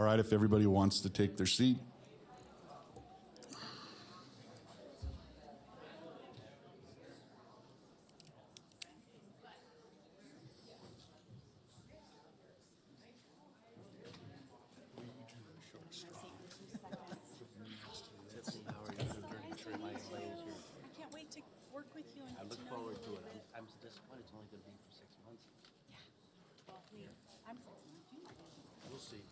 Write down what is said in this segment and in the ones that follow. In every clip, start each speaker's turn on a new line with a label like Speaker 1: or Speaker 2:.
Speaker 1: All right, if everybody wants to take their seat.
Speaker 2: I can't wait to work with you and
Speaker 3: I
Speaker 2: get
Speaker 3: look
Speaker 2: to know
Speaker 3: forward
Speaker 2: you.
Speaker 3: to it. I'm disappointed it's only going to be for 6 months.
Speaker 2: Well, I'm 6 months. You might be.
Speaker 3: We'll see.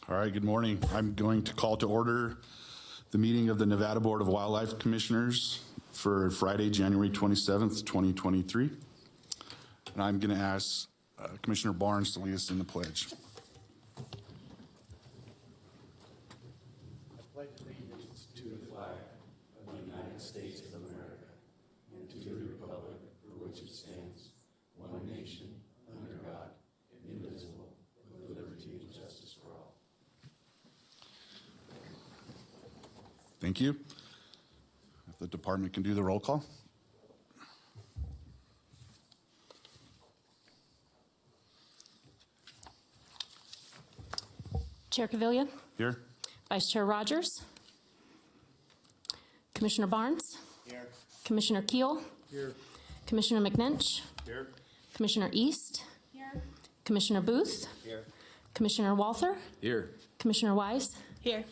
Speaker 1: All right, good morning. I'm going to call to order the meeting of the Nevada Board of Wildlife Commissioners for Friday, January 27th, 2023. And I'm going to ask Commissioner Barnes to lead us in the pledge. Thank you. If the department can do the roll call.
Speaker 4: Chair Cavilla,
Speaker 1: Here.
Speaker 4: Vice Chair Rogers, Commissioner Barnes,
Speaker 3: Here.
Speaker 4: Commissioner Keel,
Speaker 3: Here.
Speaker 4: Commissioner McNinch,
Speaker 3: Here.
Speaker 4: Commissioner East,
Speaker 2: Here.
Speaker 4: Commissioner Booth,
Speaker 3: Here.
Speaker 4: Commissioner Walther,
Speaker 3: Here.
Speaker 4: Commissioner Wise.
Speaker 2: Here.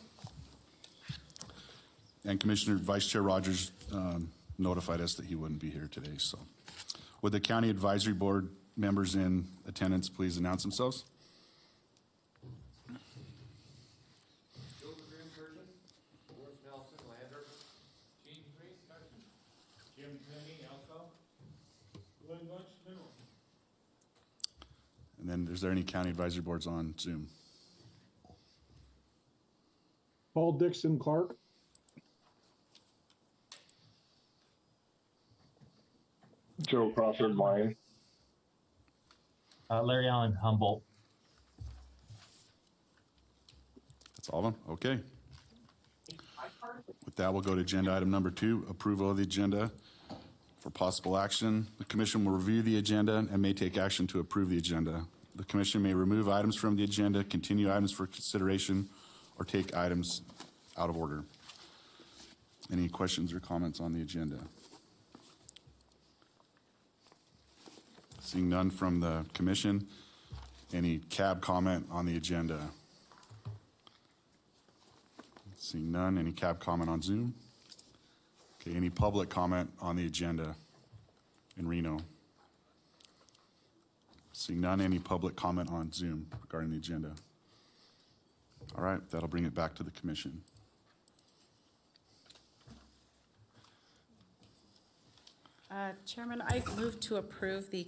Speaker 1: And Commissioner Vice Chair Rogers notified us that he wouldn't be here today. So would the County Advisory Board members in attendance please announce themselves?
Speaker 5: Morris Nelson, Lander. Gene Priest, Hutchins. Jim Penny, Elko. Glenn Bunch, Mineral.
Speaker 1: And then is there any county advisory boards on Zoom?
Speaker 6: Paul Dixon Clark.
Speaker 7: Joe Crawford, Lyon.
Speaker 8: Larry Allen, Humboldt.
Speaker 1: That's all of them? Okay. With that, we'll go to agenda item number 2, approval of the agenda for possible action. The commission will review the agenda and may take action to approve the agenda. The commission may remove items from the agenda, continue items for consideration, or take items out of order. Any questions or comments on the agenda? Seeing none from the commission, any cab comment on the agenda? Seeing none, any cab comment on Zoom? Okay, any public comment on the agenda in Reno? Seeing none, any public comment on Zoom regarding the agenda? All right, that'll bring it back to the commission.
Speaker 2: Chairman, I move to approve the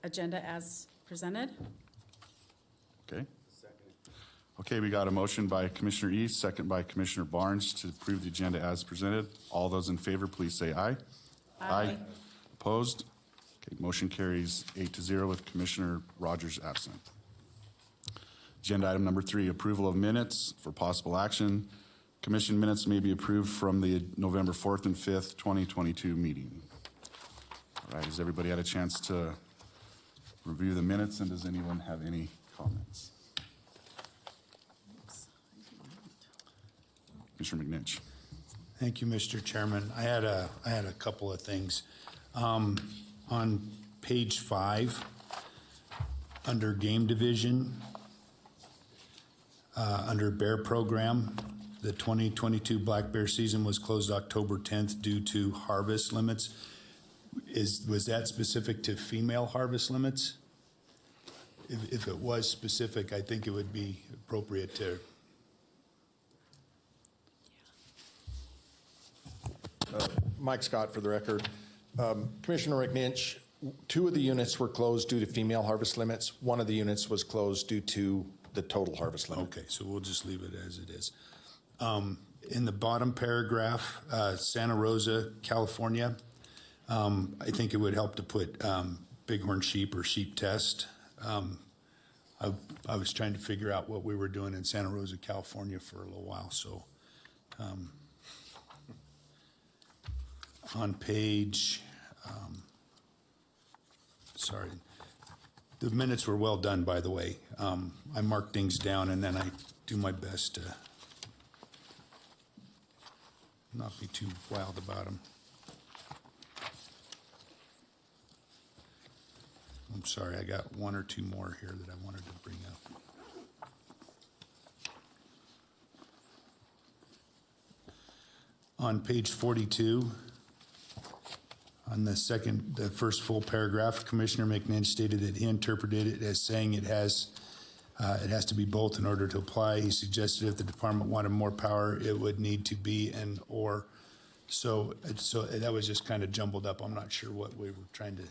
Speaker 2: agenda as presented.
Speaker 1: Okay? Okay, we got a motion by Commissioner East, second by Commissioner Barnes to approve the agenda as presented. All those in favor, please say aye. Aye. Opposed? Okay, motion carries 8-0 with Commissioner Rogers absent. Agenda item number 3, approval of minutes for possible action. Commission minutes may be approved from the November 4th and 5th, 2022 meeting. All right, has everybody had a chance to review the minutes, and does anyone have any comments? Commissioner McNinch.
Speaker 9: Thank you, Mr. Chairman. I had a couple of things. On page 5, under game division, under bear program, the 2022 black bear season was closed October 10th due to harvest limits. Was that specific to female harvest limits? If it was specific, I think it would be appropriate to.
Speaker 10: Mike Scott for the record. Commissioner McNinch, 2 of the units were closed due to female harvest limits. 1 of the units was closed due to the total harvest limit.
Speaker 9: Okay, so we'll just leave it as it is. In the bottom paragraph, Santa Rosa, California, I think it would help to put bighorn sheep or sheep test. I was trying to figure out what we were doing in Santa Rosa, California for a little while, so. On page, sorry, the minutes were well done, by the way. I mark things down and then I do my best to not be too wild about them. I'm sorry, I got one or two more here that I wanted to bring up. On page 42, on the first full paragraph, Commissioner McNinch stated that he interpreted it as saying it has to be both in order to apply. He suggested if the department wanted more power, it would need to be an or. So that was just kind of jumbled up. I'm not sure what we were trying to.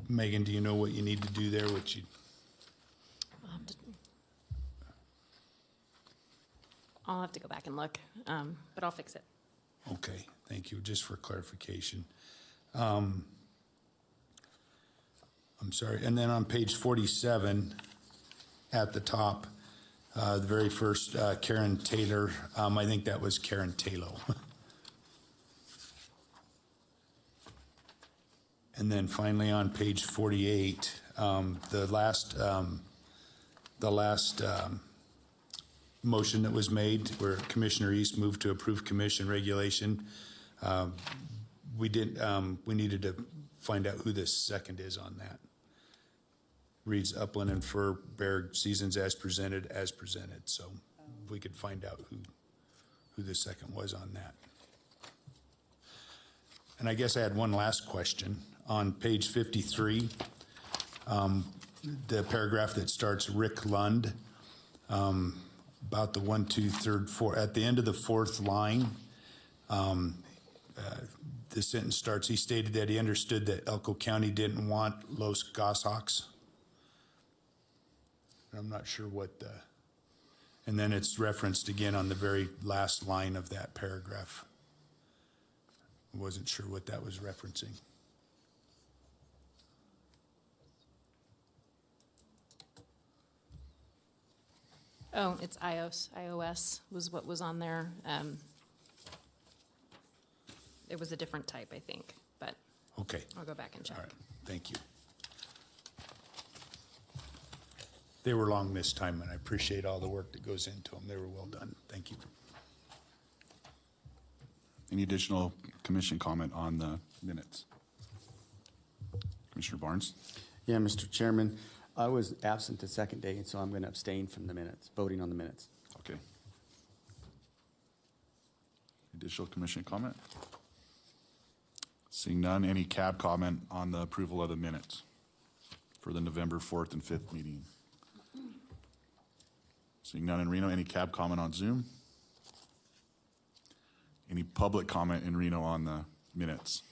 Speaker 9: Megan, do you know what you need to do there? What you?
Speaker 4: I'll have to go back and look, but I'll fix it.
Speaker 9: Okay, thank you. Just for clarification. I'm sorry. And then on page 47, at the top, the very first, Karen Taylor, I think that was Karen Taylor. And then finally on page 48, the last motion that was made where Commissioner East moved to approve commission regulation, we needed to find out who the second is on that. Reads Upland and Fur Bear seasons as presented. So if we could find out who the second was on that. And I guess I had one last question. On page 53, the paragraph that starts Rick Lund, about the 1, 2, 3, 4, at the end of the fourth line, the sentence starts, he stated that he understood that Elko County didn't want Los Goshawks. I'm not sure what the, and then it's referenced again on the very last line of that paragraph. I wasn't sure what that was referencing.
Speaker 4: Oh, it's iOS was what was on there. It was a different type, I think, but
Speaker 9: Okay,
Speaker 4: I'll go back and check.
Speaker 9: all right, thank you. They were long this time, and I appreciate all the work that goes into them. They were well done. Thank you.
Speaker 1: Any additional commission comment on the minutes? Commissioner Barnes?
Speaker 3: Yeah, Mr. Chairman, I was absent the second day, and so I'm going to abstain from the minutes, voting on the minutes.
Speaker 1: Okay. Additional commission comment? Seeing none, any cab comment on the approval of the minutes for the November 4th and 5th meeting? Seeing none in Reno, any cab comment on Zoom? Any public comment in Reno on the minutes?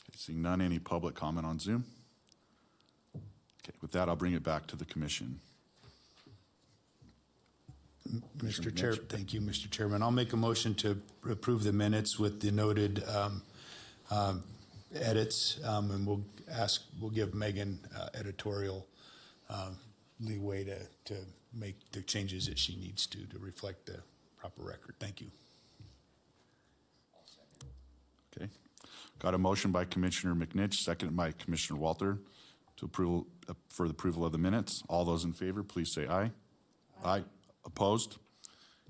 Speaker 1: Okay, seeing none, any public comment on Zoom? Okay, with that, I'll bring it back to the commission.
Speaker 9: Mr. Chair, thank you, Mr. Chairman. I'll make a motion to approve the minutes with the noted edits, and we'll give Megan editorial leeway to make the changes that she needs to reflect the proper record. Thank you.
Speaker 1: Okay. Got a motion by Commissioner McNitch, seconded by Commissioner Walter to approval, for the approval of the minutes. All those in favor, please say aye. Aye. Opposed?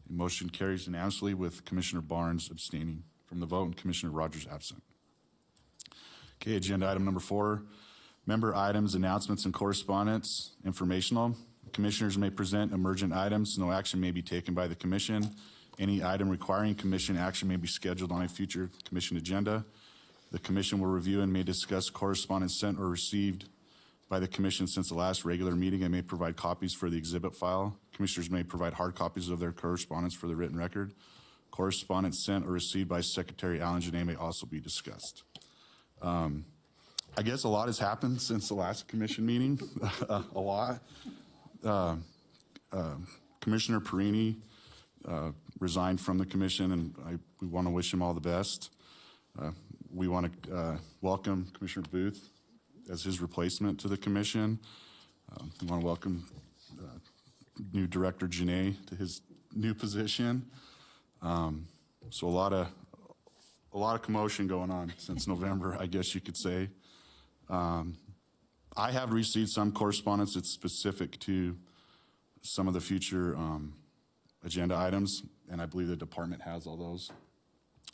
Speaker 1: The motion carries unanimously with Commissioner Barnes abstaining from the vote and Commissioner Rogers absent. Okay, agenda item number 4, member items, announcements, and correspondence, informational. Commissioners may present emergent items. No action may be taken by the commission. Any item requiring commission action may be scheduled on a future commission agenda. The commission will review and may discuss correspondence sent or received by the commission since the last regular meeting and may provide copies for the exhibit file. Commissioners may provide hard copies of their correspondence for the written record. Correspondence sent or received by Secretary Alan Janay may also be discussed. I guess a lot has happened since the last commission meeting, a lot. Commissioner Perini resigned from the commission, and we want to wish him all the best. We want to welcome Commissioner Booth as his replacement to the commission. We want to welcome new Director Janae to his new position. So a lot of commotion going on since November, I guess you could say. I have received some correspondence that's specific to some of the future agenda items, and I believe the department has all those,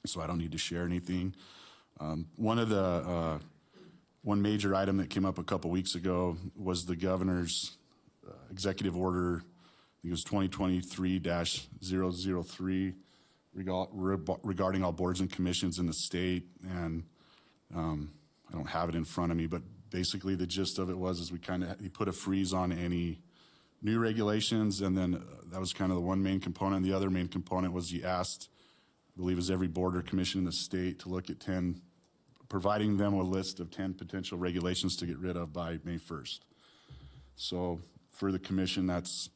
Speaker 1: so I don't need to share anything. One major item that came up a couple weeks ago was the governor's executive order, I think it was 2023-003, regarding all boards and commissions in the state. And I don't have it in front of me, but basically the gist of it was he put a freeze on any new regulations, and then that was kind of the one main component. The other main component was he asked, I believe it was every board or commission in the state to look at providing them a list of 10 potential regulations to get rid of by May 1st. So for the commission, it's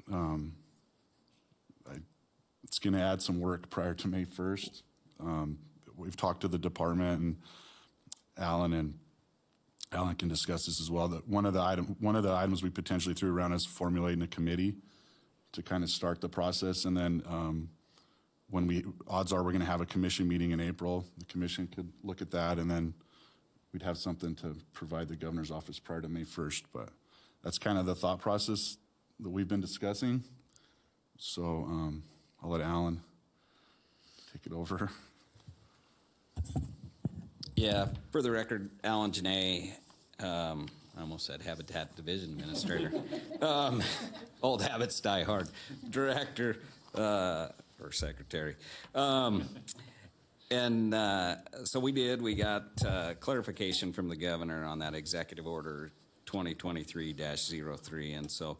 Speaker 1: going to add some work prior to May 1st. We've talked to the department, and Alan can discuss this as well. That one of the items we potentially threw around is formulating a committee to kind of start the process, and then odds are we're going to have a commission meeting in April. The commission could look at that, and then we'd have something to provide the governor's office prior to May 1st. But that's kind of the thought process that we've been discussing. So I'll let Alan take it over.
Speaker 8: Yeah, for the record, Alan Janae, I almost said Habitat Division Administrator. Old habits die hard. Director or Secretary. So we got clarification from the governor on that executive order 2023-03. And so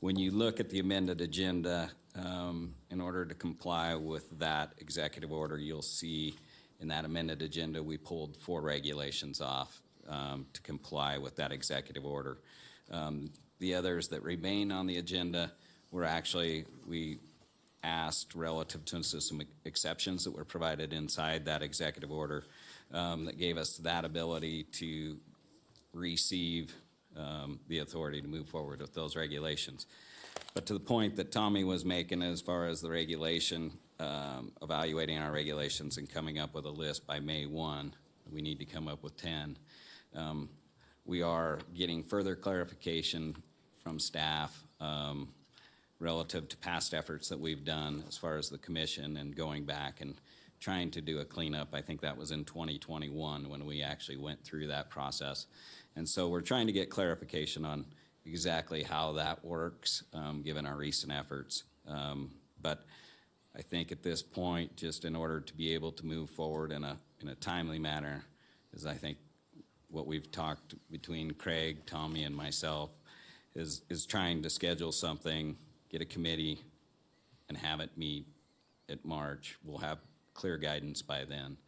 Speaker 8: when you look at the amended agenda, in order to comply with that executive order, you'll see in that amended agenda, we pulled 4 regulations off to comply with that executive order. The others that remain on the agenda were we asked relative to some exceptions that were provided inside that executive order that gave us that ability to receive the authority to move forward with those regulations. But to the point that Tommy was making as far as the regulation, evaluating our regulations and coming up with a list by May 1, we need to come up with 10. We are getting further clarification from staff relative to past efforts that we've done as far as the commission and going back and trying to do a cleanup. I think that was in 2021 when we actually went through that process. And so we're trying to get clarification on exactly how that works, given our recent efforts. But I think at this point, just in order to be able to move forward in a timely manner, is I think what we've talked between Craig, Tommy, and myself is trying to schedule something, get a committee, and have it meet at March. We'll have clear guidance by then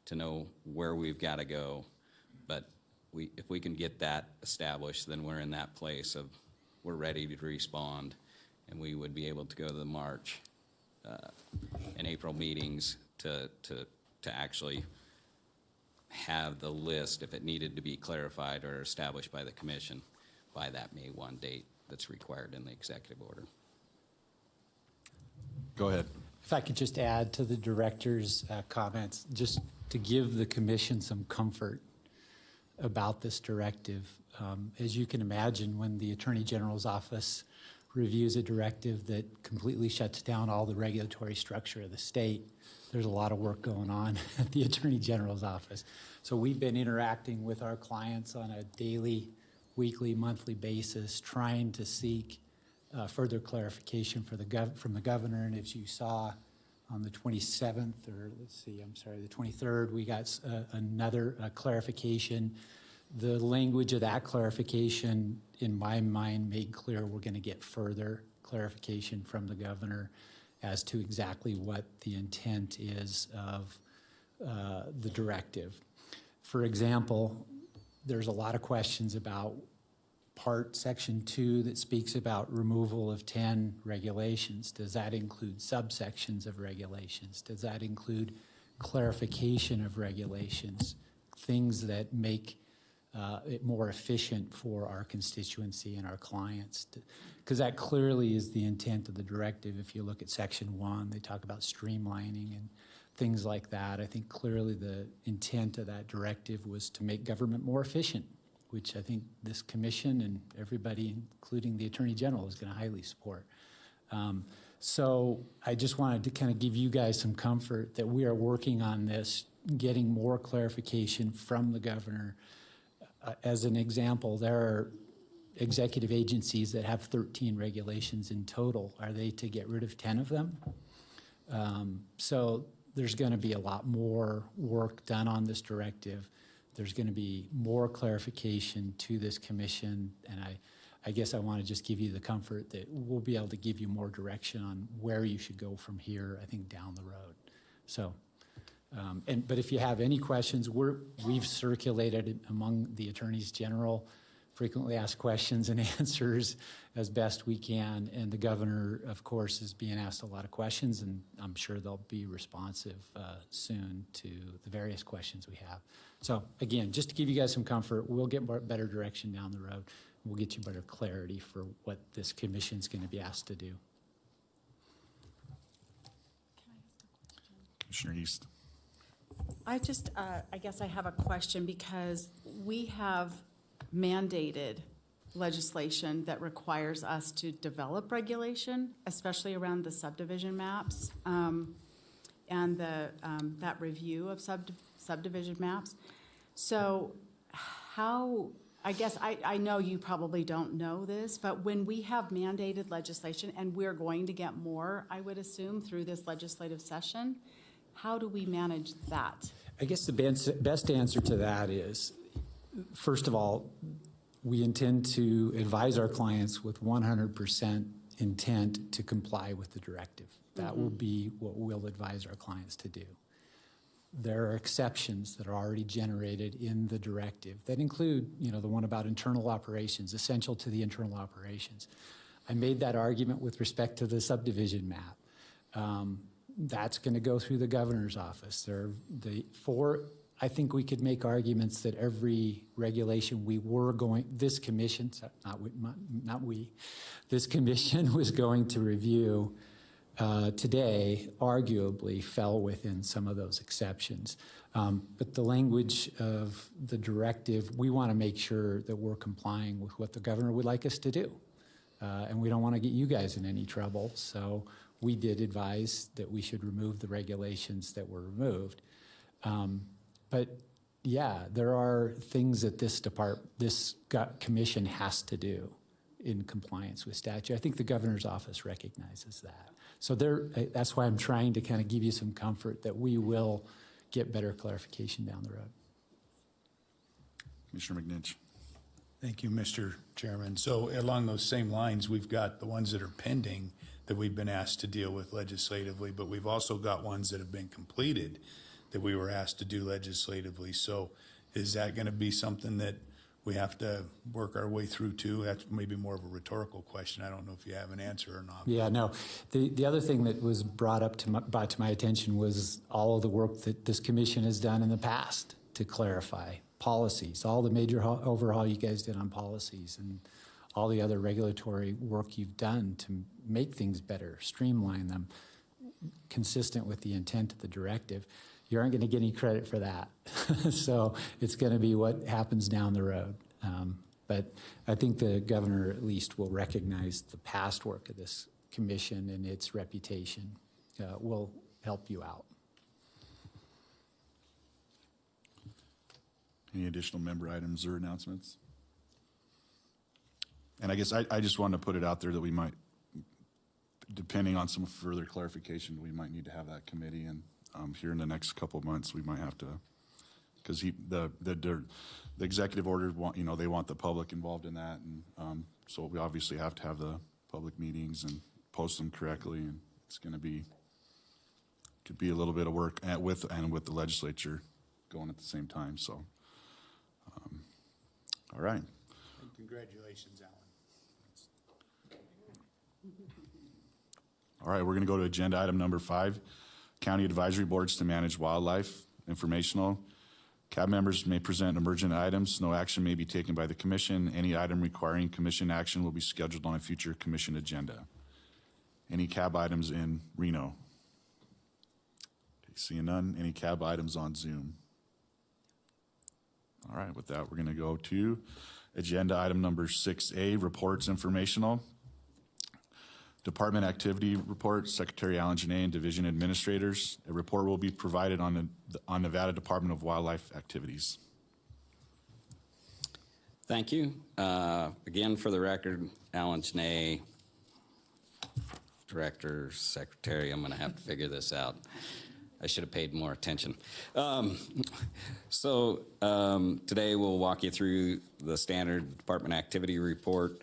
Speaker 8: to know where we've got to go. But if we can get that established, then we're in that place of we're ready to respond, and we would be able to go to the March and April meetings to actually have the list, if it needed to be clarified or established by the commission, by that May 1 date that's required in the executive order.
Speaker 1: Go ahead.
Speaker 11: If I could just add to the director's comments, just to give the commission some comfort about this directive. As you can imagine, when the Attorney General's office reviews a directive that completely shuts down all the regulatory structure of the state, there's a lot of work going on at the Attorney General's office. So we've been interacting with our clients on a daily, weekly, monthly basis, trying to seek further clarification from the governor. And as you saw on the 27th, or the 23rd, we got another clarification. The language of that clarification, in my mind, made clear we're going to get further clarification from the governor as to exactly what the intent is of the directive. For example, there's a lot of questions about section 2 that speaks about removal of 10 regulations. Does that include subsections of regulations? Does that include clarification of regulations? Things that make it more efficient for our constituency and our clients. Because that clearly is the intent of the directive. If you look at section 1, they talk about streamlining and things like that. I think clearly the intent of that directive was to make government more efficient, which I think this commission and everybody, including the Attorney General, is going to highly support. So I just wanted to kind of give you guys some comfort that we are working on this, getting more clarification from the governor. As an example, there are executive agencies that have 13 regulations in total. Are they to get rid of 10 of them? So there's going to be a lot more work done on this directive. There's going to be more clarification to this commission, and I guess I want to just give you the comfort that we'll be able to give you more direction on where you should go from here, I think, down the road. So, but if you have any questions, we've circulated it among the attorneys general, frequently asked questions and answers as best we can, and the governor, of course, is being asked a lot of questions, and I'm sure they'll be responsive soon to the various questions we have. So again, just to give you guys some comfort, we'll get better direction down the road. We'll get you better clarity for what this commission's going to be asked to do.
Speaker 1: Commissioner East.
Speaker 2: I just, I guess I have a question because we have mandated legislation that requires us to develop regulation, especially around the subdivision maps and that review of subdivision maps. So how, I guess, I know you probably don't know this, but when we have mandated legislation, and we're going to get more, I would assume, through this legislative session, how do we manage that?
Speaker 11: I guess the best answer to that is, first of all, we intend to advise our clients with 100% intent to comply with the directive. That will be what we'll advise our clients to do. There are exceptions that are already generated in the directive that include, the one about internal operations, essential to the internal operations. I made that argument with respect to the subdivision map. That's going to go through the governor's office. I think we could make arguments that every regulation this commission, this commission was going to review today arguably fell within some of those exceptions. But the language of the directive, we want to make sure that we're complying with what the governor would like us to do. And we don't want to get you guys in any trouble. So we did advise that we should remove the regulations that were removed. But yeah, there are things that this commission has to do in compliance with statute. I think the governor's office recognizes that. So that's why I'm trying to kind of give you some comfort that we will get better clarification down the road.
Speaker 1: Commissioner McNinch.
Speaker 9: Thank you, Mr. Chairman. So along those same lines, we've got the ones that are pending that we've been asked to deal with legislatively, but we've also got ones that have been completed that we were asked to do legislatively. So is that going to be something that we have to work our way through too? That's maybe more of a rhetorical question. I don't know if you have an answer or not.
Speaker 11: Yeah, no. The other thing that was brought up to my attention was all of the work that this commission has done in the past to clarify policies, all the major overhaul you guys did on policies and all the other regulatory work you've done to make things better, streamline them, consistent with the intent of the directive. You aren't going to get any credit for that. So it's going to be what happens down the road. But I think the governor at least will recognize the past work of this commission and its reputation will help you out.
Speaker 1: Any additional member items or announcements? And I guess I just wanted to put it out there that we might, depending on some further clarification, we might need to have that committee, and here in the next couple of months, we might have to, because the executive orders want, they want the public involved in that, and so we obviously have to have the public meetings and post them correctly, and it's going to be, could be a little bit of work with the legislature going at the same time. So All right.
Speaker 9: Congratulations, Alan.
Speaker 1: All right, we're going to go to agenda item number 5, county advisory boards to manage wildlife, informational. CAB members may present emergent items. No action may be taken by the commission. Any item requiring commission action will be scheduled on a future commission agenda. Any CAB items in Reno? Okay, seeing none. Any CAB items on Zoom? All right, with that, we're going to go to agenda item number 6A, reports informational. Department activity report, Secretary Alan Janay and Division Administrators. A report will be provided on Nevada Department of Wildlife activities.
Speaker 8: Thank you. Again, for the record, Alan Janay, Director, Secretary, I'm going to have to figure this out. I should have paid more attention. Today we'll walk you through the standard department activity report,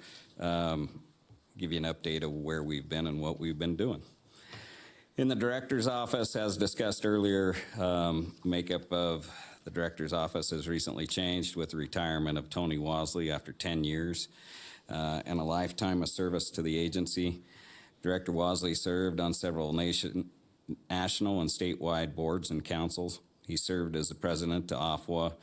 Speaker 8: give you an update of where we've been and what we've been doing. In the director's office, as discussed earlier, makeup of the director's office has recently changed with the retirement of Tony Wasley after 10 years and a lifetime of service to the agency. Director Wasley served on several national and statewide boards and councils. He served as the president to AFWA,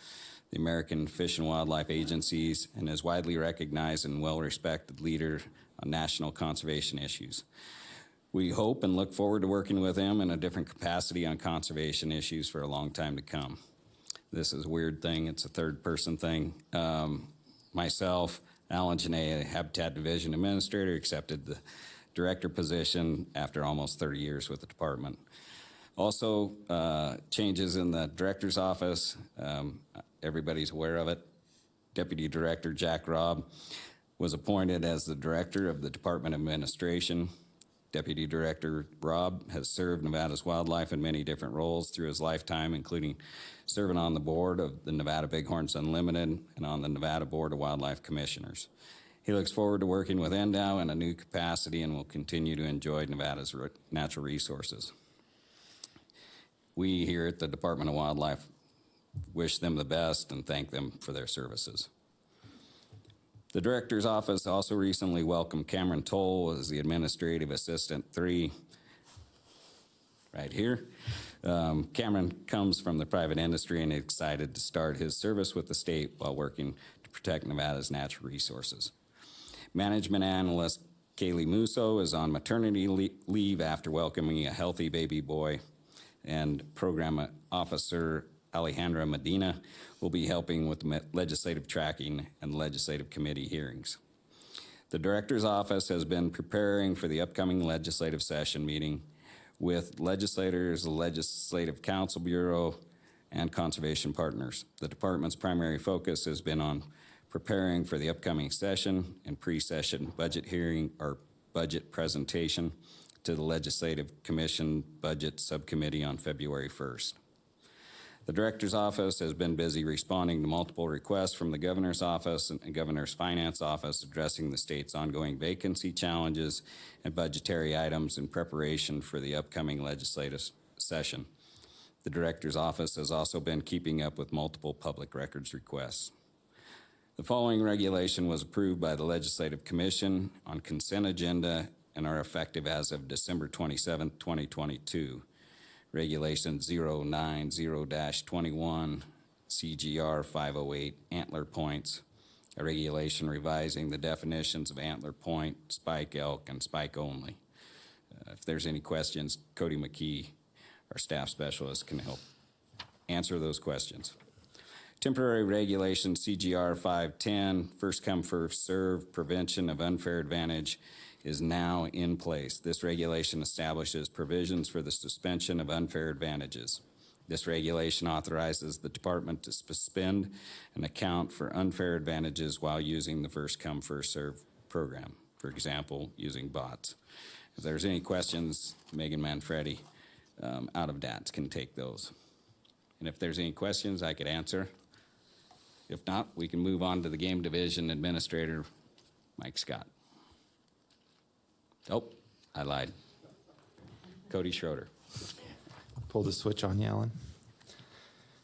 Speaker 8: the American Fish and Wildlife Agencies, and is widely recognized and well-respected leader on national conservation issues. We hope and look forward to working with him in a different capacity on conservation issues for a long time to come. This is a weird thing. It's a third-person thing. Myself, Alan Janay, Habitat Division Administrator, accepted the director position after almost 30 years with the department. Also, changes in the director's office. Everybody's aware of it. Deputy Director Jack Robb was appointed as the director of the Department of Administration. Deputy Director Robb has served Nevada's wildlife in many different roles through his lifetime, including serving on the board of the Nevada Bighorns Unlimited and on the Nevada Board of Wildlife Commissioners. He looks forward to working with NDOW in a new capacity and will continue to enjoy Nevada's natural resources. We here at the Department of Wildlife wish them the best and thank them for their services. The Director's Office also recently welcomed Cameron Toll as the Administrative Assistant 3, right here. Cameron comes from the private industry and is excited to start his service with the state while working to protect Nevada's natural resources. Management Analyst Kaylee Musso is on maternity leave after welcoming a healthy baby boy, and Program Officer Alejandra Medina will be helping with legislative tracking and legislative committee hearings. The Director's Office has been preparing for the upcoming legislative session meeting with legislators, the Legislative Council Bureau, and conservation partners. The department's primary focus has been on preparing for the upcoming session and pre-session budget hearing or budget presentation to the Legislative Commission Budget Subcommittee on February 1st. The Director's Office has been busy responding to multiple requests from the Governor's Office and Governor's Finance Office addressing the state's ongoing vacancy challenges and budgetary items in preparation for the upcoming legislative session. The Director's Office has also been keeping up with multiple public records requests. The following regulation was approved by the Legislative Commission on consent agenda and are effective as of December 27, 2022. Regulation 090-21, CGR 508, antler points, a regulation revising the definitions of antler point, spike elk, and spike only. If there's any questions, Cody McKee, our staff specialist, can help answer those questions. Temporary regulation CGR 510, first come, first serve, prevention of unfair advantage, is now in place. This regulation establishes provisions for the suspension of unfair advantages. This regulation authorizes the department to suspend an account for unfair advantages while using the first come, first serve program. For example, using bots. If there's any questions, Megan Manfredi out of DATS can take those. And if there's any questions, I could answer. If not, we can move on to the Game Division Administrator, Mike Scott. Oh, I lied. Cody Schroeder.
Speaker 10: Pull the switch on you, Alan.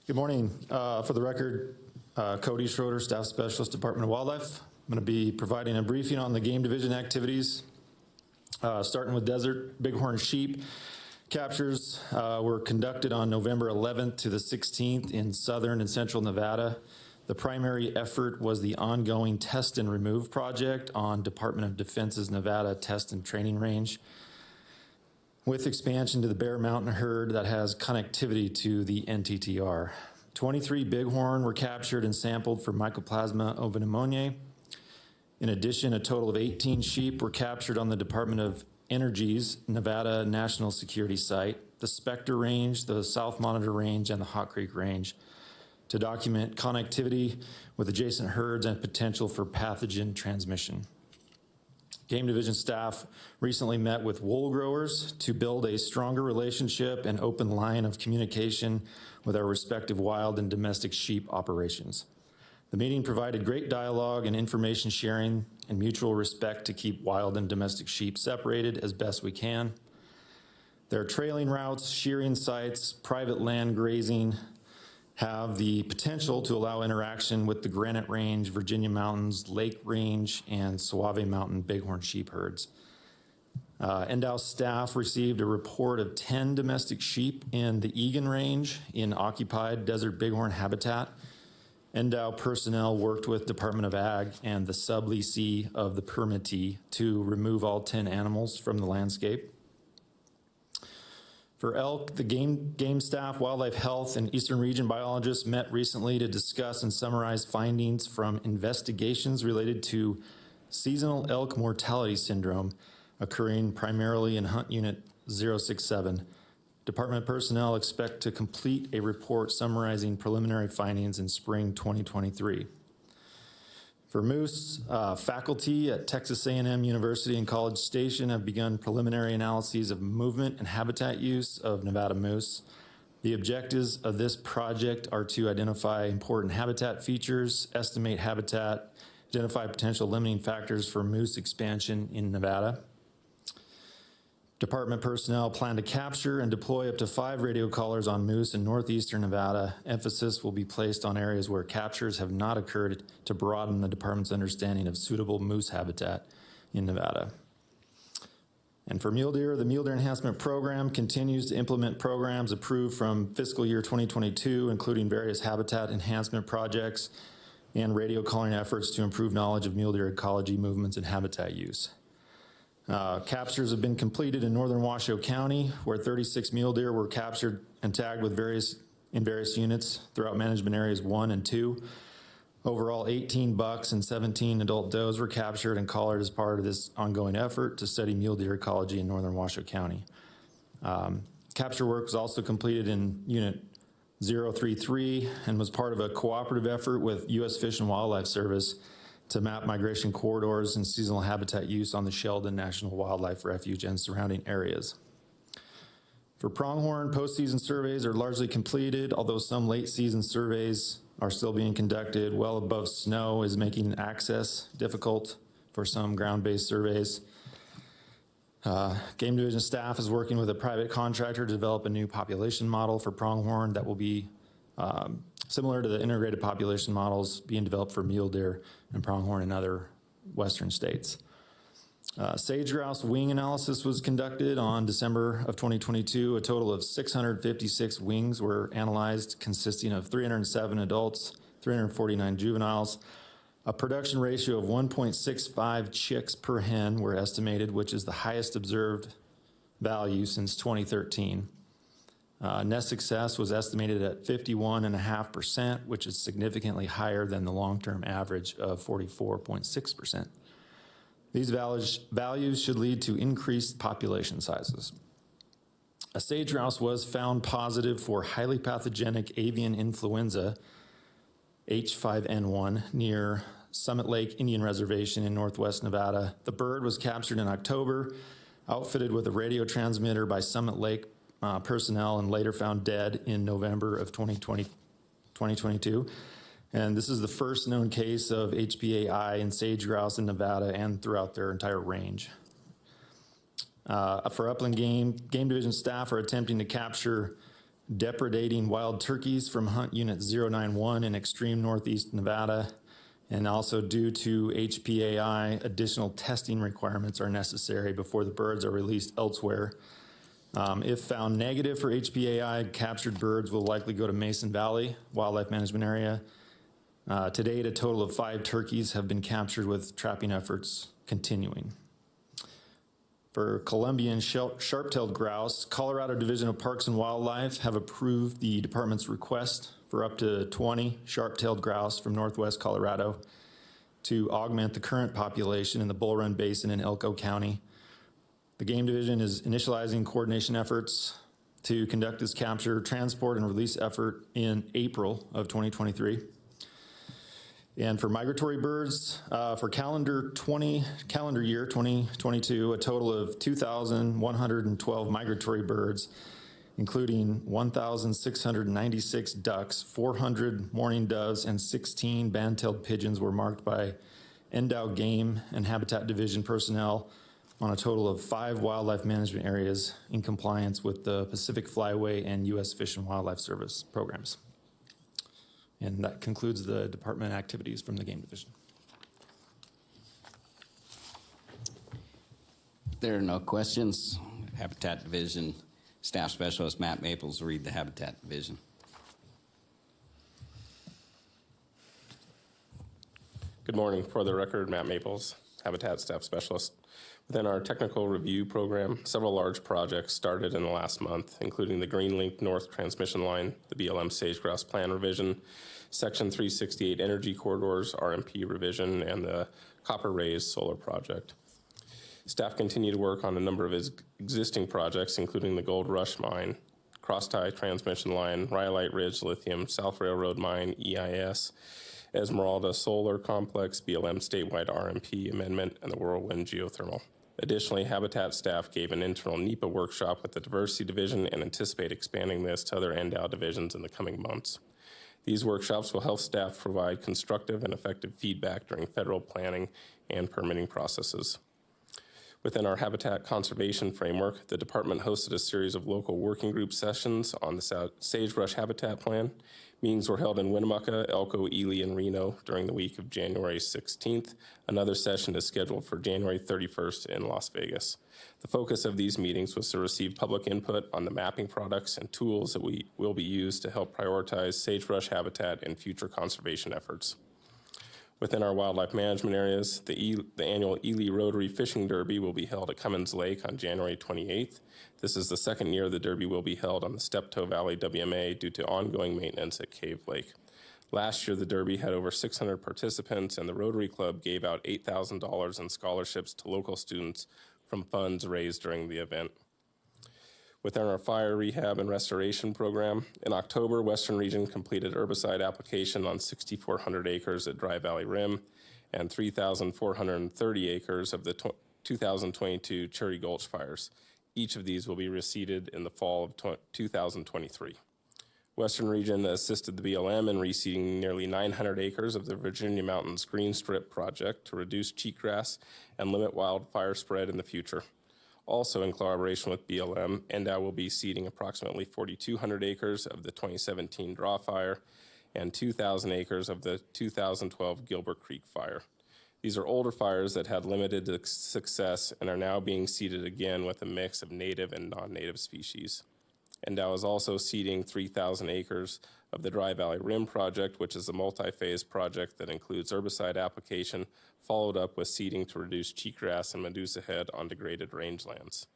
Speaker 10: Good morning. For the record,
Speaker 12: Cody Schroeder, Staff Specialist, Department of Wildlife. I'm going to be providing a briefing on the game division activities, starting with desert bighorn sheep. Captures were conducted on November 11th to the 16th in southern and central Nevada. The primary effort was the ongoing Test and Remove project on Department of Defense's Nevada Test and Training Range, with expansion to the Bear Mountain herd that has connectivity to the NTTR. 23 bighorn were captured and sampled for Mycoplasma ovinimonii. In addition, a total of 18 sheep were captured on the Department of Energy's Nevada National Security Site, the Spectre Range, the South Monitor Range, and the Hot Creek Range, to document connectivity with adjacent herds and potential for pathogen transmission. Game Division staff recently met with wool growers to build a stronger relationship and open line of communication with our respective wild and domestic sheep operations. The meeting provided great dialogue and information sharing and mutual respect to keep wild and domestic sheep separated as best we can. Their trailing routes, shearing sites, private land grazing have the potential to allow interaction with the Granite Range, Virginia Mountains, Lake Range, and Suave Mountain bighorn sheep herds. NDOW staff received a report of 10 domestic sheep in the Egan Range in occupied desert bighorn habitat. NDOW personnel worked with Department of Ag and the subleasee of the permittee to remove all 10 animals from the landscape. For elk, the game staff, wildlife health, and Eastern Region biologists met recently to discuss and summarize findings from investigations related to seasonal elk mortality syndrome occurring primarily in Hunt Unit 067. Department personnel expect to complete a report summarizing preliminary findings in spring 2023. For moose, faculty at Texas A&M University and College Station have begun preliminary analyses of movement and habitat use of Nevada moose. The objectives of this project are to identify important habitat features, estimate habitat, identify potential limiting factors for moose expansion in Nevada. Department personnel plan to capture and deploy up to 5 radio collars on moose in northeastern Nevada. Emphasis will be placed on areas where captures have not occurred to broaden the department's understanding of suitable moose habitat in Nevada. And for mule deer, the Mule Deer Enhancement Program continues to implement programs approved from fiscal year 2022, including various habitat enhancement projects and radio calling efforts to improve knowledge of mule deer ecology, movements, and habitat use. Captures have been completed in northern Washoe County, where 36 mule deer were captured and tagged with various units throughout management areas 1 and 2. Overall, 18 bucks and 17 adult does were captured and collared as part of this ongoing effort to study mule deer ecology in northern Washoe County. Capture work was also completed in Unit 033 and was part of a cooperative effort with U.S. Fish and Wildlife Service to map migration corridors and seasonal habitat use on the Sheldon National Wildlife Refuge and surrounding areas. For pronghorn, postseason surveys are largely completed, although some late season surveys are still being conducted. Well above snow is making access difficult for some ground-based surveys. Game Division staff is working with a private contractor to develop a new population model for pronghorn that will be similar to the integrated population models being developed for mule deer and pronghorn in other western states. Sage grouse wing analysis was conducted on December of 2022. A total of 656 wings were analyzed, consisting of 307 adults, 349 juveniles. A production ratio of 1.65 chicks per hen were estimated, which is the highest observed value since 2013. Nest success was estimated at 51.5%, which is significantly higher than the long-term average of 44.6%. These values should lead to increased population sizes. A sage grouse was found positive for highly pathogenic avian influenza, H5N1, near Summit Lake Indian Reservation in northwest Nevada. The bird was captured in October, outfitted with a radio transmitter by Summit Lake personnel, and later found dead in November of 2022. And this is the first known case of HPAI in sage grouse in Nevada and throughout their entire range. For upland game, Game Division staff are attempting to capture depredating wild turkeys from Hunt Unit 091 in extreme northeast Nevada. And also due to HPAI, additional testing requirements are necessary before the birds are released elsewhere. If found negative for HPAI, captured birds will likely go to Mason Valley Wildlife Management Area. To date, a total of 5 turkeys have been captured with trapping efforts continuing. For Columbian sharp-tailed grouse, Colorado Division of Parks and Wildlife have approved the department's request for up to 20 sharp-tailed grouse from northwest Colorado to augment the current population in the Bull Run Basin in Elko County. The Game Division is initializing coordination efforts to conduct this capture, transport, and release effort in April of 2023. And for migratory birds, for calendar year 2022, a total of 2,112 migratory birds, including 1,696 ducks, 400 mourning doves, and 16 band-tailed pigeons were marked by NDOW Game and Habitat Division personnel on a total of 5 wildlife management areas in compliance with the Pacific Flyway and U.S. Fish and Wildlife Service programs. And that concludes the department activities from the Game Division.
Speaker 8: If there are no questions, Habitat Division Staff Specialist Matt Maples will read the Habitat Division.
Speaker 13: Good morning. For the record, Matt Maples, Habitat Staff Specialist. Within our technical review program, several large projects started in the last month, including the Greenlink North Transmission Line, the BLM Sage-Grouse Plan Revision, Section 368 Energy Corridors RMP Revision, and the Copper Rays Solar Project. Staff continue to work on a number of existing projects, including the Gold Rush Mine, Crosstie Transmission Line, Rhyolite Ridge Lithium, South Railroad Mine, EIS, Esmeralda Solar Complex, BLM Statewide RMP Amendment, and the Whirlwind Geothermal. Additionally, Habitat staff gave an internal NEPA workshop with the Diversity Division and anticipate expanding this to other NDOW divisions in the coming months. These workshops will help staff provide constructive and effective feedback during federal planning and permitting processes. Within our habitat conservation framework, the department hosted a series of local working group sessions on the sagebrush habitat plan. Meetings were held in Winnemucca, Elko, Ely, and Reno during the week of January 16th. Another session is scheduled for January 31st in Las Vegas. The focus of these meetings was to receive public input on the mapping products and tools that will be used to help prioritize sagebrush habitat and future conservation efforts. Within our wildlife management areas, the annual Ely Rotary Fishing Derby will be held at Cummins Lake on January 28th. This is the second year the Derby will be held on the Steptoe Valley WMA due to ongoing maintenance at Cave Lake. Last year, the Derby had over 600 participants, and the Rotary Club gave out $8,000 in scholarships to local students from funds raised during the event. Within our fire rehab and restoration program, in October, Western Region completed herbicide application on 6,400 acres at Dry Valley Rim and 3,430 acres of the 2022 Cherry Gulch fires. Each of these will be reseeded in the fall of 2023. Western Region assisted the BLM in reseeding nearly 900 acres of the Virginia Mountains Green Strip project to reduce cheatgrass and limit wildfire spread in the future. Also in collaboration with BLM, NDOW will be seeding approximately 4,200 acres of the 2017 Draw Fire and 2,000 acres of the 2012 Gilbert Creek Fire. These are older fires that had limited success and are now being seeded again with a mix of native and non-native species. NDOW is also seeding 3,000 acres of the Dry Valley Rim project, which is a multi-phase project that includes herbicide application, followed up with seeding to reduce cheatgrass and Medusa head on degraded rangelands.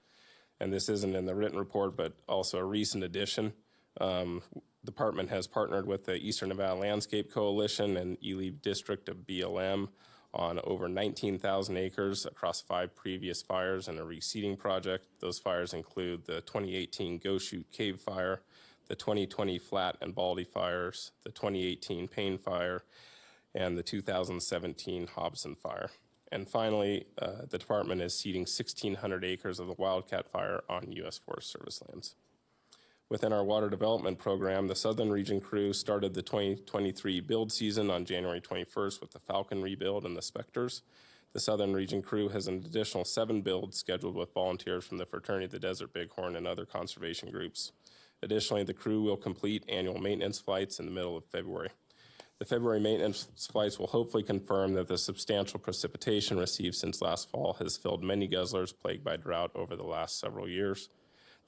Speaker 13: And this isn't in the written report, but also a recent addition. The department has partnered with the Eastern Nevada Landscape Coalition and Ely District of BLM on over 19,000 acres across 5 previous fires in a reseeding project. Those fires include the 2018 Go Shoot Cave Fire, the 2020 Flat and Baldy fires, the 2018 Payne Fire, and the 2017 Hobson Fire. And finally, the department is seeding 1,600 acres of the Wildcat Fire on U.S. Forest Service lands. Within our water development program, the Southern Region crew started the 2023 build season on January 21st with the Falcon rebuild and the Spectres. The Southern Region crew has an additional 7 builds scheduled with volunteers from the Fraternity of the Desert Bighorn and other conservation groups. Additionally, the crew will complete annual maintenance flights in the middle of February. The February maintenance flights will hopefully confirm that the substantial precipitation received since last fall has filled many guzzlers plagued by drought over the last several years.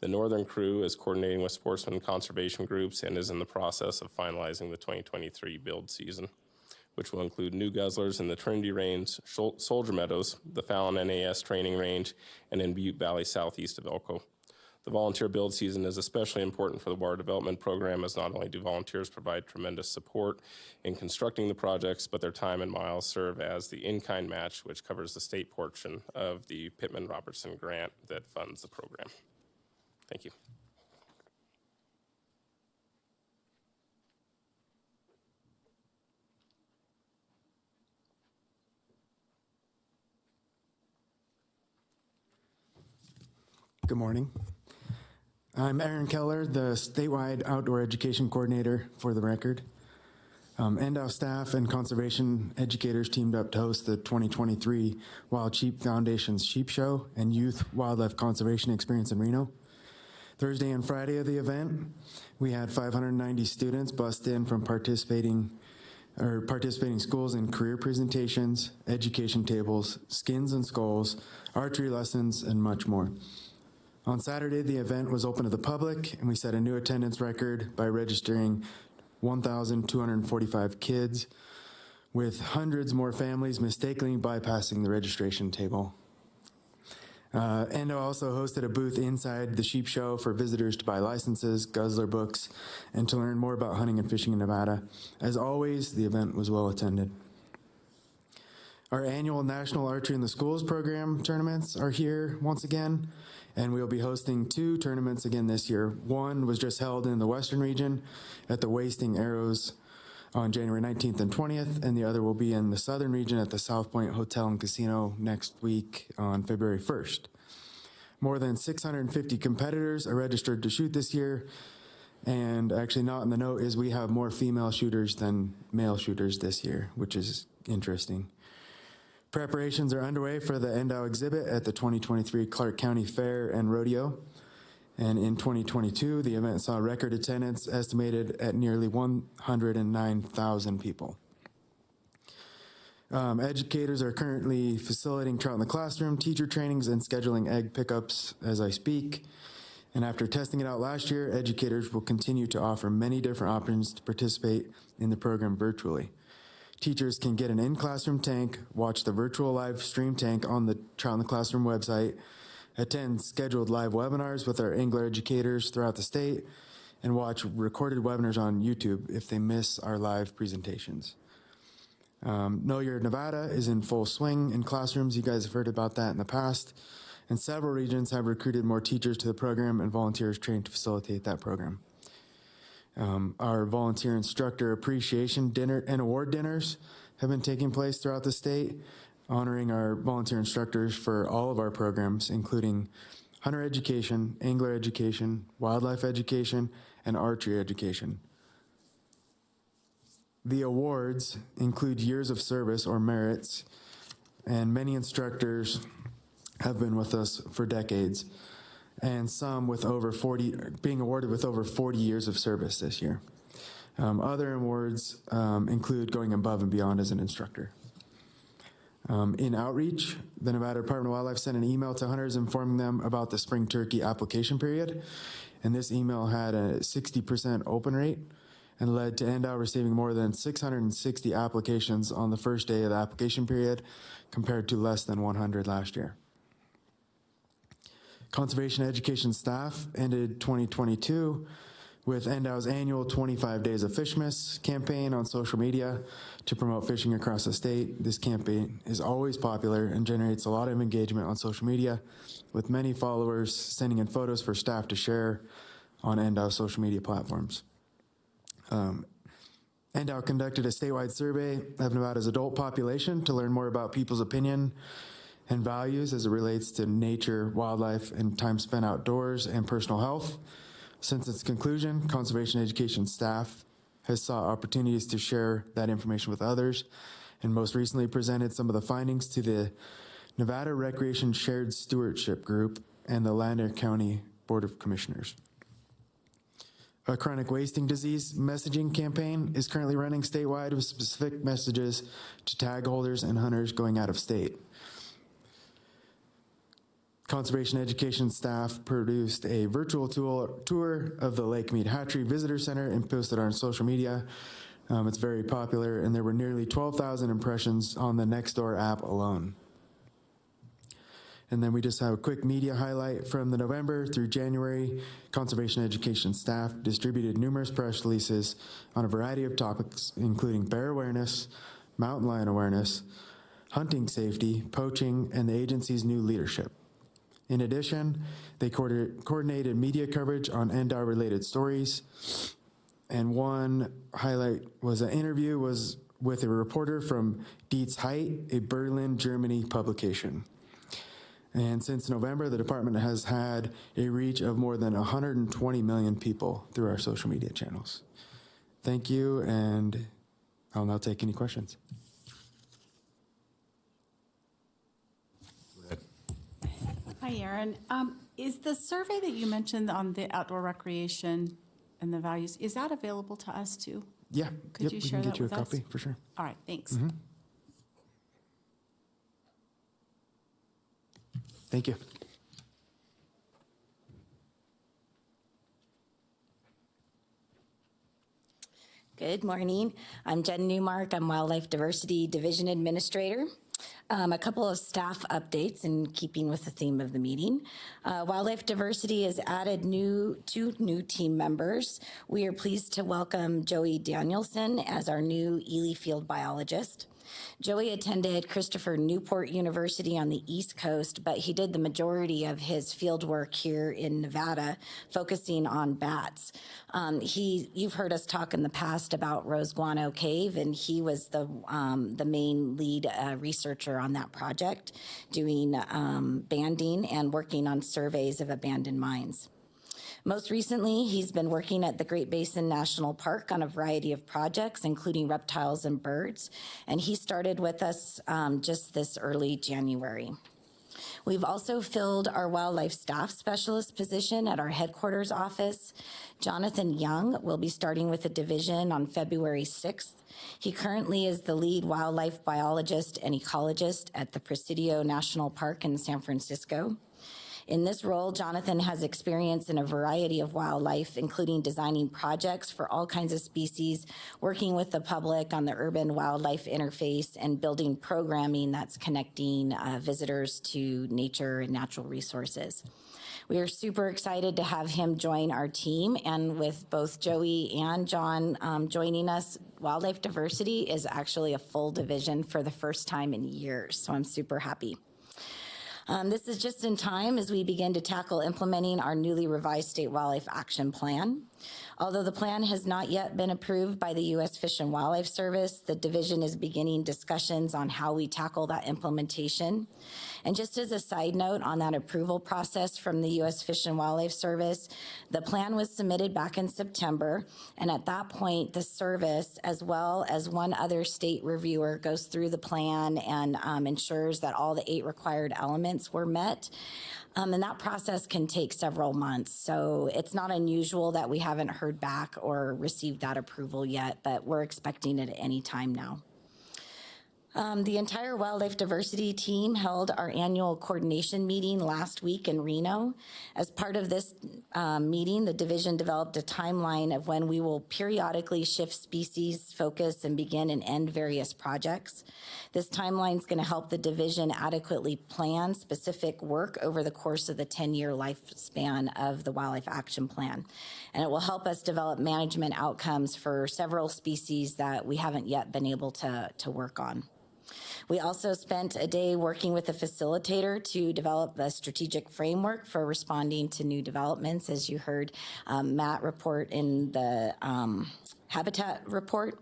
Speaker 13: The northern crew is coordinating with sportsman conservation groups and is in the process of finalizing the 2023 build season, which will include new guzzlers in the Trinity Range, Soldier Meadows, the Fallon NAS training range, and in Butte Valley southeast of Elko. The volunteer build season is especially important for the water development program, as not only do volunteers provide tremendous support in constructing the projects, but their time and miles serve as the in-kind match, which covers the state portion of the Pittman-Robertson grant that funds the program. Thank you.
Speaker 14: Good morning. I'm Aaron Keller, the statewide outdoor education coordinator, for the record. NDOW staff and conservation educators teamed up to host the 2023 Wild Sheep Foundation's Sheep Show and Youth Wildlife Conservation Experience in Reno. Thursday and Friday of the event, we had 590 students bust in from participating schools in career presentations, education tables, skins and skulls, archery lessons, and much more. On Saturday, the event was open to the public, and we set a new attendance record by registering 1,245 kids, with hundreds more families mistakenly bypassing the registration table. Endo also hosted a booth inside the Sheep Show for visitors to buy licenses, guzzler books, and to learn more about hunting and fishing in Nevada. As always, the event was well attended. Our annual National Archery in the Schools program tournaments are here once again, and we'll be hosting 2 tournaments again this year. One was just held in the Western region at the Wasting Arrows on January 19th and 20th, and the other will be in the Southern region at the South Point Hotel and Casino next week on February 1st. More than 650 competitors are registered to shoot this year, and actually not in the note is we have more female shooters than male shooters this year, which is interesting. Preparations are underway for the NDOW exhibit at the 2023 Clark County Fair and Rodeo. And in 2022, the event saw record attendance estimated at nearly 109,000 people. Educators are currently facilitating Trout in the Classroom, teacher trainings, and scheduling egg pickups as I speak. And after testing it out last year, educators will continue to offer many different options to participate in the program virtually. Teachers can get an in-classroom tank, watch the virtual live stream tank on the Trout in the Classroom website, attend scheduled live webinars with our angler educators throughout the state, and watch recorded webinars on YouTube if they miss our live presentations. Know Your Nevada is in full swing in classrooms. You guys have heard about that in the past. And several regions have recruited more teachers to the program and volunteers trained to facilitate that program. Our volunteer instructor appreciation dinner and award dinners have been taking place throughout the state, honoring our volunteer instructors for all of our programs, including hunter education, angler education, wildlife education, and archery education. The awards include years of service or merits, and many instructors have been with us for decades, and some with being awarded with over 40 years of service this year. Other awards include going above and beyond as an instructor. In outreach, the Nevada Department of Wildlife sent an email to hunters informing them about the spring turkey application period, and this email had a 60% open rate and led to NDOW receiving more than 660 applications on the first day of the application period, compared to less than 100 last year. Conservation education staff ended 2022 with NDOW's annual 25 Days of Fishmas campaign on social media to promote fishing across the state. This campaign is always popular and generates a lot of engagement on social media, with many followers sending in photos for staff to share on NDOW social media platforms. NDOW conducted a statewide survey of Nevada's adult population to learn more about people's opinion and values as it relates to nature, wildlife, and time spent outdoors and personal health. Since its conclusion, conservation education staff has sought opportunities to share that information with others, and most recently presented some of the findings to the Nevada Recreation Shared Stewardship Group and the Lander County Board of Commissioners. a chronic wasting disease messaging campaign is currently running statewide with specific messages to tag holders and hunters going out of state. Conservation education staff produced a virtual tour of the Lake Mead Hatchery Visitor Center and posted on social media. It's very popular, and there were nearly 12,000 impressions on the Nextdoor app alone. And then we just have a quick media highlight from the November through January. Conservation education staff distributed numerous press releases on a variety of topics, including bear awareness, mountain lion awareness, hunting safety, poaching, and the agency's new leadership. In addition, they coordinated media coverage on NDAR-related stories. And one highlight was an interview with a reporter from Dietz Height, a Berlin, Germany publication. And since November, the department has had a reach of more than 120 million people through our social media channels. Thank you, and I'll now take any questions.
Speaker 2: Hi, Aaron. Is the survey that you mentioned on the outdoor recreation and the values, is that available to us too?
Speaker 14: Yeah,
Speaker 2: Could you
Speaker 14: we
Speaker 2: share
Speaker 14: can
Speaker 2: that
Speaker 14: get you a
Speaker 2: with us?
Speaker 14: copy for sure.
Speaker 2: All right, thanks.
Speaker 14: Thank you.
Speaker 15: Good morning. I'm Jen Newmark. I'm Wildlife Diversity Division Administrator. A couple of staff updates in keeping with the theme of the meeting. Wildlife Diversity has added two new team members. We are pleased to welcome Joey Danielson as our new Ely field biologist. Joey attended Christopher Newport University on the East Coast, but he did the majority of his field work here in Nevada, focusing on bats. You've heard us talk in the past about Rose Guano Cave, and he was the main lead researcher on that project, doing banding and working on surveys of abandoned mines. Most recently, he's been working at the Great Basin National Park on a variety of projects, including reptiles and birds, and he started with us just this early January. We've also filled our wildlife staff specialist position at our headquarters office. Jonathan Young will be starting with the division on February 6th. He currently is the lead wildlife biologist and ecologist at the Presidio National Park in San Francisco. In this role, Jonathan has experience in a variety of wildlife, including designing projects for all kinds of species, working with the public on the urban-wildlife interface, and building programming that's connecting visitors to nature and natural resources. We are super excited to have him join our team, and with both Joey and John joining us, Wildlife Diversity is actually a full division for the first time in years, so I'm super happy. This is just in time as we begin to tackle implementing our newly revised State Wildlife Action Plan. Although the plan has not yet been approved by the U.S. Fish and Wildlife Service, the division is beginning discussions on how we tackle that implementation. And just as a side note on that approval process from the U.S. Fish and Wildlife Service, the plan was submitted back in September, and at that point, the service, as well as one other state reviewer, goes through the plan and ensures that all the 8 required elements were met. And that process can take several months. So it's not unusual that we haven't heard back or received that approval yet, but we're expecting it at any time now. The entire wildlife diversity team held our annual coordination meeting last week in Reno. As part of this meeting, the division developed a timeline of when we will periodically shift species focus and begin and end various projects. This timeline is going to help the division adequately plan specific work over the course of the 10-year lifespan of the Wildlife Action Plan. And it will help us develop management outcomes for several species that we haven't yet been able to work on. We also spent a day working with a facilitator to develop a strategic framework for responding to new developments, as you heard Matt report in the habitat report,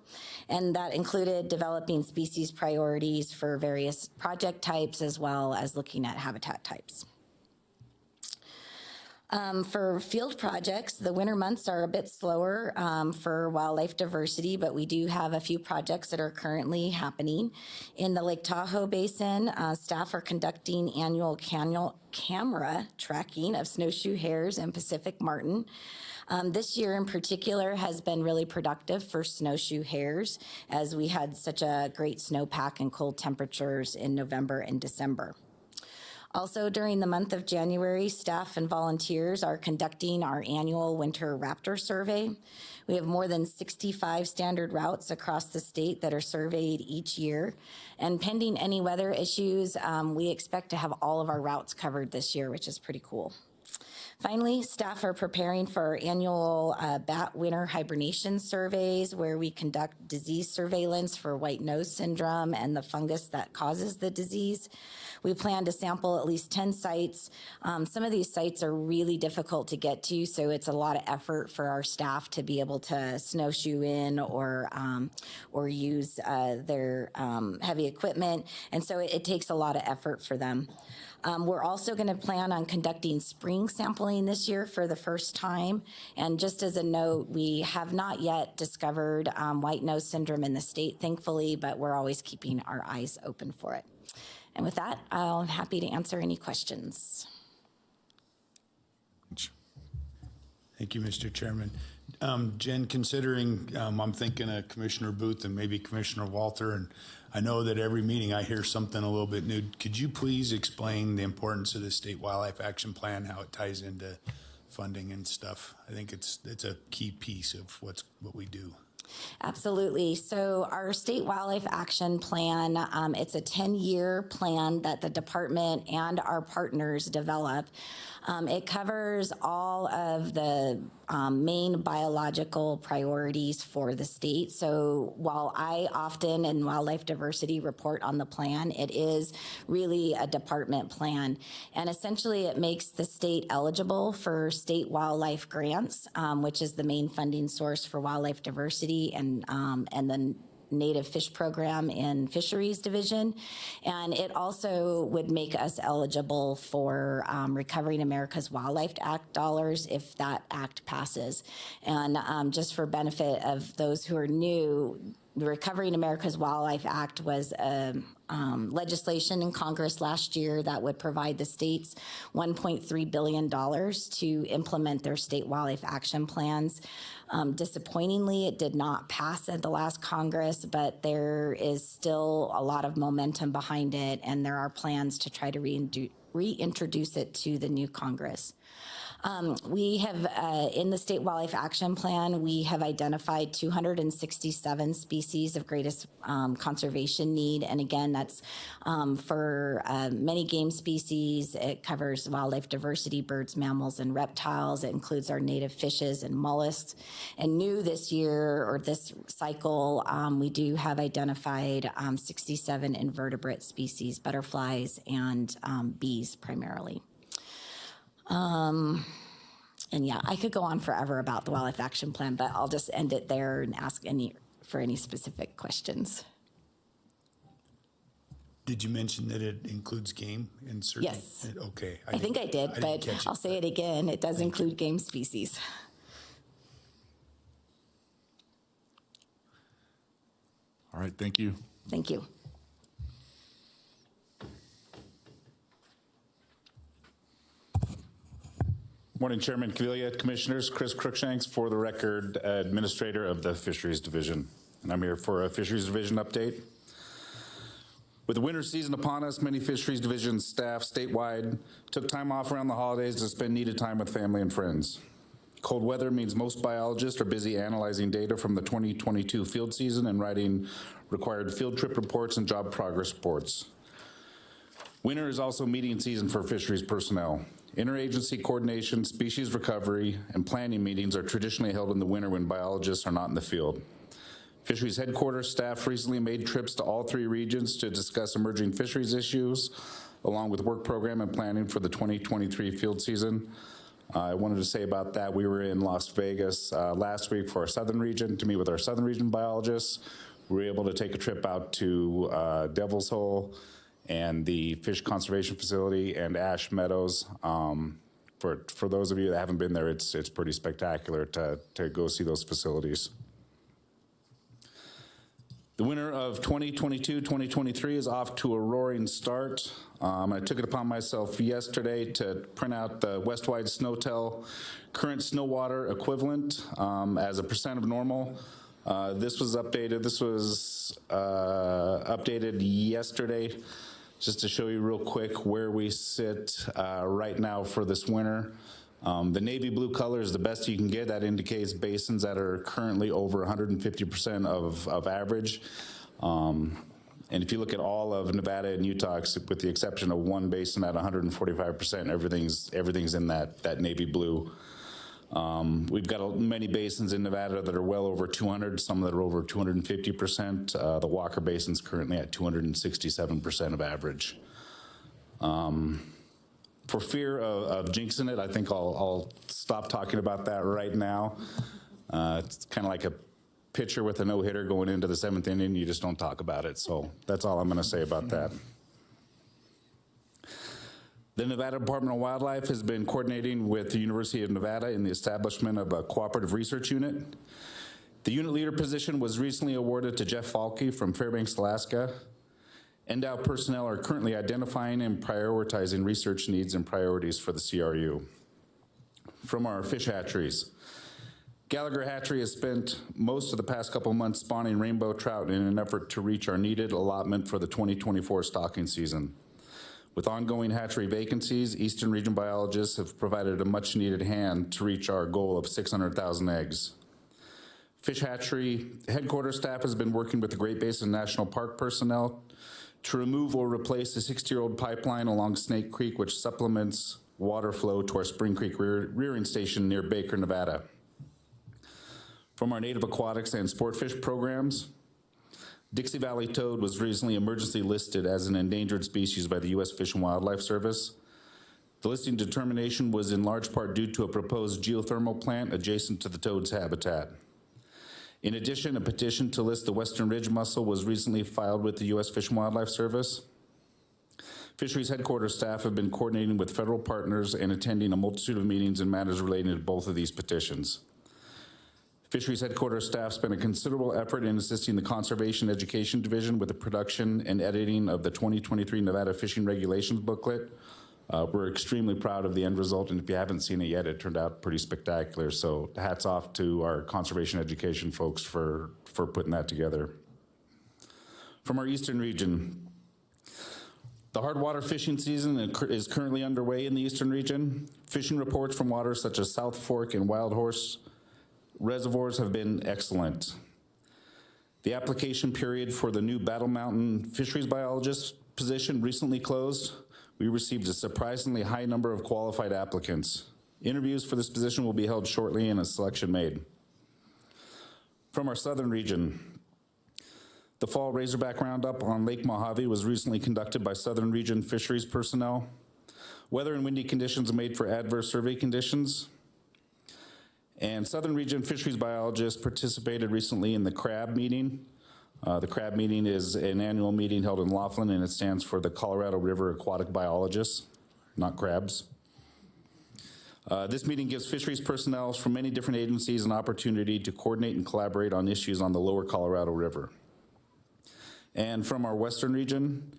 Speaker 15: and that included developing species priorities for various project types as well as looking at habitat types. For field projects, the winter months are a bit slower for wildlife diversity, but we do have a few projects that are currently happening. In the Lake Tahoe Basin, staff are conducting annual camera tracking of snowshoe hares and Pacific martin. This year in particular has been really productive for snowshoe hares as we had such a great snowpack and cold temperatures in November and December. Also, during the month of January, staff and volunteers are conducting our annual winter raptor survey. We have more than 65 standard routes across the state that are surveyed each year. And pending any weather issues, we expect to have all of our routes covered this year, which is pretty cool. Finally, staff are preparing for our annual bat winter hibernation surveys where we conduct disease surveillance for white nose syndrome and the fungus that causes the disease. We plan to sample at least 10 sites. Some of these sites are really difficult to get to, so it's a lot of effort for our staff to be able to snowshoe in or use their heavy equipment, and so it takes a lot of effort for them. We're also going to plan on conducting spring sampling this year for the first time. And just as a note, we have not yet discovered white nose syndrome in the state, thankfully, but we're always keeping our eyes open for it. And with that, I'm happy to answer any questions.
Speaker 9: Thank you, Mr. Chairman. Jen, considering I'm thinking of Commissioner Booth and maybe Commissioner Walter, and I know that every meeting I hear something a little bit new. Could you please explain the importance of the State Wildlife Action Plan, how it ties into funding and stuff? I think it's a key piece of what we do.
Speaker 15: Absolutely. So our State Wildlife Action Plan, it's a 10-year plan that the department and our partners develop. It covers all of the main biological priorities for the state. So while I often in wildlife diversity report on the plan, it is really a department plan. And essentially it makes the state eligible for state wildlife grants, which is the main funding source for wildlife diversity and the native fish program in fisheries division. And it also would make us eligible for Recovering America's Wildlife Act dollars if that act passes. And just for benefit of those who are new, the Recovering America's Wildlife Act was legislation in Congress last year that would provide the states $1.3 billion to implement their state wildlife action plans. Disappointingly, it did not pass at the last Congress, but there is still a lot of momentum behind it, and there are plans to try to reintroduce it to the new Congress. We have, in the State Wildlife Action Plan, we have identified 267 species of greatest conservation need. And again, that's for many game species. It covers wildlife diversity, birds, mammals, and reptiles. It includes our native fishes and mollusks. And new this year, or this cycle, we do have identified 67 invertebrate species, butterflies and bees primarily. And yeah, I could go on forever about the Wildlife Action Plan, but I'll just end it there and ask for any specific questions.
Speaker 9: Did you mention that it includes game in certain?
Speaker 15: Yes.
Speaker 9: Okay.
Speaker 15: I think I did, but I'll say it again. It does include game species.
Speaker 1: All right, thank you.
Speaker 15: Thank you.
Speaker 1: Morning, Chairman Caviglia, Commissioners. Chris Cruikshanks, for the record, Administrator of the Fisheries Division. And I'm here for a Fisheries Division update. With the winter season upon us, many Fisheries Division staff statewide took time off around the holidays to spend needed time with family and friends. Cold weather means most biologists are busy analyzing data from the 2022 field season and writing required field trip reports and job progress reports. Winter is also meeting season for fisheries personnel. Interagency coordination, species recovery, and planning meetings are traditionally held in the winter when biologists are not in the field. Fisheries headquarters staff recently made trips to all 3 regions to discuss emerging fisheries issues, along with work program and planning for the 2023 field season. I wanted to say about that, we were in Las Vegas last week for our southern region to meet with our southern region biologists. We were able to take a trip out to Devil's Hole and the Fish Conservation Facility and Ash Meadows for for those of you that haven't been there, it's pretty spectacular to go see those facilities. The winter of 2022-2023 is off to a roaring start. I took it upon myself yesterday to print out the Westwide SNOTEL current snow water equivalent as a percent of normal. This was updated. This was updated yesterday, just to show you real quick where we sit right now for this winter. The navy blue color is the best you can get. That indicates basins that are currently over 150% of average. And if you look at all of Nevada and Utah, with the exception of one basin at 145%, everything's in that navy blue. We've got many basins in Nevada that are well over 200, some that are over 250%. The Walker Basin's currently at 267% of average. For fear of jinxing it, I think I'll stop talking about that right now. It's kind of like a pitcher with a no-hitter going into the 7th inning. You just don't talk about it. So that's all I'm going to say about that. The Nevada Department of Wildlife has been coordinating with the University of Nevada in the establishment of a cooperative research unit. The unit leader position was recently awarded to Jeff Falke from Fairbanks, Alaska. NDOW personnel are currently identifying and prioritizing research needs and priorities for the CRU. From our fish hatcheries, Gallagher Hatchery has spent most of the past couple months spawning rainbow trout in an effort to reach our needed allotment for the 2024 stocking season. With ongoing hatchery vacancies, Eastern Region biologists have provided a much needed hand to reach our goal of 600,000 eggs. Fish hatchery headquarters staff has been working with the Great Basin National Park personnel to remove or replace a 60-year-old pipeline along Snake Creek, which supplements water flow to our Spring Creek rearing station near Baker, Nevada. From our native aquatics and sport fish programs, Dixie Valley toad was recently emergency listed as an endangered species by the U.S. Fish and Wildlife Service. The listing determination was in large part due to a proposed geothermal plant adjacent to the toad's habitat. In addition, a petition to list the Western Ridge mussel was recently filed with the U.S. Fish and Wildlife Service. Fisheries headquarters staff have been coordinating with federal partners and attending a multitude of meetings and matters relating to both of these petitions. Fisheries headquarters staff spent a considerable effort in assisting the Conservation Education Division with the production and editing of the 2023 Nevada Fishing Regulations booklet. We're extremely proud of the end result, and if you haven't seen it yet, it turned out pretty spectacular. So hats off to our conservation education folks for putting that together. From our Eastern Region, the hard water fishing season is currently underway in the Eastern Region. Fishing reports from waters such as South Fork and Wild Horse reservoirs have been excellent. The application period for the new Battle Mountain fisheries biologist position recently closed. We received a surprisingly high number of qualified applicants. Interviews for this position will be held shortly and a selection made. From our Southern Region, the Fall Razorback Roundup on Lake Mojave was recently conducted by Southern Region fisheries personnel. Weather and windy conditions made for adverse survey conditions. And Southern Region fisheries biologists participated recently in the CRAB meeting. The CRAB meeting is an annual meeting held in Laughlin, and it stands for the Colorado River Aquatic Biologists, not crabs. This meeting gives fisheries personnel from many different agencies an opportunity to coordinate and collaborate on issues on the lower Colorado River. And from our Western Region,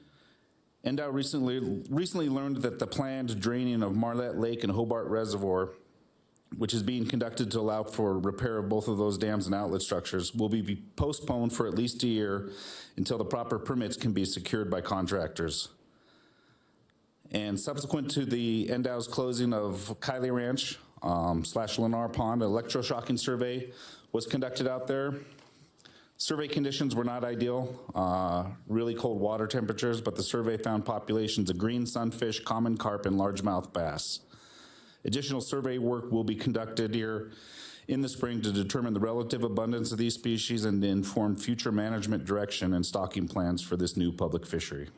Speaker 1: NDOW recently learned that the planned draining of Marlette Lake and Hobart Reservoir, which is being conducted to allow for repair of both of those dams and outlet structures, will be postponed for at least a year until the proper permits can be secured by contractors. And subsequent to the NDOW's closing of Kiley Ranch / Lennar Pond, an electroshocking survey was conducted out there. Survey conditions were not ideal, really cold water temperatures, but the survey found populations of green sunfish, common carp, and largemouth bass. Additional survey work will be conducted here in the spring to determine the relative abundance of these species and to inform future management direction and stocking plans for this new public fishery.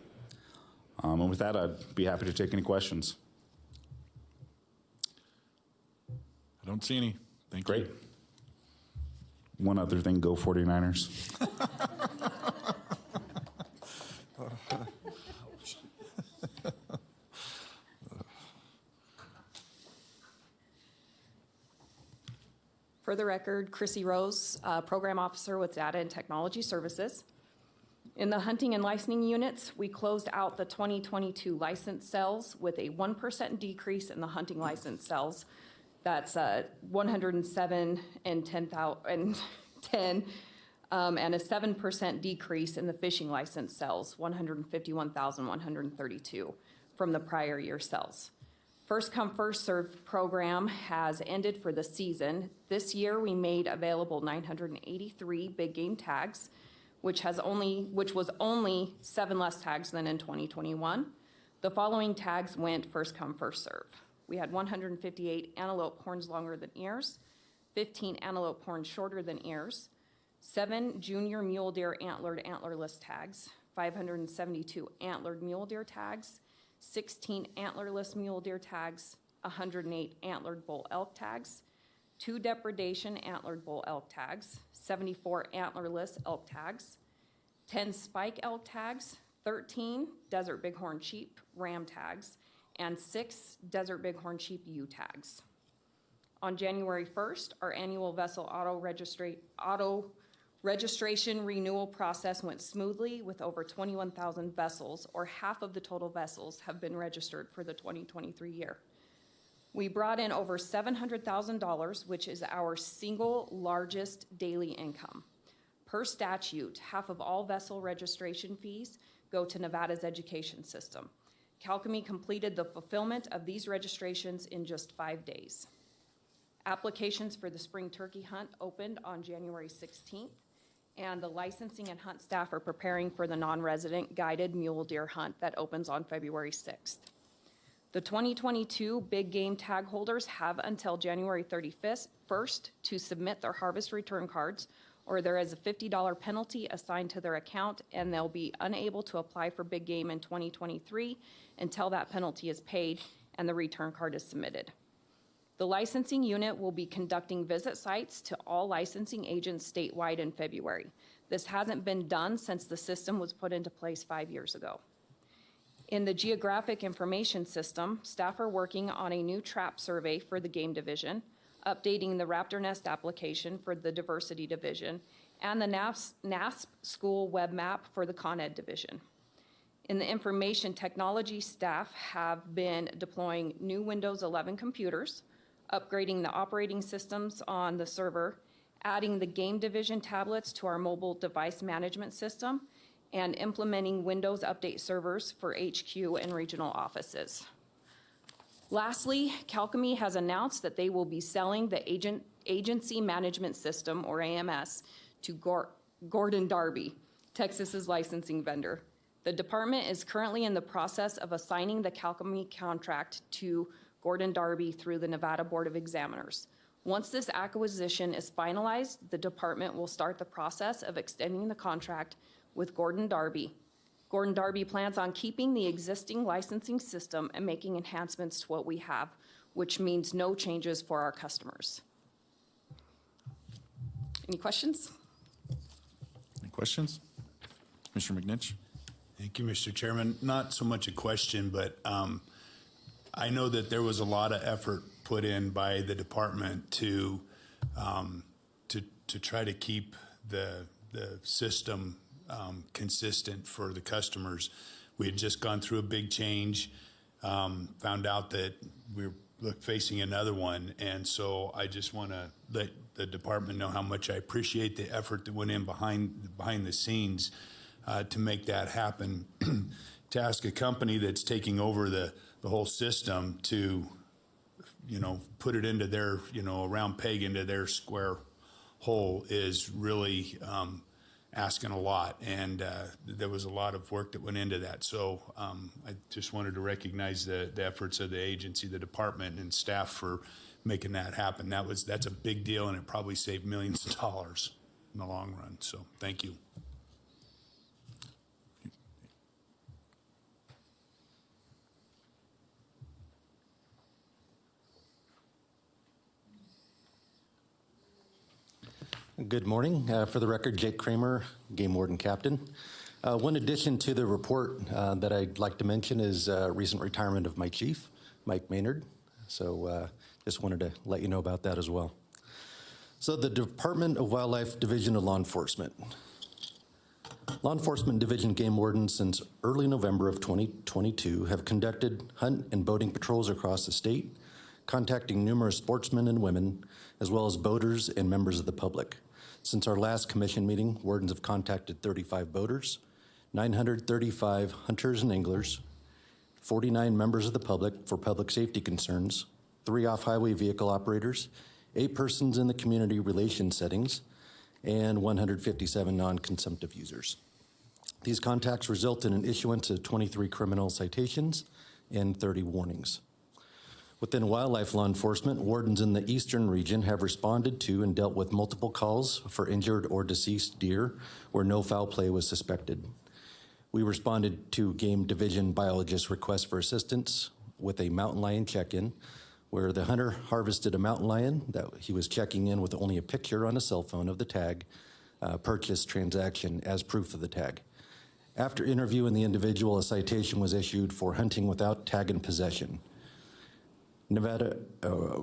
Speaker 1: And with that, I'd be happy to take any questions. I don't see any. Thank you. Great. One other thing, go 49ers.
Speaker 16: For the record, Chrissy Rose, Program Officer with Data and Technology Services. In the hunting and licensing units, we closed out the 2022 license sales with a 1% decrease in the hunting license sales. That's 107 and 10, and a 7% decrease in the fishing license sales, 151,132 from the prior year sales. First come, first served program has ended for the season. This year, we made available 983 big game tags, which was only 7 less tags than in 2021. The following tags went first come, first serve. We had 158 antelope horns longer than ears, 15 antelope horns shorter than ears, 7 junior mule deer antlerless tags, 572 antlered mule deer tags, 16 antlerless mule deer tags, 108 antlered bull elk tags, 2 depredation antlered bull elk tags, 74 antlerless elk tags, 10 spike elk tags, 13 desert bighorn sheep ram tags, and 6 desert bighorn sheep ewe tags. On January 1st, our annual vessel auto registration renewal process went smoothly with over 21,000 vessels, or half of the total vessels, have been registered for the 2023 year. We brought in over $700,000, which is our single largest daily income. Per statute, half of all vessel registration fees go to Nevada's education system. CalComey completed the fulfillment of these registrations in just 5 days. Applications for the spring turkey hunt opened on January 16th. And the licensing and hunt staff are preparing for the non-resident guided mule deer hunt that opens on February 6th. The 2022 big game tag holders have until January 31st to submit their harvest return cards, or there is a $50 penalty assigned to their account, and they'll be unable to apply for big game in 2023 until that penalty is paid and the return card is submitted. The licensing unit will be conducting visit sites to all licensing agents statewide in February. This hasn't been done since the system was put into place 5 years ago. In the geographic information system, staff are working on a new trap survey for the game division, updating the Raptor Nest application for the diversity division, and the NASP school web map for the Con Ed division. In the information technology, staff have been deploying new Windows 11 computers, upgrading the operating systems on the server, adding the game division tablets to our mobile device management system, and implementing Windows Update servers for HQ and regional offices. Lastly, CalComey has announced that they will be selling the Agency Management System, or AMS, to Gordon Darby, Texas's licensing vendor. The department is currently in the process of assigning the CalComey contract to Gordon Darby through the Nevada Board of Examiners. Once this acquisition is finalized, the department will start the process of extending the contract with Gordon Darby. Gordon Darby plans on keeping the existing licensing system and making enhancements to what we have, which means no changes for our customers. Any questions?
Speaker 1: Any questions? Commissioner McNitch?
Speaker 9: Thank you, Mr. Chairman. Not so much a question, but I know that there was a lot of effort put in by the department to try to keep the system consistent for the customers. We had just gone through a big change, found out that we're facing another one, and so I just want to let the department know how much I appreciate the effort that went in behind the scenes to make that happen. To ask a company that's taking over the whole system to, put it into their, a round peg into their square hole is really asking a lot. And there was a lot of work that went into that. So I just wanted to recognize the efforts of the agency, the department, and staff for making that happen. That's a big deal, and it probably saved millions of dollars in the long run. So thank you.
Speaker 17: Good morning. For the record, Jake Kramer, Game Warden Captain. One addition to the report that I'd like to mention is recent retirement of my chief, Mike Maynard. So just wanted to let you know about that as well. So the Department of Wildlife Division of Law Enforcement. Law Enforcement Division game wardens since early November of 2022 have conducted hunt and boating patrols across the state, contacting numerous sportsmen and women, as well as boaters and members of the public. Since our last commission meeting, wardens have contacted 35 boaters, 935 hunters and anglers, 49 members of the public for public safety concerns, 3 off-highway vehicle operators, 8 persons in the community relations settings, and 157 non-consumptive users. These contacts result in an issuance of 23 criminal citations and 30 warnings. Within wildlife law enforcement, wardens in the eastern region have responded to and dealt with multiple calls for injured or deceased deer where no foul play was suspected. We responded to game division biologist requests for assistance with a mountain lion check-in, where the hunter harvested a mountain lion that he was checking in with only a picture on a cell phone of the tag, purchase transaction as proof of the tag. After interviewing the individual, a citation was issued for hunting without tag in possession. Nevada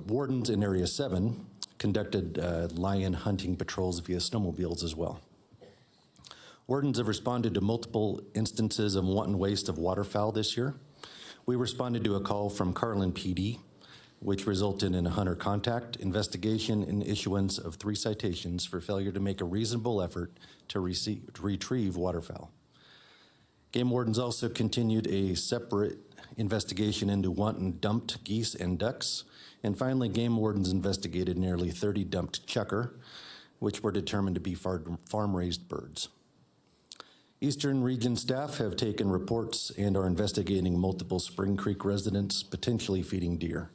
Speaker 17: wardens in Area 7 conducted lion hunting patrols via snowmobiles as well. Wardens have responded to multiple instances of wanton waste of waterfowl this year. We responded to a call from Carlin PD, which resulted in a hunter contact, investigation, and issuance of 3 citations for failure to make a reasonable effort to retrieve waterfowl. Game wardens also continued a separate investigation into wanton dumped geese and ducks. And finally, game wardens investigated nearly 30 dumped chukar, which were determined to be farm-raised birds. Eastern region staff have taken reports and are investigating multiple Spring Creek residents potentially feeding deer.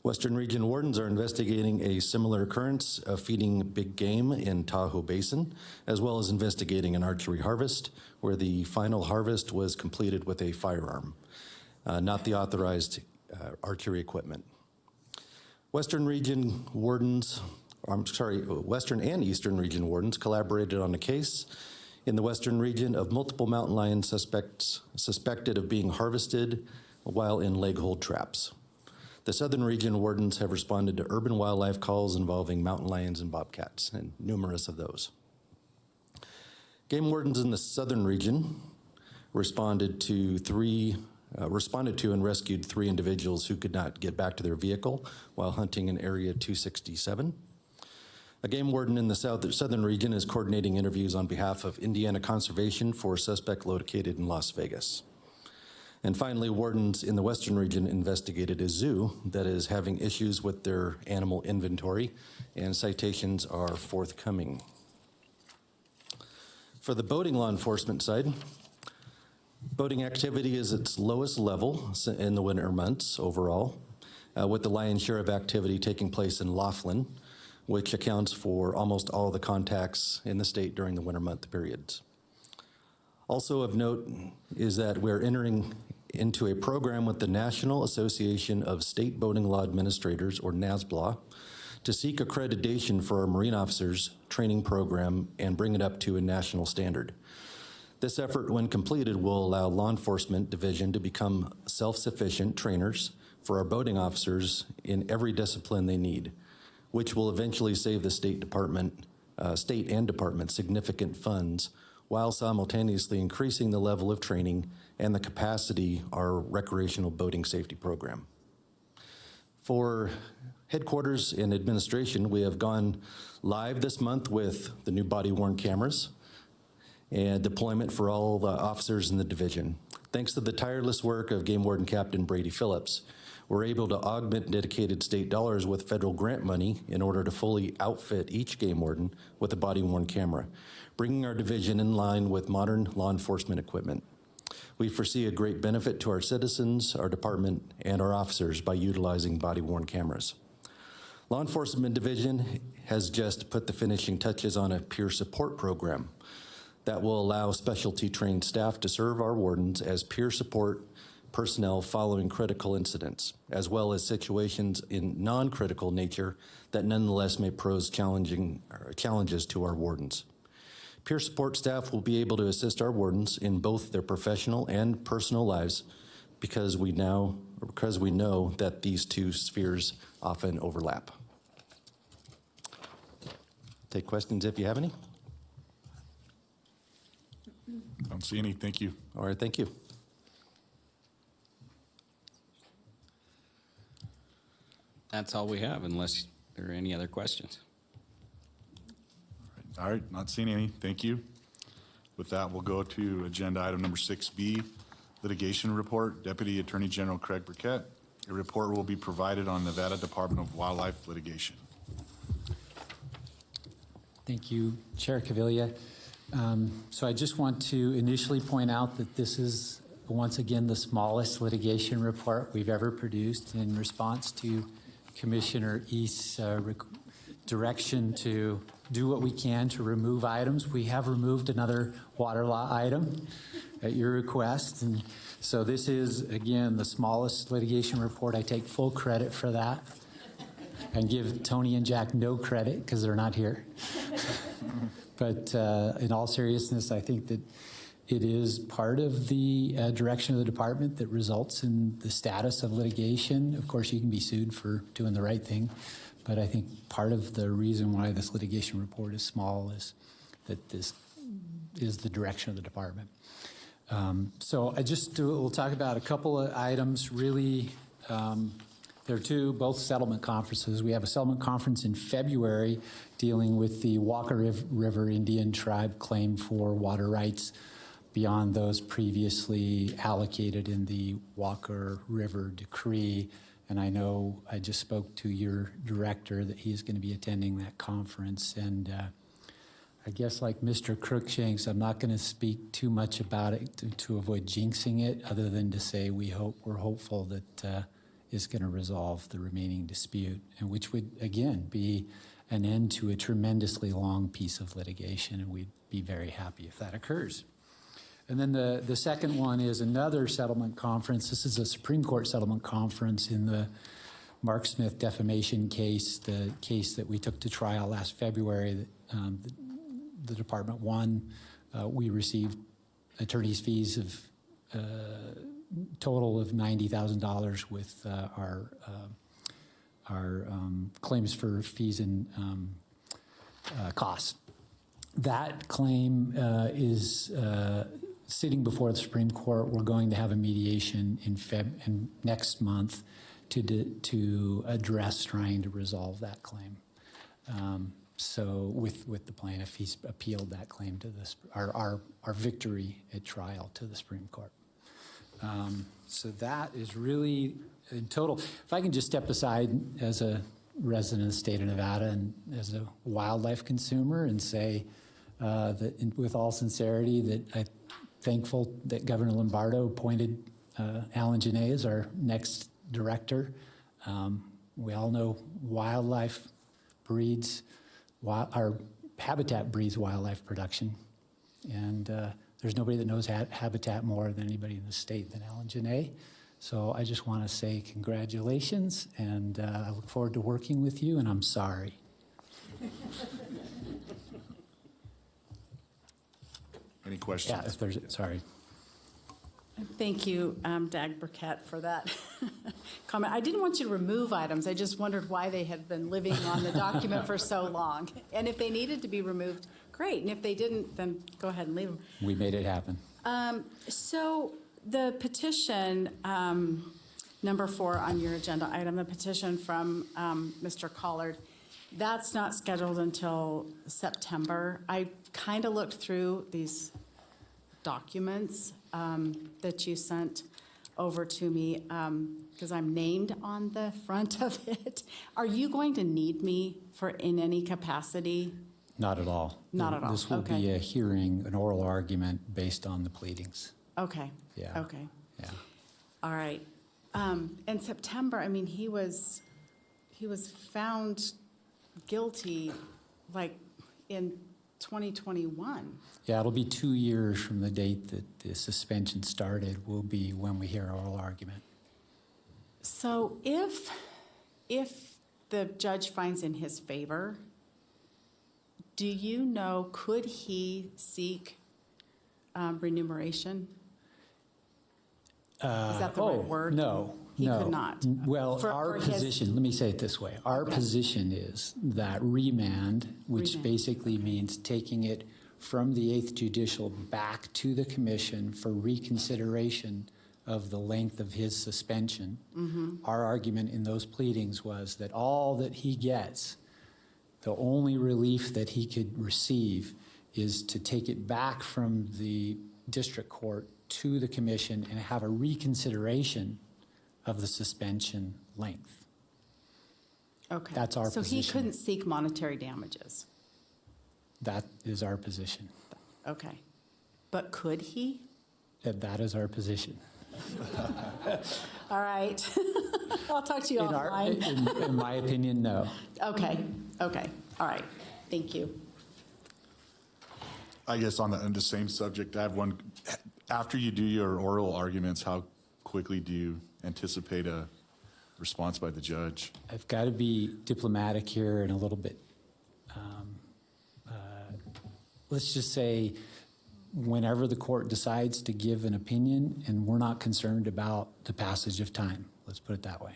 Speaker 17: Western region wardens are investigating a similar occurrence of feeding big game in Tahoe Basin, as well as investigating an archery harvest where the final harvest was completed with a firearm, not the authorized archery equipment. Western and Eastern region wardens collaborated on a case in the Western region of multiple mountain lion suspected of being harvested while in leg hold traps. The Southern region wardens have responded to urban wildlife calls involving mountain lions and bobcats, and numerous of those. Game wardens in the Southern region responded to and rescued 3 individuals who could not get back to their vehicle while hunting in Area 267. A game warden in the Southern region is coordinating interviews on behalf of Indiana Conservation for a suspect located in Las Vegas. And finally, wardens in the Western region investigated a zoo that is having issues with their animal inventory, and citations are forthcoming. For the boating law enforcement side, boating activity is its lowest level in the winter months overall, with the lion's share of activity taking place in Laughlin, which accounts for almost all the contacts in the state during the winter month periods. Also of note is that we're entering into a program with the National Association of State Boating Law Administrators, or NASBLA, to seek accreditation for our Marine officers training program and bring it up to a national standard. This effort, when completed, will allow law enforcement division to become self-sufficient trainers for our boating officers in every discipline they need, which will eventually save the state and department significant funds while simultaneously increasing the level of training and the capacity of our recreational boating safety program. For headquarters and administration, we have gone live this month with the new body-worn cameras and deployment for all the officers in the division. Thanks to the tireless work of Game Warden Captain Brady Phillips, we're able to augment dedicated state dollars with federal grant money in order to fully outfit each game warden with a body-worn camera, bringing our division in line with modern law enforcement equipment. We foresee a great benefit to our citizens, our department, and our officers by utilizing body-worn cameras. Law Enforcement Division has just put the finishing touches on a peer support program that will allow specialty trained staff to serve our wardens as peer support personnel following critical incidents, as well as situations in non-critical nature that nonetheless may pose challenges to our wardens. Peer support staff will be able to assist our wardens in both their professional and personal lives because we know that these two spheres often overlap. take questions if you have any.
Speaker 1: Don't see any. Thank you.
Speaker 17: All right, thank you.
Speaker 8: That's all we have, unless there are any other questions.
Speaker 1: All right, not seeing any. Thank you. With that, we'll go to agenda item number 6B, litigation report. Deputy Attorney General Craig Burkett. A report will be provided on Nevada Department of Wildlife litigation.
Speaker 11: Thank you, Chair Caviglia. So I just want to initially point out that this is, once again, the smallest litigation report we've ever produced in response to Commissioner East's direction to do what we can to remove items. We have removed another water law item at your request. And so this is, again, the smallest litigation report. I take full credit for that and give Tony and Jack no credit because they're not here. But in all seriousness, I think that it is part of the direction of the department that results in the status of litigation. Of course, you can be sued for doing the right thing, but I think part of the reason why this litigation report is small is that this is the direction of the department. So we'll talk about a couple of items. Really, there are two, both settlement conferences. We have a settlement conference in February dealing with the Walker River Indian Tribe claim for water rights beyond those previously allocated in the Walker River Decree. And I know I just spoke to your director that he's going to be attending that conference. And I guess like Mr. Crookshanks, I'm not going to speak too much about it to avoid jinxing it, other than to say we're hopeful that it's going to resolve the remaining dispute, and which would, again, be an end to a tremendously long piece of litigation, and we'd be very happy if that occurs. And then the second one is another settlement conference. This is a Supreme Court settlement conference in the Mark Smith defamation case, the case that we took to trial last February that the department won. We received attorney's fees of total of $90,000 with our claims for fees and costs. That claim is sitting before the Supreme Court. We're going to have a mediation in next month to address trying to resolve that claim. So with the plaintiff, he's appealed that claim to our victory at trial to the Supreme Court. So that is really in total. If I can just step aside as a resident of the state of Nevada and as a wildlife consumer and say that with all sincerity that I'm thankful that Governor Lombardo appointed Alan Genet as our next director. We all know wildlife breeds, our habitat breeds wildlife production. And there's nobody that knows habitat more than anybody in the state than Alan Genet. So I just want to say congratulations, and I look forward to working with you, and I'm sorry.
Speaker 1: Any questions?
Speaker 11: Yeah, if there's, sorry.
Speaker 2: Thank you, Dag Burkett, for that comment. I didn't want you to remove items. I just wondered why they had been living on the document for so long. And if they needed to be removed, great. And if they didn't, then go ahead and leave them.
Speaker 11: We made it happen.
Speaker 2: So the petition, number 4 on your agenda item, the petition from Mr. Collard, that's not scheduled until September. I kind of looked through these documents that you sent over to me because I'm named on the front of it. Are you going to need me in any capacity?
Speaker 11: Not at all.
Speaker 2: Not at all.
Speaker 11: This will be a hearing, an oral argument based on the pleadings.
Speaker 2: Okay.
Speaker 11: Yeah.
Speaker 2: Okay.
Speaker 11: Yeah.
Speaker 2: All right. In September, I mean, he was found guilty like in 2021.
Speaker 11: Yeah, it'll be 2 years from the date that the suspension started will be when we hear oral argument.
Speaker 2: So if the judge finds in his favor, do you know, could he seek remuneration? Is that the right word?
Speaker 11: No,
Speaker 2: He
Speaker 11: No.
Speaker 2: could not.
Speaker 11: Well,
Speaker 2: For-
Speaker 11: our
Speaker 2: for his-
Speaker 11: position, let me say it this way. Our position is that remand, which
Speaker 2: Remand.
Speaker 11: basically means taking it from the 8th Judicial back to the commission for reconsideration of the length of his suspension. Our argument in those pleadings was that all that he gets, the only relief that he could receive is to take it back from the district court to the commission and have a reconsideration of the suspension length.
Speaker 2: Okay.
Speaker 11: That's our
Speaker 2: So he
Speaker 11: position.
Speaker 2: couldn't seek monetary damages?
Speaker 11: That is our position.
Speaker 2: Okay. But could he?
Speaker 11: That is our position.
Speaker 2: All right. I'll talk to you offline.
Speaker 11: In my opinion, no.
Speaker 2: Okay, okay, all right, thank you.
Speaker 1: I guess on the same subject, I have one. After you do your oral arguments, how quickly do you anticipate a response by the judge?
Speaker 11: I've got to be diplomatic here and a little bit, let's just say, whenever the court decides to give an opinion, and we're not concerned about the passage of time. Let's put it that way.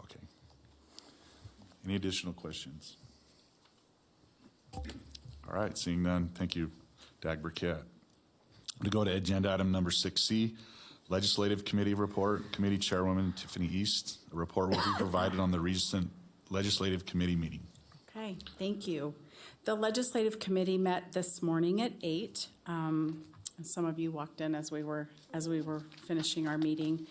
Speaker 1: Okay. Any additional questions? All right, seeing none, thank you, Dag Burkett. To go to agenda item number 6C, Legislative Committee Report, Committee Chairwoman Tiffany East. A report will be provided on the recent Legislative Committee meeting.
Speaker 2: Okay, thank you. The Legislative Committee met this morning at 8. Some of you walked in as we were finishing our meeting.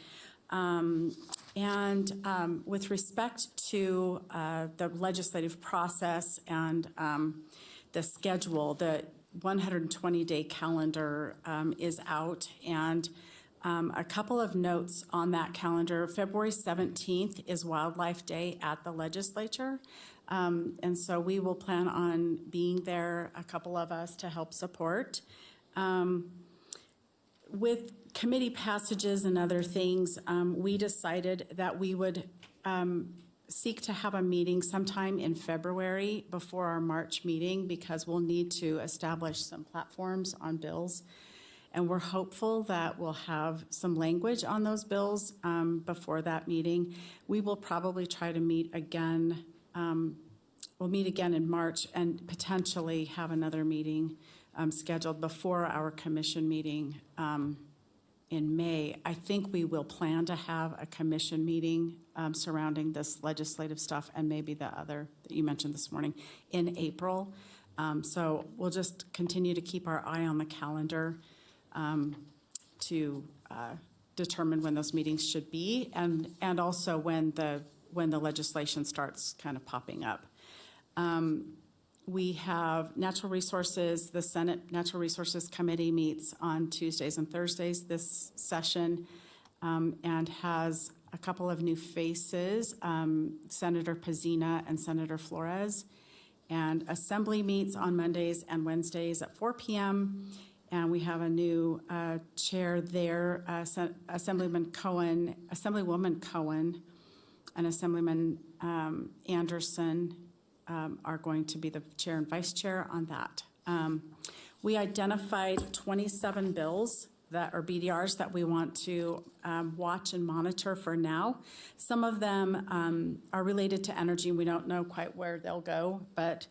Speaker 2: With respect to the legislative process and the schedule, the 120-day calendar is out, and a couple of notes on that calendar. February 17th is Wildlife Day at the legislature, and so we will plan on being there, a couple of us, to help support. With committee passages and other things, we decided that we would seek to have a meeting sometime in February before our March meeting, because we'll need to establish some platforms on bills. And we're hopeful that we'll have some language on those bills before that meeting. We will probably try to meet again. We'll meet again in March and potentially have another meeting scheduled before our commission meeting in May. I think we will plan to have a commission meeting surrounding this legislative stuff and maybe the other that you mentioned this morning in April. So we'll just continue to keep our eye on the calendar to determine when those meetings should be, and also when the legislation starts kind of popping up. We have natural resources. The Senate Natural Resources Committee meets on Tuesdays and Thursdays this session and has a couple of new faces, Senator Pazina and Senator Flores. And Assembly meets on Mondays and Wednesdays at 4 p.m. And we have a new chair there, Assemblywoman Cohen, and Assemblyman Anderson are going to be the chair and vice chair on that. We identified 27 bills that are BDRs that we want to watch and monitor for now. Some of them are related to energy, and we don't know quite where they'll go, but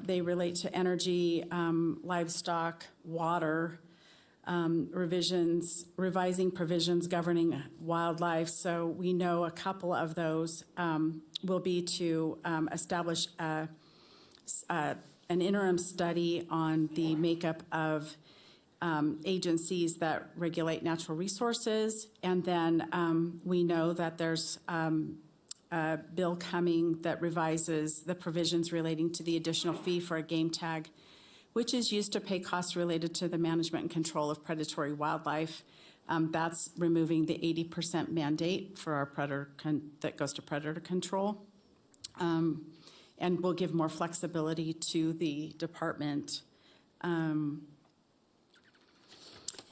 Speaker 2: they relate to energy, livestock, water, revising provisions governing wildlife. So we know a couple of those will be to establish an interim study on the makeup of agencies that regulate natural resources. And then we know that there's a bill coming that revises the provisions relating to the additional fee for a game tag, which is used to pay costs related to the management and control of predatory wildlife. That's removing the 80% mandate for our predator that goes to predator control. And will give more flexibility to the department.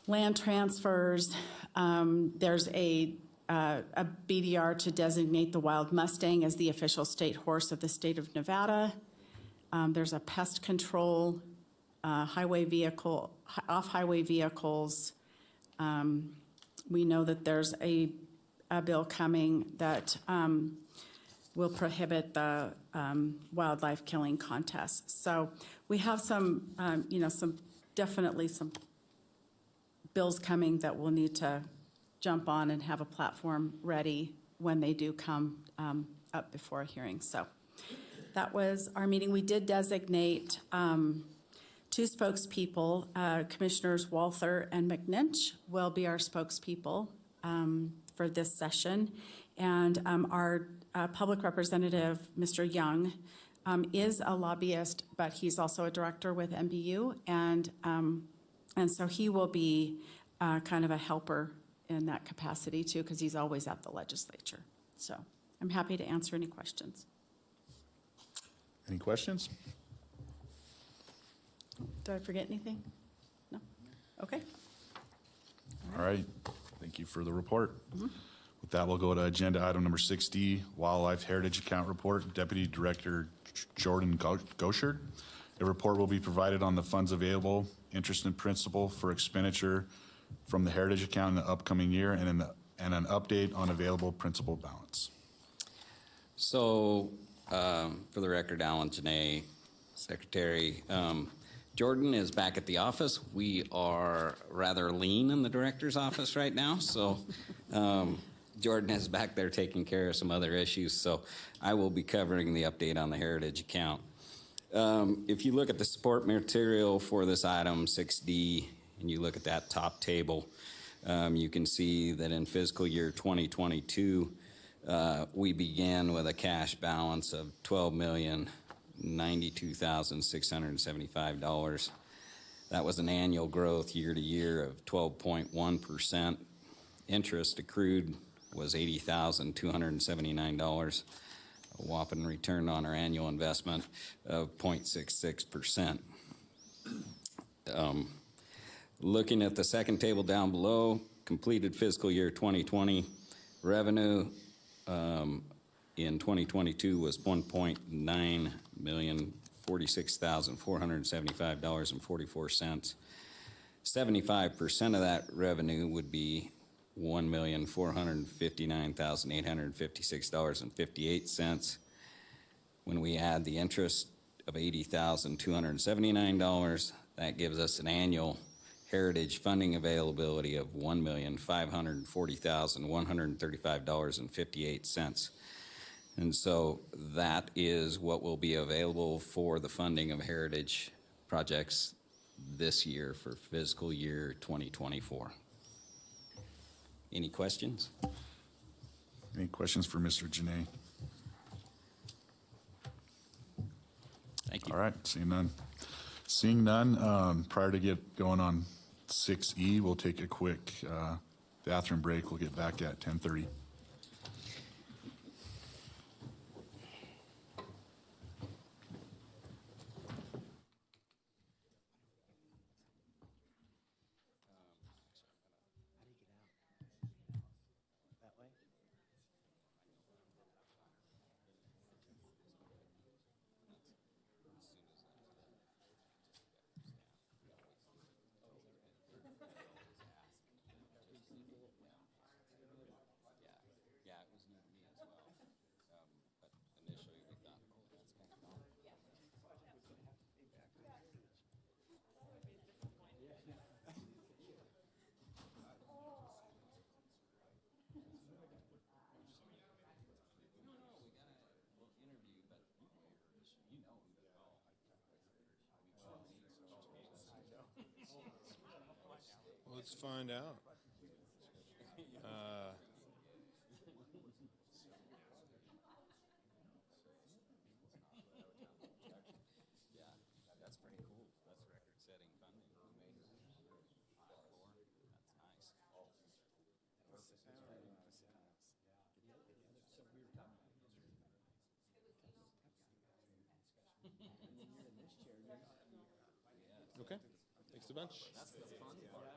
Speaker 2: Land transfers, there's a BDR to designate the wild Mustang as the official state horse of the state of Nevada. There's a pest control, off-highway vehicles. We know that there's a a bill coming that will prohibit the wildlife killing contests. So we have some, definitely some bills coming that we'll need to jump on and have a platform ready when they do come up before a hearing. So that was our meeting. We did designate 2 spokespeople. Commissioners Walther and McNinch will be our spokespeople for this session. And our public representative, Mr. Young, is a lobbyist, but he's also a director with MBU. And so he will be kind of a helper in that capacity too, because he's always at the legislature. So I'm happy to answer any questions.
Speaker 1: Any questions?
Speaker 2: Did I forget anything? No? Okay.
Speaker 1: All right. Thank you for the report. With that, we'll go to agenda item number 6D, Wildlife Heritage Account Report, Deputy Director Jordan Gauchard. A report will be provided on the funds available, interest and principal for expenditure from the Heritage account in the upcoming year, and an update on available principal balance.
Speaker 8: So, for the record, Alan Janae, Secretary. Jordan is back at the office. We are rather lean in the director's office right now, so Jordan is back there taking care of some other issues, so I will be covering the update on the Heritage account. If you look at the support material for this item 6D, and you look at that top table, you can see that in fiscal year 2022, we began with a cash balance of $12,092,675. That was an annual growth year to year of 12.1%. Interest accrued was $80,279, a whopping return on our annual investment of 0.66%. Looking at the second table down below, completed fiscal year 2020 revenue in 2022 was $1.946,475.44. 75% of that revenue would be $1,459,856.58. When we add the interest of $80,279, that gives us an annual Heritage funding availability of $1,540,135.58. And so that is what will be available for the funding of Heritage projects this year for fiscal year 2024. Any questions?
Speaker 1: Any questions for Mr. Janae?
Speaker 8: Thank you.
Speaker 1: All right, seeing none. Seeing none, prior to get going on 6E, we'll take a quick bathroom break. We'll get back at 10:30.
Speaker 10: Let's find out.
Speaker 8: That's pretty cool. That's record-setting funding. Amazing. That's nice.
Speaker 10: Okay, thanks a bunch.
Speaker 8: That's the fun part.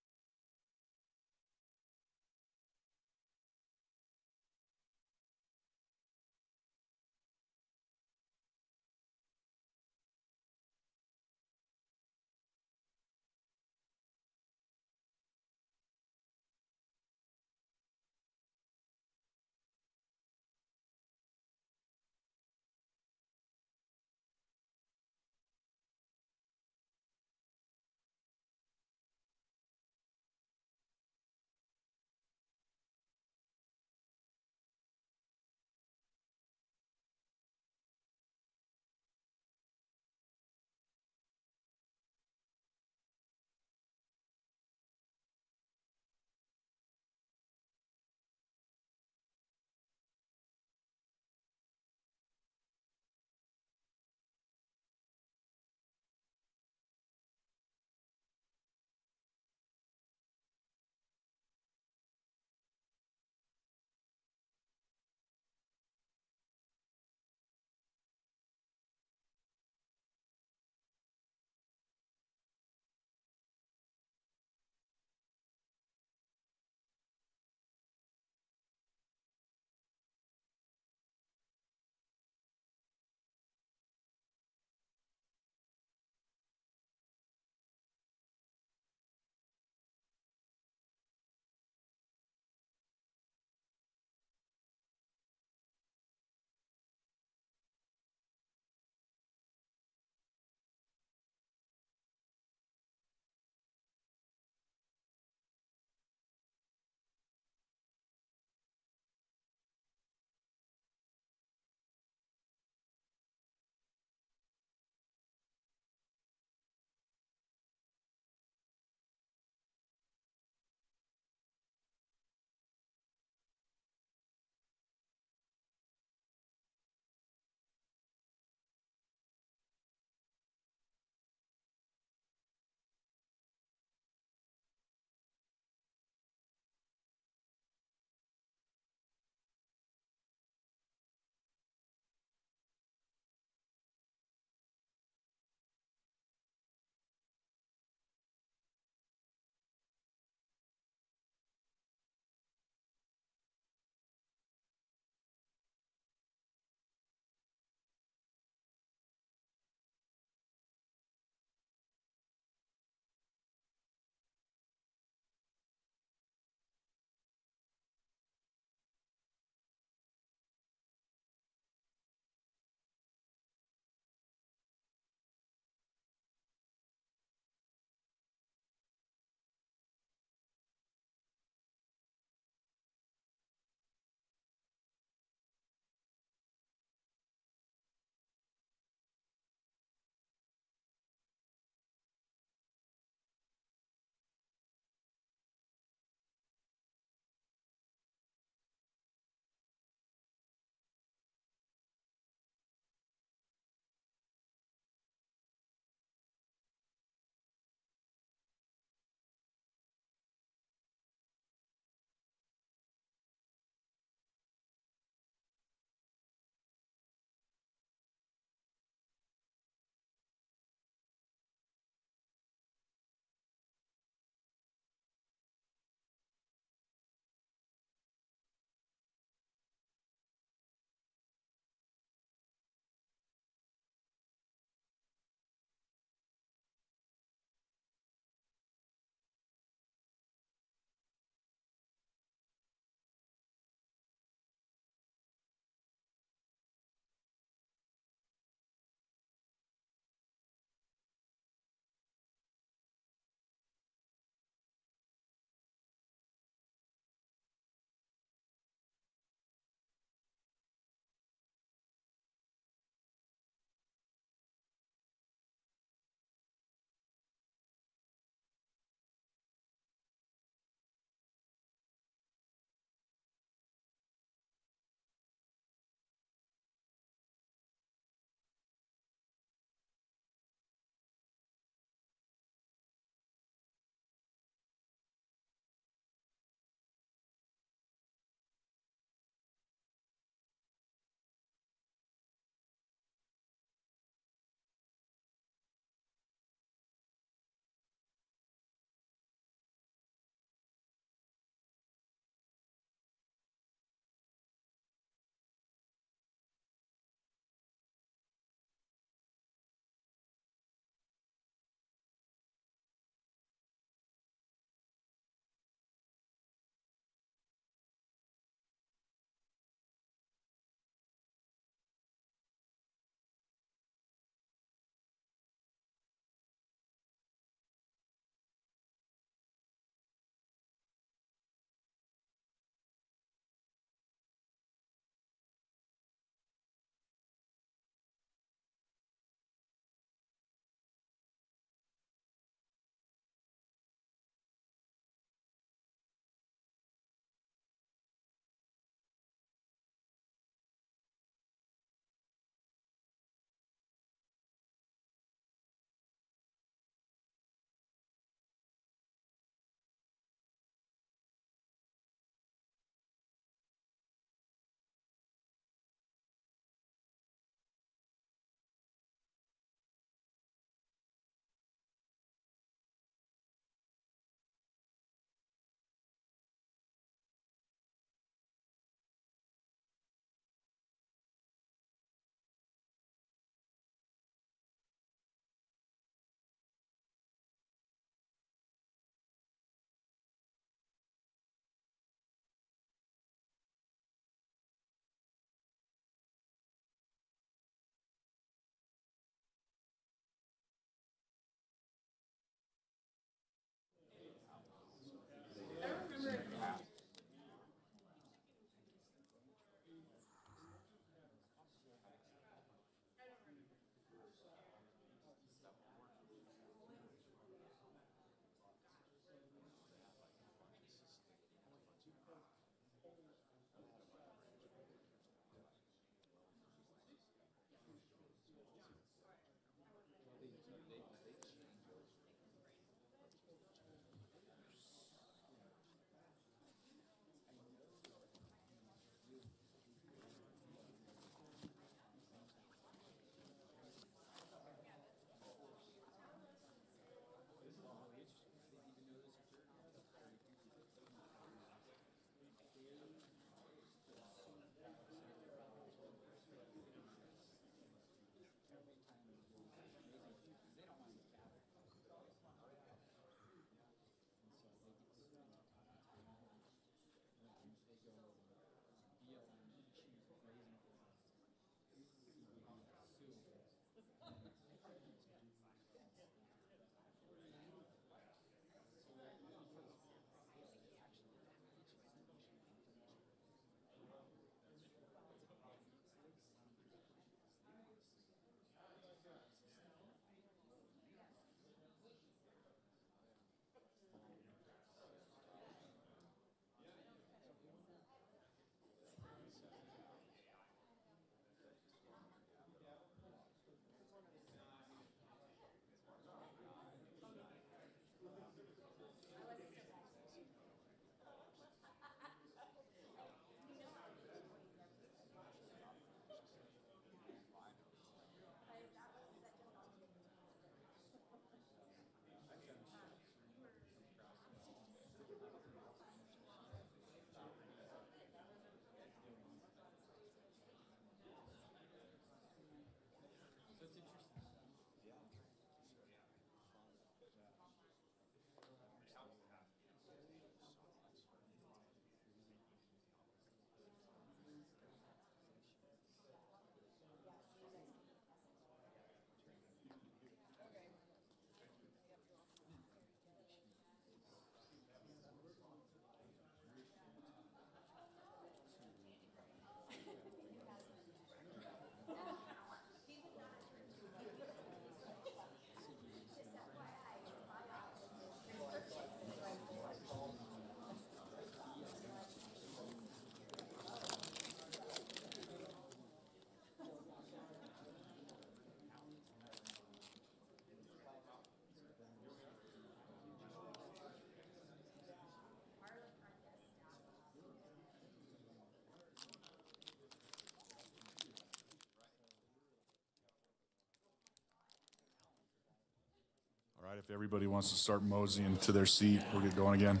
Speaker 1: right, if everybody wants to start moseying to their seat, we'll get going again.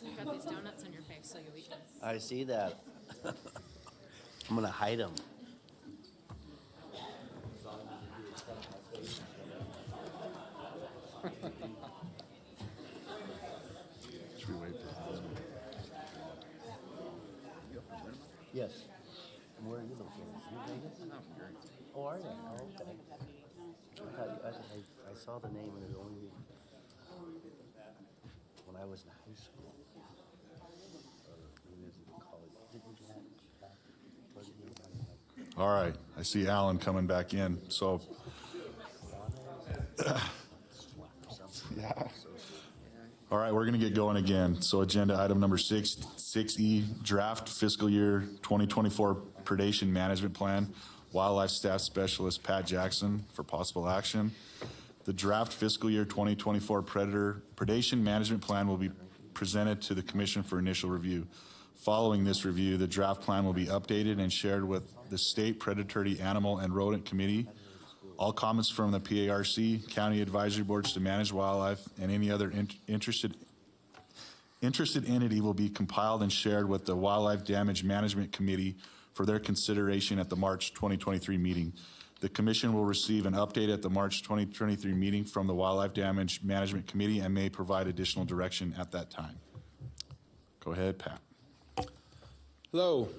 Speaker 4: You've got these donuts on your face, so you'll eat them.
Speaker 18: I see that. I'm gonna hide them.
Speaker 1: Should we wait for
Speaker 18: Yes. And where are you located? You in Vegas? Oh, are you? Oh, okay. I saw the name and it only when I was in high school. Or maybe it was in college. Didn't you have
Speaker 1: All right, I see Alan coming back in, so. Yeah. All right, we're gonna get going again. So agenda item number 6E, draft fiscal year 2024 predation management plan. Wildlife Staff Specialist Pat Jackson for possible action. The draft fiscal year 2024 predator predation management plan will be presented to the commission for initial review. Following this review, the draft plan will be updated and shared with the State Predatory Animal and Rodent Committee. All comments from the PARC, county advisory boards to manage wildlife, and any other interested entity will be compiled and shared with the Wildlife Damage Management Committee for their consideration at the March 2023 meeting. The commission will receive an update at the March 2023 meeting from the Wildlife Damage Management Committee and may provide additional direction at that time. Go ahead, Pat.
Speaker 12: Hello,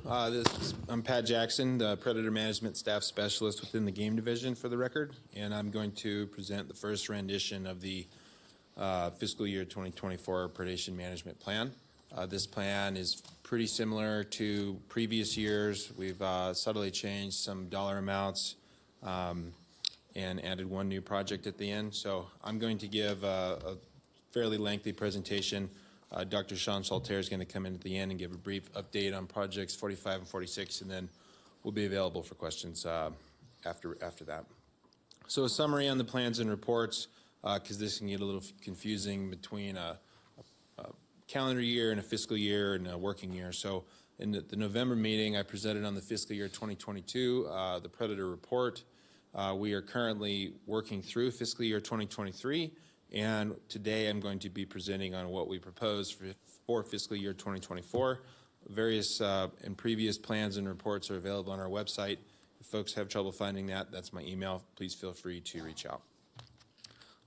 Speaker 12: I'm Pat Jackson, the Predator Management Staff Specialist within the Game Division for the record, and I'm going to present the first rendition of the fiscal year 2024 Predation Management Plan. This plan is pretty similar to previous years. We've subtly changed some dollar amounts and added one new project at the end. So I'm going to give a fairly lengthy presentation. Dr. Sean Saltair is going to come in at the end and give a brief update on projects 45 and 46, and then we'll be available for questions after that. So a summary on the plans and reports, because this can get a little confusing between a calendar year and a fiscal year and a working year. So in the November meeting, I presented on the fiscal year 2022, the Predator report. We are currently working through fiscal year 2023. And today I'm going to be presenting on what we propose for fiscal year 2024. Various and previous plans and reports are available on our website. If folks have trouble finding that, that's my email. Please feel free to reach out.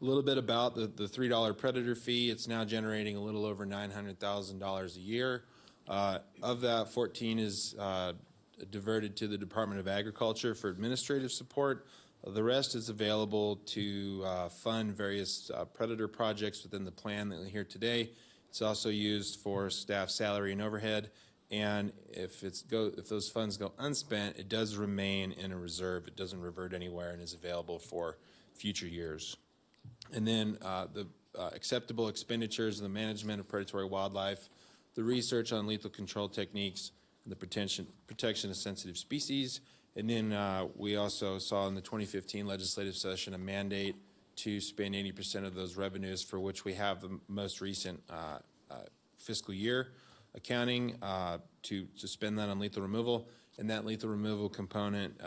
Speaker 12: A little bit about the $3 Predator fee. It's now generating a little over $900,000 a year. Of that, 14 is diverted to the Department of Agriculture for administrative support. The rest is available to fund various predator projects within the plan that we hear today. It's also used for staff salary and overhead. And if those funds go unspent, it does remain in a reserve. It doesn't revert anywhere and is available for future years. And then the acceptable expenditures in the management of predatory wildlife, the research on lethal control techniques, and the protection of sensitive species. And then we also saw in the 2015 legislative session a mandate to spend 80% of those revenues, for which we have the most recent fiscal year accounting to spend that on lethal removal. And that lethal removal component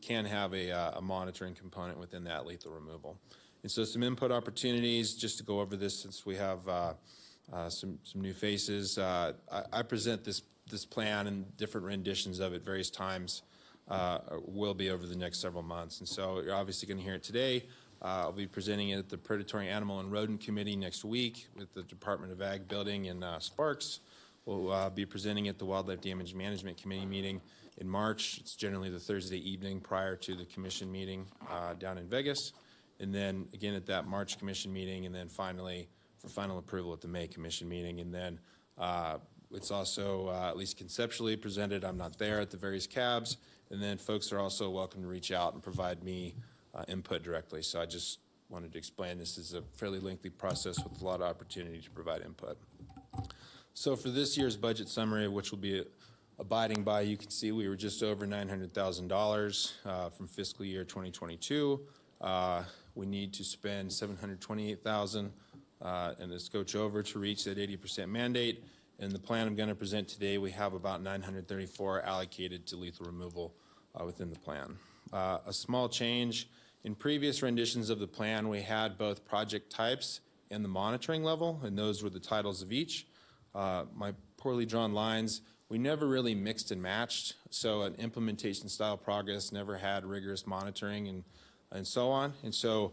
Speaker 12: can have a monitoring component within that lethal removal. And so some input opportunities, just to go over this since we have some new faces. I present this plan and different renditions of it various times. Will be over the next several months. And so you're obviously going to hear it today. I'll be presenting it at the Predatory Animal and Rodent Committee next week with the Department of Ag building in Sparks. We'll be presenting at the Wildlife Damage Management Committee meeting in March. It's generally the Thursday evening prior to the commission meeting down in Vegas. And then again at that March commission meeting, and then finally for final approval at the May commission meeting. And then it's also at least conceptually presented. I'm not there at the various cabs. And then folks are also welcome to reach out and provide me input directly. So I just wanted to explain this is a fairly lengthy process with a lot of opportunity to provide input. So for this year's budget summary, which will be abiding by, you can see we were just over $900,000 from fiscal year 2022. We need to spend $728,000 and a scotch over to reach that 80% mandate. In the plan I'm going to present today, we have about 934 allocated to lethal removal within the plan. A small change, in previous renditions of the plan, we had both project types and the monitoring level, and those were the titles of each. My poorly drawn lines, we never really mixed and matched, so an implementation style progress never had rigorous monitoring and so on. And so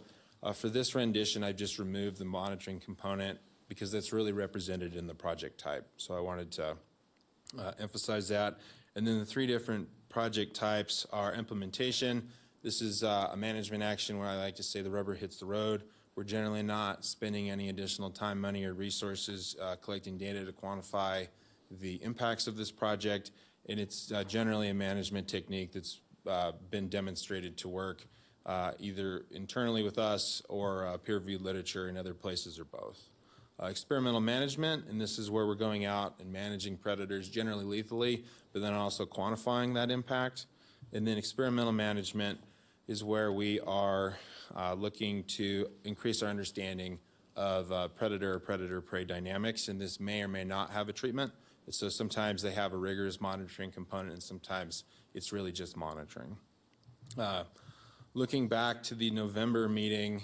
Speaker 12: for this rendition, I just removed the monitoring component because that's really represented in the project type. So I wanted to emphasize that. And then the three different project types are implementation. This is a management action where I like to say the rubber hits the road. We're generally not spending any additional time, money, or resources collecting data to quantify the impacts of this project, and it's generally a management technique that's been demonstrated to work either internally with us or peer-reviewed literature in other places or both. Experimental management, and this is where we're going out and managing predators generally lethally, but then also quantifying that impact. And then experimental management is where we are looking to increase our understanding of predator or predator-prey dynamics, and this may or may not have a treatment. So sometimes they have a rigorous monitoring component, and sometimes it's really just monitoring. Looking back to the November meeting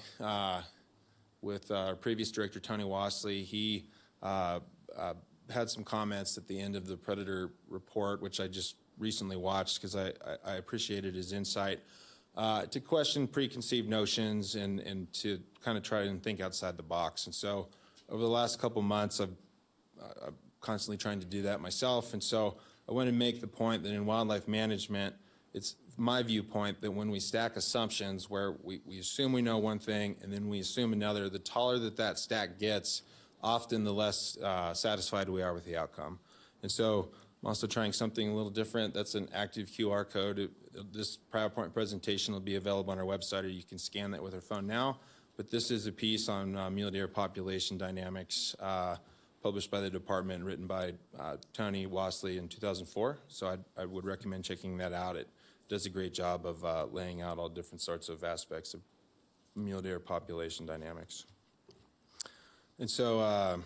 Speaker 12: with our previous director, Tony Wasley, he had some comments at the end of the predator report, which I just recently watched because I appreciated his insight, to question preconceived notions and to kind of try and think outside the box. And so over the last couple months, I'm constantly trying to do that myself. And so I want to make the point that in wildlife management, it's my viewpoint that when we stack assumptions where we assume we know one thing and then we assume another, the taller that stack gets, often the less satisfied we are with the outcome. And so I'm also trying something a little different. That's an active QR code. This PowerPoint presentation will be available on our website, or you can scan that with your phone now. But this is a piece on mule deer population dynamics published by the department, written by Tony Wasley in 2004. So I would recommend checking that out. It does a great job of laying out all different sorts of aspects of mule deer population dynamics. And so,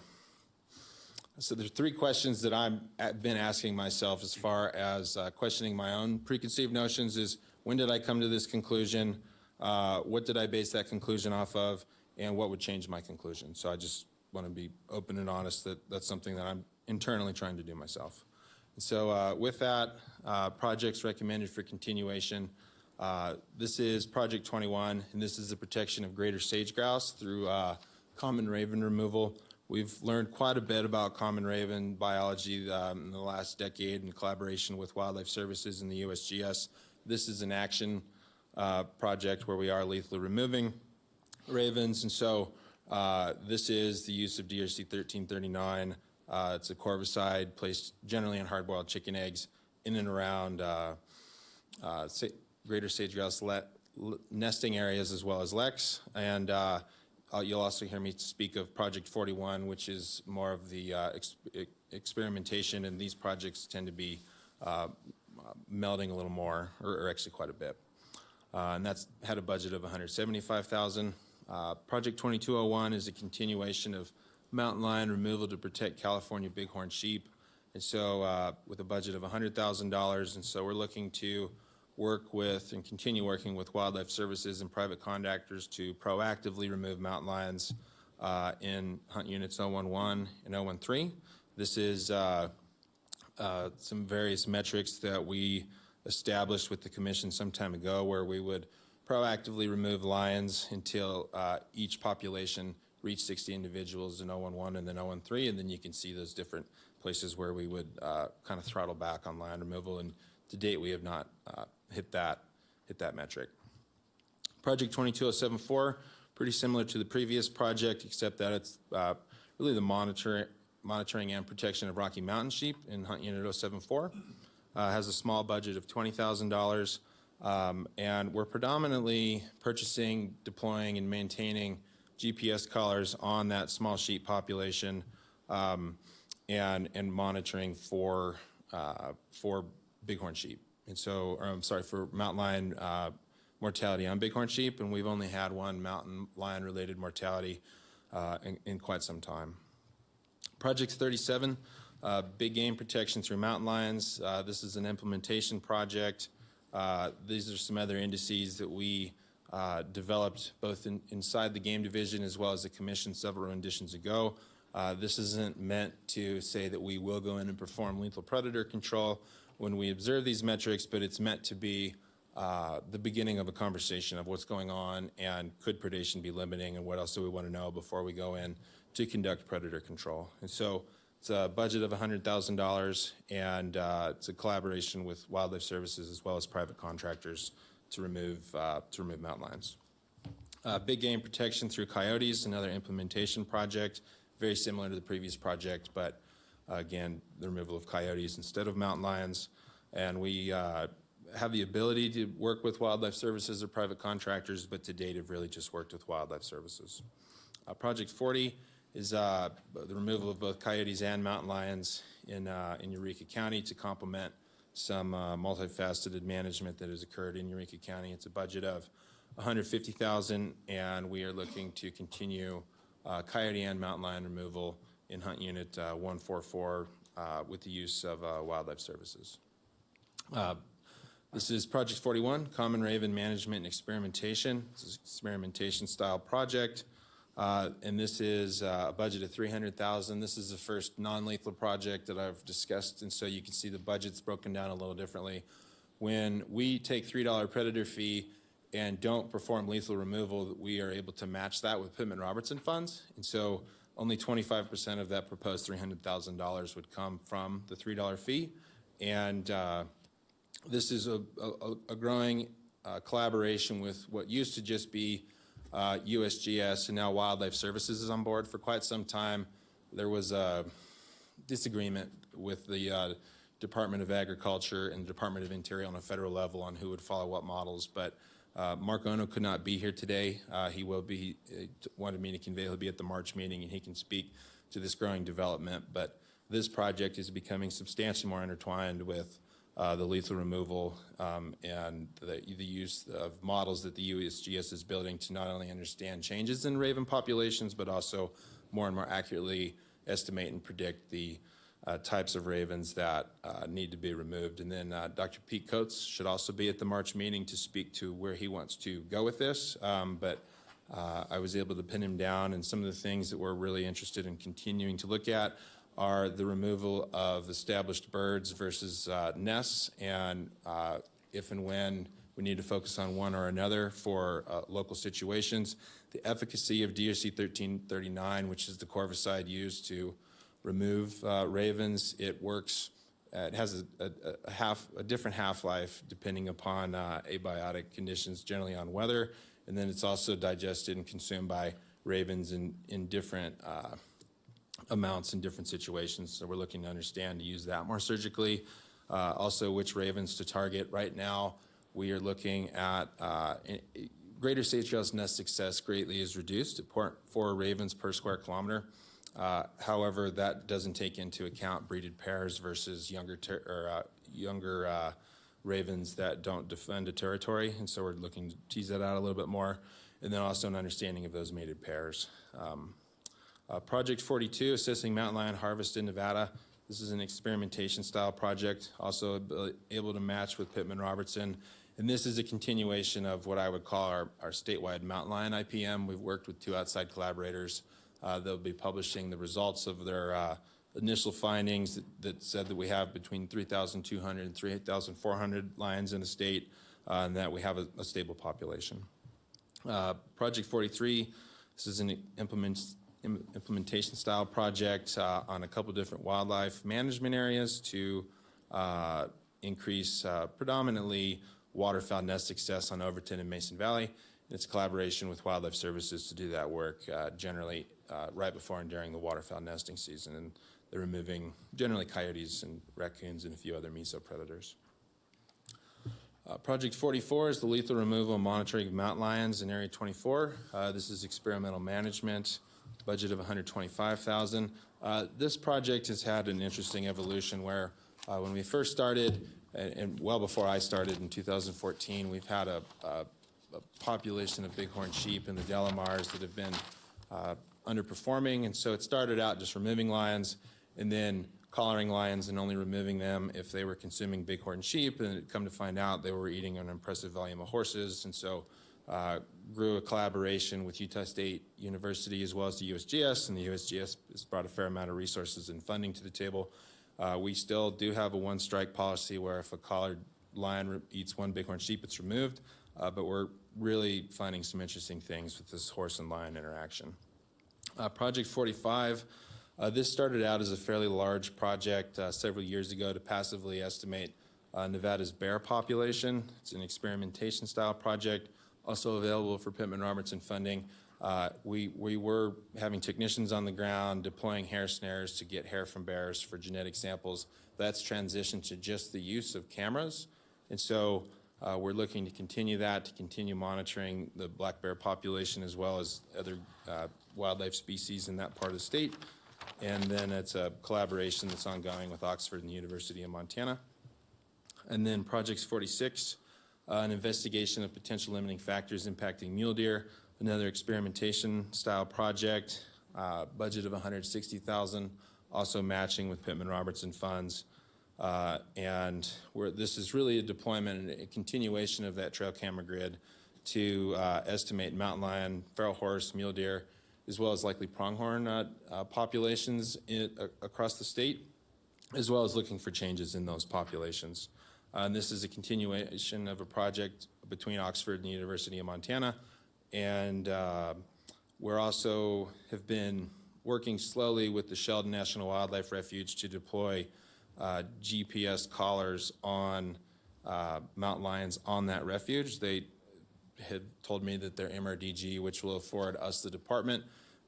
Speaker 12: so there's three questions that I've been asking myself as far as questioning my own preconceived notions is, when did I come to this conclusion? What did I base that conclusion off of? And what would change my conclusion? So I just want to be open and honest that that's something that I'm internally trying to do myself. And so with that, projects recommended for continuation. This is Project 21, and this is the protection of greater sage grouse through common raven removal. We've learned quite a bit about common raven biology in the last decade in collaboration with Wildlife Services and the USGS. This is an action project where we are lethally removing ravens, and so this is the use of DRC 1339. It's a corvicide placed generally in hard-boiled chicken eggs in and around greater sage grouse nesting areas as well as leks. And you'll also hear me speak of Project 41, which is more of the experimentation, and these projects tend to be melding a little more, or actually quite a bit. And that's had a budget of $175,000. Project 2201 is a continuation of mountain lion removal to protect California bighorn sheep, and so with a budget of $100,000. And so we're looking to work with and continue working with Wildlife Services and private contractors to proactively remove mountain lions in hunt units 011 and 013. This is some various metrics that we established with the commission some time ago, where we would proactively remove lions until each population reached 60 individuals in 011 and then 013, and then you can see those different places where we would kind of throttle back on lion removal, and to date we have not hit that metric. Project 22074, pretty similar to the previous project, except that it's really the monitoring and protection of Rocky Mountain sheep in Hunt Unit 074. Has a small budget of $20,000, and we're predominantly purchasing, deploying, and maintaining GPS collars on that small sheep population, and monitoring for bighorn sheep. And so, I'm sorry, for mountain lion mortality on bighorn sheep, and we've only had one mountain lion-related mortality in quite some time. Project 37, Big game protection through mountain lions. This is an implementation project. These are some other indices that we developed both inside the game division as well as the commission several renditions ago. This isn't meant to say that we will go in and perform lethal predator control when we observe these metrics, but it's meant to be the beginning of a conversation of what's going on and could predation be limiting and what else do we want to know before we go in to conduct predator control. And so it's a budget of $100,000, and it's a collaboration with Wildlife Services as well as private contractors to remove mountain lions. Big game protection through coyotes, another implementation project, very similar to the previous project, but again, the removal of coyotes instead of mountain lions. And we have the ability to work with Wildlife Services or private contractors, but to date have really just worked with Wildlife Services. Project 40 is the removal of both coyotes and mountain lions in Eureka County to complement some multifaceted management that has occurred in Eureka County. It's a budget of $150,000, and we are looking to continue coyote and mountain lion removal in Hunt Unit 144 with the use of Wildlife Services. This is Project 41, Common Raven Management and Experimentation. It's an experimentation style project. And this is a budget of $300,000. This is the first non-lethal project that I've discussed, and so you can see the budget's broken down a little differently. When we take $3 predator fee and don't perform lethal removal, we are able to match that with Pittman-Robertson funds, and so only 25% of that proposed $300,000 would come from the $3 fee. And this is a growing collaboration with what used to just be USGS, and now Wildlife Services is on board. For quite some time, there was a disagreement with the Department of Agriculture and the Department of Interior on a federal level on who would follow what models, but Mark Ono could not be here today. He will be, wanted me to convey he'll be at the March meeting and he can speak to this growing development, but this project is becoming substantially more intertwined with the lethal removal and the use of models that the USGS is building to not only understand changes in raven populations, but also more and more accurately estimate and predict the types of ravens that need to be removed. And then Dr. Pete Coates should also be at the March meeting to speak to where he wants to go with this. But I was able to pin him down, and some of the things that we're really interested in continuing to look at are the removal of established birds versus nests, and if and when we need to focus on one or another for local situations. The efficacy of DRC 1339, which is the corvicide used to remove ravens, it works. It has a different half-life depending upon abiotic conditions, generally on weather, and then it's also digested and consumed by ravens in different amounts in different situations. So we're looking to understand to use that more surgically. Also, which ravens to target. Right now, we are looking at greater sage-grouse nest success greatly is reduced at 4 ravens per square kilometer. However, that doesn't take into account breeded pairs versus younger ravens that don't defend a territory, and so we're looking to tease that out a little bit more, and then also an understanding of those mated pairs. Project 42, Assessing Mountain Lion Harvest in Nevada. This is an experimentation style project, also able to match with Pittman-Robertson. And this is a continuation of what I would call our statewide mountain lion IPM. We've worked with 2 outside collaborators. They'll be publishing the results of their initial findings that said that we have between 3,200 and 3,400 lions in the state, and that we have a stable population. Project 43, this is an implementation style project on a couple different wildlife management areas to increase predominantly waterfowl nest success on Overton and Mason Valley. It's collaboration with Wildlife Services to do that work generally right before and during the waterfowl nesting season, and they're removing generally coyotes and raccoons and a few other mesopredators. Project 44 is the lethal removal and monitoring of mountain lions in Area 24. This is experimental management, budget of $125,000. This project has had an interesting evolution where when we first started, and well before I started in 2014, we've had a population of bighorn sheep in the Delamars that have been underperforming, and so it started out just removing lions, and then collaring lions and only removing them if they were consuming bighorn sheep, and come to find out they were eating an impressive volume of horses. And so grew a collaboration with Utah State University as well as the USGS, and the USGS has brought a fair amount of resources and funding to the table. We still do have a one-strike policy where if a collared lion eats one bighorn sheep, it's removed, but we're really finding some interesting things with this horse and lion interaction. Project 45, this started out as a fairly large project several years ago to passively estimate Nevada's bear population. It's an experimentation style project, also available for Pittman-Robertson funding. We were having technicians on the ground deploying hair snares to get hair from bears for genetic samples. That's transitioned to just the use of cameras. And so we're looking to continue that, to continue monitoring the black bear population as well as other wildlife species in that part of the state. And then it's a collaboration that's ongoing with Oxford and the University of Montana. And then Project 46, an investigation of potential limiting factors impacting mule deer, another experimentation style project, budget of $160,000, also matching with Pittman-Robertson funds. And this is really a deployment and a continuation of that trail camera grid to estimate mountain lion, feral horse, mule deer, as well as likely pronghorn populations across the state, as well as looking for changes in those populations. And this is a continuation of a project between Oxford and the University of Montana. And we're also have been working slowly with the Sheldon National Wildlife Refuge to deploy GPS collars on mountain lions on that refuge. They had told me that their MRDG, which will afford us, the department,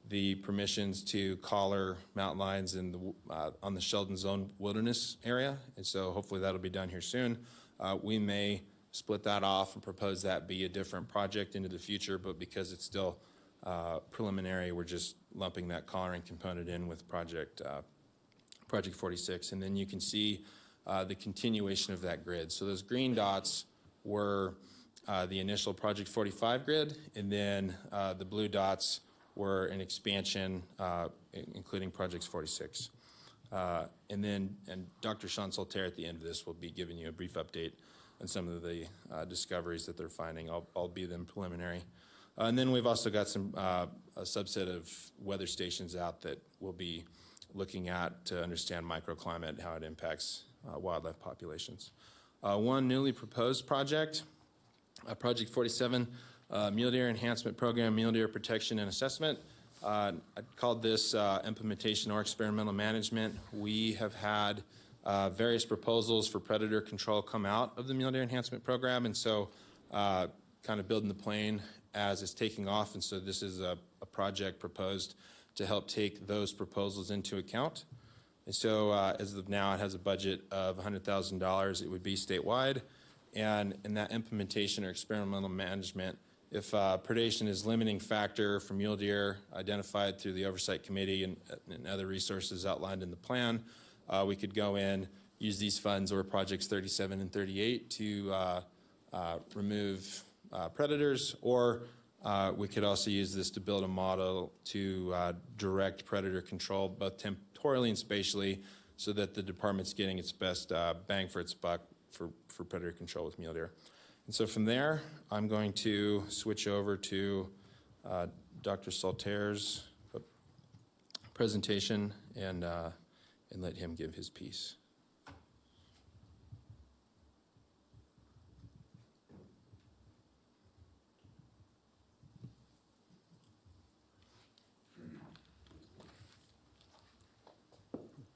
Speaker 12: the permissions to collar mountain lions in the, on the Sheldon Zone Wilderness area. And so hopefully that'll be done here soon. We may split that off and propose that be a different project into the future, but because it's still preliminary, we're just lumping that collaring component in with Project 46. And then you can see the continuation of that grid. So those green dots were the initial Project 45 grid, and then the blue dots were an expansion, including Project 46. And Dr. Sean Saltaire at the end of this will be giving you a brief update on some of the discoveries that they're finding, albeit them preliminary. And then we've also got some a subset of weather stations out that we'll be looking at to understand microclimate, how it impacts wildlife populations. One newly proposed project, Project 47, Mule Deer Enhancement Program, Mule Deer Protection and Assessment. I called this implementation or experimental management. We have had various proposals for predator control come out of the Mule Deer Enhancement Program, and so kind of building the plane as it's taking off, and so this is a project proposed to help take those proposals into account. And so as of now, it has a budget of $100,000. It would be statewide, and in that implementation or experimental management, if predation is limiting factor for mule deer identified through the Oversight Committee and other resources outlined in the plan, we could go in, use these funds or projects 37 and 38 to remove predators, or we could also use this to build a model to direct predator control both temporally and spatially so that the department's getting its best bang for its buck for predator control with mule deer. And so from there, I'm going to switch over to Dr. Saltaire's presentation and let him give his piece.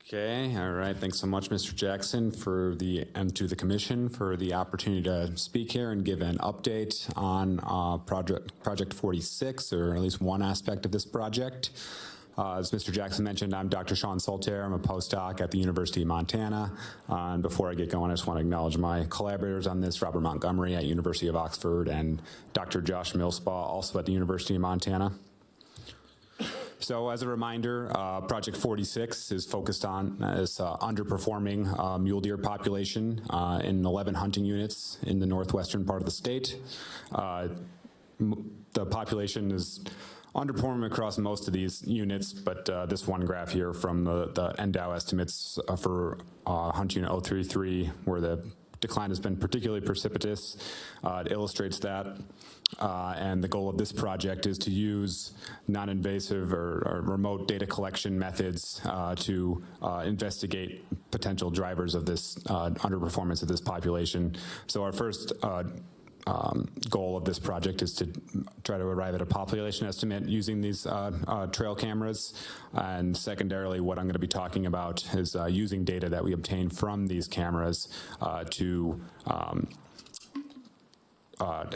Speaker 19: Okay, all right. Thanks so much, Mr. Jackson, and to the commission for the opportunity to speak here and give an update on Project 46, or at least one aspect of this project. As Mr. Jackson mentioned, I'm Dr. Sean Saltaire. I'm a postdoc at the University of Montana. And before I get going, I just want to acknowledge my collaborators on this, Robert Montgomery at University of Oxford and Dr. Josh Millspaw, also at the University of Montana. So as a reminder, Project 46 is focused on this underperforming mule deer population in 11 hunting units in the northwestern part of the state. The population is underperforming across most of these units, but this one graph here from the NDOW estimates for Hunt Unit 033, where the decline has been particularly precipitous, it illustrates that. And the goal of this project is to use non-invasive or remote data collection methods to investigate potential drivers of this underperformance of this population. So our first goal of this project is to try to arrive at a population estimate using these trail cameras. And secondarily, what I'm going to be talking about is using data that we obtain from these cameras to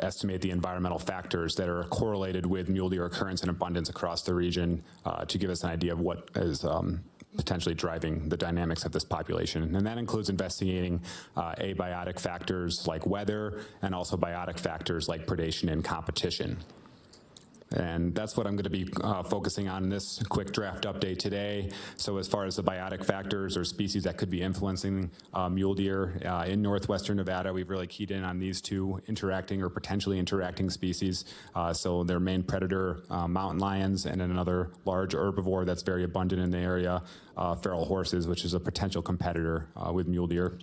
Speaker 19: estimate the environmental factors that are correlated with mule deer occurrence and abundance across the region to give us an idea of what is potentially driving the dynamics of this population. And that includes investigating abiotic factors like weather and also biotic factors like predation and competition. And that's what I'm going to be focusing on in this quick draft update today. So as far as the biotic factors or species that could be influencing mule deer in northwestern Nevada, we've really keyed in on these two interacting or potentially interacting species. So their main predator, mountain lions, and another large herbivore that's very abundant in the area, feral horses, which is a potential competitor with mule deer.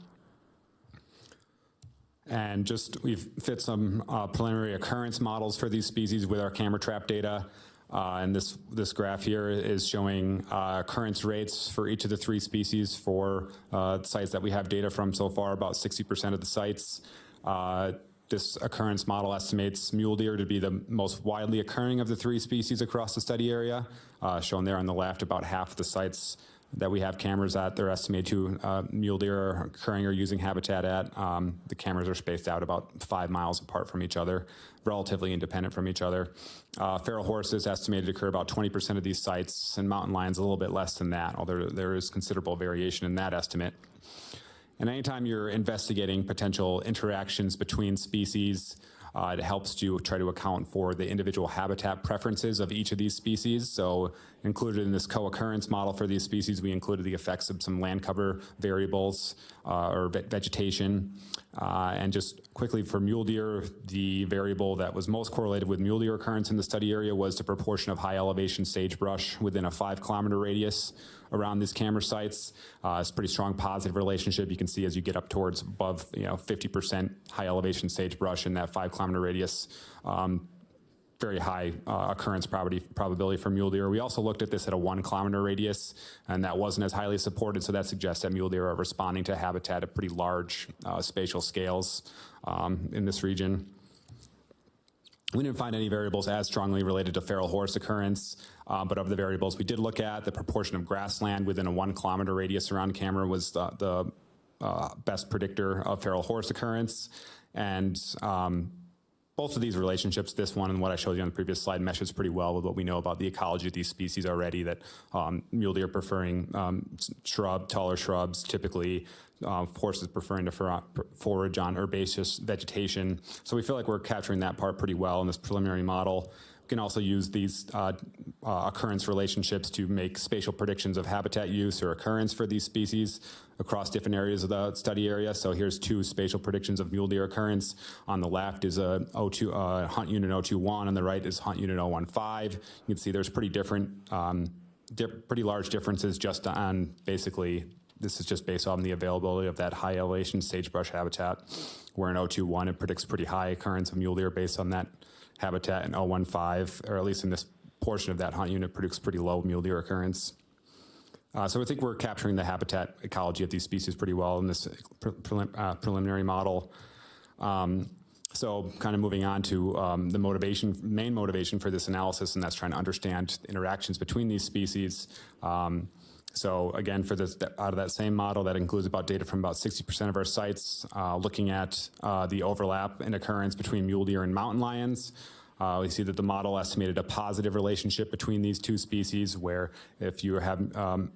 Speaker 19: And just we've fit some preliminary occurrence models for these species with our camera trap data. And this graph here is showing occurrence rates for each of the three species for sites that we have data from so far, about 60% of the sites. This occurrence model estimates mule deer to be the most widely occurring of the three species across the study area. Shown there on the left, about half the sites that we have cameras at, they're estimated to mule deer are occurring or using habitat at. The cameras are spaced out about 5 miles apart from each other, relatively independent from each other. Feral horses estimated to occur about 20% of these sites, and mountain lions a little bit less than that, although there is considerable variation in that estimate. And anytime you're investigating potential interactions between species, it helps to try to account for the individual habitat preferences of each of these species. So included in this co-occurrence model for these species, we included the effects of some land cover variables or vegetation. And just quickly for mule deer, the variable that was most correlated with mule deer occurrence in the study area was the proportion of high elevation sagebrush within a 5-kilometer radius around these camera sites. It's a pretty strong positive relationship. You can see as you get up towards above 50% high elevation sagebrush in that 5-kilometer radius, very high occurrence probability for mule deer. We also looked at this at a 1-kilometer radius, and that wasn't as highly supported, so that suggests that mule deer are responding to habitat at pretty large spatial scales in this region. We didn't find any variables as strongly related to feral horse occurrence, but of the variables we did look at, the proportion of grassland within a 1-kilometer radius around camera was the best predictor of feral horse occurrence. And both of these relationships, this one and what I showed you on the previous slide, meshes pretty well with what we know about the ecology of these species already, that mule deer preferring taller shrubs, typically horses preferring to forage on herbaceous vegetation. So we feel like we're capturing that part pretty well in this preliminary model. We can also use these occurrence relationships to make spatial predictions of habitat use or occurrence for these species across different areas of the study area. So here's 2 spatial predictions of mule deer occurrence. On the left is a Hunt Unit 021, on the right is Hunt Unit 015. You can see there's pretty pretty large differences just on basically, this is just based on the availability of that high elevation sagebrush habitat, where in 021 it predicts pretty high occurrence of mule deer based on that habitat, in 015, or at least in this portion of that hunt unit, predicts pretty low mule deer occurrence. So I think we're capturing the habitat ecology of these species pretty well in this preliminary model. So kind of moving on to the main motivation for this analysis, and that's trying to understand interactions between these species. So again, for this, out of that same model, that includes about data from about 60% of our sites, looking at the overlap in occurrence between mule deer and mountain lions. We see that the model estimated a positive relationship between these two species, where if you have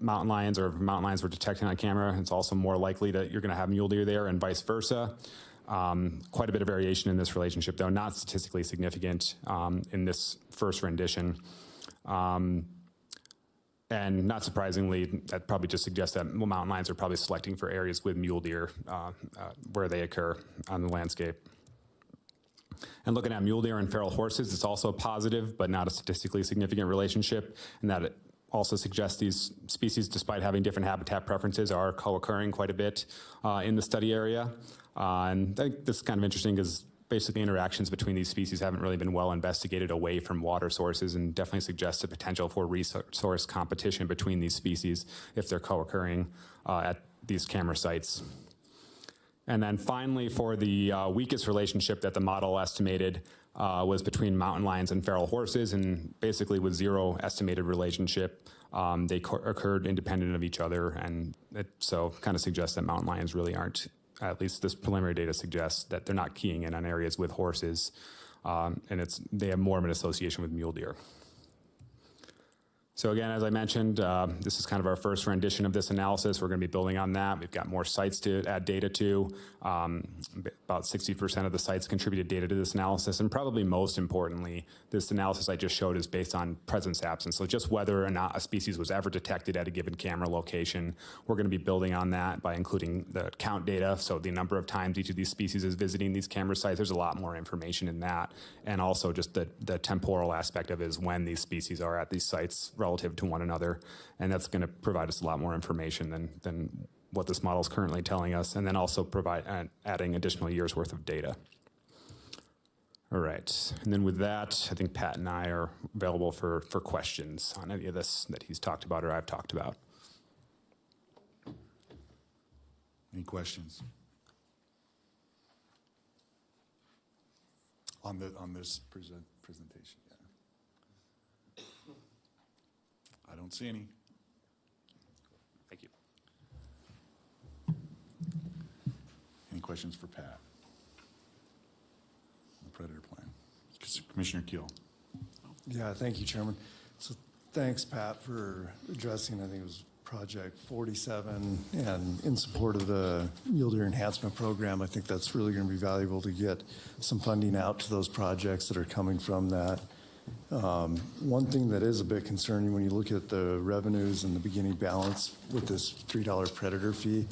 Speaker 19: mountain lions, or if mountain lions were detected on camera, it's also more likely that you're going to have mule deer there, and vice versa. Quite a bit of variation in this relationship, though not statistically significant in this first rendition. And not surprisingly, that probably just suggests that mountain lions are probably selecting for areas with mule deer where they occur on the landscape. And looking at mule deer and feral horses, it's also positive, but not a statistically significant relationship, and that it also suggests these species, despite having different habitat preferences, are co-occurring quite a bit in the study area. And I think this is kind of interesting because basically interactions between these species haven't really been well investigated away from water sources, and definitely suggests a potential for resource competition between these species if they're co-occurring at these camera sites. And then finally, for the weakest relationship that the model estimated was between mountain lions and feral horses, and basically with zero estimated relationship. They occurred independent of each other, and it so kind of suggests that mountain lions really aren't, at least this preliminary data suggests that they're not keying in on areas with horses, and they have more of an association with mule deer. So again, as I mentioned, this is kind of our first rendition of this analysis. We're going to be building on that. We've got more sites to add data to. About 60% of the sites contributed data to this analysis, and probably most importantly, this analysis I just showed is based on presence absence. So just whether or not a species was ever detected at a given camera location. We're going to be building on that by including the count data, so the number of times each of these species is visiting these camera sites. There's a lot more information in that, and also just the temporal aspect of it is when these species are at these sites relative to one another, and that's going to provide us a lot more information than what this model is currently telling us, and then also adding additional years worth of data. All right, and then with that, I think Pat and I are available for questions on any of this that he's talked about or I've talked about.
Speaker 1: Any questions? On this presentation, yeah. I don't see any.
Speaker 19: Thank you.
Speaker 1: Any questions for Pat? The Predator Plan. Commissioner Keel.
Speaker 20: Yeah, thank you, Chairman. So thanks, Pat, for addressing, I think it was Project 47, and in support of the Mule Deer Enhancement Program. I think that's really going to be valuable to get some funding out to those projects that are coming from that. One thing that is a bit concerning when you look at the revenues and the beginning balance with this $3 predator fee,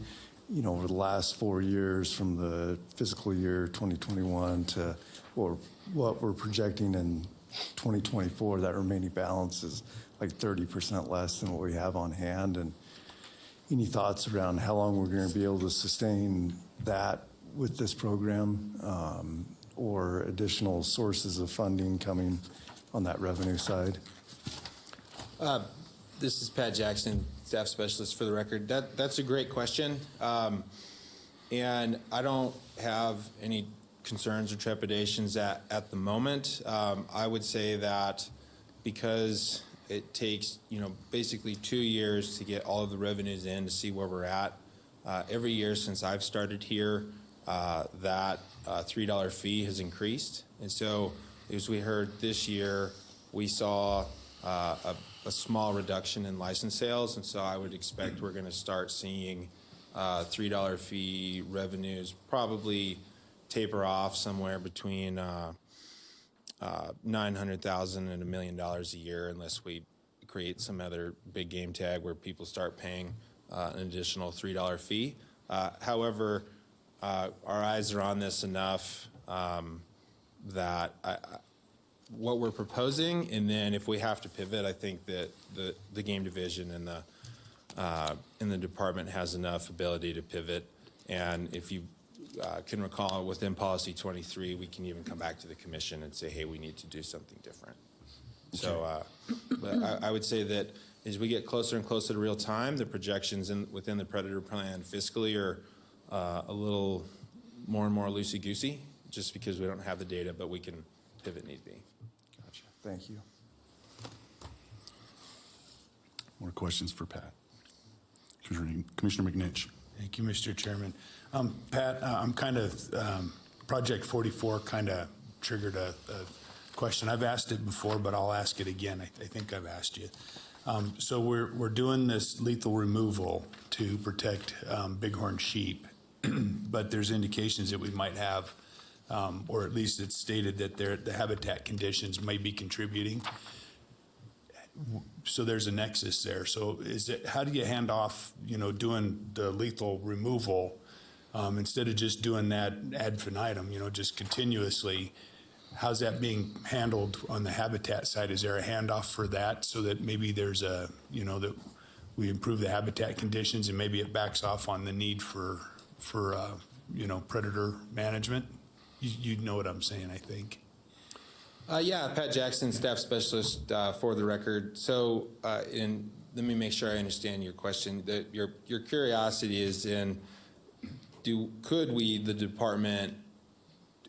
Speaker 20: you know, over the last 4 years from the fiscal year 2021 to what we're projecting in 2024, that remaining balance is like 30% less than what we have on hand. And any thoughts around how long we're going to be able to sustain that with this program, or additional sources of funding coming on that revenue side?
Speaker 21: This is Pat Jackson, staff specialist for the record. That's a great question. And I don't have any concerns or trepidations at the moment. I would say that because it takes, basically 2 years to get all of the revenues in to see where we're at. Every year since I've started here, that $3 fee has increased. And so, as we heard this year, we saw a small reduction in license sales. And so I would expect we're going to start seeing $3 fee revenues probably taper off somewhere between $900,000 and $1 million a year, unless we create some other big game tag where people start paying an additional $3 fee. However, our eyes are on this enough that what we're proposing, and then if we have to pivot, I think that the game division and the department has enough ability to pivot. And if you can recall, within Policy 23, we can even come back to the commission and say, hey, we need to do something different. So but I would say that as we get closer and closer to real time, the projections within the Predator Plan fiscally are a little more and more loosey-goosey, just because we don't have the data, but we can pivot need be.
Speaker 20: Gotcha. Thank you.
Speaker 1: More questions for Pat? Commissioner McNitch.
Speaker 9: Thank you, Mr. Chairman. Pat, I'm kind of, Project 44 kind of triggered a question. I've asked it before, but I'll ask it again. I think I've asked you. So we're doing this lethal removal to protect bighorn sheep, but there's indications that we might have, or at least it's stated that the habitat conditions may be contributing. So there's a nexus there. So how do you hand off, doing the lethal removal instead of just doing that ad infinitum, just continuously? how's that being handled on the habitat side? Is there a handoff for that so that maybe there's a, that we improve the habitat conditions and maybe it backs off on the need for predator management? You know what I'm saying, I think.
Speaker 21: Yeah, Pat Jackson, staff specialist for the record. So, let me make sure I understand your question. Your curiosity is could we, the department,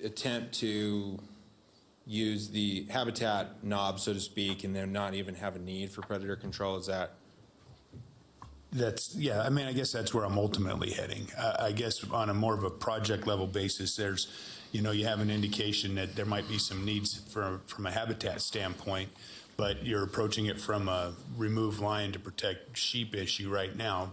Speaker 21: attempt to use the habitat knob, so to speak, and then not even have a need for predator control? Is that?
Speaker 9: Yeah, I guess that's where I'm ultimately heading. I guess on a more of a project level basis, there's, you have an indication that there might be some needs from a habitat standpoint, but you're approaching it from a remove lion to protect sheep issue right now.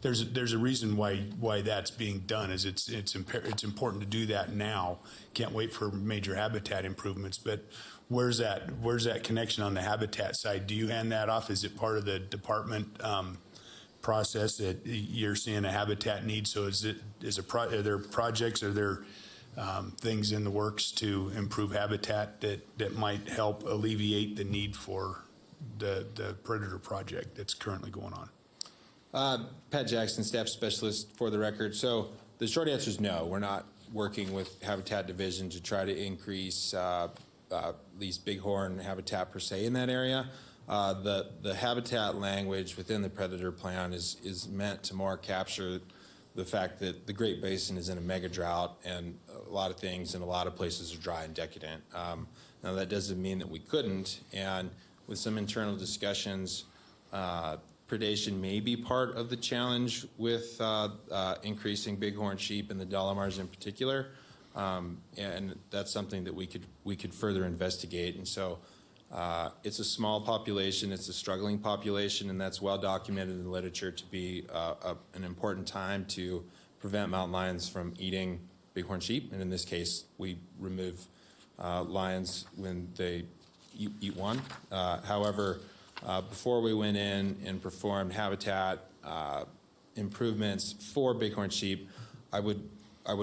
Speaker 9: There's a reason why that's being done. Is it's important to do that now. Can't wait for major habitat improvements, but where's that connection on the habitat side? Do you hand that off? Is it part of the department process that you're seeing a habitat need? So are there projects, are there things in the works to improve habitat that might help alleviate the need for the predator project that's currently going on?
Speaker 21: Pat Jackson, staff specialist for the record. So the short answer is no. We're not working with Habitat Division to try to increase these bighorn habitat per se in that area. The habitat language within the predator plan is meant to more capture the fact that the Great Basin is in a mega drought and a lot of things in a lot of places are dry and decadent. Now that doesn't mean that we couldn't, and with some internal discussions, predation may be part of the challenge with increasing bighorn sheep and the Dalamars in particular. And that's something that we could further investigate. And so it's a small population, it's a struggling population, and that's well documented in the literature to be an important time to prevent mountain lions from eating bighorn sheep. And in this case, we remove lions when they eat one. However, before we went in and performed habitat improvements for bighorn sheep, I would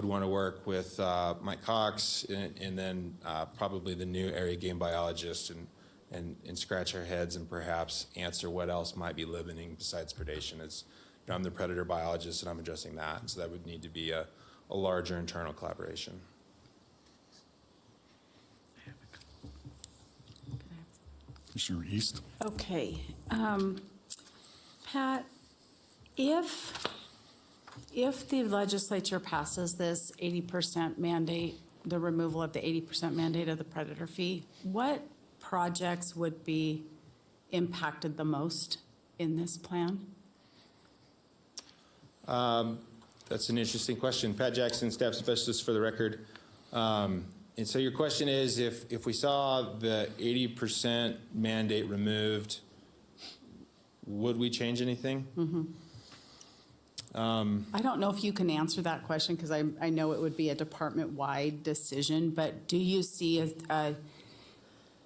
Speaker 21: want to work with Mike Cox and then probably the new area game biologist and scratch our heads and perhaps answer what else might be limiting besides predation. I'm the predator biologist and I'm addressing that, and so that would need to be a larger internal collaboration.
Speaker 1: Commissioner East.
Speaker 2: Okay. Pat, if the legislature passes this 80% mandate, the removal of the 80% mandate of the predator fee, what projects would be impacted the most in this plan?
Speaker 21: That's an interesting question. Pat Jackson, staff specialist for the record. And so your question is, if we saw the 80% mandate removed, would we change anything?
Speaker 2: Mm-hmm. I don't know if you can answer that question because I know it would be a department-wide decision, but do you see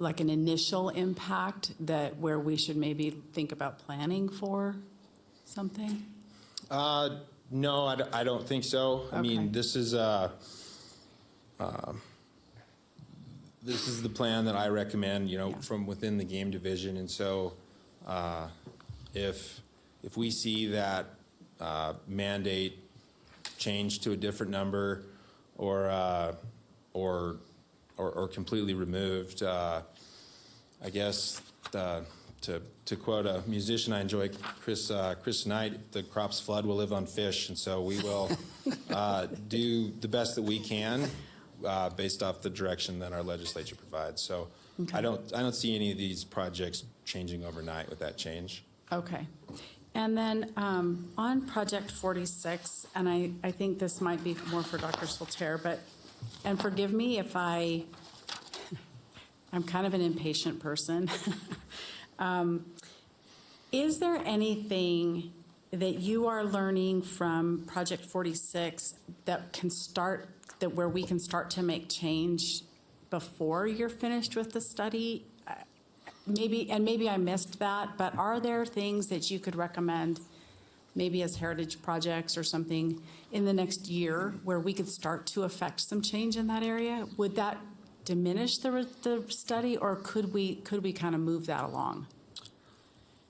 Speaker 2: like an initial impact where we should maybe think about planning for something?
Speaker 21: No, I don't think so.
Speaker 2: Okay.
Speaker 21: I mean, this is the plan that I recommend, from within the game division. And so if we see that mandate change to a different number or completely removed, I guess to quote a musician I enjoy, Chris Knight, the crops flood will live on fish, and so we will do the best that we can based off the direction that our legislature provides. So okay. I don't see any of these projects changing overnight with that change.
Speaker 2: Okay. And then on Project 46, and I think this might be more for Dr. Solterre, and forgive me if I'm kind of an impatient person. Is there anything that you are learning from Project 46 where we can start to make change before you're finished with the study? Maybe I missed that, but are there things that you could recommend maybe as heritage projects or something in the next year where we could start to affect some change in that area? Would that diminish the study, or could we kind of move that along?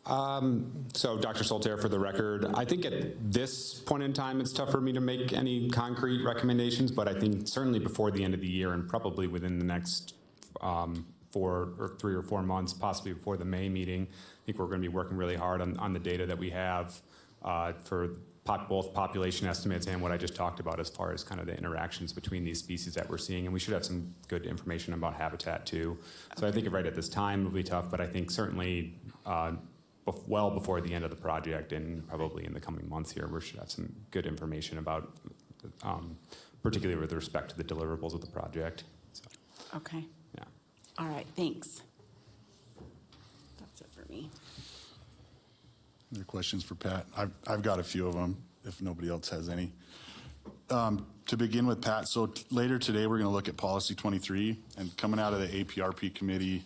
Speaker 19: So Dr. Soltaire, for the record, I think at this point in time, it's tough for me to make any concrete recommendations, but I think certainly before the end of the year and probably within the next 3 or 4 months, possibly before the May meeting, I think we're going to be working really hard on the data that we have for both population estimates and what I just talked about as far as kind of the interactions between these species that we're seeing. And we should have some good information about habitat too. So I think right at this time it'll be tough, but I think certainly well before the end of the project and probably in the coming months here, we should have some good information about, particularly with respect to the deliverables of the project. So,
Speaker 2: Okay.
Speaker 19: yeah.
Speaker 2: All right, thanks. That's it for me.
Speaker 1: Other questions for Pat? I've got a few of them, if nobody else has any. To begin with, Pat, so later today, we're going to look at Policy 23, and coming out of the APRP committee,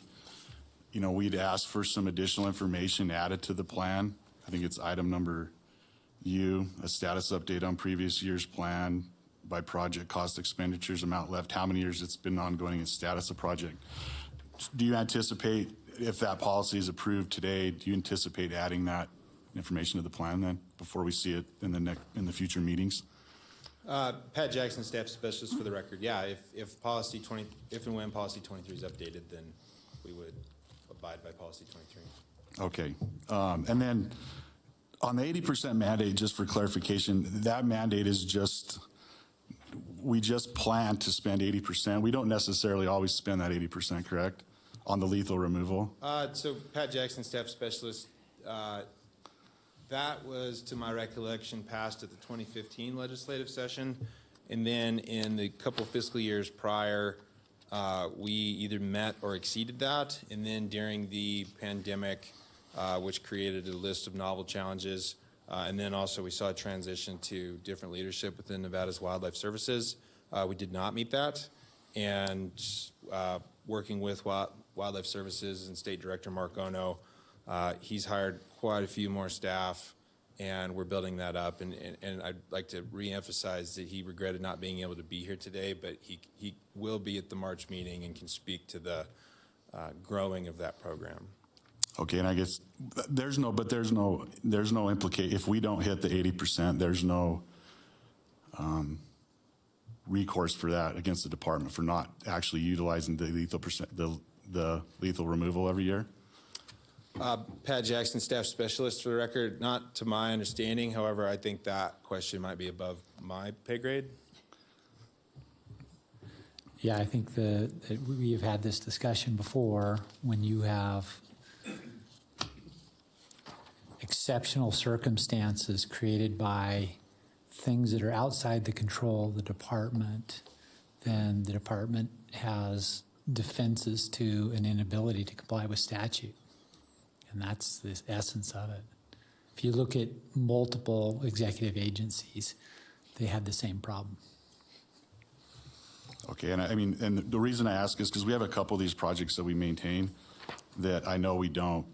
Speaker 1: you know, we'd asked for some additional information added to the plan. I think it's item number U, a status update on previous year's plan by project cost expenditures, amount left, how many years it's been ongoing, and status of project. Do you anticipate, if that policy is approved today, do you anticipate adding that information to the plan then before we see it in the future meetings?
Speaker 21: Pat Jackson, staff specialist for the record. Yeah, if and when policy 23 is updated, then we would abide by policy 23.
Speaker 1: Okay. And then on the 80% mandate, just for clarification, that mandate is just, we just plan to spend 80%. We don't necessarily always spend that 80%, correct? On the lethal removal?
Speaker 21: So Pat Jackson, staff specialist, that was, to my recollection, passed at the 2015 legislative session. And then in the couple fiscal years prior, we either met or exceeded that. And then during the pandemic, which created a list of novel challenges, and then also we saw a transition to different leadership within Nevada's Wildlife Services. We did not meet that. And working with Wildlife Services and State Director Mark Ono, he's hired quite a few more staff, and we're building that up. And I'd like to reemphasize that he regretted not being able to be here today, but he will be at the March meeting and can speak to the growing of that program.
Speaker 1: Okay, and I guess there's no implication. If we don't hit the 80%, there's no recourse for that against the department for not actually utilizing the lethal removal every year.
Speaker 21: Pat Jackson, staff specialist for the record, not to my understanding. However, I think that question might be above my pay grade.
Speaker 11: Yeah, I think that we have had this discussion before. When you have exceptional circumstances created by things that are outside the control of the department, then the department has defenses to an inability to comply with statute. And that's the essence of it. If you look at multiple executive agencies, they have the same problem.
Speaker 1: Okay, and I mean, and the reason I ask is because we have a couple of these projects that we maintain that I know we don't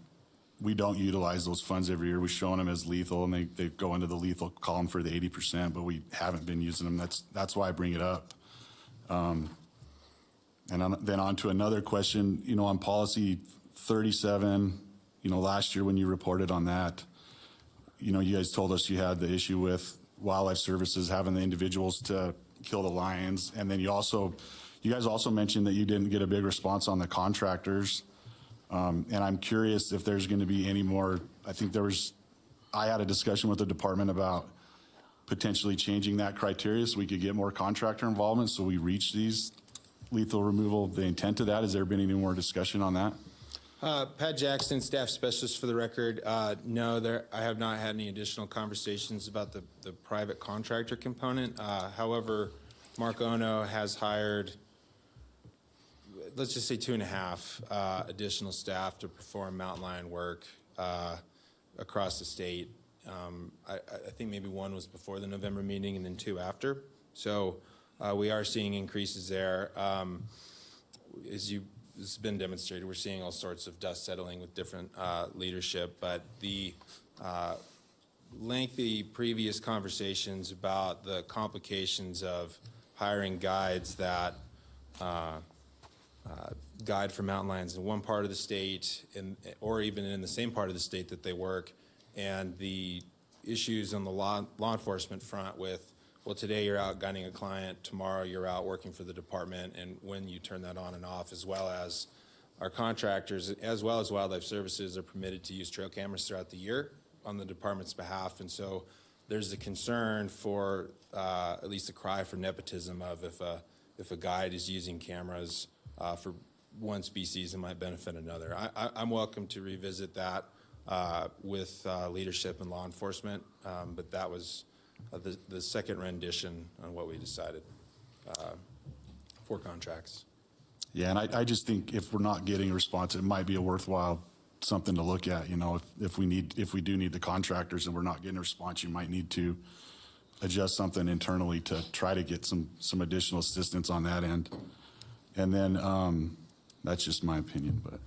Speaker 1: utilize those funds every year. We're showing them as lethal, and they go into the lethal column for the 80%, but we haven't been using them. That's why I bring it up. And then on to another question, you know, on policy 37, you know, last year when you reported on that, you know, you guys told us you had the issue with Wildlife Services having the individuals to kill the lions. And then you guys also mentioned that you didn't get a big response on the contractors. And I'm curious if there's going to be any more. I had a discussion with the department about potentially changing that criteria so we could get more contractor involvement so we reach these lethal removal, the intent of that. Has there been any more discussion on that?
Speaker 21: Pat Jackson, staff specialist for the record. No, I have not had any additional conversations about the private contractor component. However, Mark Ono has hired, let's just say 2.5 additional staff to perform mountain lion work across the state. I think maybe one was before the November meeting and then 2 after. So we are seeing increases there. As has been demonstrated, we're seeing all sorts of dust settling with different leadership, but the lengthy previous conversations about the complications of hiring guides that guide for mountain lions in one part of the state or even in the same part of the state that they work, and the issues on the law enforcement front with, well, today you're out guiding a client, tomorrow you're out working for the department, and when you turn that on and off, as well as our contractors, as well as Wildlife Services, are permitted to use trail cameras throughout the year on the department's behalf. And so there's a concern for, at least a cry for nepotism of if a guide is using cameras for one species, it might benefit another. I'm welcome to revisit that with leadership and law enforcement, but that was the second rendition on what we decided for contracts.
Speaker 1: Yeah, and I just think if we're not getting a response, it might be a worthwhile something to look at. You know, if we do need the contractors and we're not getting a response, you might need to adjust something internally to try to get some additional assistance on that end. And then that's just my opinion. But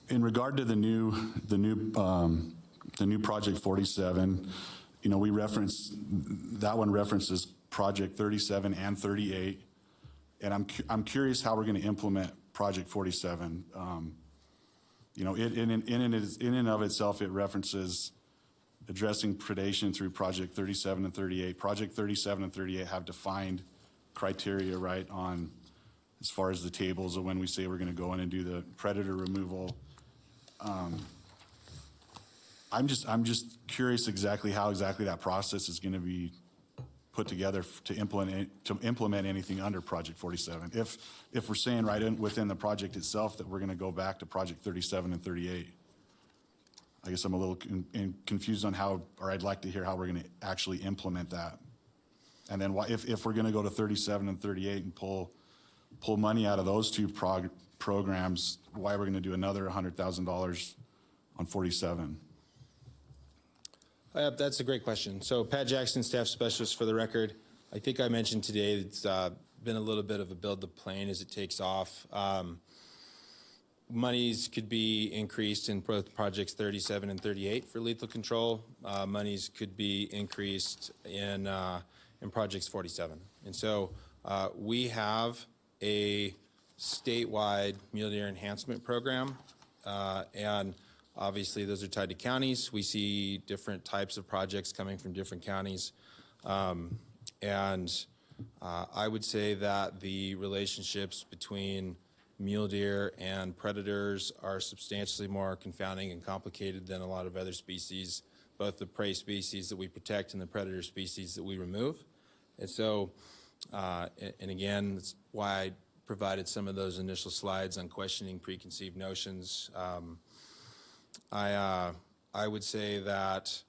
Speaker 1: in regard to the new Project 47, you know, we reference that one references Project 37 and 38. And I'm curious how we're going to implement Project 47. You know, in and of itself, it references addressing predation through Project 37 and 38. Project 37 and 38 have defined criteria, right, on as far as the tables of when we say we're going to go in and do the predator removal. I'm just curious exactly how that process is going to be put together to implement anything under Project 47. If we're saying right within the project itself that we're going to go back to Project 37 and 38, I guess I'm a little confused on how, or I'd like to hear how we're going to actually implement that. And then if we're going to go to 37 and 38 and pull money out of those two programs, why we're going to do another $100,000 on 47?
Speaker 21: That's a great question. So Pat Jackson, staff specialist for the record. I think I mentioned today it's been a little bit of a build the plane as it takes off. Monies could be increased in both projects 37 and 38 for lethal control. Monies could be increased in projects 47. And so we have a statewide mule deer enhancement program, and obviously those are tied to counties. We see different types of projects coming from different counties. And I would say that the relationships between mule deer and predators are substantially more confounding and complicated than a lot of other species, both the prey species that we protect and the predator species that we remove. And so, and again, that's why I provided some of those initial slides on questioning preconceived notions. I would say that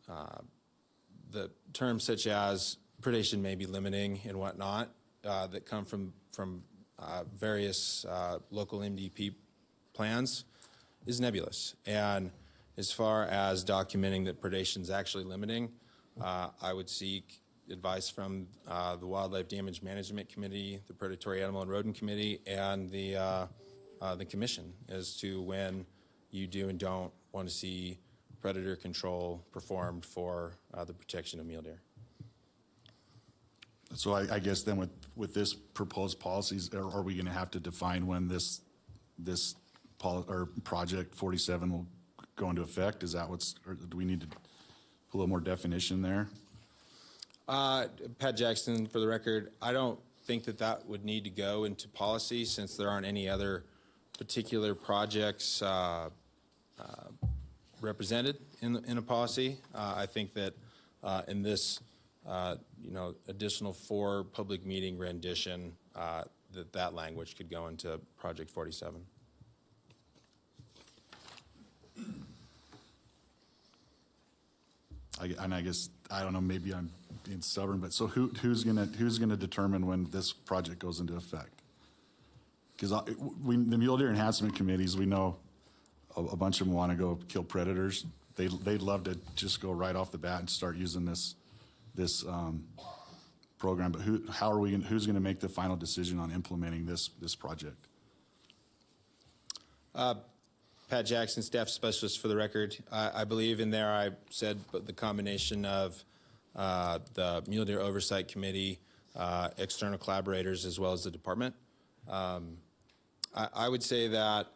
Speaker 21: the terms such as predation may be limiting and whatnot that come from various local MDP plans is nebulous. And as far as documenting that predation is actually limiting, I would seek advice from the Wildlife Damage Management Committee, the Predatory Animal and Rodent Committee, and the Commission as to when you do and don't want to see predator control performed for the protection of mule deer.
Speaker 1: So I guess then with this proposed policies, are we going to have to define when this Project 47 will go into effect? Is that or do we need to put a little more definition there?
Speaker 21: Pat Jackson, for the record, I don't think that would need to go into policy since there aren't any other particular projects represented in a policy. I think that in this additional 4 public meeting rendition, that language could go into Project 47.
Speaker 1: I guess I don't know. Maybe I'm being stubborn, but so who's gonna determine when this project goes into effect? Because the mule deer enhancement committees, we know a bunch of them want to go kill predators. They'd love to just go right off the bat and start using this program. But who's going to make the final decision on implementing this project?
Speaker 21: Pat Jackson, Staff Specialist for the record. I believe in there I said the combination of the Mule Deer Oversight Committee, external collaborators, as well as the department. I would say that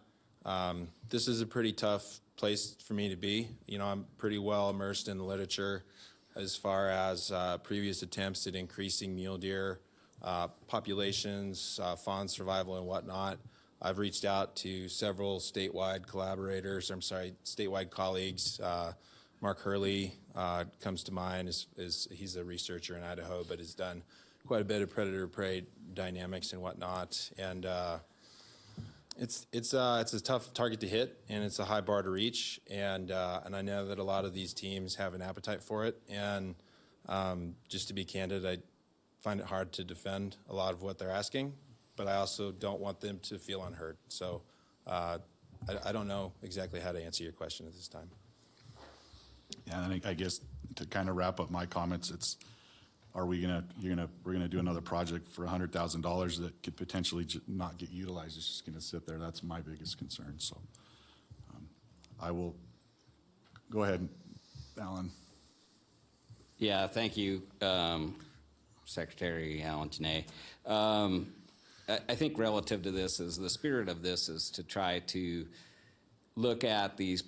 Speaker 21: this is a pretty tough place for me to be. You know, I'm pretty well immersed in the literature as far as previous attempts at increasing mule deer populations, fawn survival and whatnot. I've reached out to several statewide statewide colleagues. Mark Hurley comes to mind. He's a researcher in Idaho, but has done quite a bit of predator-prey dynamics and whatnot. And it's a tough target to hit, and it's a high bar to reach. And I know that a lot of these teams have an appetite for it. And just to be candid, I find it hard to defend a lot of what they're asking, but I also don't want them to feel unheard. So I don't know exactly how to answer your question at this time.
Speaker 1: Yeah, and I guess to kind of wrap up my comments, it's, we're gonna do another project for $100,000 that could potentially not get utilized. It's just gonna sit there. That's my biggest concern. So I will go ahead, Alan.
Speaker 8: Yeah, thank you, Secretary Alan Janae. I think relative to this is the spirit of this is to try to look at these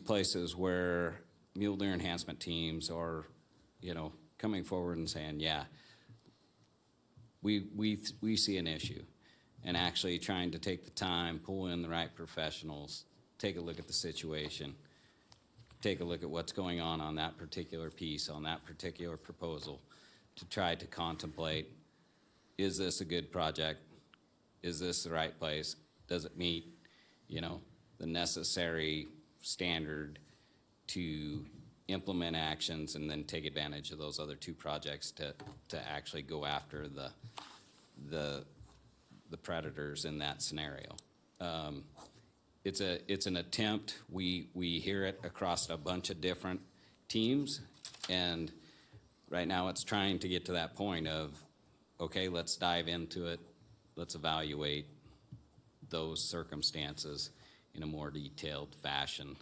Speaker 8: places where mule deer enhancement teams are, coming forward and saying, yeah, we see an issue, and actually trying to take the time, pull in the right professionals, take a look at the situation, take a look at what's going on that particular piece, on that particular proposal, to try to contemplate, is this a good project? Is this the right place? Does it meet, the necessary standard to implement actions and then take advantage of those other two projects to actually go after the predators in that scenario? It's an attempt. We hear it across a bunch of different teams, and right now it's trying to get to that point of, okay, let's dive into it. Let's evaluate those circumstances in a more detailed fashion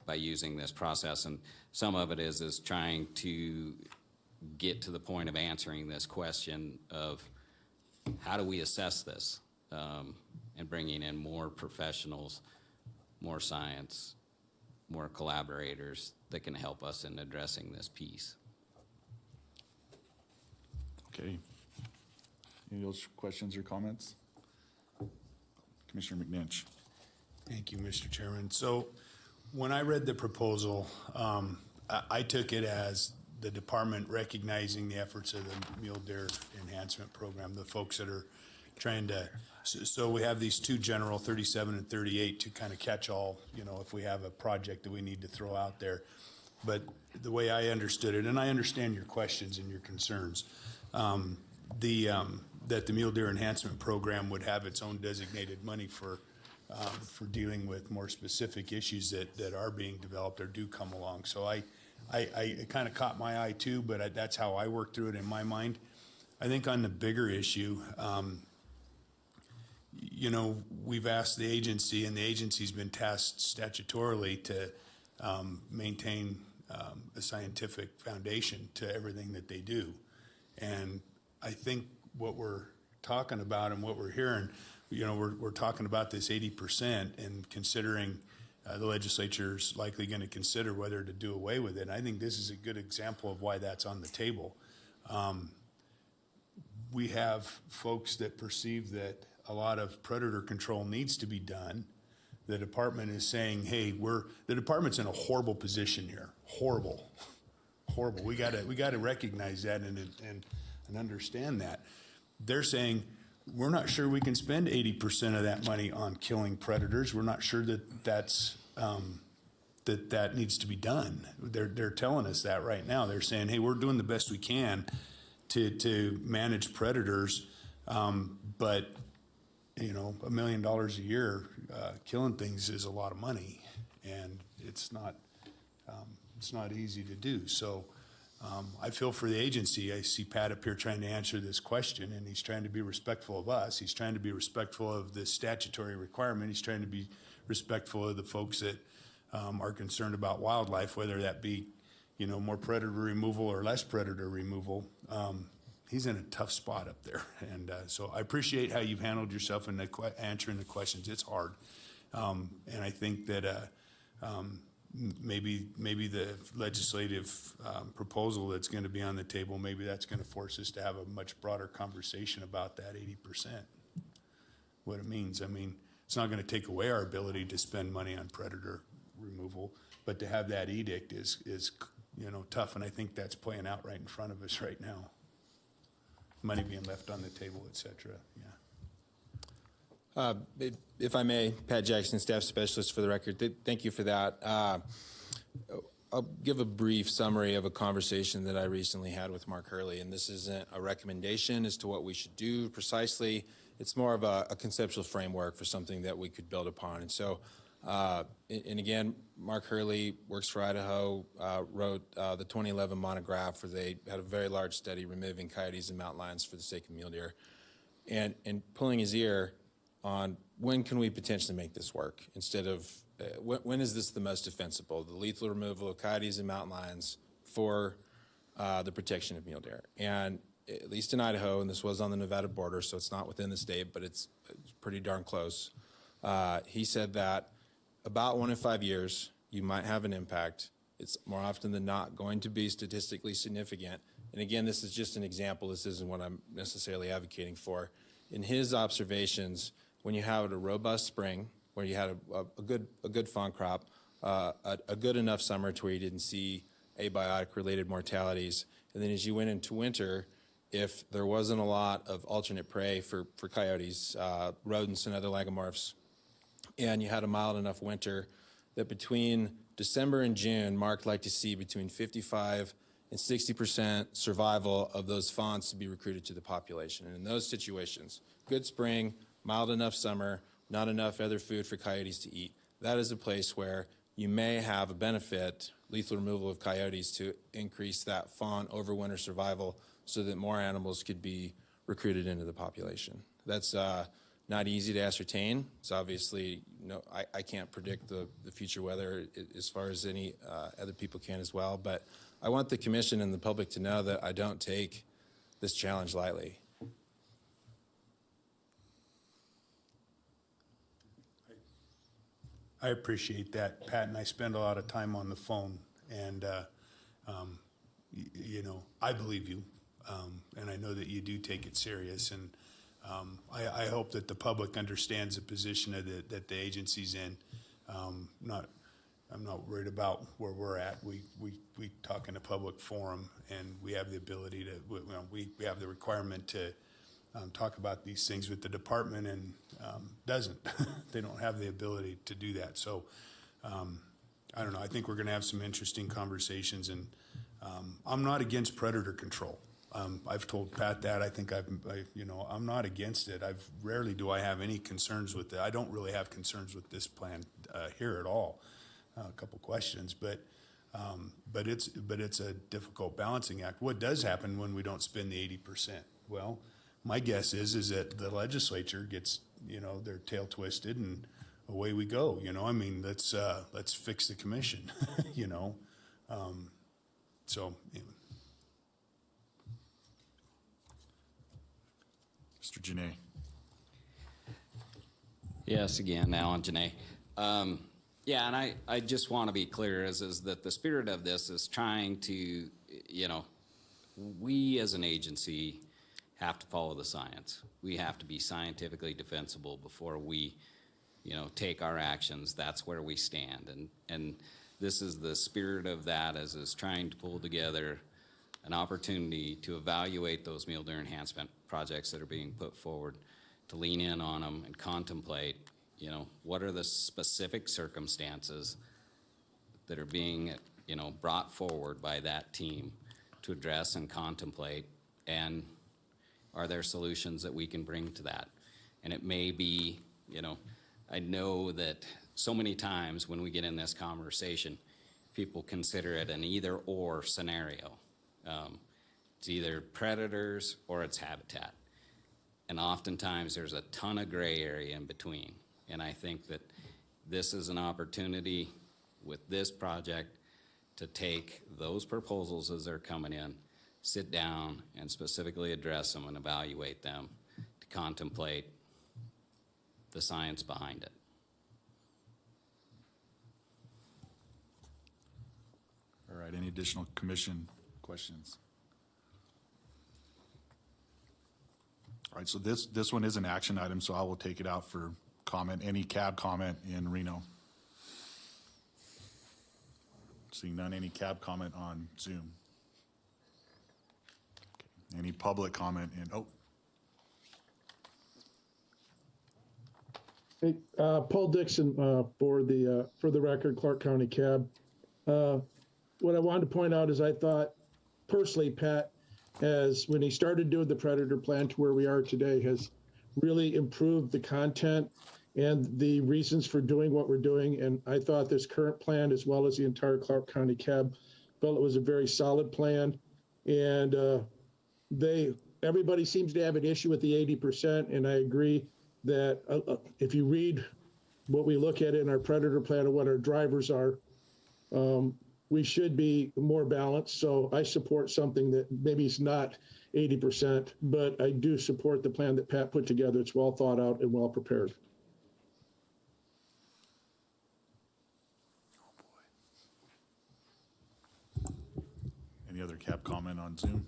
Speaker 8: by using this process. And some of it is trying to get to the point of answering this question of how do we assess this, and bringing in more professionals, more science, more collaborators that can help us in addressing this piece.
Speaker 1: Okay. Any other questions or comments? Commissioner McNinch.
Speaker 9: Thank you, Mr. Chairman. So when I read the proposal, I took it as the department recognizing the efforts of the Mule Deer Enhancement Program, the folks that are trying to, so we have these two general, 37 and 38, to kind of catch all, if we have a project that we need to throw out there. But the way I understood it, and I understand your questions and your concerns, that the Mule Deer Enhancement Program would have its own designated money for dealing with more specific issues that are being developed or do come along. So it kind of caught my eye too, but that's how I worked through it in my mind. I think on the bigger issue, we've asked the agency, and the agency's been tasked statutorily to maintain a scientific foundation to everything that they do. And I think what we're talking about and what we're hearing, we're talking about this 80% and considering the legislature's likely going to consider whether to do away with it. And I think this is a good example of why that's on the table. We have folks that perceive that a lot of predator control needs to be done. The department is saying, hey, the department's in a horrible position here. Horrible. We gotta recognize that and understand that. They're saying, we're not sure we can spend 80% of that money on killing predators. We're not sure that that needs to be done. They're telling us that right now. They're saying, hey, we're doing the best we can to manage predators, but $1 million a year killing things is a lot of money, and it's not easy to do. So I feel for the agency. I see Pat up here trying to answer this question, and he's trying to be respectful of us. He's trying to be respectful of the statutory requirement. He's trying to be respectful of the folks that are concerned about wildlife, whether that be, more predator removal or less predator removal. He's in a tough spot up there. And so I appreciate how you've handled yourself in answering the questions. It's hard. And I think that maybe the legislative proposal that's going to be on the table, maybe that's going to force us to have a much broader conversation about that 80%, what it means. I mean, it's not going to take away our ability to spend money on predator removal, but to have that edict is tough, and I think that's playing out right in front of us right now. Money being left on the table, et cetera, yeah.
Speaker 21: If I may, Pat Jackson, Staff Specialist for the record, thank you for that. I'll give a brief summary of a conversation that I recently had with Mark Hurley, and this isn't a recommendation as to what we should do precisely. It's more of a conceptual framework for something that we could build upon. And so, and again, Mark Hurley works for Idaho, wrote the 2011 monograph where they had a very large study removing coyotes and mountain lions for the sake of mule deer, and pulling his ear on when can we potentially make this work instead of when is this the most defensible, the lethal removal of coyotes and mountain lions for the protection of mule deer. And at least in Idaho, and this was on the Nevada border, so it's not within the state, but it's pretty darn close. He said that about 1 in 5 years, you might have an impact. It's more often than not going to be statistically significant. And again, this is just an example. This isn't what I'm necessarily advocating for. In his observations, when you have a robust spring, where you had a good fawn crop, a good enough summer to where you didn't see abiotic-related mortalities, and then as you went into winter, if there wasn't a lot of alternate prey for coyotes, rodents, and other lagomorphs, and you had a mild enough winter, that between December and June, Mark liked to see between 55 and 60% survival of those fawns to be recruited to the population. And in those situations, good spring, mild enough summer, not enough other food for coyotes to eat, that is a place where you may have a benefit, lethal removal of coyotes, to increase that fawn overwinter survival so that more animals could be recruited into the population. That's not easy to ascertain. It's obviously, I can't predict the future weather as far as any other people can as well, but I want the commission and the public to know that I don't take this challenge lightly.
Speaker 9: I appreciate that, Pat, and I spend a lot of time on the phone, and I believe you, and I know that you do take it serious, and I hope that the public understands the position that the agency's in. I'm not worried about where we're at. We talk in a public forum, and we have the ability to, we have the requirement to talk about these things with the department, and doesn't. They don't have the ability to do that. So I don't know. I think we're going to have some interesting conversations, and I'm not against predator control. I've told Pat that. I think I'm not against it. Rarely do I have any concerns with it. I don't really have concerns with this plan here at all. A couple questions, but it's a difficult balancing act. What does happen when we don't spend the 80%? Well, my guess is that the legislature gets their tail twisted, and away we go. Let's fix the commission. So.
Speaker 1: Mr. Janae.
Speaker 8: Yes, again, Alan Janae. Yeah, and I just want to be clear is that the spirit of this is trying to, we as an agency have to follow the science. We have to be scientifically defensible before we, take our actions. That's where we stand. And this is the spirit of that is trying to pull together an opportunity to evaluate those mule deer enhancement projects that are being put forward, to lean in on them and contemplate, what are the specific circumstances that are being, brought forward by that team to address and contemplate, and are there solutions that we can bring to that? And it may be, I know that so many times when we get in this conversation, people consider it an either or scenario. It's either predators or it's habitat. And oftentimes there's a ton of gray area in between. And I think that this is an opportunity with this project to take those proposals as they're coming in, sit down and specifically address them and evaluate them to contemplate the science behind it.
Speaker 1: All right, any additional commission questions? All right, so this one is an action item, so I will take it out for comment. Any cab comment in Reno? Seeing none, any cab comment on Zoom? Okay. Any public comment in,
Speaker 6: Hey, Paul Dixon, for the record, Clark County Cab. What I wanted to point out is I thought personally, Pat, when he started doing the Predator plan to where we are today, has really improved the content and the reasons for doing what we're doing. And I thought this current plan, as well as the entire Clark County Cab, felt it was a very solid plan. And everybody seems to have an issue with the 80%. And I agree that if you read what we look at in our Predator plan and what our drivers are, we should be more balanced. So I support something that maybe is not 80%, but I do support the plan that Pat put together. It's well thought out and well prepared.
Speaker 1: any other cab comment on Zoom?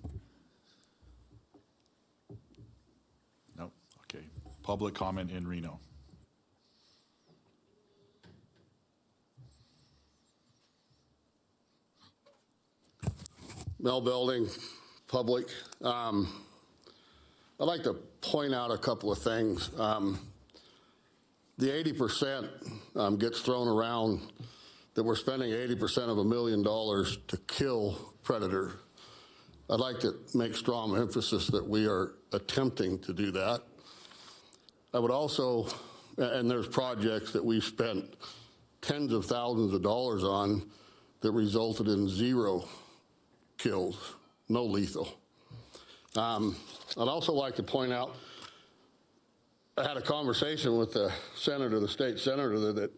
Speaker 1: No, okay. Public comment in Reno.
Speaker 5: Mel Belding, public. I'd like to point out a couple of things. The 80% gets thrown around that we're spending 80% of $1 million to kill predator. I'd like to make strong emphasis that we are attempting to do that. I would also, and there's projects that we've spent tens of thousands of dollars on that resulted in 0 kills, no lethal. I'd also like to point out, I had a conversation with the senator, the state senator that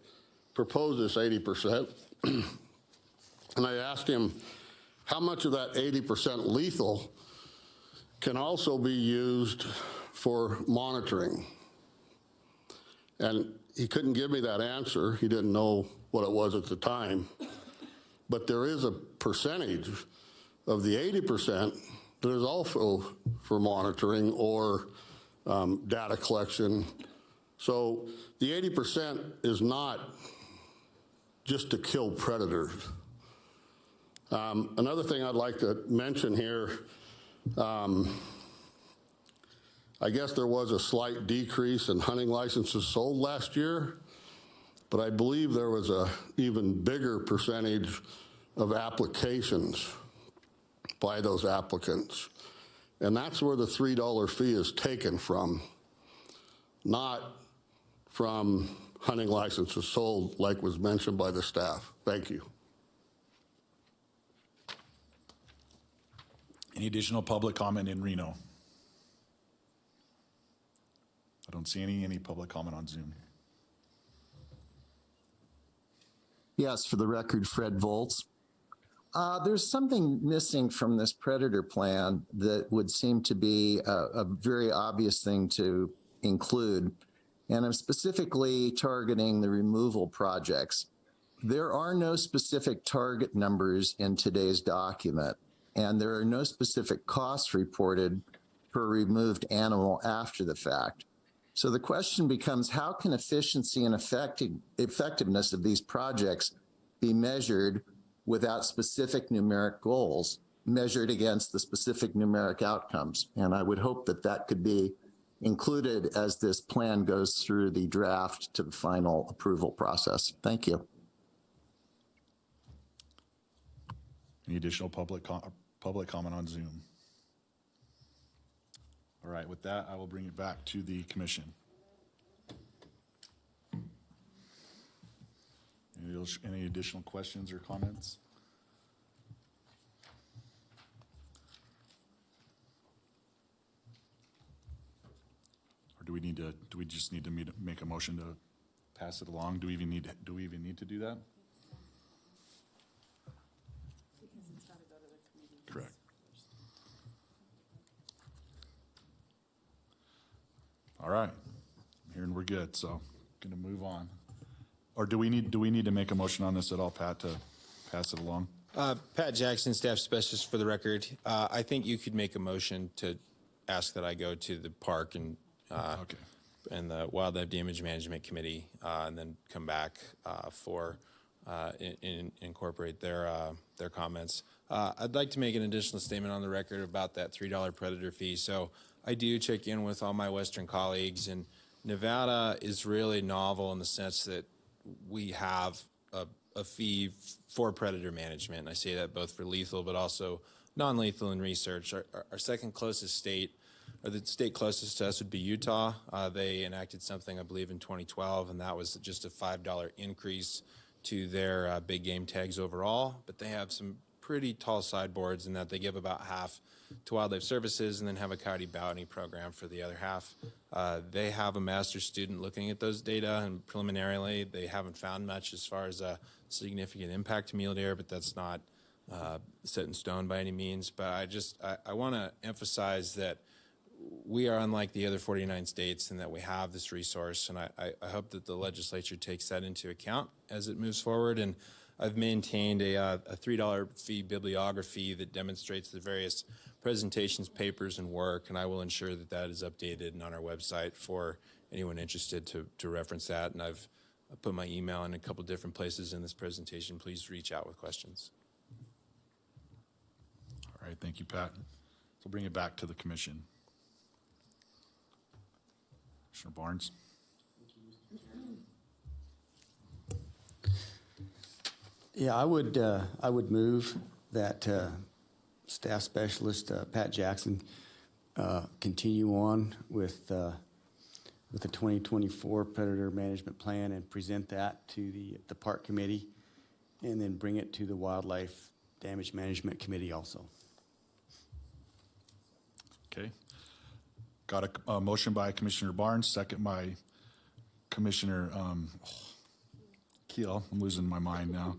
Speaker 5: proposed this 80%, and I asked him how much of that 80% lethal can also be used for monitoring. And he couldn't give me that answer. He didn't know what it was at the time. But there is a percentage of the 80% that is also for monitoring or data collection. So the 80% is not just to kill predators. Another thing I'd like to mention here, I guess there was a slight decrease in hunting licenses sold last year, but I believe there was a even bigger percentage of applications by those applicants. And that's where the $3 fee is taken from, not from hunting licenses sold like was mentioned by the staff. Thank you.
Speaker 1: Any additional public comment in Reno? I don't see any public comment on Zoom.
Speaker 22: Yes, for the record, Fred Volz. There's something missing from this predator plan that would seem to be a very obvious thing to include, and I'm specifically targeting the removal projects. There are no specific target numbers in today's document, and there are no specific costs reported per removed animal after the fact. So the question becomes, how can efficiency and effectiveness of these projects be measured without specific numeric goals measured against the specific numeric outcomes? And I would hope that that could be included as this plan goes through the draft to the final approval process. Thank you.
Speaker 1: Any additional public comment on Zoom? All right, with that, I will bring it back to the commission. Any additional questions or comments? do we just need to make a motion to pass it along? Do we even need to do that? Correct. All right, I'm hearing we're good, so gonna move on. Or do we need to make a motion on this at all, Pat, to pass it along?
Speaker 21: Pat Jackson, Staff Specialist for the record. I think you could make a motion to ask that I go to the park and and the Wildlife Damage Management Committee, and then come back for incorporate their comments. I'd like to make an additional statement on the record about that $3 predator fee. So I do check in with all my Western colleagues, and Nevada is really novel in the sense that we have a fee for predator management. And I say that both for lethal, but also non-lethal in research. Our second closest state, or the state closest to us, would be Utah. They enacted something, I believe, in 2012, and that was just a $5 increase to their big game tags overall. But they have some pretty tall sideboards in that they give about half to Wildlife Services and then have a coyote bounty program for the other half. They have a master's student looking at those data, and preliminarily they haven't found much as far as a significant impact to mule deer, but that's not set in stone by any means. But I want to emphasize that we are unlike the other 49 states in that we have this resource, and I hope that the legislature takes that into account as it moves forward. And I've maintained a $3 fee bibliography that demonstrates the various presentations, papers, and work, and I will ensure that that is updated and on our website for anyone interested to reference that. And I've put my email in a couple different places in this presentation. Please reach out with questions.
Speaker 1: All right, thank you, Pat. So bring it back to the commission. Commissioner Barnes.
Speaker 3: Yeah, I would move that Staff Specialist Pat Jackson continue on with the 2024 Predator Management Plan and present that to the Park Committee, and then bring it to the Wildlife Damage Management Committee also.
Speaker 1: Okay. Got a motion by Commissioner Barnes, second by Commissioner Keel. I'm losing my mind now.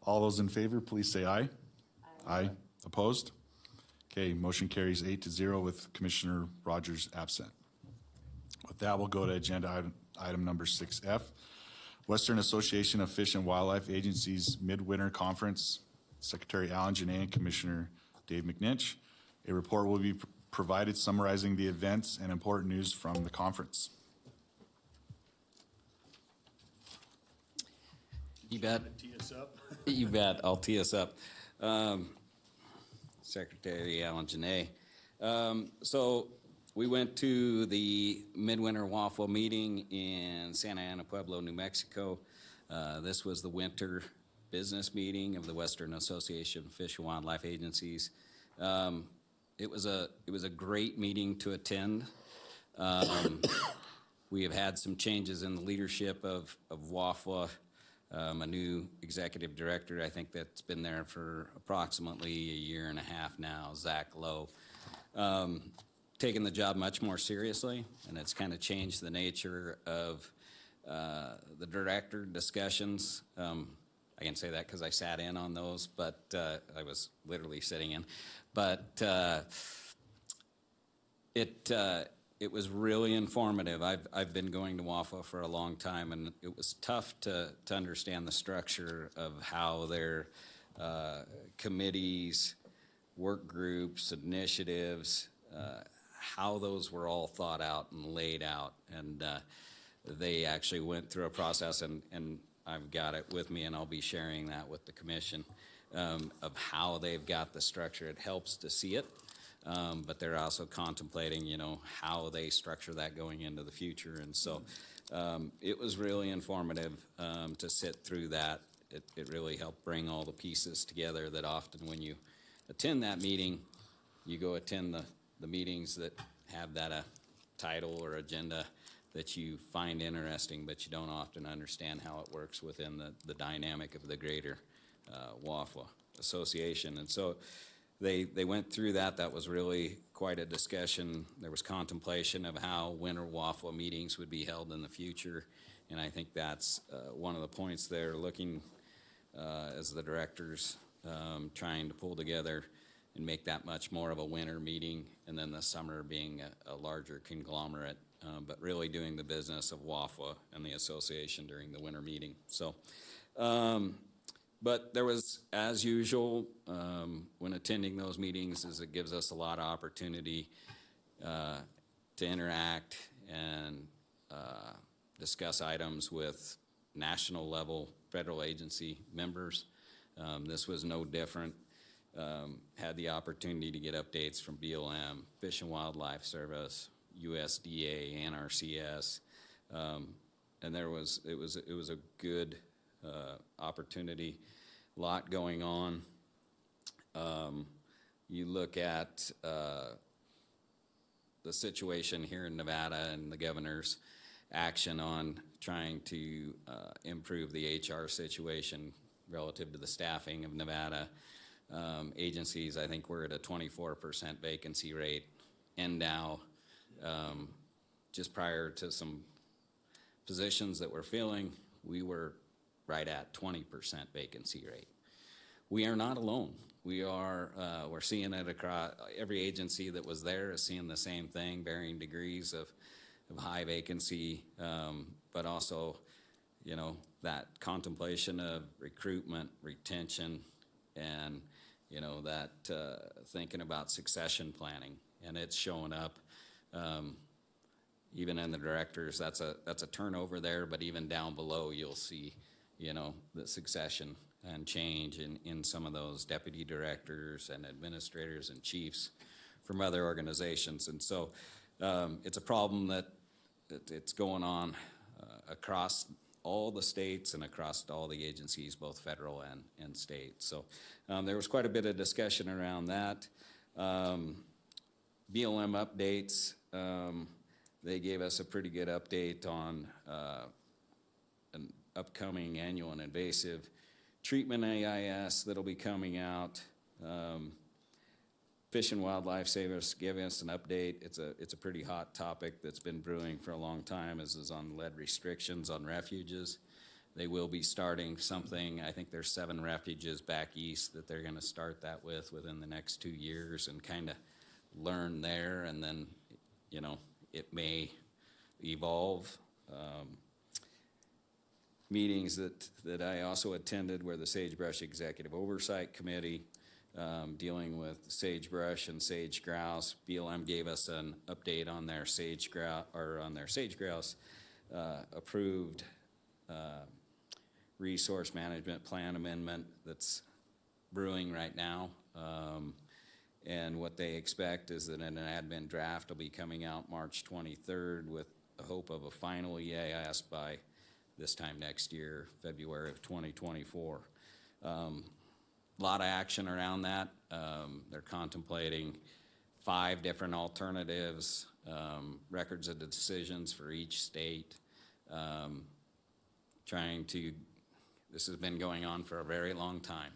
Speaker 1: All those in favor, please say aye. Aye. Opposed? Okay, motion carries 8-0 with Commissioner Rogers absent. With that, we'll go to agenda item number 6F. Western Association of Fish and Wildlife Agencies Midwinter Conference. Secretary Alan Janay and Commissioner Dave McNinch. A report will be provided summarizing the events and important news from the conference.
Speaker 8: You bet.
Speaker 9: Tee us up.
Speaker 8: You bet. I'll tee us up. Secretary Alan Janay. So we went to the Midwinter WAFWA meeting in Santa Ana Pueblo, New Mexico. This was the winter business meeting of the Western Association of Fish and Wildlife Agencies. It was a great meeting to attend. We have had some changes in the leadership of WAFWA. A new executive director, I think that's been there for approximately a year and a half now, Zach Lowe, taking the job much more seriously, and it's kind of changed the nature of the director discussions. I can say that because I sat in on those, but I was literally sitting in. But it was really informative. I've been going to WAFWA for a long time, and it was tough to understand the structure of how their committees, work groups, initiatives, how those were all thought out and laid out. And they actually went through a process, and I've got it with me, and I'll be sharing that with the commission, of how they've got the structure. It helps to see it. But they're also contemplating, how they structure that going into the future. And so it was really informative to sit through that. It really helped bring all the pieces together that often when you attend that meeting, you go attend the meetings that have that title or agenda that you find interesting, but you don't often understand how it works within the dynamic of the greater WAFWA association. And so they went through that. That was really quite a discussion. There was contemplation of how winter WAFWA meetings would be held in the future. And I think that's one of the points they're looking as the directors trying to pull together and make that much more of a winter meeting, and then the summer being a larger conglomerate, but really doing the business of WAFWA and the association during the winter meeting. So, but there was, as usual, when attending those meetings, is it gives us a lot of opportunity to interact and discuss items with national level federal agency members. This was no different. Had the opportunity to get updates from BLM, Fish and Wildlife Service, USDA, NRCS, and it was a good opportunity. A lot going on. You look at the situation here in Nevada and the governor's action on trying to improve the HR situation relative to the staffing of Nevada agencies. I think we're at a 24% vacancy rate. And now, just prior to some positions that we're filling, we were right at 20% vacancy rate. We are not alone. We're seeing it across every agency that was there is seeing the same thing, varying degrees of high vacancy, but also, that contemplation of recruitment, retention, and, that thinking about succession planning. And it's showing up, even in the directors, that's a turnover there, but even down below, you'll see, the succession and change in some of those deputy directors and administrators and chiefs from other organizations. And so it's a problem that it's going on across all the states and across all the agencies, both federal and state. So there was quite a bit of discussion around that. BLM updates, they gave us a pretty good update on an upcoming annual and invasive treatment AIS that'll be coming out. Fish and Wildlife Service giving us an update. It's a pretty hot topic that's been brewing for a long time, as is on lead restrictions on refuges. They will be starting something. I think there's 7 refuges back east that they're going to start that within the next 2 years and kind of learn there, and then, it may evolve. Meetings that I also attended were the Sagebrush Executive Oversight Committee, dealing with sagebrush and sage grouse. BLM gave us an update on their sage grouse approved resource management plan amendment that's brewing right now. And what they expect is that an admin draft will be coming out March 23rd with the hope of a final EAS by this time next year, February of 2024. A lot of action around that. They're contemplating 5 different alternatives, records of decisions for each state, this has been going on for a very long time.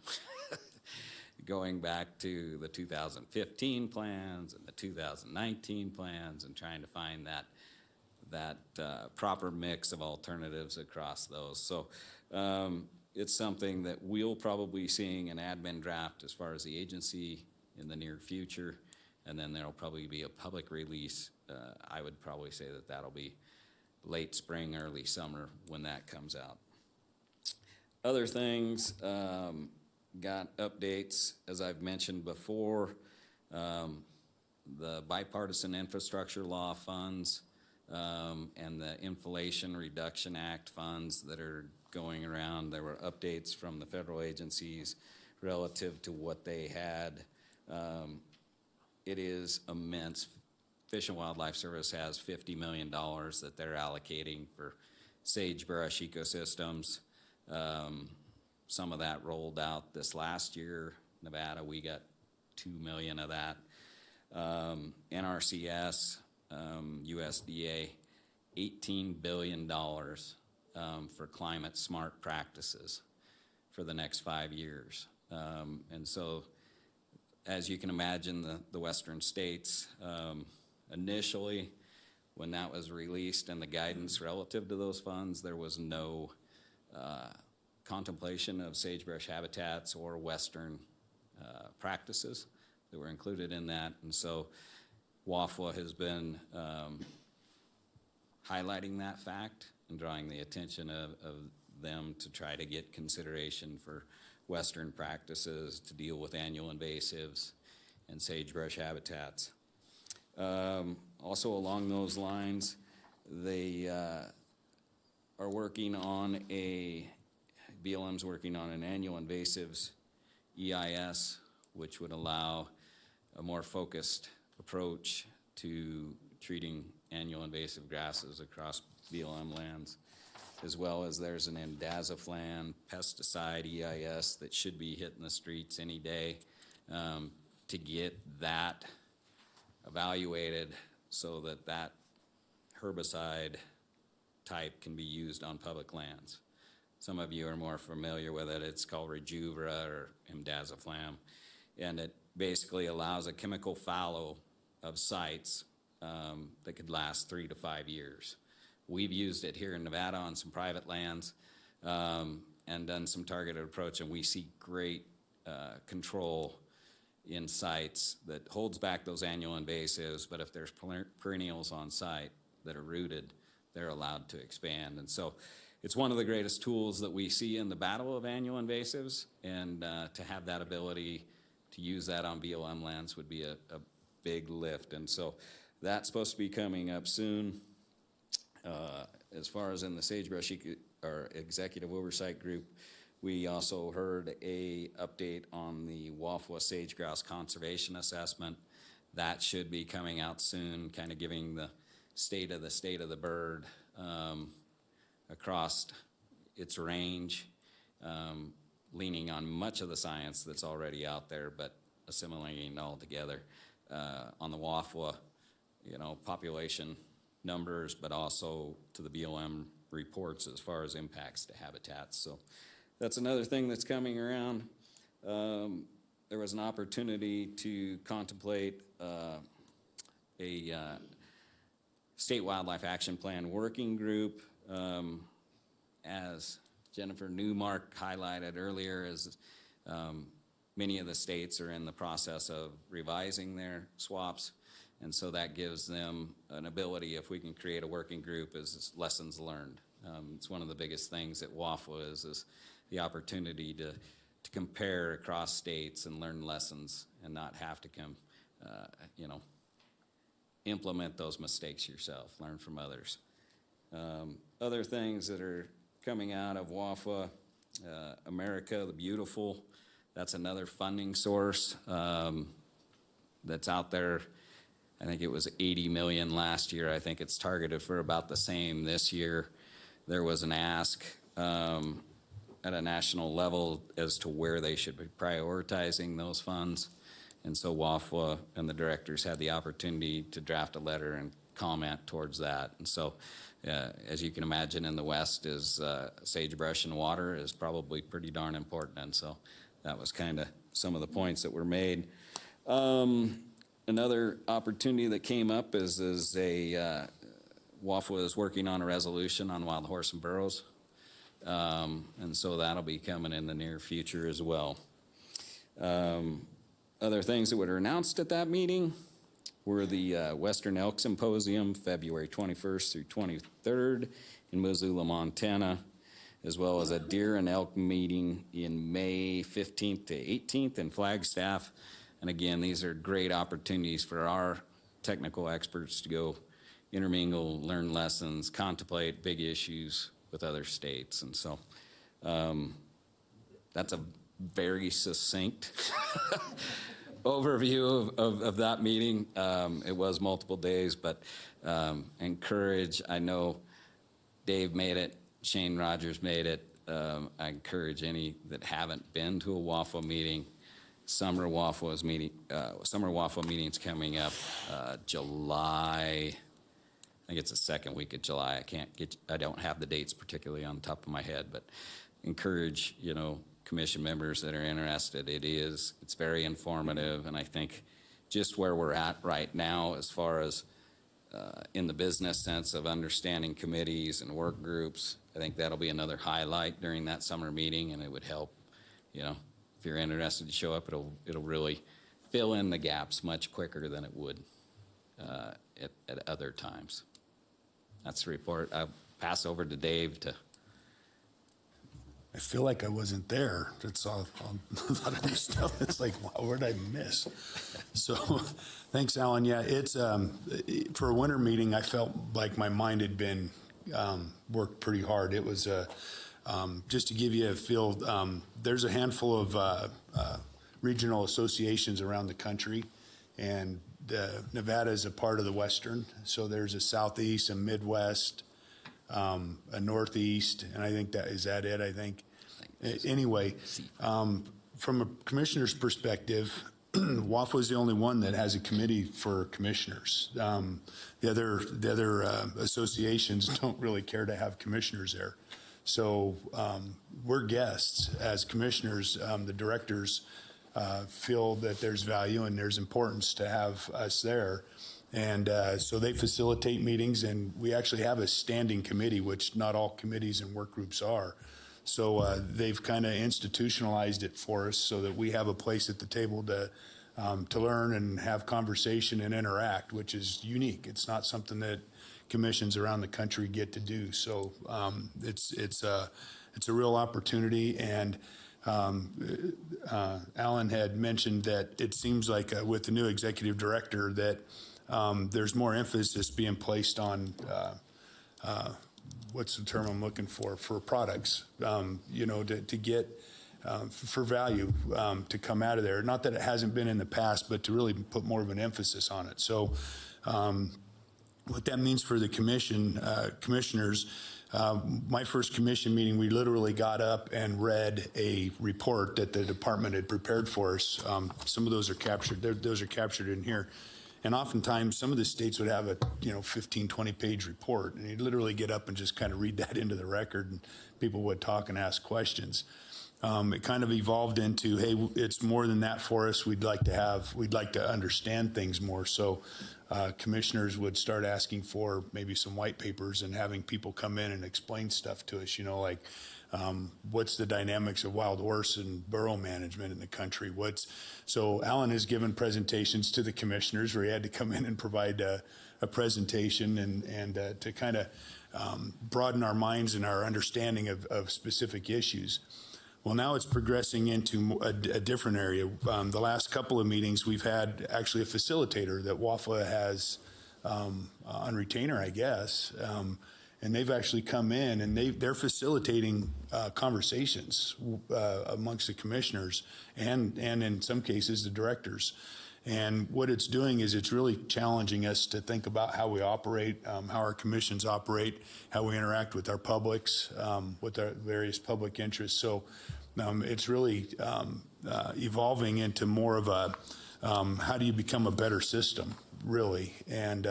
Speaker 8: Going back to the 2015 plans and the 2019 plans and trying to find that proper mix of alternatives across those. So it's something that we'll probably be seeing an admin draft as far as the agency in the near future, and then there'll probably be a public release. I would probably say that that'll be late spring, early summer when that comes out. Other things, got updates, as I've mentioned before, the bipartisan infrastructure law funds and the Inflation Reduction Act funds that are going around. There were updates from the federal agencies relative to what they had. It is immense. Fish and Wildlife Service has $50 million that they're allocating for sagebrush ecosystems. Some of that rolled out this last year. Nevada, we got $2 million of that. NRCS, USDA, $18 billion for climate smart practices for the next 5 years. And so as you can imagine, the western states, initially, when that was released and the guidance relative to those funds, there was no contemplation of sagebrush habitats or western practices that were included in that. And so WAFWA has been highlighting that fact and drawing the attention of them to try to get consideration for western practices to deal with annual invasives and sagebrush habitats. Also along those lines, they are working on BLM's working on an annual invasives EIS, which would allow a more focused approach to treating annual invasive grasses across BLM lands, as well as there's an indaziflan pesticide EIS that should be hitting the streets any day to get that evaluated so that that herbicide type can be used on public lands. Some of you are more familiar with it. It's called Rejuvra or imdaziflam, and it basically allows a chemical fallow of sites that could last 3 to 5 years. We've used it here in Nevada on some private lands and done some targeted approach, and we see great control in sites that holds back those annual invasives, but if there's perennials on site that are rooted, they're allowed to expand. And so it's one of the greatest tools that we see in the battle of annual invasives, and to have that ability to use that on BLM lands would be a big lift. And so that's supposed to be coming up soon. As far as in the sagebrush or executive oversight group, we also heard a update on the WAFWA sage grouse conservation assessment. That should be coming out soon, kind of giving the state of the bird across its range, leaning on much of the science that's already out there, but assimilating it all together on the WAFWA, population numbers, but also to the BLM reports as far as impacts to habitats. So that's another thing that's coming around. There was an opportunity to contemplate a State Wildlife Action Plan working group. As Jennifer Newmark highlighted earlier, as many of the states are in the process of revising their swaps. And so that gives them an ability, if we can create a working group, is lessons learned. It's one of the biggest things at WAFWA is the opportunity to compare across states and learn lessons and not have to implement those mistakes yourself, learn from others. Other things that are coming out of WAFWA, America the Beautiful, that's another funding source that's out there. I think it was 80 million last year. I think it's targeted for about the same this year. There was an ask at a national level as to where they should be prioritizing those funds. And so WAFWA and the directors had the opportunity to draft a letter and comment towards that. And so as you can imagine, in the West is sagebrush and water is probably pretty darn important. And so that was kind of some of the points that were made. Another opportunity that came up is WAFWA is working on a resolution on wild horse and burros. And so that'll be coming in the near future as well. Other things that were announced at that meeting were the Western Elk Symposium, February 21st through 23rd in Missoula, Montana, as well as a deer and elk meeting in May 15th to 18th in Flagstaff. And again, these are great opportunities for our technical experts to go intermingle, learn lessons, contemplate big issues with other states. And so that's a very succinct overview of that meeting. It was multiple days, but encourage, I know Dave made it, Shane Rogers made it. I encourage any that haven't been to a WAFWA meeting. Summer WAFWA meetings coming up, July, think it's the second week of July. I don't have the dates particularly on the top of my head, but encourage, commission members that are interested. It's very informative, and I think just where we're at right now as far as in the business sense of understanding committees and work groups, I think that'll be another highlight during that summer meeting, and it would help, if you're interested to show up, it'll really fill in the gaps much quicker than it would at other times. That's the report. I'll pass over to Dave to.
Speaker 9: I feel like I wasn't there. That's all a lot of new stuff. It's like, wow, what did I miss? So thanks, Alan. Yeah, it's for a winter meeting, I felt like my mind had been worked pretty hard. It was just to give you a feel, there's a handful of regional associations around the country, and Nevada is a part of the Western. So there's a Southeast, a Midwest, a Northeast, and I think is that it, I think. Anyway, from a commissioner's perspective, WAFA is the only one that has a committee for commissioners. The other associations don't really care to have commissioners there. So we're guests as commissioners. The directors feel that there's value and there's importance to have us there. And so they facilitate meetings, and we actually have a standing committee, which not all committees and work groups are. So they've kind of institutionalized it for us so that we have a place at the table to learn and have conversation and interact, which is unique. It's not something that commissions around the country get to do. So it's a real opportunity. And Alan had mentioned that it seems like with the new executive director that there's more emphasis being placed on what's the term I'm looking for products, to get for value to come out of there. Not that it hasn't been in the past, but to really put more of an emphasis on it. So what that means for the commissioners, my first commission meeting, we literally got up and read a report that the department had prepared for us. Some of those are captured. Those are captured in here. And oftentimes, some of the states would have a 15, 20-page report, and you'd literally get up and just kind of read that into the record, and people would talk and ask questions. It kind of evolved into, hey, it's more than that for us. We'd like to understand things more. So commissioners would start asking for maybe some white papers and having people come in and explain stuff to us, like what's the dynamics of wild horse and burro management in the country? So Alan has given presentations to the commissioners where he had to come in and provide a presentation and to kind of broaden our minds and our understanding of specific issues. Well, now it's progressing into a different area. The last couple of meetings, we've had actually a facilitator that WAFA has on retainer, I guess, and they've actually come in and they're facilitating conversations amongst the commissioners and in some cases the directors. And what it's doing is it's really challenging us to think about how we operate, how our commissions operate, how we interact with our publics, with our various public interests. So it's really evolving into more of a how do you become a better system, really. And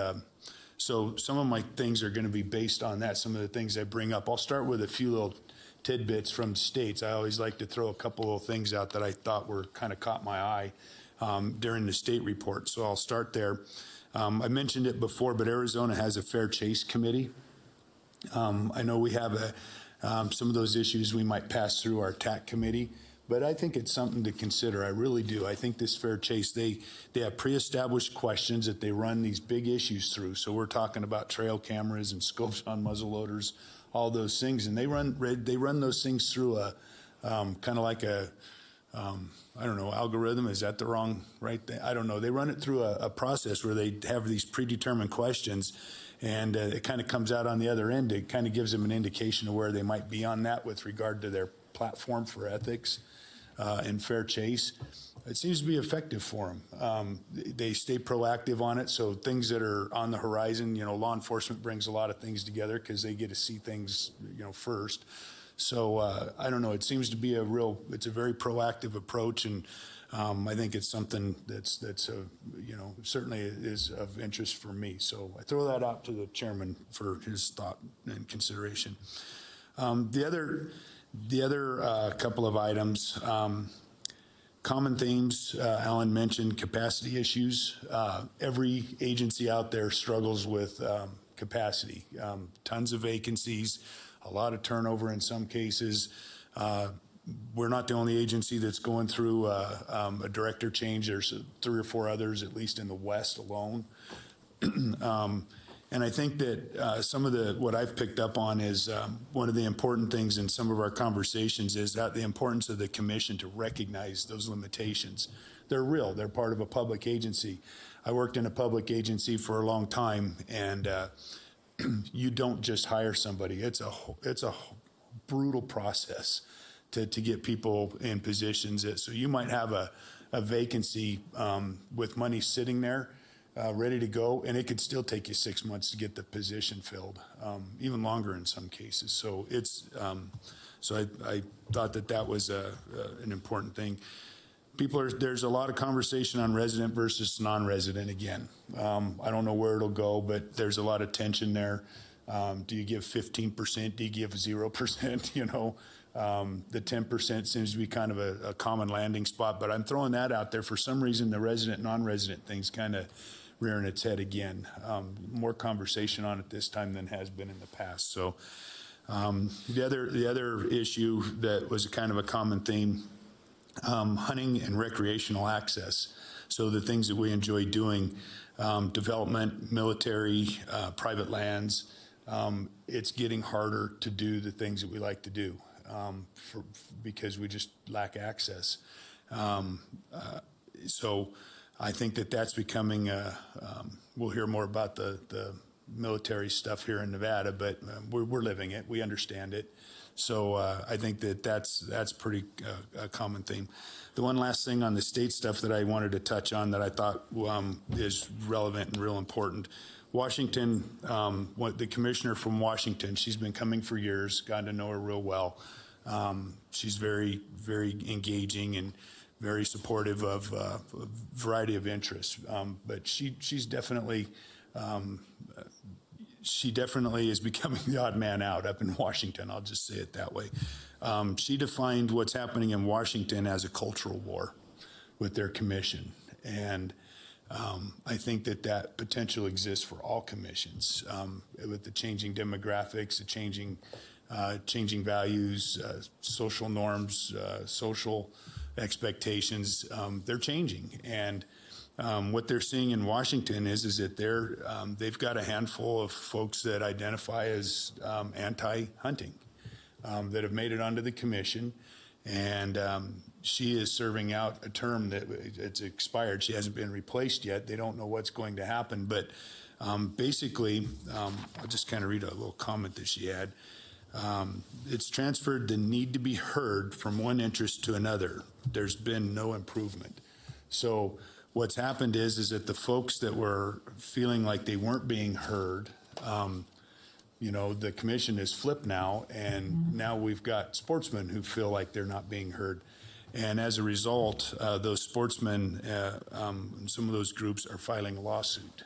Speaker 9: so some of my things are going to be based on that, some of the things I bring up. I'll start with a few little tidbits from states. I always like to throw a couple of things out that I thought were kind of caught my eye during the state report. So I'll start there. I mentioned it before, but Arizona has a fair chase committee. I know we have some of those issues we might pass through our TAC committee, but I think it's something to consider. I really do. I think this fair chase, they have pre-established questions that they run these big issues through. So we're talking about trail cameras and scopes on muzzle loaders, all those things, and they run those things through a kind of like a I don't know, algorithm. Is that the wrong right thing? I don't know. They run it through a process where they have these predetermined questions, and it kind of comes out on the other end. It kind of gives them an indication of where they might be on that with regard to their platform for ethics and fair chase. It seems to be effective for them. They stay proactive on it. So things that are on the horizon, law enforcement brings a lot of things together because they get to see things, first. So I don't know, it seems to be it's a very proactive approach, and I think it's something that's certainly is of interest for me. So I throw that out to the chairman for his thought and consideration. The other couple of items, common themes, Alan mentioned capacity issues. Every agency out there struggles with capacity, tons of vacancies, a lot of turnover in some cases. We're not the only agency that's going through a director change. There's 3 or 4 others, at least in the West alone. And I think that some of what I've picked up on is one of the important things in some of our conversations is that the importance of the commission to recognize those limitations. They're real. They're part of a public agency. I worked in a public agency for a long time, and you don't just hire somebody. It's a brutal process to get people in positions. So you might have a vacancy with money sitting there ready to go, and it could still take you 6 months to get the position filled, even longer in some cases. So I thought that was an important thing. There's a lot of conversation on resident versus non-resident again. I don't know where it'll go, but there's a lot of tension there. Do you give 15%? Do you give 0%? The 10% seems to be kind of a common landing spot, but I'm throwing that out there. For some reason, the resident, non-resident thing's kind of rearing its head again. More conversation on it this time than has been in the past. So the other issue that was kind of a common theme, hunting and recreational access. So the things that we enjoy doing, development, military, private lands, it's getting harder to do the things that we like to do because we just lack access. So I think that's becoming, we'll hear more about the military stuff here in Nevada, but we're living it. We understand it. So I think that's pretty a common theme. The one last thing on the state stuff that I wanted to touch on that I thought is relevant and real important. Washington, the commissioner from Washington, she's been coming for years, gotten to know her real well. She's very, very engaging and very supportive of a variety of interests. But she's definitely, is becoming the odd man out up in Washington. I'll just say it that way. She defined what's happening in Washington as a cultural war with their commission. And I think that potential exists for all commissions with the changing demographics, the changing values, social norms, social expectations. They're changing. And what they're seeing in Washington is that they've got a handful of folks that identify as anti-hunting that have made it onto the commission. And she is serving out a term that it's expired. She hasn't been replaced yet. They don't know what's going to happen. But basically, I'll just kind of read a little comment that she had. It's transferred the need to be heard from one interest to another. There's been no improvement. So what's happened is that the folks that were feeling like they weren't being heard, the commission is flipped now, and now we've got sportsmen who feel like they're not being heard. And as a result, those sportsmen, some of those groups are filing a lawsuit,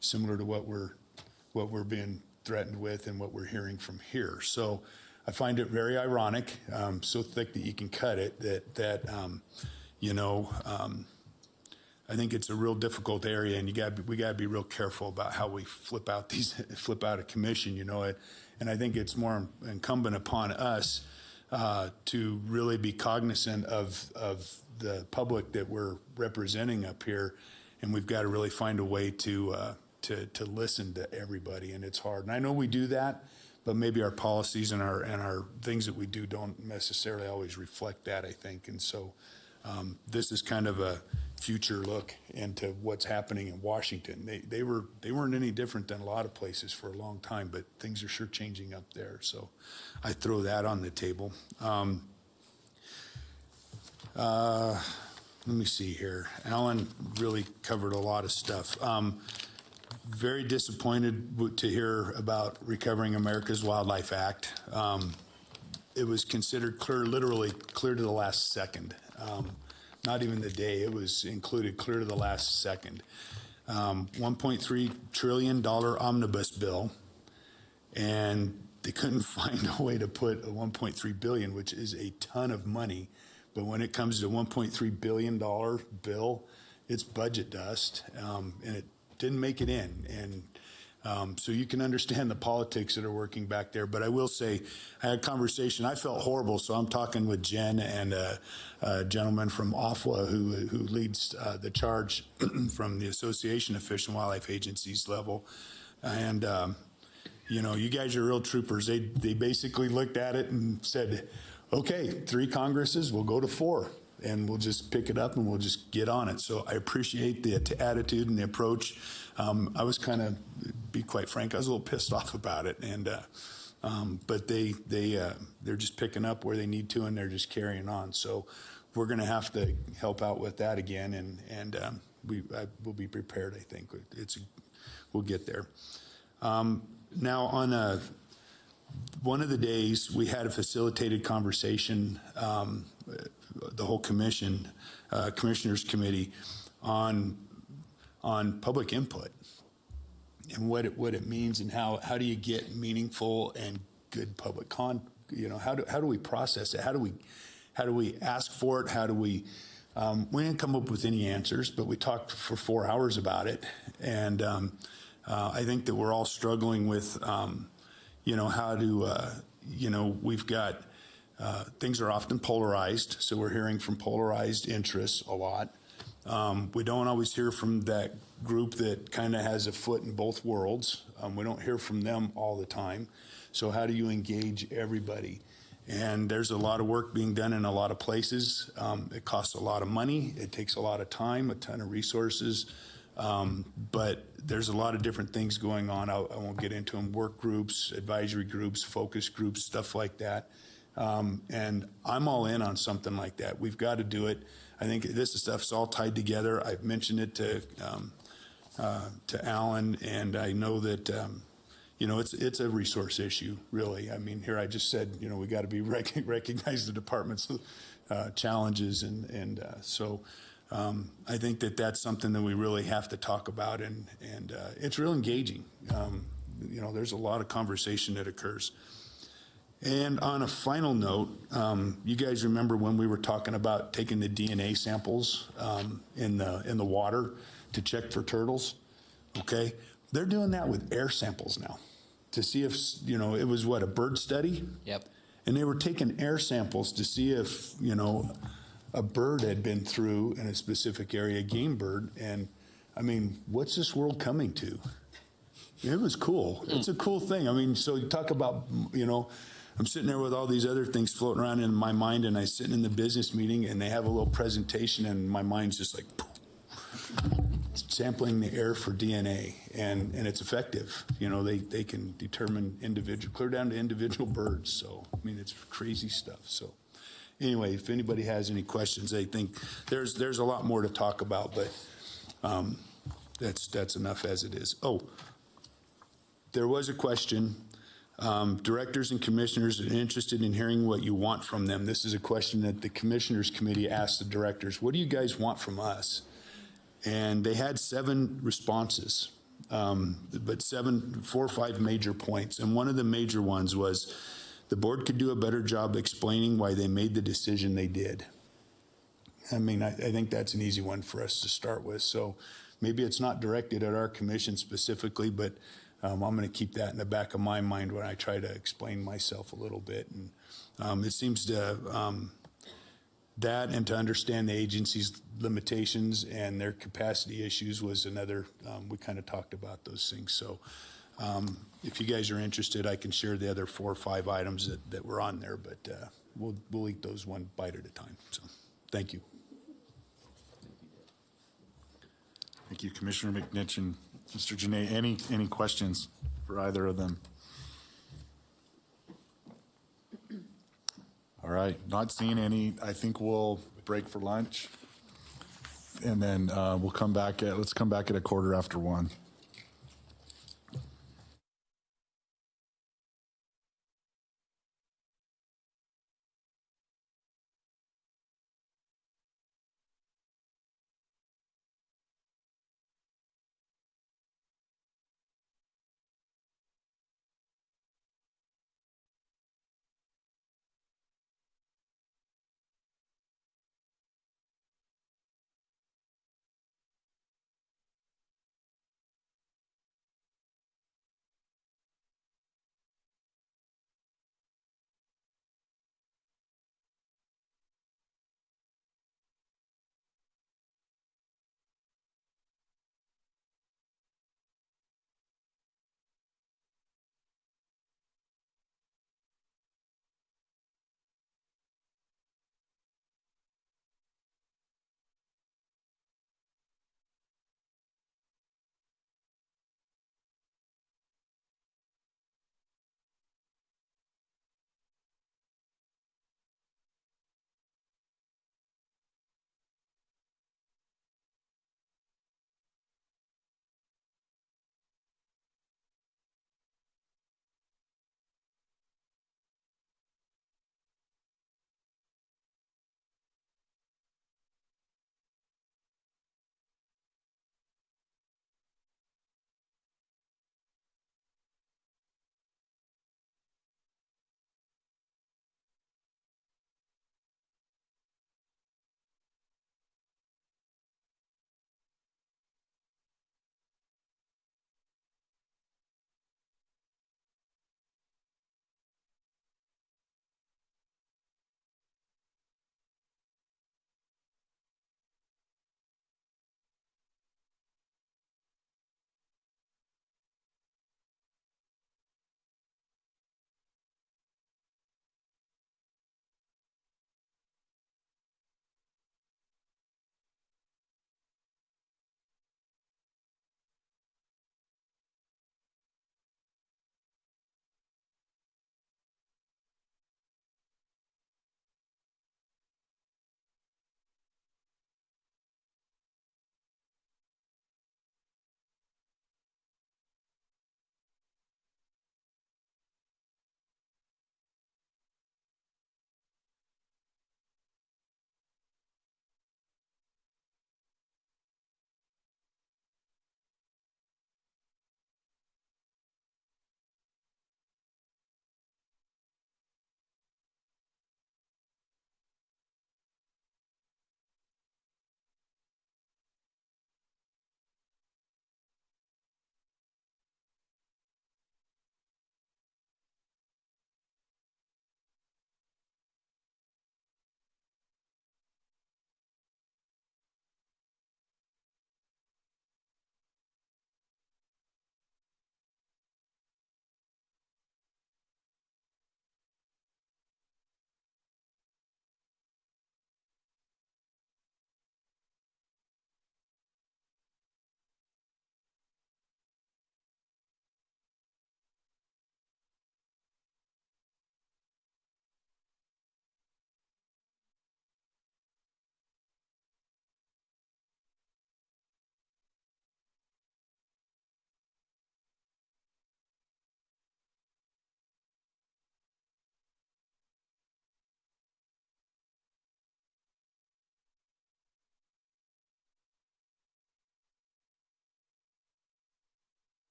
Speaker 9: similar to what we're being threatened with and what we're hearing from here. So I find it very ironic, so thick that you can cut it, I think it's a real difficult area, and we got to be real careful about how we flip out a commission, and I think it's more incumbent upon us to really be cognizant of the public that we're representing up here, and we've got to really find a way to listen to everybody, and it's hard. And I know we do that, but maybe our policies and our things that we do don't necessarily always reflect that, I think. And so this is kind of a future look into what's happening in Washington. They weren't any different than a lot of places for a long time, but things are sure changing up there. So I throw that on the table. Let me see here. Alan really covered a lot of stuff. very disappointed to hear about Recovering America's Wildlife Act. It was considered clear, literally clear to the last second. Not even the day, it was included clear to the last second. $1.3 trillion omnibus bill, and they couldn't find a way to put a $1.3 billion, which is a ton of money. But when it comes to a $1.3 billion bill, it's budget dust, and it didn't make it in. And so you can understand the politics that are working back there. But I will say, I had a conversation. I felt horrible, so I'm talking with Jen and a gentleman from OFWA who leads the charge from the Association of Fish and Wildlife Agencies level. And you know, you guys are real troopers. They basically looked at it and said, okay, 3 Congresses, we'll go to 4. And we'll just pick it up and we'll just get on it. So I appreciate the attitude and the approach. I was kind of, be quite frank, I was a little pissed off about it. And but they're just picking up where they need to, and they're just carrying on. So we're going to have to help out with that again, and we'll be prepared. I think we'll get there. Now on one of the days we had a facilitated conversation. The whole commission, commissioners committee, on public input and what it means, and how do you get meaningful and good public how do we process it? How do we ask for it? How do we didn't come up with any answers, but we talked for 4 hours about it, and I think that we're all struggling with how to we've got. Things are often polarized, so we're hearing from polarized interests a lot. We don't always hear from that group that kind of has a foot in both worlds. We don't hear from them all the time. So how do you engage everybody? And there's a lot of work being done in a lot of places. It costs a lot of money. It takes a lot of time, a ton of resources. But there's a lot of different things going on. I won't get into them. Work groups, advisory groups, focus groups, stuff like that. And I'm all in on something like that. We've got to do it. I think this stuff's all tied together. I've mentioned it to Alan, and I know that it's a resource issue, really. I mean, here I just said we got to be recognize the department's challenges, and so I think that that's something that we really have to talk about, and it's real engaging. There's a lot of conversation that occurs. And on a final note, you guys remember when we were talking about taking the DNA samples in the water to check for turtles? Okay, they're doing that with air samples now to see if it was a bird study.
Speaker 8: Yep.
Speaker 9: And they were taking air samples to see if a bird had been through in a specific area, a game bird. And I mean, what's this world coming to? It was cool. It's a cool thing. I mean, so you talk about I'm sitting there with all these other things floating around in my mind, and I sitting in the business meeting, and they have a little presentation, and my mind's just like sampling the air for DNA, and it's effective. They can determine clear down to individual birds. So I mean, it's crazy stuff. So anyway, if anybody has any questions, I think there's a lot more to talk about, but that's enough as it is. Oh, there was a question. Directors and commissioners are interested in hearing what you want from them. This is a question that the Commissioners Committee asked the directors. What do you guys want from us? And they had 7 responses, but 4 or 5 major points. And one of the major ones was the board could do a better job explaining why they made the decision they did. I mean, I think that's an easy one for us to start with. So maybe it's not directed at our commission specifically, but I'm going to keep that in the back of my mind when I try to explain myself a little bit. And it seems to that, and to understand the agency's limitations and their capacity issues was another. We kind of talked about those things. So if you guys are interested, I can share the other 4 or 5 items that were on there, but we'll eat those one bite at a time. So thank you.
Speaker 1: Thank you, Commissioner McNitch and Mr. Janae. Any questions for either of them? All right, not seeing any. I think we'll break for lunch, and then we'll come back let's come back at 1:15.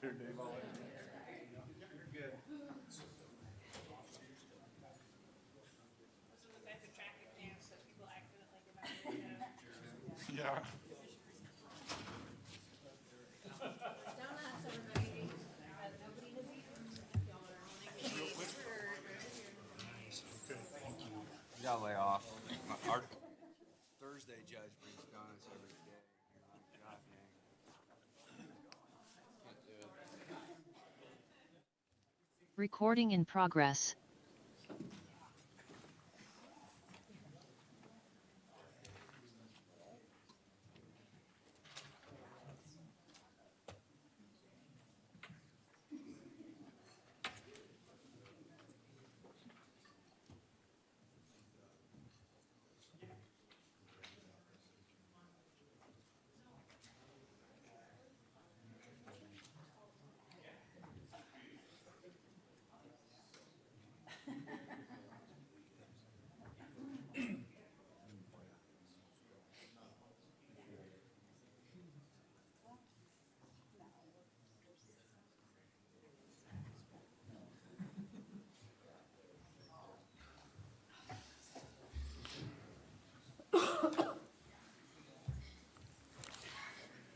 Speaker 1: Here, Dave, I'll let you.
Speaker 7: You're good.
Speaker 1: Yeah.
Speaker 7: Donuts, everybody. Nobody has eaten.
Speaker 13: You gotta lay off. Our Thursday judge brings donuts every day. You're like, God dang. Can't do it.
Speaker 23: Recording in progress.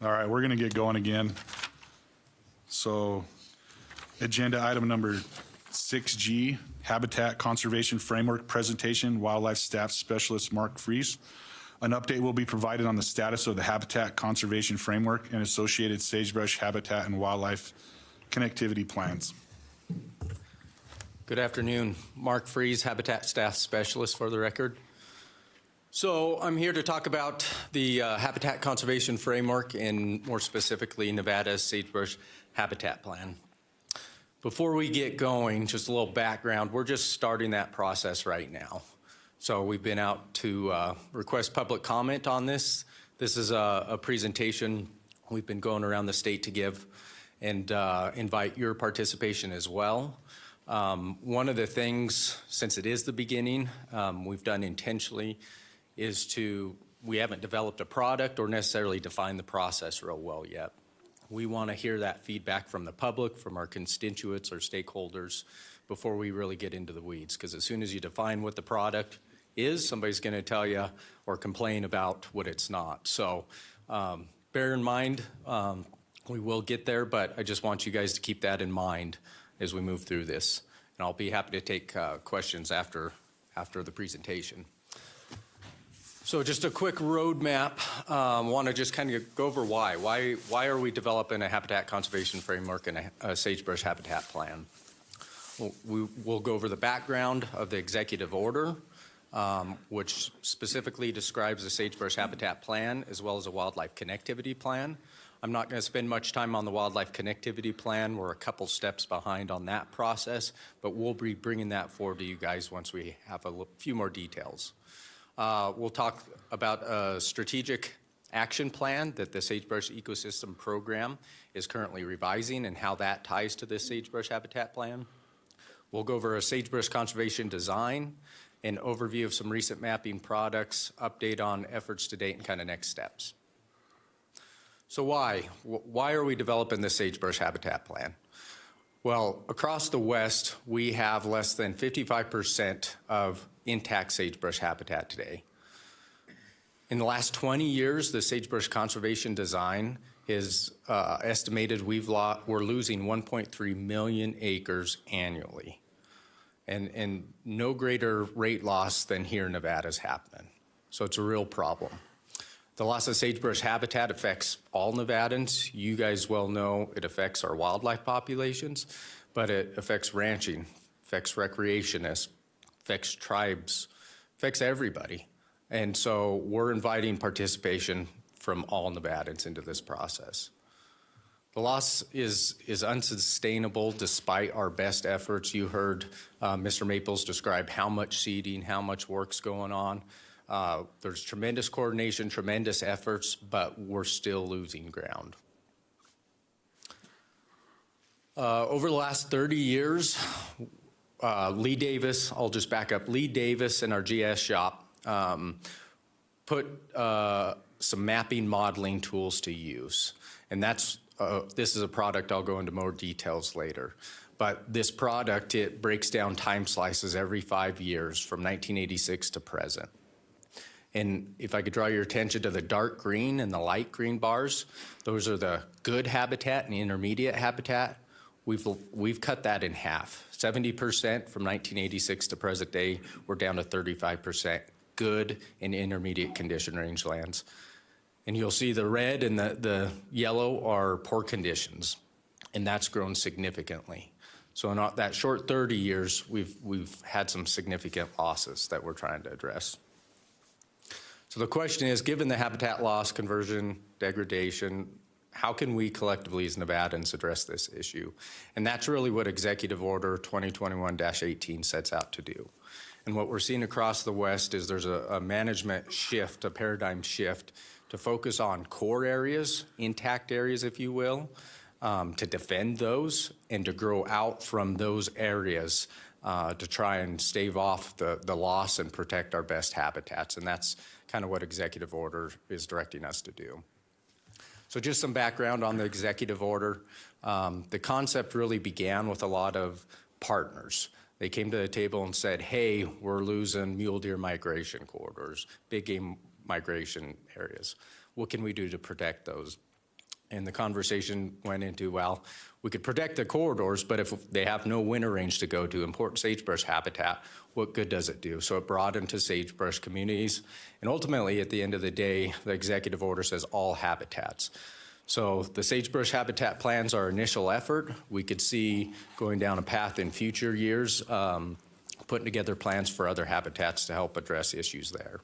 Speaker 1: All right, we're gonna get going again. So, agenda item number 6G, Habitat Conservation Framework Presentation, Wildlife Staff Specialist Mark Fries. An update will be provided on the status of the Habitat Conservation Framework and associated sagebrush habitat and wildlife connectivity plans.
Speaker 14: Good afternoon. Mark Fries, Habitat Staff Specialist for the record. So I'm here to talk about the Habitat Conservation Framework and more specifically Nevada's Sagebrush Habitat Plan. Before we get going, just a little background, we're just starting that process right now. So we've been out to request public comment on this. This is a presentation we've been going around the state to give and invite your participation as well. One of the things, since it is the beginning, we've done intentionally is we haven't developed a product or necessarily defined the process real well yet. We want to hear that feedback from the public, from our constituents or stakeholders before we really get into the weeds. Because as soon as you define what the product is, somebody's going to tell you or complain about what it's not. So bear in mind, we will get there, but I just want you guys to keep that in mind as we move through this. And I'll be happy to take questions after the presentation. So just a quick roadmap. Want to just kind of go over why. Why are we developing a habitat conservation framework and a sagebrush habitat plan? We'll go over the background of the executive order, which specifically describes the sagebrush habitat plan as well as a wildlife connectivity plan. I'm not going to spend much time on the wildlife connectivity plan. We're a couple steps behind on that process, but we'll be bringing that forward to you guys once we have a few more details. We'll talk about a strategic action plan that the Sagebrush Ecosystem Program is currently revising and how that ties to this sagebrush habitat plan. We'll go over a sagebrush conservation design, an overview of some recent mapping products, update on efforts to date, and kind of next steps. So why? Why are we developing the sagebrush habitat plan? Well, across the West, we have less than 55% of intact sagebrush habitat today. In the last 20 years, the sagebrush conservation design is estimated we're losing 1.3 million acres annually. And no greater rate loss than here in Nevada is happening. So it's a real problem. The loss of sagebrush habitat affects all Nevadans. You guys well know it affects our wildlife populations, but it affects ranching, affects recreationists, affects tribes, affects everybody. And so we're inviting participation from all Nevadans into this process. The loss is unsustainable despite our best efforts. You heard Mr. Maples describe how much seeding, how much work's going on. There's tremendous coordination, tremendous efforts, but we're still losing ground. Over the last 30 years, Lee Davis, I'll just back up, Lee Davis in our GS shop put some mapping modeling tools to use. And this is a product, I'll go into more details later. But this product, it breaks down time slices every 5 years from 1986 to present. And if I could draw your attention to the dark green and the light green bars, those are the good habitat and the intermediate habitat. We've cut that in half. 70% from 1986 to present day, we're down to 35% good and intermediate condition rangelands. And you'll see the red and the yellow are poor conditions, and that's grown significantly. So in that short 30 years, we've had some significant losses that we're trying to address. So the question is, given the habitat loss, conversion, degradation, how can we collectively as Nevadans address this issue? And that's really what Executive Order 2021-18 sets out to do. And what we're seeing across the West is there's a management shift, a paradigm shift to focus on core areas, intact areas, if you will, to defend those and to grow out from those areas to try and stave off the loss and protect our best habitats. And that's kind of what Executive Order is directing us to do. So just some background on the Executive Order. The concept really began with a lot of partners. They came to the table and said, hey, we're losing mule deer migration corridors, big game migration areas. What can we do to protect those? And the conversation went into, well, we could protect the corridors, but if they have no winter range to go to, important sagebrush habitat, what good does it do? So it broadened to sagebrush communities. And ultimately, at the end of the day, the executive order says all habitats. So the sagebrush habitat plan's our initial effort. We could see going down a path in future years, putting together plans for other habitats to help address issues there.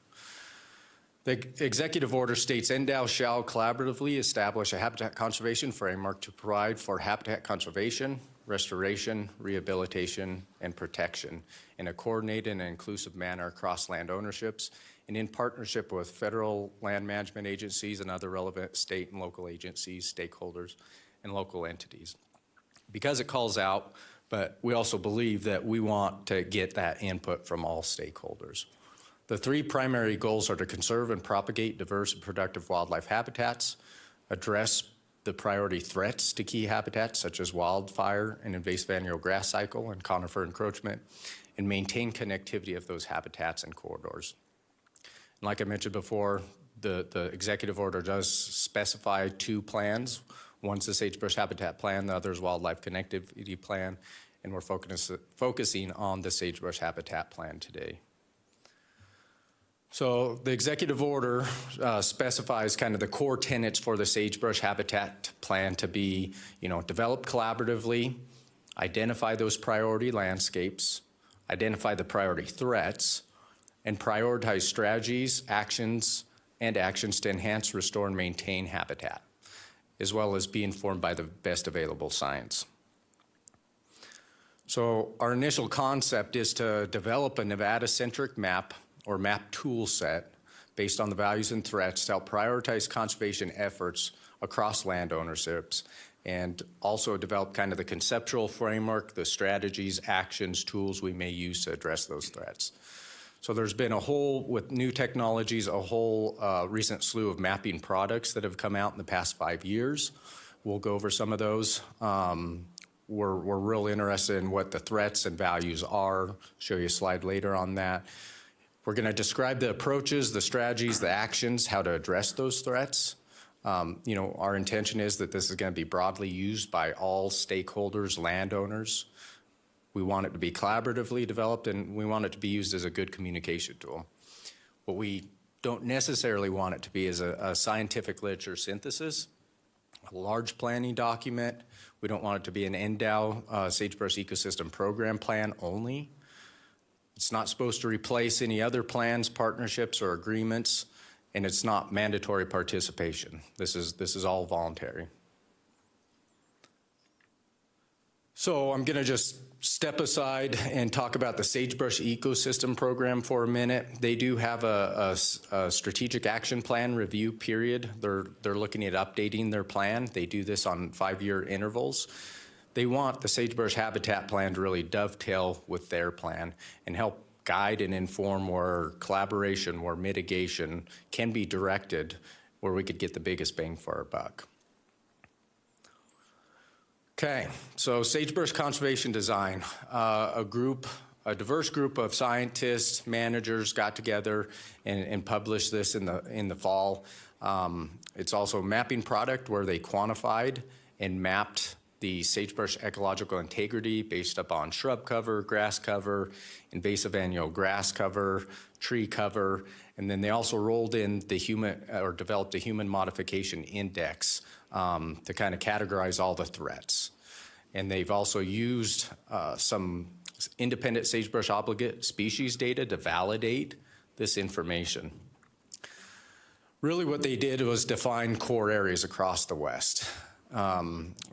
Speaker 14: The executive order states NDOW shall collaboratively establish a habitat conservation framework to provide for habitat conservation, restoration, rehabilitation, and protection in a coordinated and inclusive manner across land ownerships and in partnership with federal land management agencies and other relevant state and local agencies, stakeholders, and local entities. Because it calls out, but we also believe that we want to get that input from all stakeholders. The three primary goals are to conserve and propagate diverse and productive wildlife habitats, address the priority threats to key habitats such as wildfire and invasive annual grass cycle and conifer encroachment, and maintain connectivity of those habitats and corridors. And like I mentioned before, the executive order does specify two plans. One's the sagebrush habitat plan, the other is wildlife connectivity plan, and we're focusing on the sagebrush habitat plan today. So the executive order specifies kind of the core tenets for the sagebrush habitat plan to be, develop collaboratively, identify those priority landscapes, identify the priority threats, and prioritize strategies, actions to enhance, restore, and maintain habitat, as well as be informed by the best available science. So our initial concept is to develop a Nevada-centric map or map tool set based on the values and threats to help prioritize conservation efforts across land ownerships, and also develop kind of the conceptual framework, the strategies, actions, tools we may use to address those threats. So there's been with new technologies, a whole recent slew of mapping products that have come out in the past 5 years. We'll go over some of those. We're real interested in what the threats and values are. Show you a slide later on that. We're going to describe the approaches, the strategies, the actions, how to address those threats. Our intention is that this is going to be broadly used by all stakeholders, landowners. We want it to be collaboratively developed, and we want it to be used as a good communication tool. What we don't necessarily want it to be is a scientific literature synthesis, a large planning document. We don't want it to be an NDOW Sagebrush Ecosystem Program plan only. It's not supposed to replace any other plans, partnerships, or agreements, and it's not mandatory participation. This is all voluntary. So I'm going to just step aside and talk about the Sagebrush Ecosystem Program for a minute. They do have a strategic action plan review period. They're looking at updating their plan. They do this on 5-year intervals. They want the sagebrush habitat plan to really dovetail with their plan and help guide and inform where collaboration, where mitigation can be directed, where we could get the biggest bang for our buck. Okay, so sagebrush conservation design. A diverse group of scientists, managers got together and published this in the fall. It's also a mapping product where they quantified and mapped the sagebrush ecological integrity based upon shrub cover, grass cover, invasive annual grass cover, tree cover, and then they also rolled in developed a human modification index to kind of categorize all the threats. And they've also used some independent sagebrush obligate species data to validate this information. Really what they did was define core areas across the West.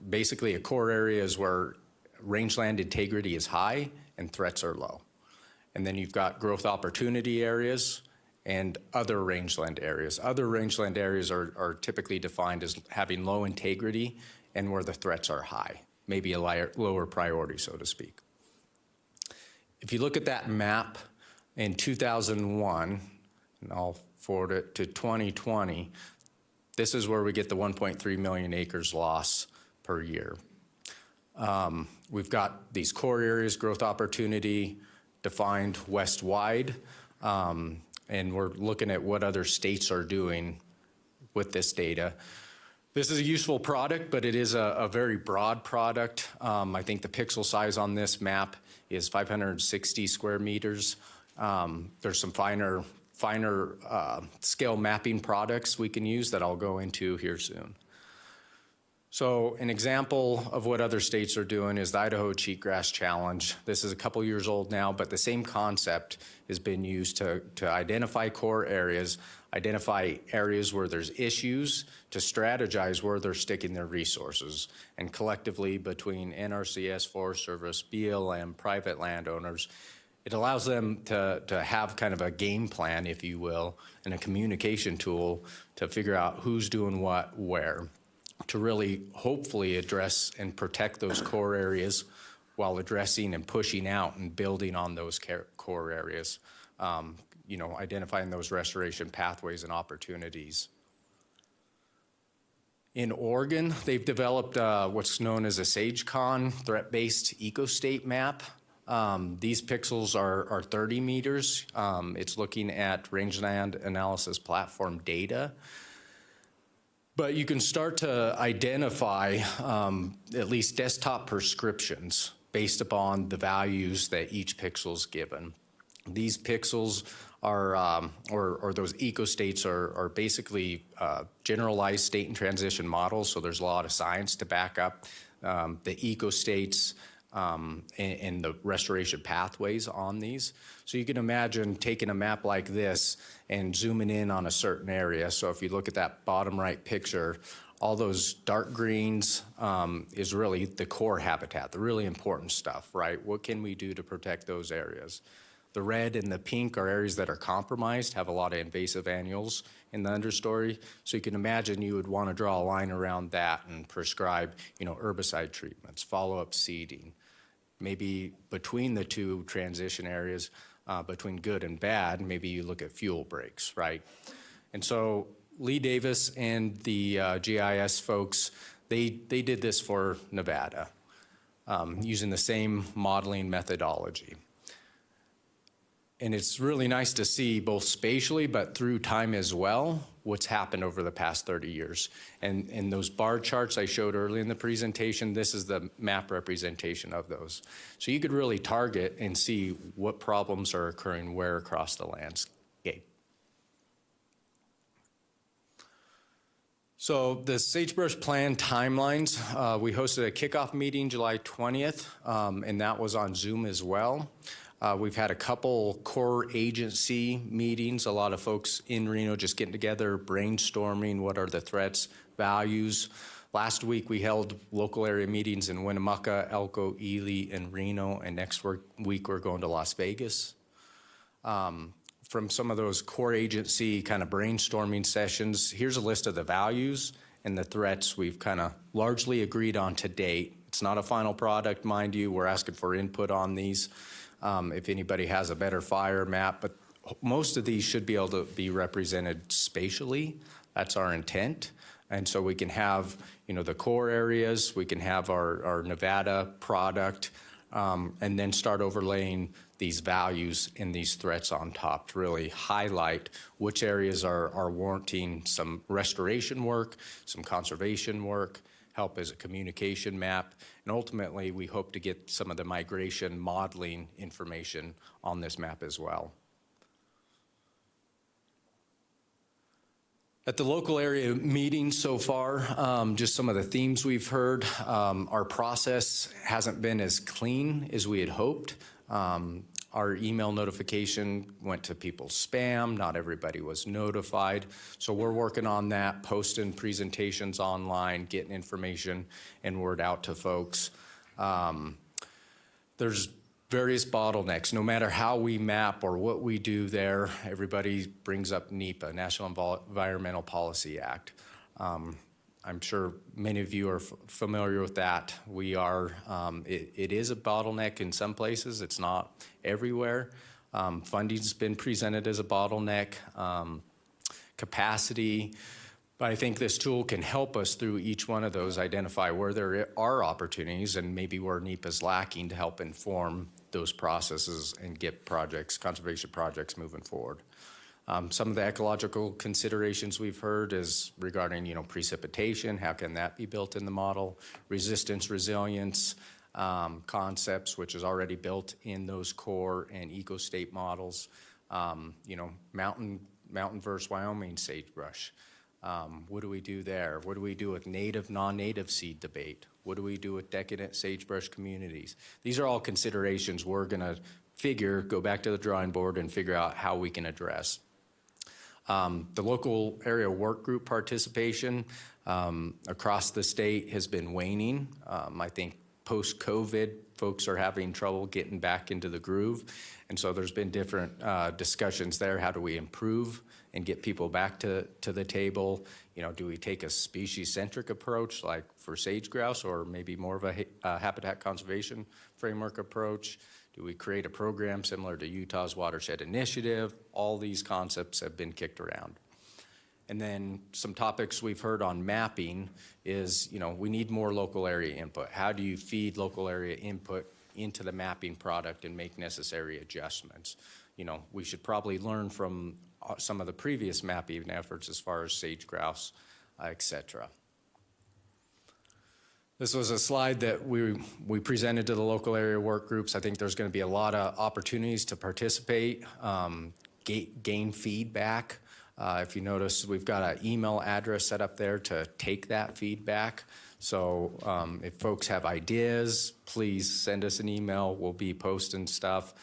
Speaker 14: Basically, a core area is where rangeland integrity is high and threats are low. And then you've got growth opportunity areas and other rangeland areas. Other rangeland areas are typically defined as having low integrity and where the threats are high, maybe a lower priority, so to speak. If you look at that map in 2001, and I'll forward it to 2020, this is where we get the 1.3 million acres loss per year. We've got these core areas, growth opportunity, defined west-wide, and we're looking at what other states are doing with this data. This is a useful product, but it is a very broad product. I think the pixel size on this map is 560 square meters. There's some finer scale mapping products we can use that I'll go into here soon. So an example of what other states are doing is the Idaho Cheatgrass Challenge. This is a couple years old now, but the same concept has been used to identify core areas, identify areas where there's issues, to strategize where they're sticking their resources. And collectively between NRCS, Forest Service, BLM, private landowners, it allows them to have kind of a game plan, if you will, and a communication tool to figure out who's doing what, where, to really hopefully address and protect those core areas while addressing and pushing out and building on those core areas, identifying those restoration pathways and opportunities. In Oregon, they've developed what's known as a SageCon threat-based ecostate map. These pixels are 30 meters. It's looking at rangeland analysis platform data. But you can start to identify at least desktop prescriptions based upon the values that each pixel is given. These pixels are, or those ecostates are basically generalized state and transition models, so there's a lot of science to back up the ecostates and the restoration pathways on these. So you can imagine taking a map like this and zooming in on a certain area. So if you look at that bottom right picture, all those dark greens is really the core habitat, the really important stuff, right? What can we do to protect those areas? The red and the pink are areas that are compromised, have a lot of invasive annuals in the understory. So you can imagine you would want to draw a line around that and prescribe, herbicide treatments, follow-up seeding. Maybe between the two transition areas, between good and bad, maybe you look at fuel breaks, right? And so Lee Davis and the GIS folks, they did this for Nevada using the same modeling methodology. And it's really nice to see both spatially, but through time as well, what's happened over the past 30 years. And those bar charts I showed early in the presentation, this is the map representation of those. So you could really target and see what problems are occurring where across the landscape. So the Sagebrush Plan timelines, we hosted a kickoff meeting July 20th, and that was on Zoom as well. We've had a couple core agency meetings, a lot of folks in Reno just getting together, brainstorming what are the threats, values. Last week we held local area meetings in Winnemucca, Elko, Ely, and Reno, and next week we're going to Las Vegas. From some of those core agency kind of brainstorming sessions, here's a list of the values and the threats we've kind of largely agreed on to date. It's not a final product, mind you. We're asking for input on these. If anybody has a better fire map, but most of these should be able to be represented spatially. That's our intent. And so we can have, the core areas, we can have our Nevada product, and then start overlaying these values and these threats on top to really highlight which areas are warranting some restoration work, some conservation work, help as a communication map, and ultimately we hope to get some of the migration modeling information on this map as well. At the local area meetings so far, just some of the themes we've heard. Our process hasn't been as clean as we had hoped. Our email notification went to people's spam. Not everybody was notified. So we're working on that, posting presentations online, getting information and word out to folks. There's various bottlenecks. No matter how we map or what we do there, everybody brings up NEPA, National Environmental Policy Act. I'm sure many of you are familiar with that. We are, it is a bottleneck in some places. It's not everywhere. Funding's been presented as a bottleneck, capacity. But I think this tool can help us through each one of those, identify where there are opportunities and maybe where NEPA's lacking to help inform those processes and get projects, conservation projects moving forward. Some of the ecological considerations we've heard is regarding, precipitation, how can that be built in the model? Resistance, resilience concepts, which is already built in those core and eco-state models. Mountain versus Wyoming sagebrush. What do we do there? What do we do with native, non-native seed debate? What do we do with decadent sagebrush communities? These are all considerations we're gonna go back to the drawing board and figure out how we can address. The local area work group participation across the state has been waning. I think post-COVID, folks are having trouble getting back into the groove. And so there's been different discussions there. How do we improve and get people back to the table? Do we take a species-centric approach like for sage grouse, or maybe more of a habitat conservation framework approach? Do we create a program similar to Utah's Watershed Initiative? All these concepts have been kicked around. And then some topics we've heard on mapping is, we need more local area input. How do you feed local area input into the mapping product and make necessary adjustments? We should probably learn from some of the previous mapping efforts as far as sage grouse, et cetera. This was a slide that we presented to the local area work groups. I think there's going to be a lot of opportunities to participate, gain feedback. If you notice, we've got an email address set up there to take that feedback. So if folks have ideas, please send us an email. We'll be posting stuff,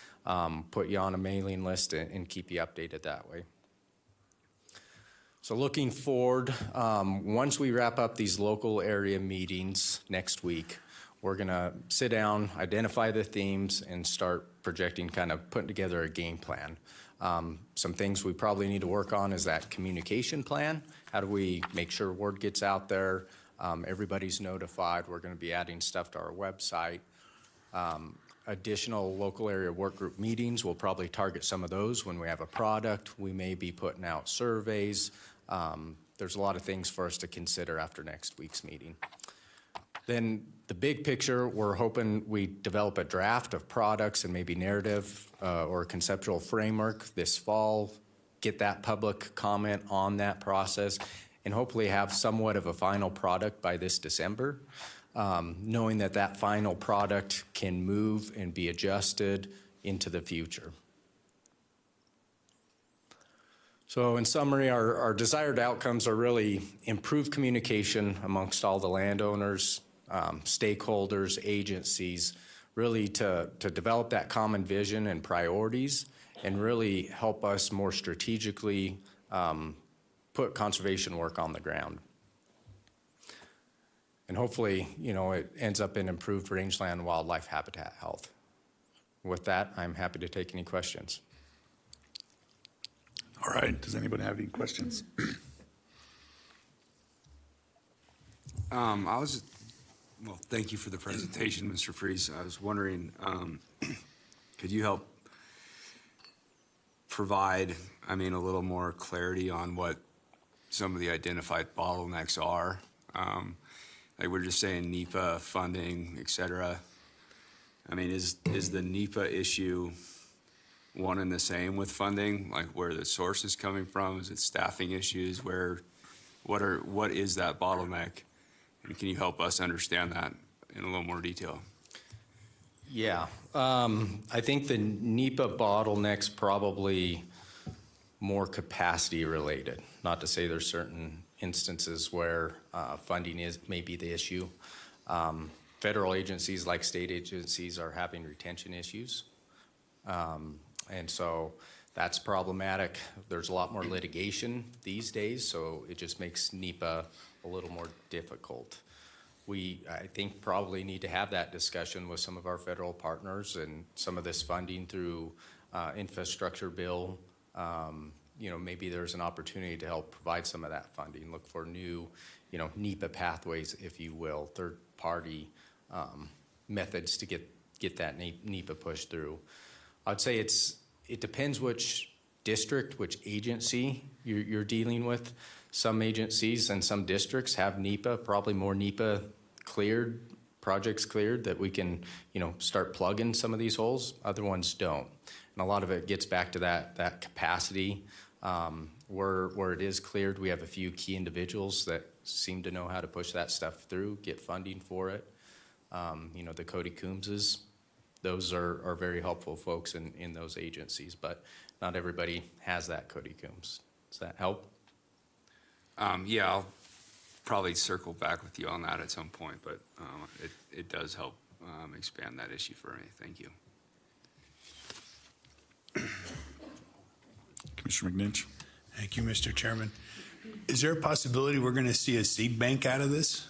Speaker 14: put you on a mailing list and keep you updated that way. So looking forward, once we wrap up these local area meetings next week, we're gonna sit down, identify the themes, and start projecting, kind of putting together a game plan. Some things we probably need to work on is that communication plan. How do we make sure word gets out there? Everybody's notified. We're gonna be adding stuff to our website. Additional local area work group meetings, we'll probably target some of those when we have a product. We may be putting out surveys. There's a lot of things for us to consider after next week's meeting. Then the big picture, we're hoping we develop a draft of products and maybe narrative or conceptual framework this fall, get that public comment on that process, and hopefully have somewhat of a final product by this December, knowing that that final product can move and be adjusted into the future. So in summary, our desired outcomes are really improved communication amongst all the landowners, stakeholders, agencies, really to develop that common vision and priorities and really help us more strategically put conservation work on the ground. And hopefully, it ends up in improved rangeland wildlife habitat health. With that, I'm happy to take any questions.
Speaker 1: All right, does anybody have any questions?
Speaker 13: Well, thank you for the presentation, Mr. Freeze. I was wondering, could you help provide, a little more clarity on what some of the identified bottlenecks are? Like we're just saying NEPA funding, et cetera. Is the NEPA issue one and the same with funding, like where the source is coming from? Is it staffing issues? What is that bottleneck? And can you help us understand that in a little more detail?
Speaker 14: Yeah, I think the NEPA bottleneck's probably more capacity related. Not to say there's certain instances where funding may be the issue. Federal agencies like state agencies are having retention issues. And so that's problematic. There's a lot more litigation these days, so it just makes NEPA a little more difficult. I think, probably need to have that discussion with some of our federal partners and some of this funding through infrastructure bill. Maybe there's an opportunity to help provide some of that funding, look for new, NEPA pathways, if you will, third-party methods to get that NEPA pushed through. I'd say it depends which district, which agency you're dealing with. Some agencies and some districts have NEPA, probably more NEPA cleared, projects cleared that we can, start plugging some of these holes. Other ones don't. And a lot of it gets back to that capacity Where it is cleared, we have a few key individuals that seem to know how to push that stuff through, get funding for it. The Cody Coombses, those are very helpful folks in those agencies, but not everybody has that Cody Coombs. Does that help?
Speaker 13: Yeah, I'll probably circle back with you on that at some point, but it does help expand that issue for me. Thank you.
Speaker 1: Commissioner McNinch.
Speaker 9: Thank you, Mr. Chairman. Is there a possibility we're going to see a seed bank out of this?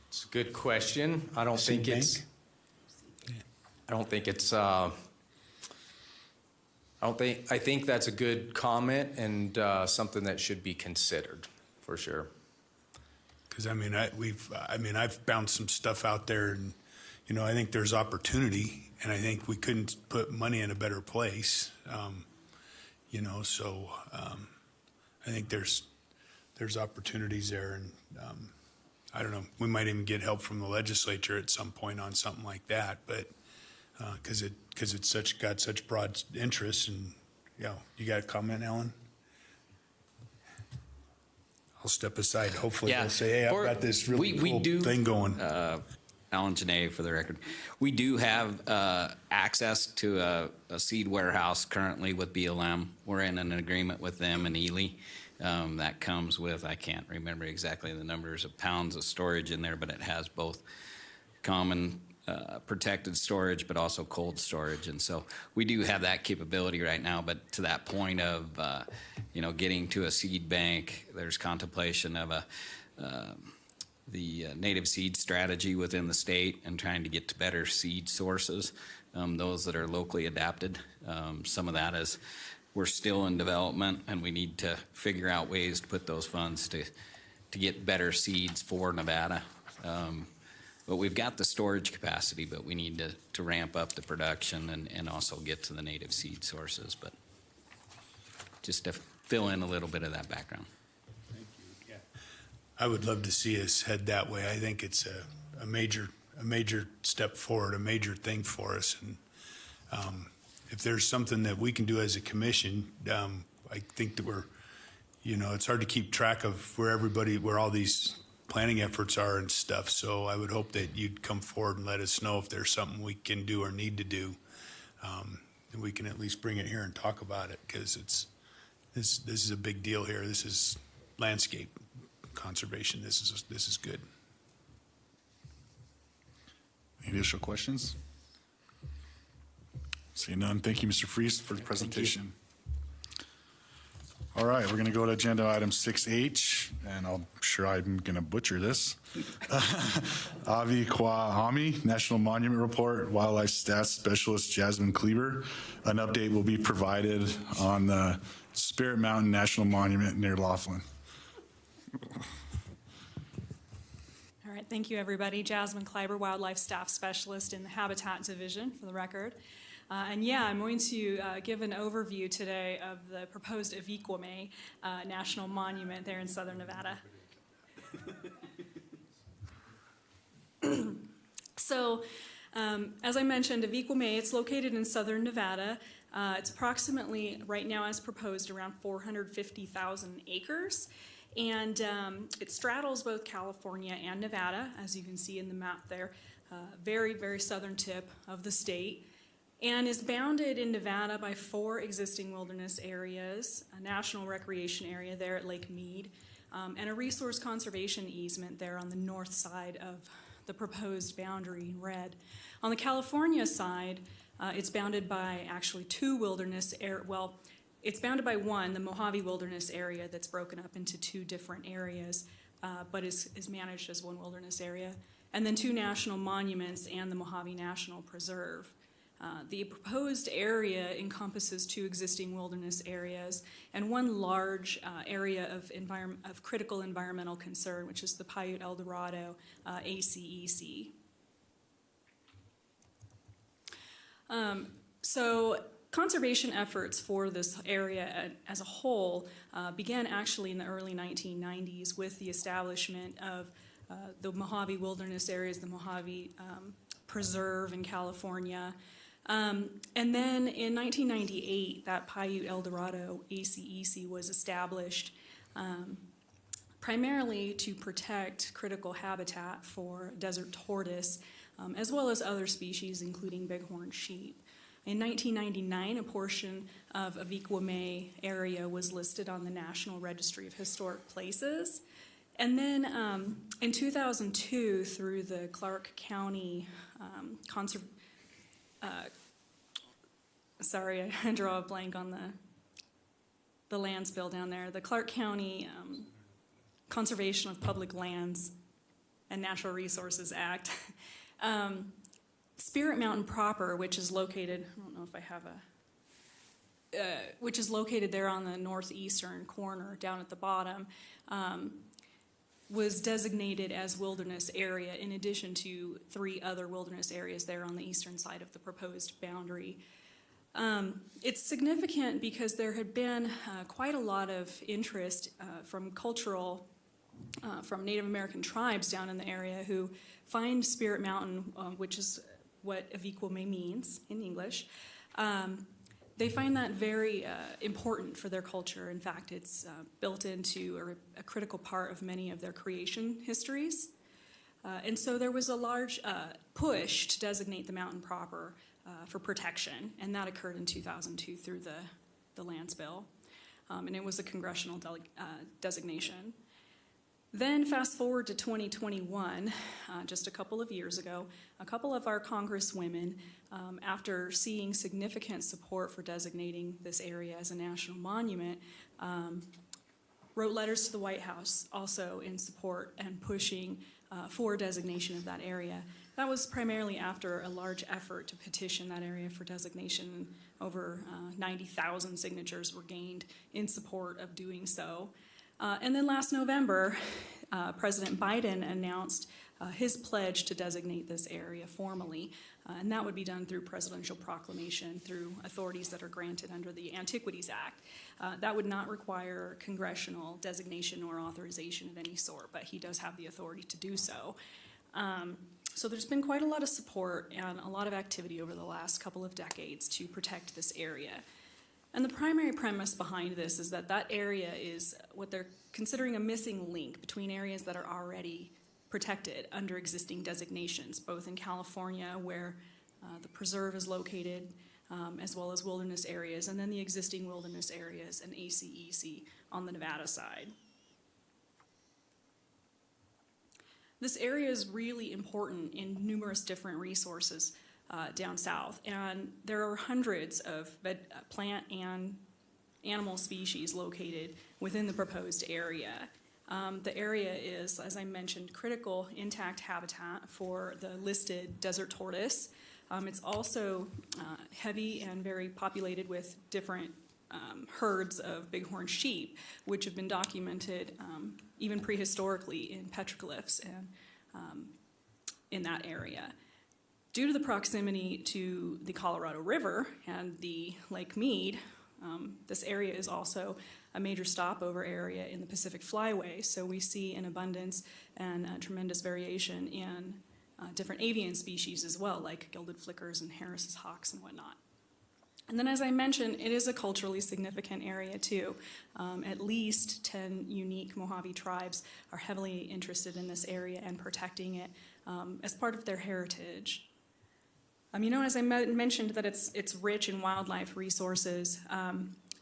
Speaker 14: It's a good question. I don't think it's. I think that's a good comment and something that should be considered for sure.
Speaker 9: Because I've bounced some stuff out there, and I think there's opportunity, and I think we couldn't put money in a better place. So I think there's opportunities there, and I don't know. We might even get help from the legislature at some point on something like that, but because it's got such broad interest, and you got a comment, Alan? I'll step aside. Hopefully they'll say, "Hey, I've got this really cool thing going."
Speaker 8: Alan Janae, for the record. We do have access to a seed warehouse currently with BLM. We're in an agreement with them and Ely. That comes with, I can't remember exactly the numbers of pounds of storage in there, but it has both common protected storage, but also cold storage. And so we do have that capability right now, but to that point of, getting to a seed bank, there's contemplation of the native seed strategy within the state and trying to get to better seed sources, those that are locally adapted. Some of that is we're still in development, and we need to figure out ways to put those funds to get better seeds for Nevada. But we've got the storage capacity, but we need to ramp up the production and also get to the native seed sources. But just to fill in a little bit of that background.
Speaker 9: I would love to see us head that way. I think it's a major step forward, a major thing for us. And if there's something that we can do as a commission, I think that it's hard to keep track of where all these planning efforts are and stuff. So I would hope that you'd come forward and let us know if there's something we can do or need to do. And we can at least bring it here and talk about it, because this is a big deal here. This is landscape conservation. This is good.
Speaker 1: Any additional questions? Seeing none. Thank you, Mr. Freese, for the presentation. All right, we're going to go to agenda item 6H, and I'm sure I'm going to butcher this. Avi Kwahami, National Monument Report, Wildlife Staff Specialist Jasmine Kleber. An update will be provided on the Spirit Mountain National Monument near Laughlin.
Speaker 15: All right, thank you, everybody. Jasmine Kleiber, Wildlife Staff Specialist in the Habitat Division, for the record. I'm going to give an overview today of the proposed Avikwame National Monument there in southern Nevada. So, as I mentioned, Avikwame, it's located in southern Nevada. It's approximately, right now as proposed, around 450,000 acres. And it straddles both California and Nevada, as you can see in the map there, very, very southern tip of the state, and is bounded in Nevada by 4 existing wilderness areas, a national recreation area there at Lake Mead, and a resource conservation easement there on the north side of the proposed boundary in red. On the California side, it's bounded by actually 2 wilderness areas. Well, it's bounded by one, the Mojave Wilderness Area, that's broken up into 2 different areas, but is managed as one wilderness area, and then 2 national monuments and the Mojave National Preserve. The proposed area encompasses 2 existing wilderness areas and 1 large area of critical environmental concern, which is the Paiute El Dorado ACEC. So conservation efforts for this area as a whole began actually in the early 1990s with the establishment of the Mojave Wilderness Areas, the Mojave Preserve in California, And then in 1998, that Paiute El Dorado ACEC was established primarily to protect critical habitat for desert tortoise, as well as other species, including bighorn sheep. In 1999, a portion of Avikwame area was listed on the National Registry of Historic Places. And then in 2002, through the Clark County sorry, I draw a blank on the lands bill down there. The Clark County Conservation of Public Lands and Natural Resources Act. Spirit Mountain proper, which is located, I don't know if I have which is located there on the northeastern corner down at the bottom, was designated as wilderness area in addition to 3 other wilderness areas there on the eastern side of the proposed boundary. It's significant because there had been quite a lot of interest from Native American tribes down in the area who find Spirit Mountain, which is what Avikwame means in English. They find that very important for their culture. In fact, it's built into a critical part of many of their creation histories. And so there was a large push to designate the mountain proper for protection, and that occurred in 2002 through the lands bill. And it was a congressional designation. Then fast forward to 2021, just a couple of years ago, a couple of our congresswomen, after seeing significant support for designating this area as a national monument, wrote letters to the White House also in support and pushing for designation of that area. That was primarily after a large effort to petition that area for designation. Over 90,000 signatures were gained in support of doing so. And then last November, President Biden announced his pledge to designate this area formally, and that would be done through presidential proclamation through authorities that are granted under the Antiquities Act. That would not require congressional designation or authorization of any sort, but he does have the authority to do so. So there's been quite a lot of support and a lot of activity over the last couple of decades to protect this area. And the primary premise behind this is that that area is what they're considering a missing link between areas that are already protected under existing designations, both in California, where the preserve is located, as well as wilderness areas, and then the existing wilderness areas and ACEC on the Nevada side. This area is really important in numerous different resources down south, and there are hundreds of plant and animal species located within the proposed area. The area is, as I mentioned, critical intact habitat for the listed desert tortoise. It's also heavy and very populated with different herds of bighorn sheep, which have been documented even prehistorically in petroglyphs and in that area. Due to the proximity to the Colorado River and the Lake Mead, this area is also a major stopover area in the Pacific Flyway, so we see an abundance and a tremendous variation in different avian species as well, like gilded flickers and Harris's hawks and whatnot. And then, as I mentioned, it is a culturally significant area too. At least 10 unique Mojave tribes are heavily interested in this area and protecting it as part of their heritage. As I mentioned, that it's rich in wildlife resources.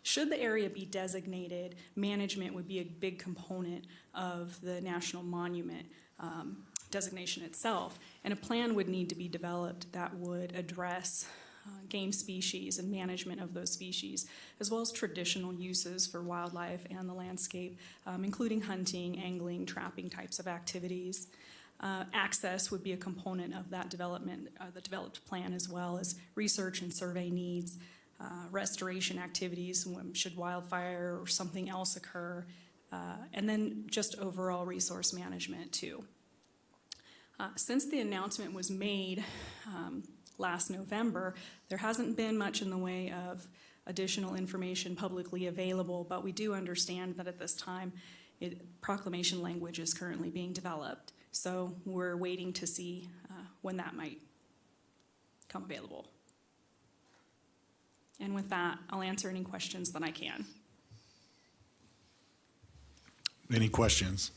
Speaker 15: Should the area be designated, management would be a big component of the national monument designation itself, and a plan would need to be developed that would address game species and management of those species, as well as traditional uses for wildlife and the landscape, including hunting, angling, trapping types of activities. Access would be a component of that development, the developed plan, as well as research and survey needs, restoration activities should wildfire or something else occur, and then just overall resource management too. Since the announcement was made last November, there hasn't been much in the way of additional information publicly available, but we do understand that at this time, proclamation language is currently being developed. So we're waiting to see when that might come available. And with that, I'll answer any questions that I can.
Speaker 1: Any questions?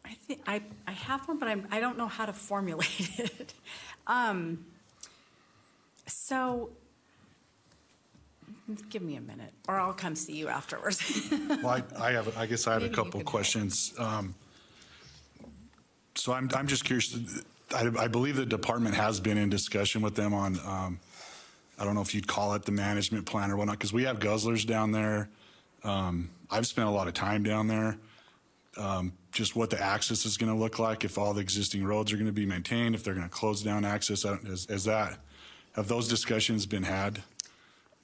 Speaker 2: I think I have one, but I don't know how to formulate it. So, give me a minute, or I'll come see you afterwards.
Speaker 1: Well, I guess I have a
Speaker 2: Maybe you
Speaker 1: couple
Speaker 2: could help.
Speaker 1: questions. So I'm just curious, I believe the department has been in discussion with them on, I don't know if you'd call it the management plan or whatnot, because we have guzzlers down there. I've spent a lot of time down there. Just what the access is going to look like, if all the existing roads are going to be maintained, if they're going to close down access, have those discussions been had?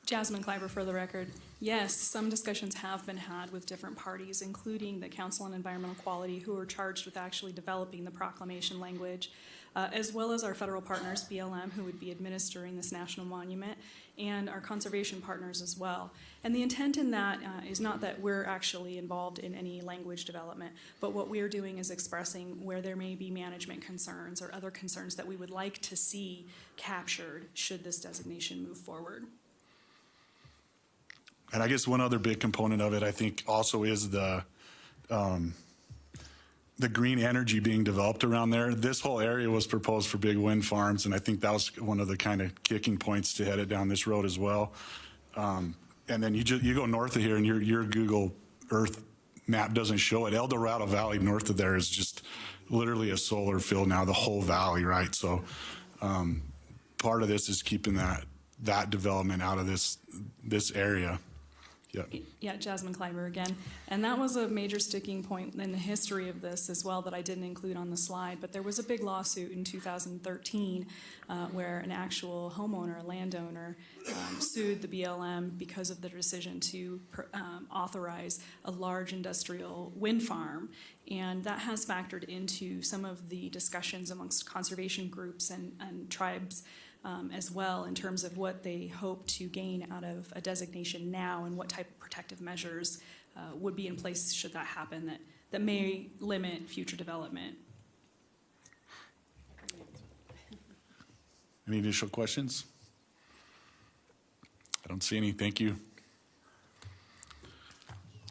Speaker 15: Jasmine Kleiber for the record. Yes, some discussions have been had with different parties, including the Council on Environmental Quality, who are charged with actually developing the proclamation language, as well as our federal partners, BLM, who would be administering this national monument, and our conservation partners as well. And the intent in that is not that we're actually involved in any language development, but what we are doing is expressing where there may be management concerns or other concerns that we would like to see captured should this designation move forward.
Speaker 1: And I guess one other big component of it, I think, also is the green energy being developed around there. This whole area was proposed for big wind farms, and I think that was one of the kind of kicking points to head it down this road as well. And then you go north of here, and your Google Earth map doesn't show it. El Dorado Valley north of there is just literally a solar field now, the whole valley, right? So part of this is keeping that development out of this area. Yeah.
Speaker 15: Yeah, Jasmine Kleiber again. And that was a major sticking point in the history of this as well that I didn't include on the slide. But there was a big lawsuit in 2013 where an actual homeowner, a landowner, sued the BLM because of their decision to authorize a large industrial wind farm. And that has factored into some of the discussions amongst conservation groups and tribes as well, in terms of what they hope to gain out of a designation now and what type of protective measures would be in place should that happen that may limit future development.
Speaker 1: Any additional questions? I don't see any. Thank you.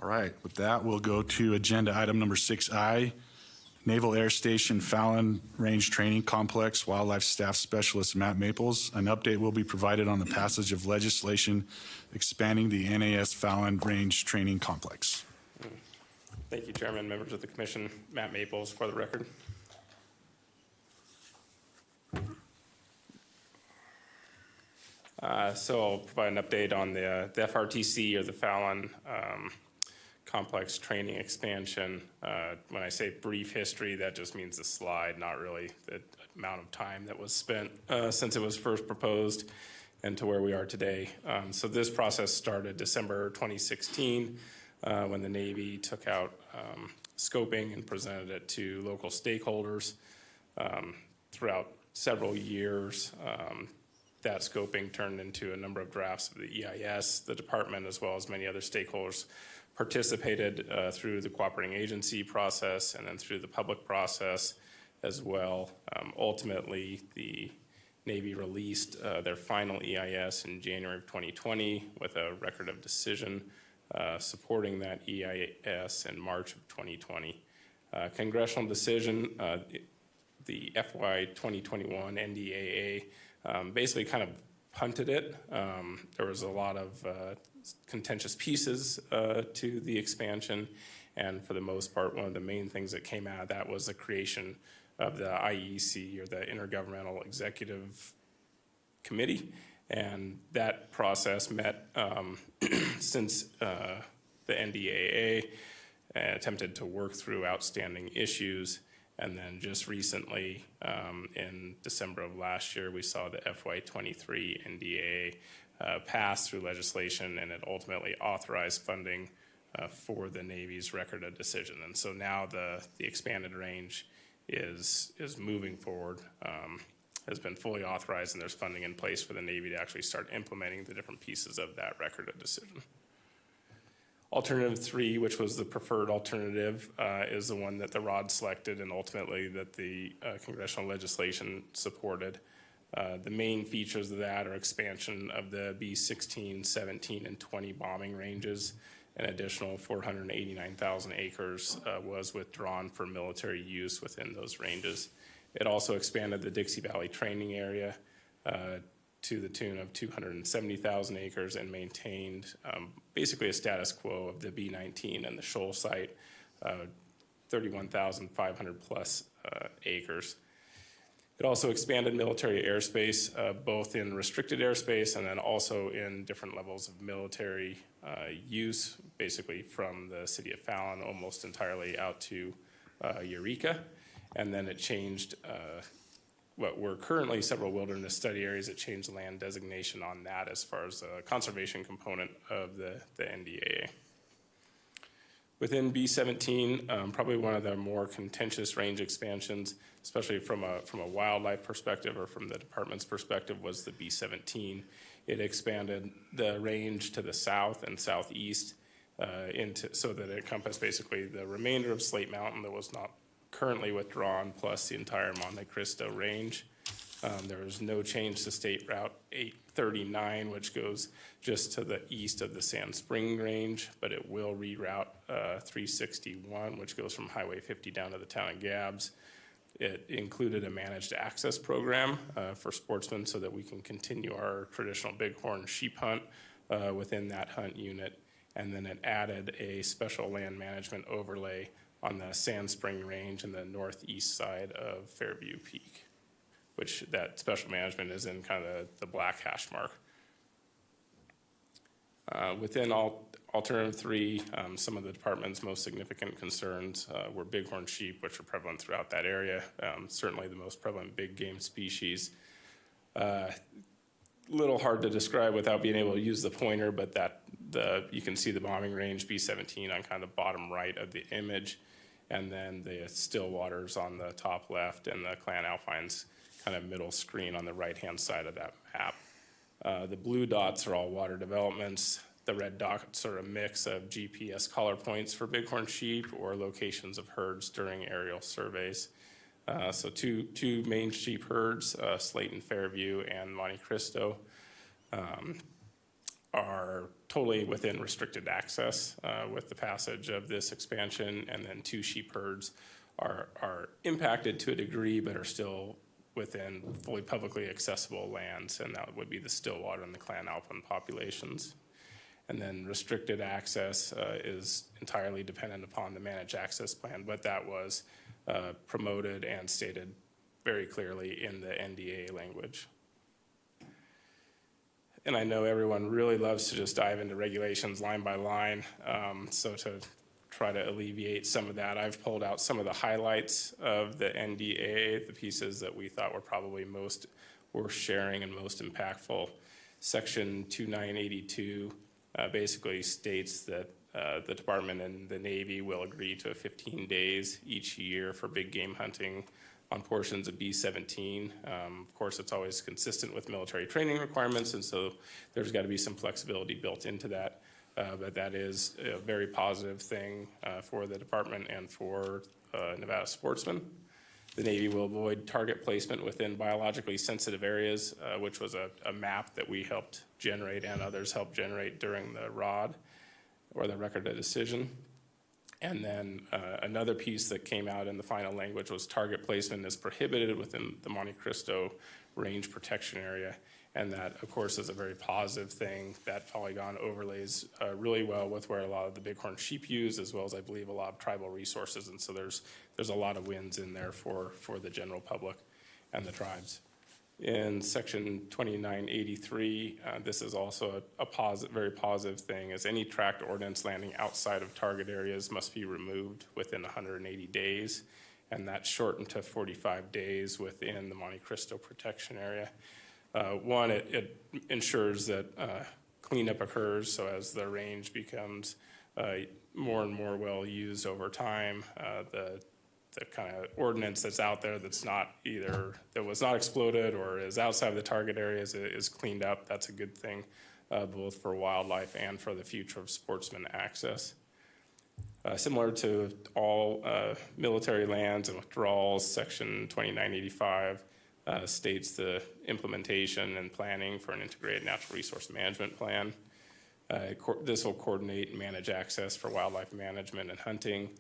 Speaker 1: All right. With that, we'll go to agenda item number 6I, Naval Air Station Fallon Range Training Complex Wildlife Staff Specialist Matt Maples. An update will be provided on the passage of legislation expanding the NAS Fallon Range Training Complex.
Speaker 10: Thank you, Chairman, members of the Commission. Matt Maples for the record. So I'll provide an update on the FRTC, or the Fallon Complex Training Expansion. When I say brief history, that just means the slide, not really the amount of time that was spent since it was first proposed and to where we are today. So this process started December 2016 when the Navy took out scoping and presented it to local stakeholders. Throughout several years, that scoping turned into a number of drafts of the EIS. The department, as well as many other stakeholders, participated through the cooperating agency process and then through the public process as well. Ultimately, the Navy released their final EIS in January of 2020 with a record of decision supporting that EIS in March of 2020. Congressional decision, the FY 2021 NDAA basically kind of punted it. There was a lot of contentious pieces to the expansion, and for the most part, one of the main things that came out of that was the creation of the IEC, or the Intergovernmental Executive Committee, and that process met since the NDAA, attempted to work through outstanding issues. And then just recently, in December of last year, we saw the FY23 NDAA pass through legislation, and it ultimately authorized funding for the Navy's record of decision. And so now the expanded range is moving forward, has been fully authorized, and there's funding in place for the Navy to actually start implementing the different pieces of that record of decision. Alternative 3, which was the preferred alternative, is the one that the ROD selected and ultimately that the congressional legislation supported. The main features of that are expansion of the B-16, 17, and 20 bombing ranges. An additional 489,000 acres was withdrawn for military use within those ranges. It also expanded the Dixie Valley training area to the tune of 270,000 acres and maintained basically a status quo of the B-19 and the Shoal site, 31,500 plus acres. It also expanded military airspace, both in restricted airspace and then also in different levels of military use, basically from the city of Fallon almost entirely out to Eureka. And then it changed what were currently several wilderness study areas. It changed the land designation on that as far as the conservation component of the NDAA. Within B-17, probably one of the more contentious range expansions, especially from a wildlife perspective or from the department's perspective, was the B-17. It expanded the range to the south and southeast so that it encompassed basically the remainder of Slate Mountain that was not currently withdrawn, plus the entire Monte Cristo range. There is no change to State Route 839, which goes just to the east of the Sand Spring Range, but it will reroute 361, which goes from Highway 50 down to the town of Gabbs. It included a managed access program for sportsmen so that we can continue our traditional bighorn sheep hunt within that hunt unit. And then it added a special land management overlay on the Sand Spring Range and the northeast side of Fairview Peak, which that special management is in kind of the black hash mark. Within Alternative 3, some of the department's most significant concerns were bighorn sheep, which are prevalent throughout that area, certainly the most prevalent big game species. Little hard to describe without being able to use the pointer, but you can see the bombing range B-17 on kind of bottom right of the image, and then the still waters on the top left and the Clan Alpines kind of middle screen on the right-hand side of that map. The blue dots are all water developments. The red dots are a mix of GPS collar points for bighorn sheep or locations of herds during aerial surveys. So two main sheep herds, Slate and Fairview and Monte Cristo, are totally within restricted access with the passage of this expansion, and then two sheep herds are impacted to a degree but are still within fully publicly accessible lands, and that would be the Stillwater and the Clan Alpine populations. And then restricted access is entirely dependent upon the managed access plan, but that was promoted and stated very clearly in the NDA language. And I know everyone really loves to just dive into regulations line by line, so to try to alleviate some of that, I've pulled out some of the highlights of the NDA, the pieces that we thought were probably most worth sharing and most impactful. Section 2982 basically states that the department and the Navy will agree to 15 days each year for big game hunting on portions of B-17. Of course, it's always consistent with military training requirements, and so there's got to be some flexibility built into that. But that is a very positive thing for the department and for Nevada sportsmen. The Navy will avoid target placement within biologically sensitive areas, which was a map that we helped generate and others helped generate during the ROD, or the Record of Decision. And then another piece that came out in the final language was target placement is prohibited within the Monte Cristo range protection area. And that, of course, is a very positive thing. That polygon overlays really well with where a lot of the bighorn sheep use, as well as I believe a lot of tribal resources. And so there's a lot of wins in there for the general public and the tribes. In section 2983, this is also a very positive thing, as any tracked ordnance landing outside of target areas must be removed within 180 days. And that's shortened to 45 days within the Monte Cristo protection area. One, it ensures that cleanup occurs, so as the range becomes more and more well used over time, the kind of ordnance that's out there that was not exploded or is outside of the target areas is cleaned up. That's a good thing both for wildlife and for the future of sportsman access. Similar to all military lands and withdrawals, Section 2985 states the implementation and planning for an integrated natural resource management plan. This will coordinate and manage access for wildlife management and hunting.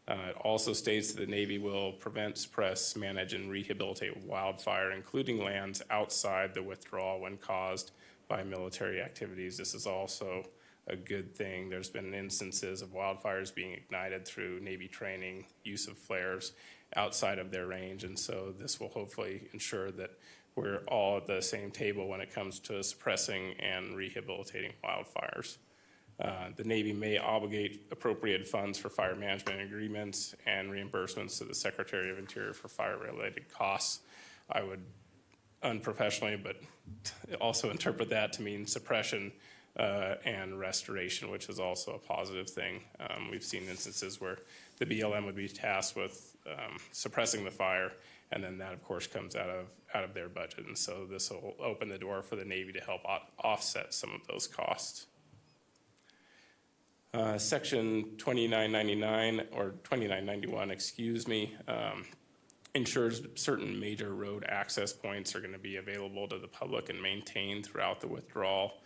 Speaker 10: It also states that the Navy will prevent, suppress, manage, and rehabilitate wildfire, including lands outside the withdrawal when caused by military activities. This is also a good thing. There's been instances of wildfires being ignited through Navy training, use of flares outside of their range, and so this will hopefully ensure that we're all at the same table when it comes to suppressing and rehabilitating wildfires. The Navy may obligate appropriated funds for fire management agreements and reimbursements to the Secretary of Interior for fire-related costs. I would unprofessionally, but also interpret that to mean suppression and restoration, which is also a positive thing. We've seen instances where the BLM would be tasked with suppressing the fire, and then that, of course, comes out of their budget. And so this will open the door for the Navy to help offset some of those costs. Section 2999, or 2991, excuse me, ensures certain major road access points are going to be available to the public and maintained throughout the withdrawal.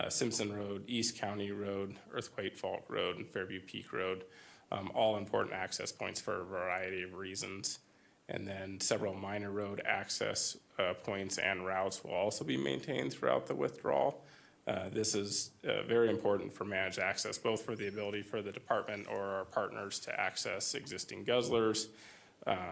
Speaker 10: Simpson Road, East County Road, Earthquake Fault Road, and Fairview Peak Road, all important access points for a variety of reasons. And then several minor road access points and routes will also be maintained throughout the withdrawal. This is very important for managed access, both for the ability for the department or our partners to access existing guzzlers,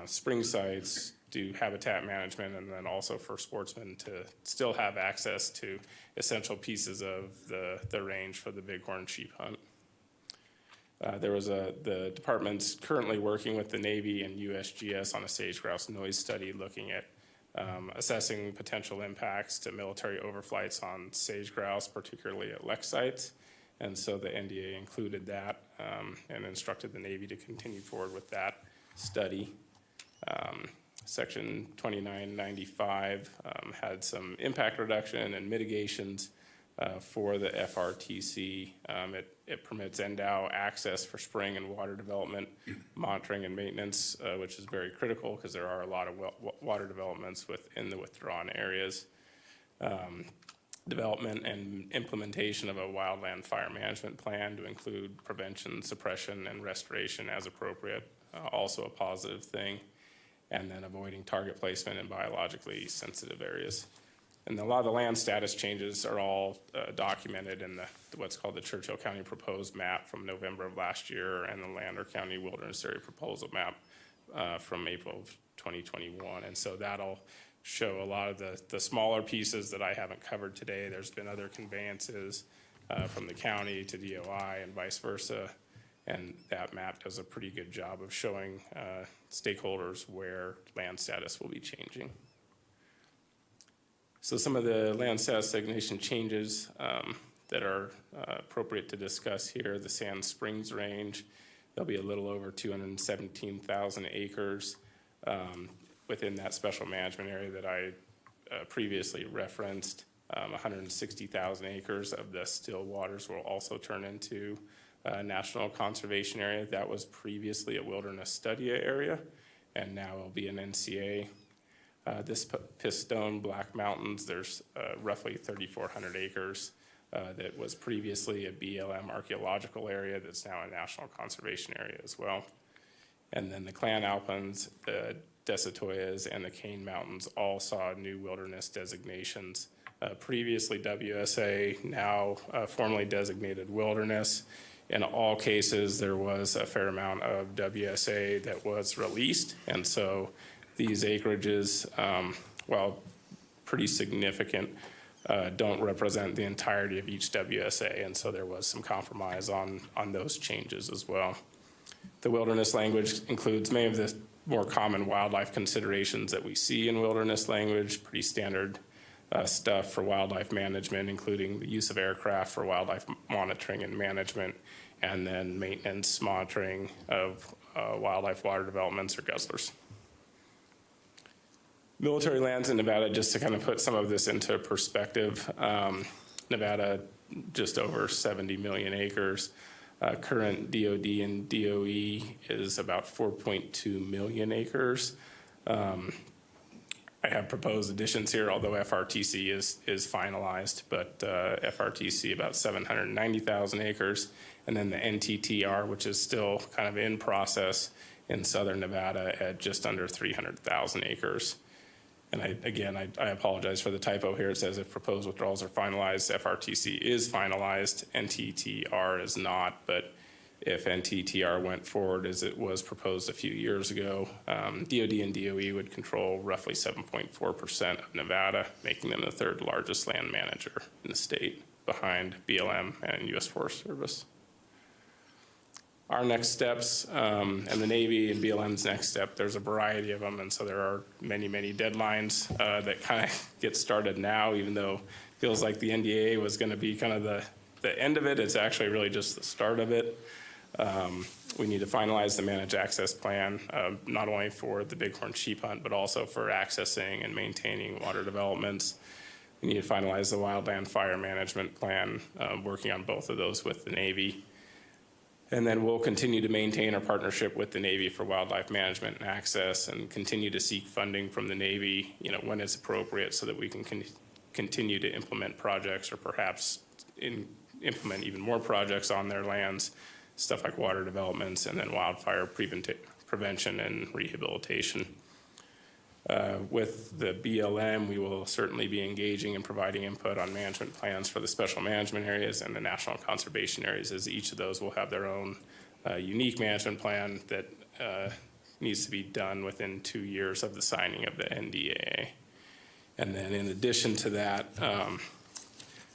Speaker 10: spring sites, do habitat management, and then also for sportsmen to still have access to essential pieces of the range for the bighorn sheep hunt. The department's currently working with the Navy and USGS on a sage-grouse noise study looking at assessing potential impacts to military overflights on sage-grouse, particularly at LEC sites. And so the NDA included that and instructed the Navy to continue forward with that study. Section 2995 had some impact reduction and mitigations for the FRTC. It permits NDOW access for spring and water development, monitoring and maintenance, which is very critical because there are a lot of water developments within the withdrawn areas. Development and implementation of a wildland fire management plan to include prevention, suppression, and restoration as appropriate, also a positive thing. And then avoiding target placement in biologically sensitive areas. And a lot of the land status changes are all documented in what's called the Churchill County Proposed Map from November of last year and the Lander County Wilderness Area Proposal Map from April of 2021. And so that'll show a lot of the smaller pieces that I haven't covered today. There's been other conveyances from the county to DOI and vice versa. And that map does a pretty good job of showing stakeholders where land status will be changing. So some of the land status designation changes that are appropriate to discuss here, the Sand Springs Range, there'll be a little over 217,000 acres within that special management area that I previously referenced. 160,000 acres of the still waters will also turn into National Conservation Area. That was previously a wilderness study area, and now will be an NCA. This Pistone Black Mountains, there's roughly 3,400 acres that was previously a BLM archaeological area that's now a National Conservation Area as well. And then the Clan Alpines, the Desatoyas, and the Cane Mountains all saw new wilderness designations. Previously WSA, now formally designated wilderness. In all cases, there was a fair amount of WSA that was released. And so these acreages, while pretty significant, don't represent the entirety of each WSA. And so there was some compromise on those changes as well. The wilderness language includes many of the more common wildlife considerations that we see in wilderness language, pretty standard stuff for wildlife management, including the use of aircraft for wildlife monitoring and management, and then maintenance monitoring of wildlife water developments or guzzlers. Military lands in Nevada, just to kind of put some of this into perspective, Nevada just over 70 million acres. Current DOD and DOE is about 4.2 million acres. I have proposed additions here, although FRTC is finalized, but FRTC about 790,000 acres. And then the NTTR, which is still kind of in process in southern Nevada at just under 300,000 acres. And I apologize for the typo here. It says if proposed withdrawals are finalized, FRTC is finalized, NTTR is not. But if NTTR went forward as it was proposed a few years ago, DOD and DOE would control roughly 7.4% of Nevada, making them the third largest land manager in the state, behind BLM and U.S. Forest Service. Our next steps, and the Navy and BLM's next step, there's a variety of them, and so there are many, many deadlines that kind of get started now, even though it feels like the NDAA was going to be kind of the end of it. It's actually really just the start of it. We need to finalize the managed access plan, not only for the bighorn sheep hunt, but also for accessing and maintaining water developments. We need to finalize the wildland fire management plan, working on both of those with the Navy. And then we'll continue to maintain our partnership with the Navy for wildlife management and access, and continue to seek funding from the Navy, when it's appropriate, so that we can continue to implement projects, or perhaps implement even more projects on their lands, stuff like water developments and then wildfire prevention and rehabilitation. With the BLM, we will certainly be engaging and providing input on management plans for the special management areas and the national conservation areas, as each of those will have their own unique management plan that needs to be done within 2 years of the signing of the NDAA. And then in addition to that,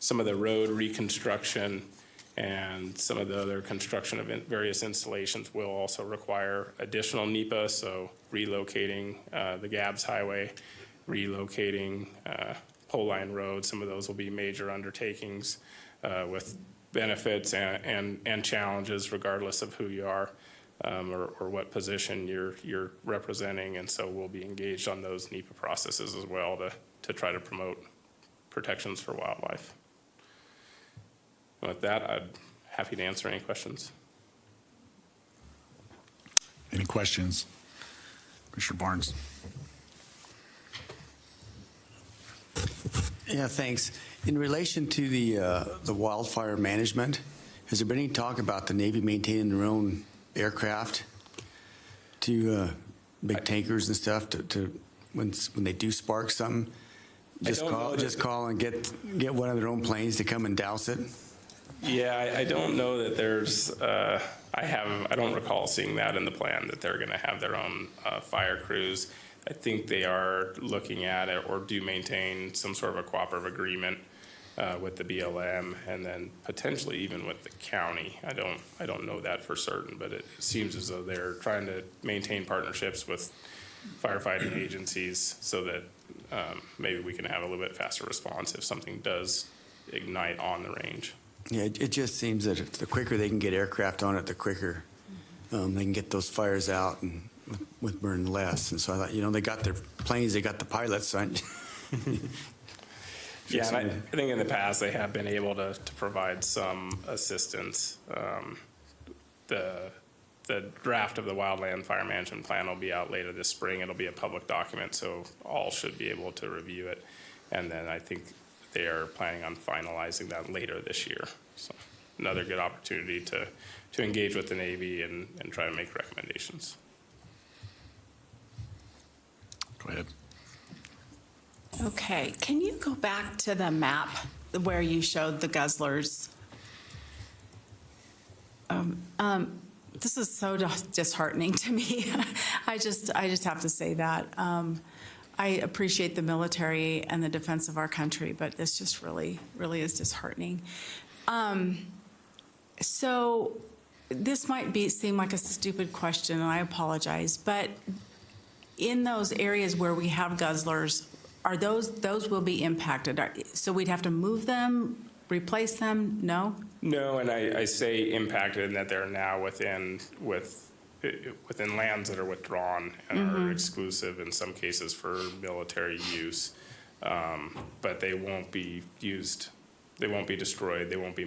Speaker 10: some of the road reconstruction and some of the other construction of various installations will also require additional NEPA, so relocating the Gabbs Highway, relocating pole line road. Some of those will be major undertakings with benefits and challenges regardless of who you are or what position you're representing. And so we'll be engaged on those NEPA processes as well to try to promote protections for wildlife. With that, I'm happy to answer any questions.
Speaker 1: Any questions? Commissioner Barnes.
Speaker 3: Yeah, thanks. In relation to the wildfire management, has there been any talk about the Navy maintaining their own aircraft to big tankers and stuff to when they do spark something, just call and get one of their own planes to come and douse it?
Speaker 10: Yeah, I don't know that there's, I don't recall seeing that in the plan, that they're going to have their own fire crews. I think they are looking at it, or do maintain some sort of a cooperative agreement with the BLM, and then potentially even with the county. I don't know that for certain, but it seems as though they're trying to maintain partnerships with firefighting agencies so that maybe we can have a little bit faster response if something does ignite on the range.
Speaker 3: Yeah, it just seems that the quicker they can get aircraft on it, the quicker they can get those fires out and with burn less. And so I thought, they got their planes, they got the pilots.
Speaker 10: Yeah, and I think in the past they have been able to provide some assistance. The draft of the wildland fire management plan will be out later this spring. It'll be a public document, so all should be able to review it. And then I think they are planning on finalizing that later this year. So another good opportunity to engage with the Navy and try to make recommendations.
Speaker 1: Go ahead.
Speaker 2: Okay, can you go back to the map where you showed the guzzlers? This is so disheartening to me. I just have to say that. I appreciate the military and the defense of our country, but this just really is disheartening. So this might seem like a stupid question, and I apologize, but in those areas where we have guzzlers, are those will be impacted? So we'd have to move them, replace them? No?
Speaker 10: No, and I say impacted in that they're now within lands that are withdrawn and are exclusive in some cases for military use, but they won't be used They won't be destroyed, they won't be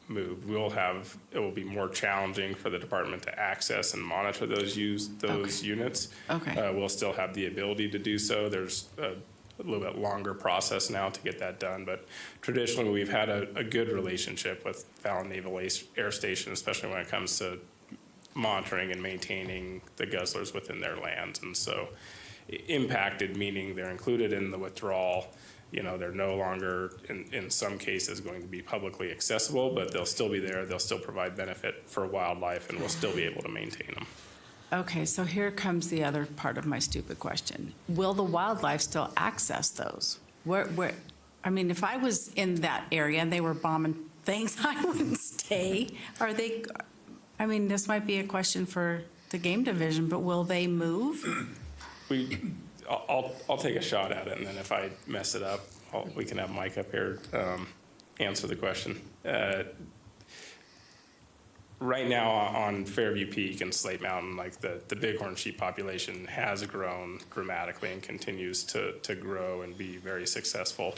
Speaker 10: moved. It will be more challenging for the department to access and monitor those units.
Speaker 2: Okay.
Speaker 10: We'll still have the ability to do so. There's a little bit longer process now to get that done, but traditionally we've had a good relationship with Fallon Naval Air Station, especially when it comes to monitoring and maintaining the guzzlers within their lands. And so impacted, meaning they're included in the withdrawal. They're no longer, in some cases, going to be publicly accessible, but they'll still be there. They'll still provide benefit for wildlife, and we'll still be able to maintain them.
Speaker 2: Okay, so here comes the other part of my stupid question. Will the wildlife still access those? I mean, if I was in that area and they were bombing things, I wouldn't stay. This might be a question for the game division, but will they move?
Speaker 10: I'll take a shot at it, and then if I mess it up, we can have Mike up here answer the question. Right now on Fairview Peak and Slate Mountain, like the bighorn sheep population has grown dramatically and continues to grow and be very successful,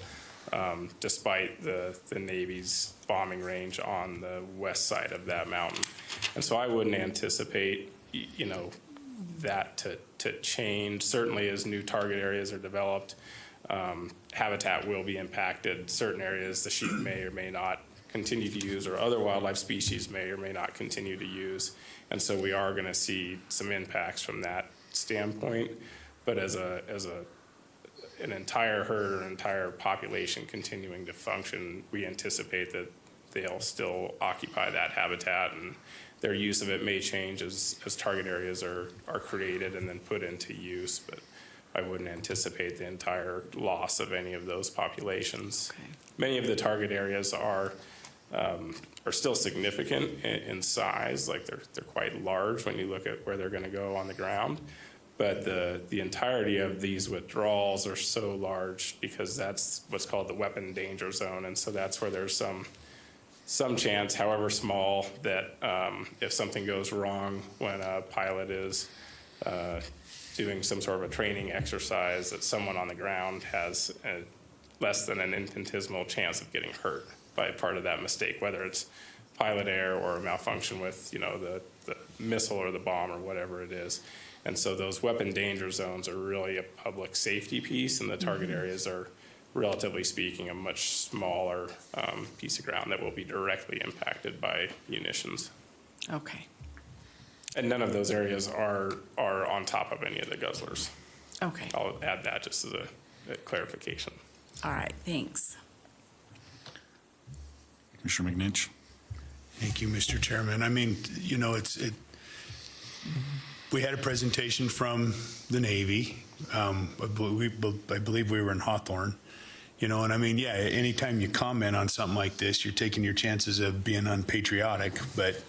Speaker 10: despite the Navy's bombing range on the west side of that mountain. And so I wouldn't anticipate, that to change. Certainly as new target areas are developed, habitat will be impacted. Certain areas the sheep may or may not continue to use, or other wildlife species may or may not continue to use. And so we are going to see some impacts from that standpoint. But as an entire herd or entire population continuing to function, we anticipate that they'll still occupy that habitat, and their use of it may change as target areas are created and then put into use. But I wouldn't anticipate the entire loss of any of those populations.
Speaker 2: Okay.
Speaker 10: Many of the target areas are still significant in size, like they're quite large when you look at where they're going to go on the ground. But the entirety of these withdrawals are so large because that's what's called the weapon danger zone, and so that's where there's some chance, however small, that if something goes wrong when a pilot is doing some sort of a training exercise, that someone on the ground has less than an infinitesimal chance of getting hurt by part of that mistake, whether it's pilot error or a malfunction with the missile or the bomb or whatever it is. And so those weapon danger zones are really a public safety piece, and the target areas are, relatively speaking, a much smaller piece of ground that will be directly impacted by munitions.
Speaker 2: Okay.
Speaker 10: And none of those areas are on top of any of the guzzlers.
Speaker 2: Okay.
Speaker 10: I'll add that just as a clarification.
Speaker 2: All right, thanks.
Speaker 1: Commissioner McNinch.
Speaker 9: Thank you, Mr. Chairman. I mean, we had a presentation from the Navy. I believe we were in Hawthorne. And I mean, yeah, anytime you comment on something like this, you're taking your chances of being unpatriotic, but,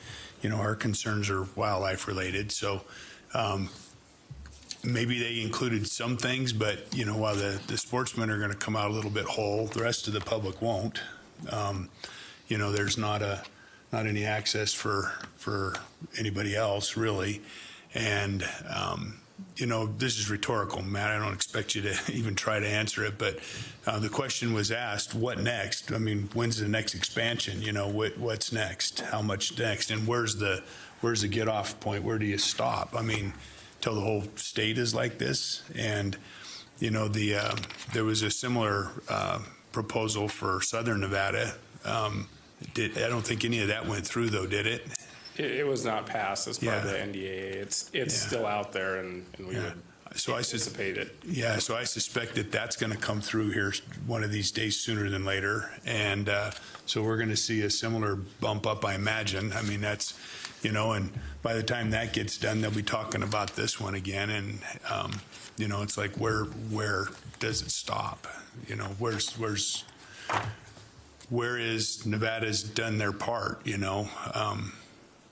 Speaker 9: our concerns are wildlife related. So maybe they included some things, but, while the sportsmen are going to come out a little bit whole, the rest of the public won't. There's not any access for anybody else, really. And, this is rhetorical, Matt. I don't expect you to even try to answer it, but the question was asked, what next? I mean, when's the next expansion? What's next? How much next? And where's the get off point? Where do you stop? I mean, till the whole state is like this. And, there was a similar proposal for Southern Nevada. I don't think any of that went through, though, did it?
Speaker 10: It was not passed as part of the NDA. It's still out there, and we would anticipate it.
Speaker 9: Yeah, so I suspect that that's going to come through here one of these days sooner than later. And so we're going to see a similar bump up, I imagine. I mean, that's, and by the time that gets done, they'll be talking about this one again. And, it's like, where does it stop? Where is Nevada's done their part,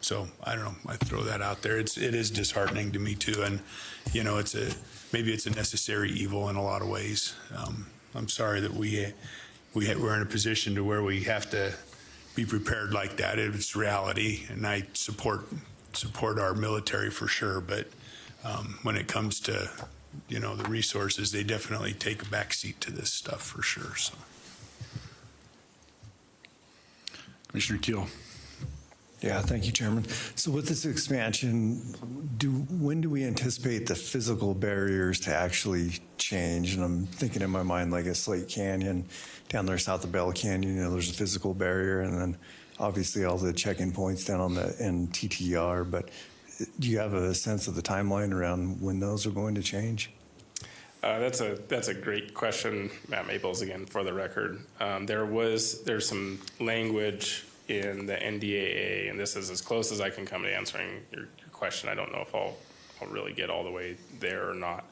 Speaker 9: So I don't know. I throw that out there. It is disheartening to me too, and maybe it's a necessary evil in a lot of ways. I'm sorry that we're in a position to where we have to be prepared like that. It's reality, and I support our military for sure. But when it comes to the resources, they definitely take a back seat to this stuff for sure. So.
Speaker 1: Commissioner Keel.
Speaker 20: Yeah, thank you, Chairman. So with this expansion, when do we anticipate the physical barriers to actually change? And I'm thinking in my mind like a Slate Canyon down there south of Bell Canyon, there's a physical barrier, and then obviously all the check-in points down on the TTR. But do you have a sense of the timeline around when those are going to change?
Speaker 10: That's a great question, Matt Maples again for the record. There's some language in the NDAA, and this is as close as I can come to answering your question. I don't know if I'll really get all the way there or not.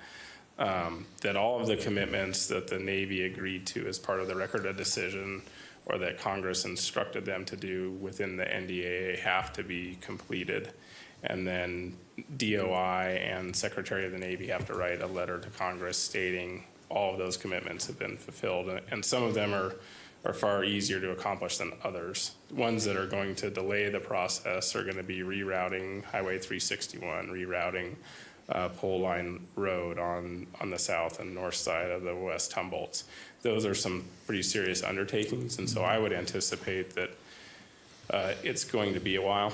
Speaker 10: That all of the commitments that the Navy agreed to as part of the Record of Decision, or that Congress instructed them to do within the NDAA, have to be completed. And then DOI and Secretary of the Navy have to write a letter to Congress stating all of those commitments have been fulfilled. And some of them are far easier to accomplish than others. Ones that are going to delay the process are going to be rerouting Highway 361, rerouting Pole Line Road on the south and north side of the West Humboldts. Those are some pretty serious undertakings, and so I would anticipate that it's going to be a while.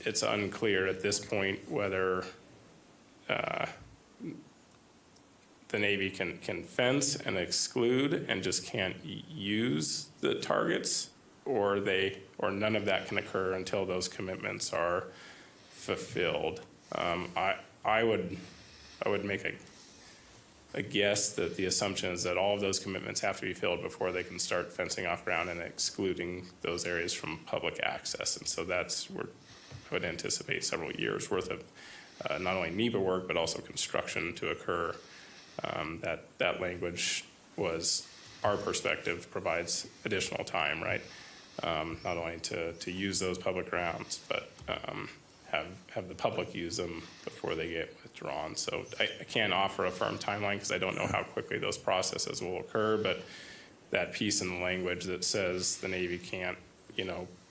Speaker 10: It's unclear at this point whether the Navy can fence and exclude and just can't use the targets, or none of that can occur until those commitments are fulfilled. I would make a guess that the assumption is that all of those commitments have to be filled before they can start fencing off ground and excluding those areas from public access. And so that's where I would anticipate several years worth of not only NEPA work, but also construction to occur. That language was, our perspective, provides additional time, right? Not only to use those public grounds, but have the public use them before they get withdrawn. So I can't offer a firm timeline because I don't know how quickly those processes will occur, but that piece in the language that says the Navy can't,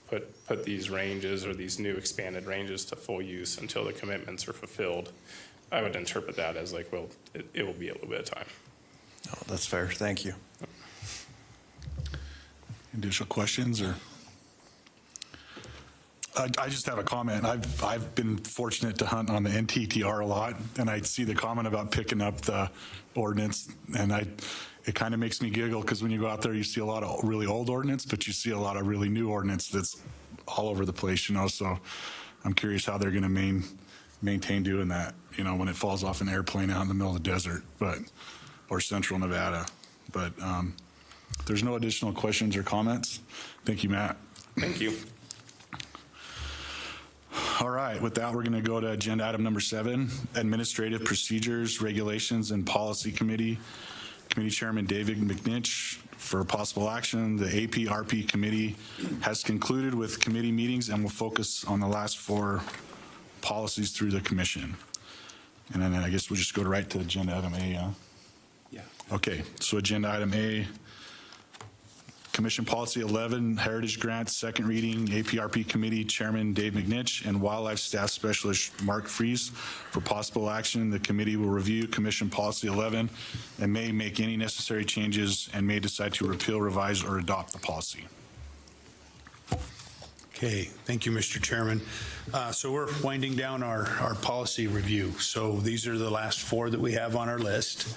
Speaker 10: put these ranges or these new expanded ranges to full use until the commitments are fulfilled, I would interpret that as like, well, it will be a little bit of time.
Speaker 20: Oh, that's fair. Thank you.
Speaker 1: Additional questions or? I just have a comment. I've been fortunate to hunt on the NTTR a lot, and I see the comment about picking up the ordinance, and it kind of makes me giggle because when you go out there, you see a lot of really old ordinance, but you see a lot of really new ordinance that's all over the place, So I'm curious how they're going to maintain doing that, when it falls off an airplane out in the middle of the desert, or central Nevada. But there's no additional questions or comments. Thank you, Matt.
Speaker 10: Thank you.
Speaker 1: All right, with that, we're going to go to agenda item number 7, Administrative Procedures, Regulations, and Policy Committee. Committee Chairman David McNitch for possible action. The APRP Committee has concluded with committee meetings and will focus on the last 4 policies through the commission. And then I guess we'll just go right to agenda item A. Yeah. Okay, so agenda item A, Commission Policy 11, Heritage Grants, second reading, APRP Committee Chairman Dave McNitch and Wildlife Staff Specialist Mark Fries. For possible action, the committee will review Commission Policy 11 and may make any necessary changes and may decide to repeal, revise, or adopt the policy.
Speaker 9: Okay, thank you, Mr. Chairman. So we're winding down our policy review. So these are the last 4 that we have on our list.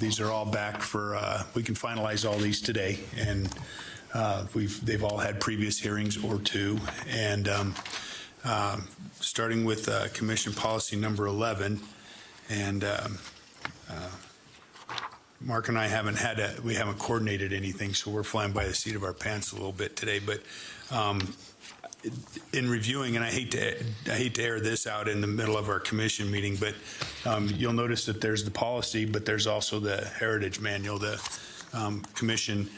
Speaker 9: These are all back for, we can finalize all these today. And they've all had previous hearings or 2. And starting with Commission Policy number 11. And Mark and I haven't coordinated anything, so we're flying by the seat of our pants a little bit today. But in reviewing, and I hate to air this out in the middle of our commission meeting, but you'll notice that there's the policy, but there's also the Heritage Manual. The commission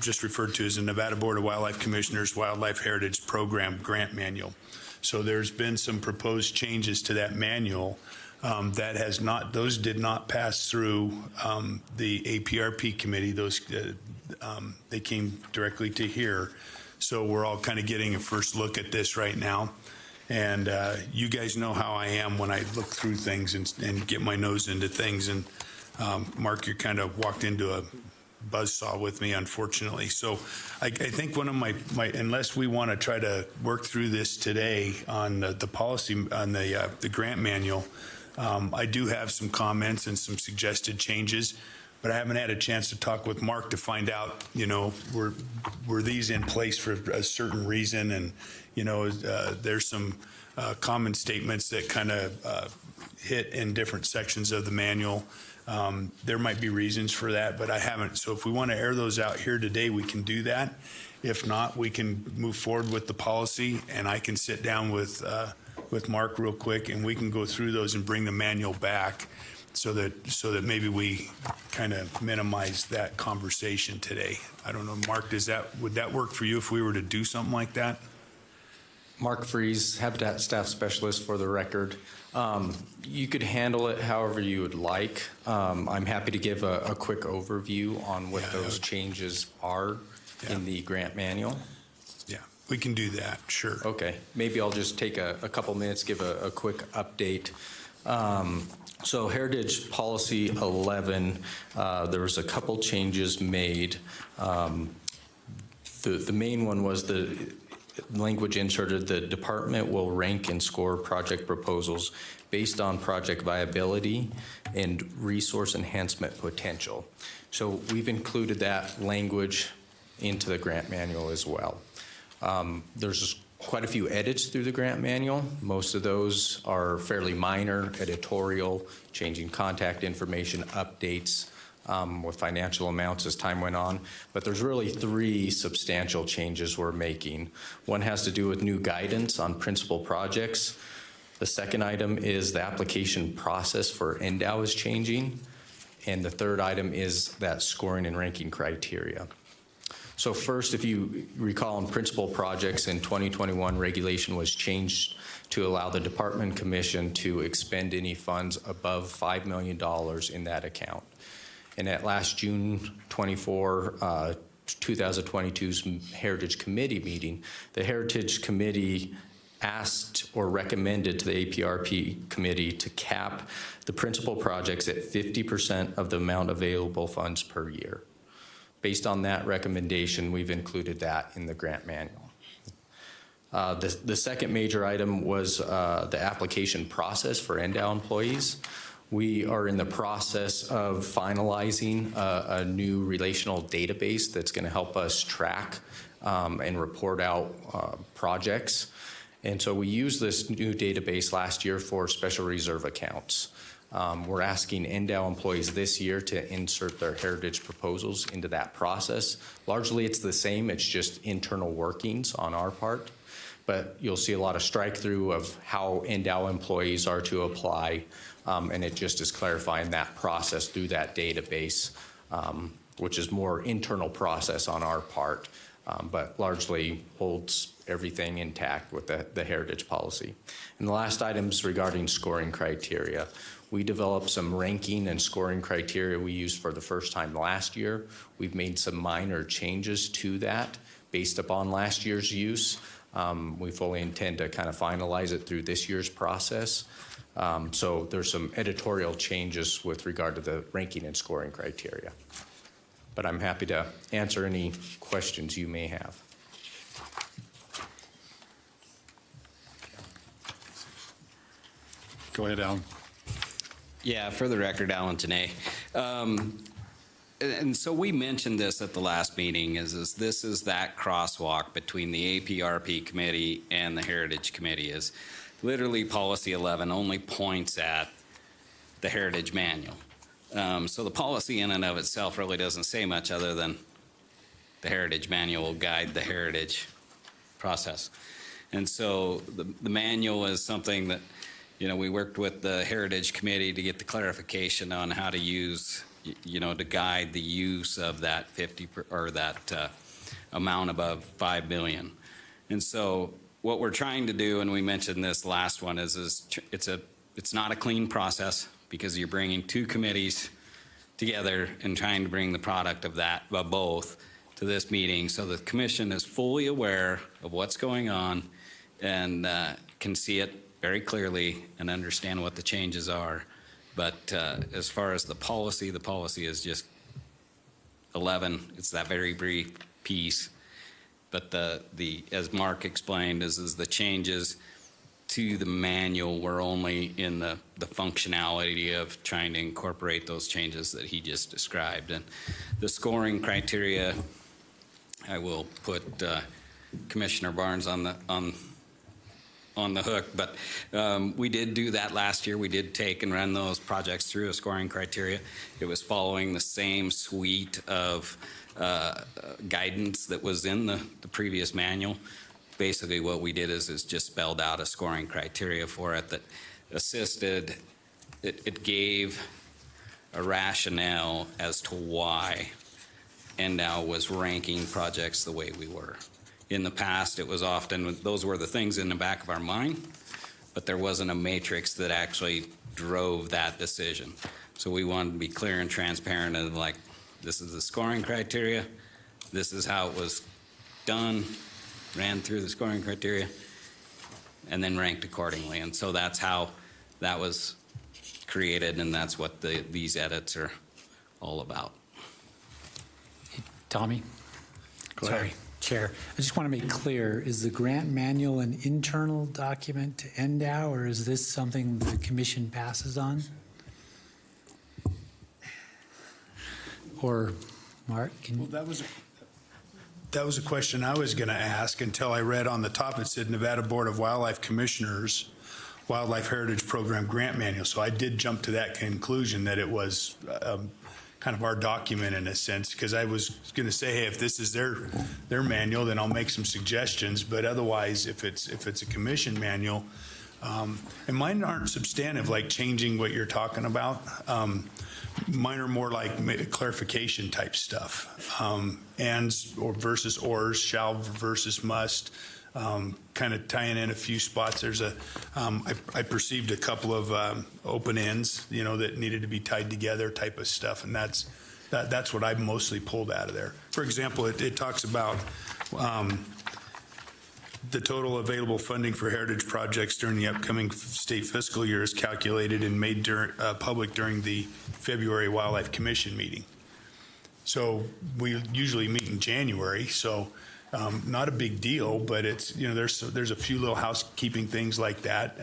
Speaker 9: just referred to as the Nevada Board of Wildlife Commissioners Wildlife Heritage Program Grant Manual. So there's been some proposed changes to that manual. Those did not pass through the APRP committee. Those they came directly to here. So we're all kind of getting a first look at this right now. And you guys know how I am when I look through things and get my nose into things. And Mark, you kind of walked into a buzzsaw with me, unfortunately. So I think one of my, unless we want to try to work through this today on the policy, on the grant manual, I do have some comments and some suggested changes, but I haven't had a chance to talk with Mark to find out, were these in place for a certain reason? And, there's some common statements that kind of hit in different sections of the manual. There might be reasons for that, but I haven't. So if we want to air those out here today, we can do that. If not, we can move forward with the policy, and I can sit down with Mark real quick, and we can go through those and bring the manual back so that maybe we kind of minimize that conversation today. I don't know, Mark, would that work for you if we were to do something like that?
Speaker 14: Mark Fries, Habitat Staff Specialist for the record. You could handle it however you would like. I'm happy to give a quick overview on what those changes are in the grant manual.
Speaker 9: Yeah, we can do that, sure.
Speaker 14: Okay, maybe I'll just take a couple minutes, give a quick update. So Heritage Policy 11, there was a couple changes made. The main one was the language inserted, the department will rank and score project proposals based on project viability and resource enhancement potential. So we've included that language into the grant manual as well. There's quite a few edits through the grant manual. Most of those are fairly minor, editorial, changing contact information, updates, with financial amounts as time went on. But there's really 3 substantial changes we're making. One has to do with new guidance on principal projects. The second item is the application process for NDOW is changing. And the third item is that scoring and ranking criteria. So first, if you recall, in principal projects in 2021, regulation was changed to allow the department commission to expend any funds above $5 million in that account. And at last June 24, 2022's Heritage Committee meeting, the Heritage Committee asked or recommended to the APRP committee to cap the principal projects at 50% of the amount available funds per year. Based on that recommendation, we've included that in the grant manual. The second major item was the application process for NDOW employees. We are in the process of finalizing a new relational database that's going to help us track and report out projects. And so we used this new database last year for special reserve accounts. We're asking NDOW employees this year to insert their heritage proposals into that process. Largely it's the same, it's just internal workings on our part. But you'll see a lot of strike through of how NDOW employees are to apply. And it just is clarifying that process through that database, which is more internal process on our part, but largely holds everything intact with the heritage policy. And the last item is regarding scoring criteria. We developed some ranking and scoring criteria we used for the first time last year. We've made some minor changes to that based upon last year's use. We fully intend to kind of finalize it through this year's process. So there's some editorial changes with regard to the ranking and scoring criteria. But I'm happy to answer any questions you may have.
Speaker 1: Go ahead, Alan.
Speaker 8: Yeah, for the record, Alan Tanay. And so we mentioned this at the last meeting, is this is that crosswalk between the APRP committee and the Heritage Committee. Is literally Policy 11 only points at the Heritage Manual. So the policy in and of itself really doesn't say much other than the Heritage Manual will guide the heritage process. And so the manual is something that, we worked with the Heritage Committee to get the clarification on how to use, to guide the use of that amount above $5 billion. And so what we're trying to do, and we mentioned this last one, is it's not a clean process because you're bringing 2 committees together and trying to bring the product of both to this meeting, so the commission is fully aware of what's going on and can see it very clearly and understand what the changes are. But as far as the policy is just 11, it's that very brief piece. But as Mark explained, is the changes to the manual were only in the functionality of trying to incorporate those changes that he just described. And the scoring criteria, I will put Commissioner Barnes on the hook, but we did do that last year. We did take and run those projects through a scoring criteria. It was following the same suite of guidance that was in the previous manual. Basically what we did is just spelled out a scoring criteria for it that assisted, it gave a rationale as to why NDOW was ranking projects the way we were. In the past, it was often, those were the things in the back of our mind, but there wasn't a matrix that actually drove that decision. So we wanted to be clear and transparent and like, this is the scoring criteria, this is how it was done, ran through the scoring criteria, and then ranked accordingly. And so that's how that was created, and that's what these edits are all about.
Speaker 11: Tommy? Sorry, Chair. I just want to make clear, is the grant manual an internal document to NDOW, or is this something the commission passes on? Or, Mark, can you?
Speaker 9: Well, that was a question I was going to ask until I read on the top, it said Nevada Board of Wildlife Commissioners, Wildlife Heritage Program Grant Manual. So I did jump to that conclusion that it was kind of our document in a sense, because I was going to say, hey, if this is their manual, then I'll make some suggestions. But otherwise, if it's a commission manual, and mine aren't substantive, like changing what you're talking about. Mine are more like clarification type stuff, ands or versus ors, shall versus must, kind of tying in a few spots. There's I perceived a couple of open ends, that needed to be tied together type of stuff, and that's what I mostly pulled out of there. For example, it talks about the total available funding for heritage projects during the upcoming state fiscal year is calculated and made public during the February Wildlife Commission meeting. So we usually meet in January, so not a big deal, but it's, there's a few little housekeeping things like that.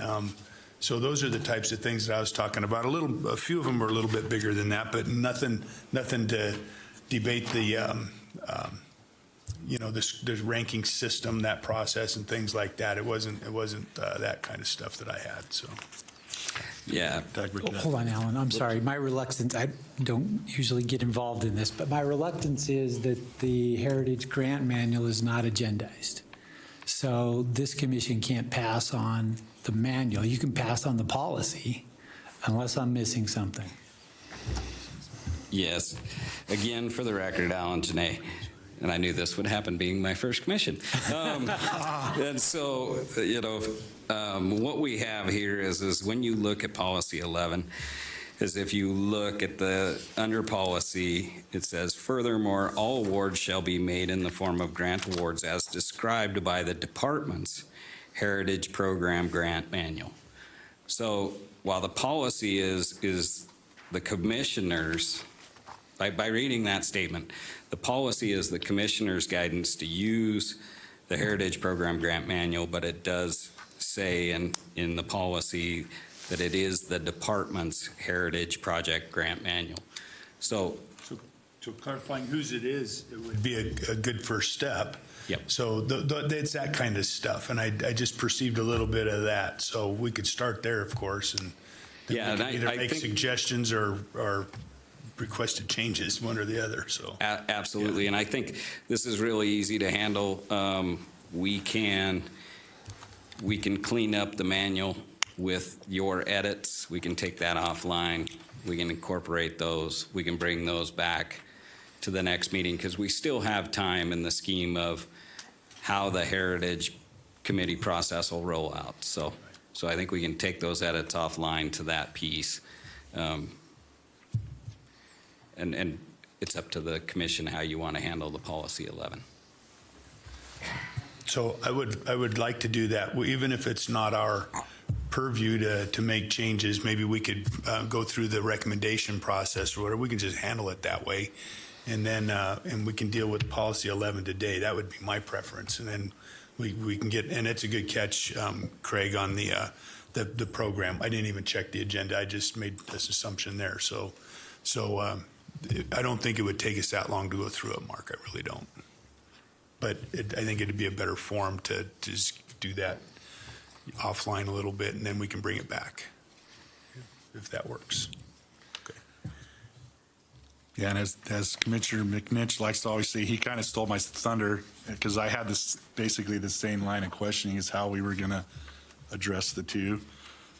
Speaker 9: So those are the types of things that I was talking about. A few of them are a little bit bigger than that, but nothing to debate the this ranking system, that process, and things like that. It wasn't that kind of stuff that I had. So,
Speaker 8: yeah.
Speaker 11: Hold on, Alan. I'm sorry. My reluctance, I don't usually get involved in this, but my reluctance is that the Heritage Grant Manual is not agendized. So this commission can't pass on the manual. You can pass on the policy unless I'm missing something.
Speaker 8: Yes. Again, for the record, Alan Janae. And I knew this would happen being my first commission. And so, what we have here is when you look at policy 11, is if you look at the under policy, it says, furthermore, all awards shall be made in the form of grant awards as described by the department's Heritage Program Grant Manual. So while the policy is the commissioners, by reading that statement, the policy is the commissioner's guidance to use the Heritage Program Grant Manual, but it does say in the policy that it is the department's Heritage Project Grant Manual. So
Speaker 9: clarifying whose it is, it would be a good first step.
Speaker 8: Yep.
Speaker 9: So it's that kind of stuff, and I just perceived a little bit of that. So we could start there, of course, and
Speaker 8: yeah,
Speaker 9: we could either make suggestions or requested changes, one or the other. So
Speaker 8: absolutely, and I think this is really easy to handle. We can clean up the manual with your edits. We can take that offline. We can incorporate those. We can bring those back to the next meeting because we still have time in the scheme of how the Heritage Committee process will roll out. So I think we can take those edits offline to that piece. And it's up to the commission how you want to handle the policy 11.
Speaker 9: So I would like to do that, even if it's not our purview to make changes. Maybe we could go through the recommendation process or whatever. We can just handle it that way, And then, and we can deal with policy 11 today. That would be my preference. And then we can get, and it's a good catch, Craig, on the program. I didn't even check the agenda. I just made this assumption there. So I don't think it would take us that long to go through it, Mark. I really don't. But I think it'd be a better form to just do that offline a little bit, and then we can bring it back, if that works. Okay. Yeah, and as Commissioner McNitch likes to always say, he kind of stole my thunder, because I had this basically the same line of questioning as how we were going to address the two.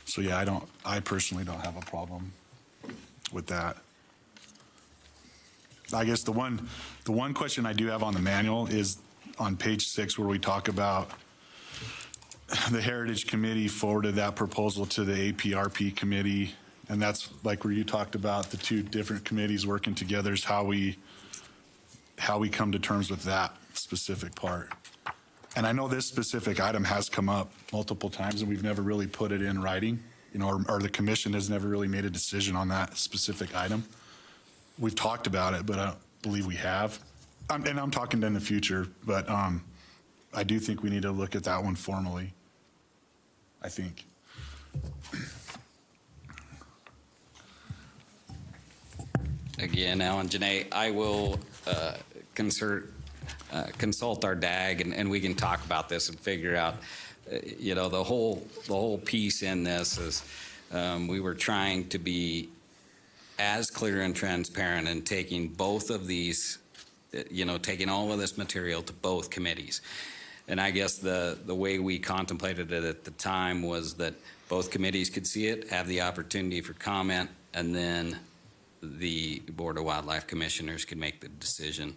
Speaker 9: So yeah, I personally don't have a problem with that. I guess the one question I do have on the manual is on page 6, where we talk about the Heritage Committee forwarded that proposal to the APRP committee, and that's like where you talked about the two different committees working together is how we come to terms with that specific part. And I know this specific item has come up multiple times, and we've never really put it in writing, or the commission has never really made a decision on that specific item. We've talked about it, but I don't believe we have. And I'm talking in the future, but I do think we need to look at that one formally, I think.
Speaker 8: Again, Alan, Janae, I will consult our DAG, and we can talk about this and figure out, the whole piece in this is we were trying to be as clear and transparent and taking both of these, taking all of this material to both committees. And I guess the way we contemplated it at the time was that both committees could see it, have the opportunity for comment, and then the Board of Wildlife Commissioners could make the decision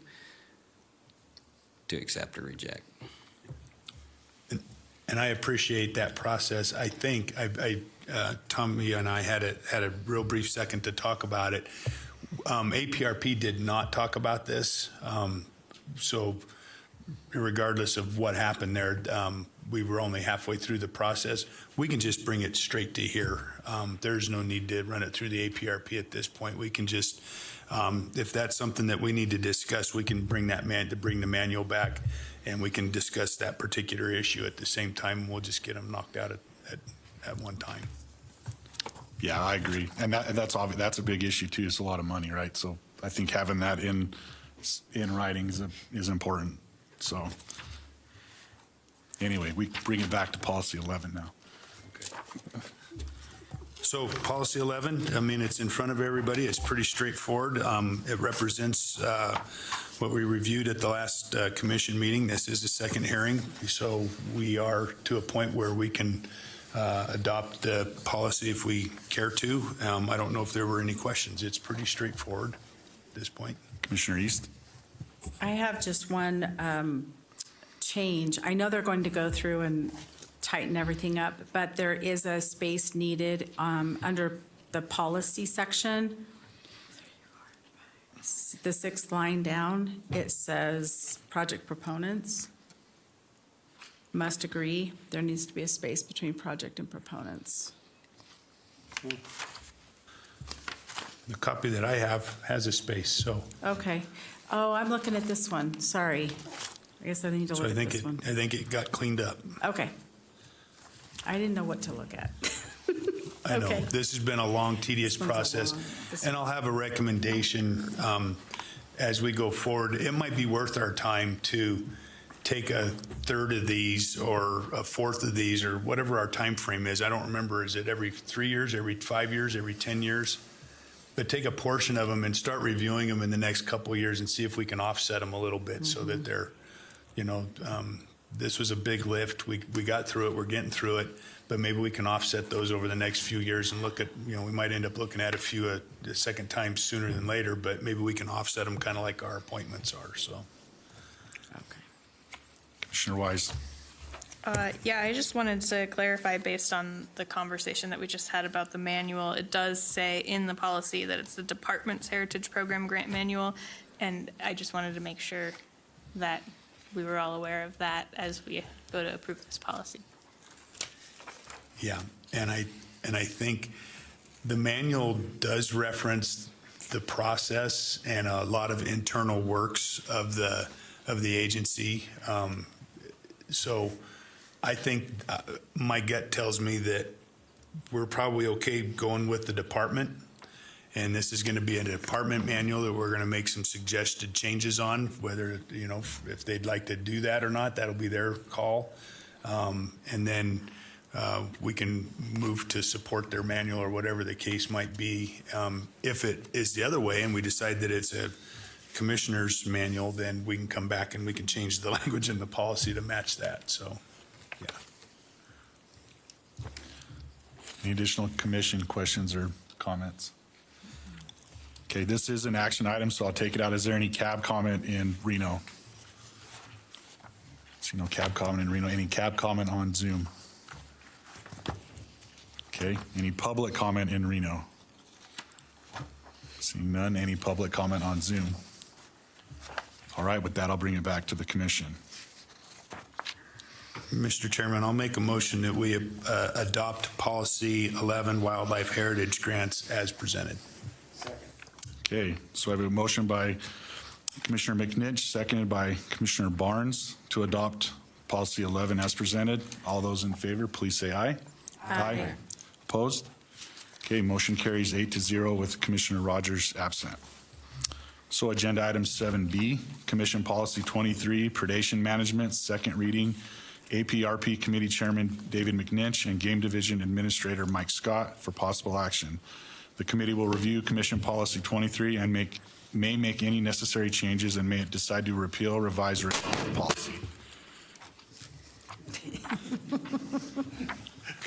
Speaker 8: to accept or reject.
Speaker 9: And I appreciate that process. I think Tommy and I had a real brief second to talk about it. APRP did not talk about this, so regardless of what happened there, we were only halfway through the process. We can just bring it straight to here. There's no need to run it through the APRP at this point. We can just, if that's something that we need to discuss, we can bring bring the manual back, and we can discuss that particular issue at the same time. We'll just get them knocked out at one time. Yeah, I agree, and that's obvious. That's a big issue too. It's a lot of money, right? So I think having that in writing is important. So anyway, we bring it back to policy 11 now. Okay. So policy 11, I mean, it's in front of everybody. It's pretty straightforward. It represents what we reviewed at the last commission meeting. This is the second hearing, so we are to a point where we can adopt the policy if we care to. I don't know if there were any questions. It's pretty straightforward at this point. Commissioner East?
Speaker 2: I have just one change. I know they're going to go through and tighten everything up, but there is a space needed under the policy section. The 6th line down, it says project proponents must agree. There needs to be a space between project and proponents.
Speaker 9: The copy that I have has a space, so.
Speaker 2: Okay. Oh, I'm looking at this one. Sorry. I guess I need to
Speaker 9: So
Speaker 2: look
Speaker 9: I
Speaker 2: at
Speaker 9: think
Speaker 2: this one.
Speaker 9: I think it got cleaned up.
Speaker 2: Okay. I didn't know what to look at.
Speaker 9: I know.
Speaker 2: Okay.
Speaker 9: This has been a long, tedious
Speaker 2: This one's a
Speaker 9: process,
Speaker 2: long- this
Speaker 9: and I'll have a recommendation as we go forward. It might be worth our time to take a third of these or a fourth of these or whatever our time frame is. I don't remember. Is it every 3 years, every 5 years, every 10 years? But take a portion of them and start reviewing them in the next couple of years and see if we can offset them a little bit so that they're, this was a big lift. We got through it. We're getting through it. But maybe we can offset those over the next few years and look at, we might end up looking at a few a second time sooner than later, but maybe we can offset them kind of like our appointments are, so.
Speaker 2: Okay.
Speaker 9: Commissioner Wise.
Speaker 4: Yeah, I just wanted to clarify based on the conversation that we just had about the manual. It does say in the policy that it's the department's Heritage Program Grant Manual, and I just wanted to make sure that we were all aware of that as we go to approve this policy.
Speaker 9: Yeah, and I think the manual does reference the process and a lot of internal works of the agency. So I think my gut tells me that we're probably okay going with the department. And this is going to be a department manual that we're going to make some suggested changes on, whether, if they'd like to do that or not, that'll be their call. And then we can move to support their manual or whatever the case might be. If it is the other way and we decide that it's a commissioner's manual, then we can come back and we can change the language in the policy to match that. So, yeah. Any additional commission questions or comments? Okay, this is an action item, so I'll take it out. Is there any cab comment in Reno? See no cab comment in Reno. Any cab comment on Zoom? Okay, any public comment in Reno? Seeing none. Any public comment on Zoom? All right, with that, I'll bring it back to the commission. Mr. Chairman, I'll make a motion that we adopt policy 11, wildlife heritage grants, as presented. Okay, so I have a motion by Commissioner McNinch, seconded by Commissioner Barnes to adopt policy 11 as presented. All those in favor, please say aye. Aye. Opposed? Okay, motion carries 8-0 with Commissioner Rogers absent. So agenda item 7B, Commission Policy 23, Predation Management, second reading. APRP Committee Chairman David McNinch and Game Division Administrator Mike Scott for possible action. The committee will review Commission Policy 23 and may make any necessary changes and may decide to repeal, revise, or adopt the policy.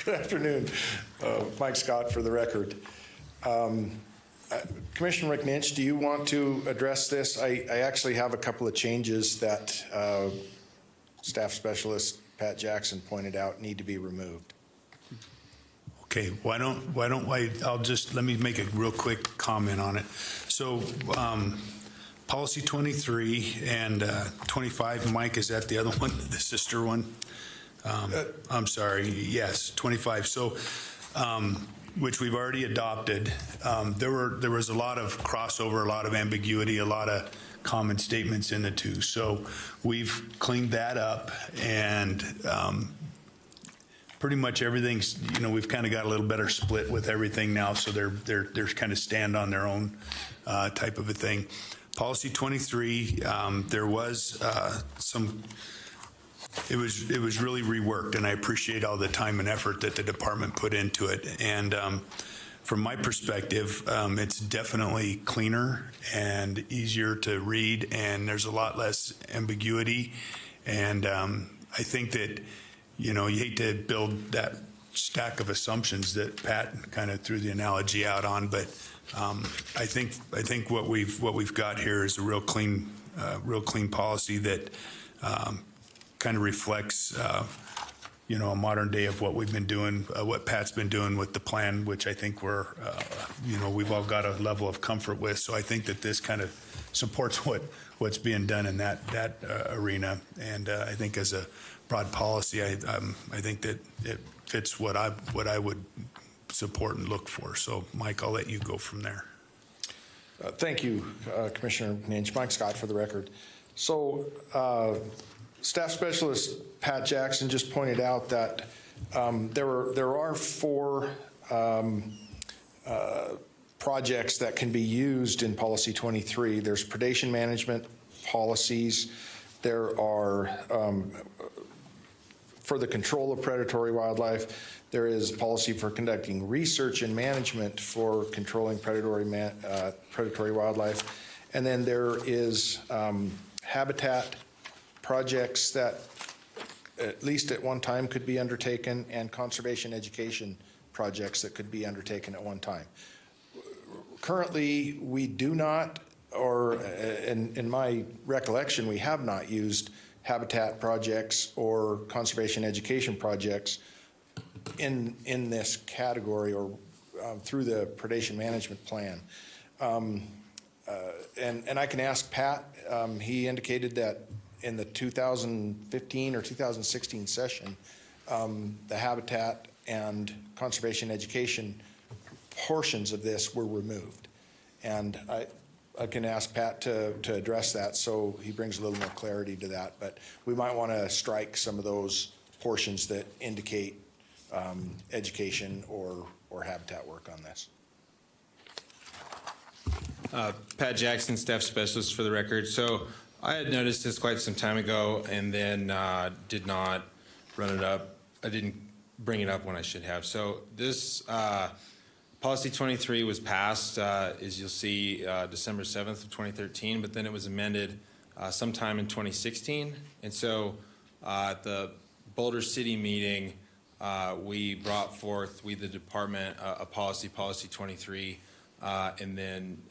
Speaker 16: Good afternoon. Mike Scott for the record. Commissioner McNinch, do you want to address this? I actually have a couple of changes that Staff Specialist Pat Jackson pointed out need to be removed.
Speaker 9: Okay, let me make a real quick comment on it. So policy 23 and 25, Mike, is that the other one, the sister one? I'm sorry, yes, 25. So, which we've already adopted. There was a lot of crossover, a lot of ambiguity, a lot of common statements in the two. So we've cleaned that up, and pretty much everything's, we've kind of got a little better split with everything now, so they're kind of stand on their own type of a thing. Policy 23, there was it was really reworked, and I appreciate all the time and effort that the department put into it. And from my perspective, it's definitely cleaner and easier to read, and there's a lot less ambiguity. And I think that, you hate to build that stack of assumptions that Pat kind of threw the analogy out on, but I think what we've got here is a real clean policy that kind of reflects, a modern day of what we've been doing, what Pat's been doing with the plan, which I think we've all got a level of comfort with. So I think that this kind of supports what's being done in that arena. And I think as a broad policy, I think that it fits what I would support and look for. So Mike, I'll let you go from there.
Speaker 16: Thank you, Commissioner McNinch. Mike Scott for the record. So Staff Specialist Pat Jackson just pointed out that there are 4 projects that can be used in Policy 23. There's predation management policies. There are, for the control of predatory wildlife, there is policy for conducting research and management for controlling predatory wildlife. And then there is habitat projects that at least at one time could be undertaken, and conservation education projects that could be undertaken at one time. Currently, we do not, or in my recollection, we have not used habitat projects or conservation education projects in this category or through the predation management plan. And I can ask Pat, he indicated that in the 2015 or 2016 session, the habitat and conservation education portions of this were removed. And I can ask Pat to address that, so he brings a little more clarity to that. But we might want to strike some of those portions that indicate education or habitat work on this.
Speaker 21: Pat Jackson, staff specialist for the record. So I had noticed this quite some time ago and then did not run it up. I didn't bring it up when I should have. So this Policy 23 was passed, as you'll see, December 7th of 2013, but then it was amended sometime in 2016. And so at the Boulder City meeting, we brought forth, the department, a policy 23, and then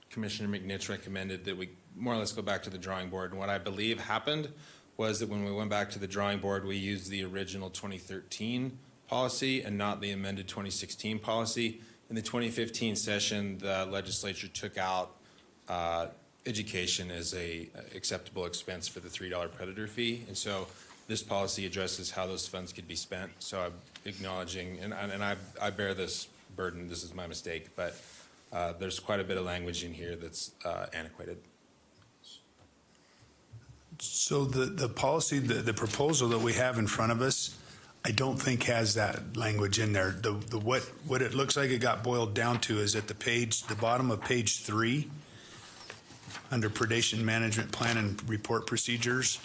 Speaker 21: Commissioner McNitch recommended that we more or less go back to the drawing board. And what I believe happened was that when we went back to the drawing board, we used the original 2013 policy and not the amended 2016 policy. In the 2015 session, the legislature took out education as a acceptable expense for the $3 predator fee. And so this policy addresses how those funds could be spent. So I'm acknowledging, and I bear this burden, this is my mistake, but there's quite a bit of language in here that's antiquated.
Speaker 9: So the policy, the proposal that we have in front of us, I don't think has that language in there. What it looks like it got boiled down to is at the bottom of page 3, under predation management plan and report procedures,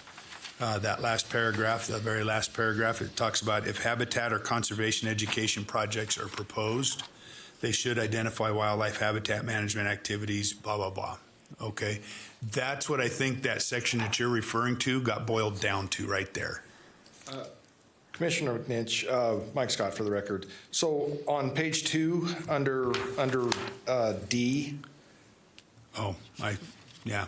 Speaker 9: that last paragraph, the very last paragraph, it talks about if habitat or conservation education projects are proposed, they should identify wildlife habitat management activities, blah, blah, blah. Okay, that's what I think that section that you're referring to got boiled down to right there.
Speaker 16: Commissioner McNitch, Mike Scott for the record. So on page 2, under D.
Speaker 9: Oh, yeah.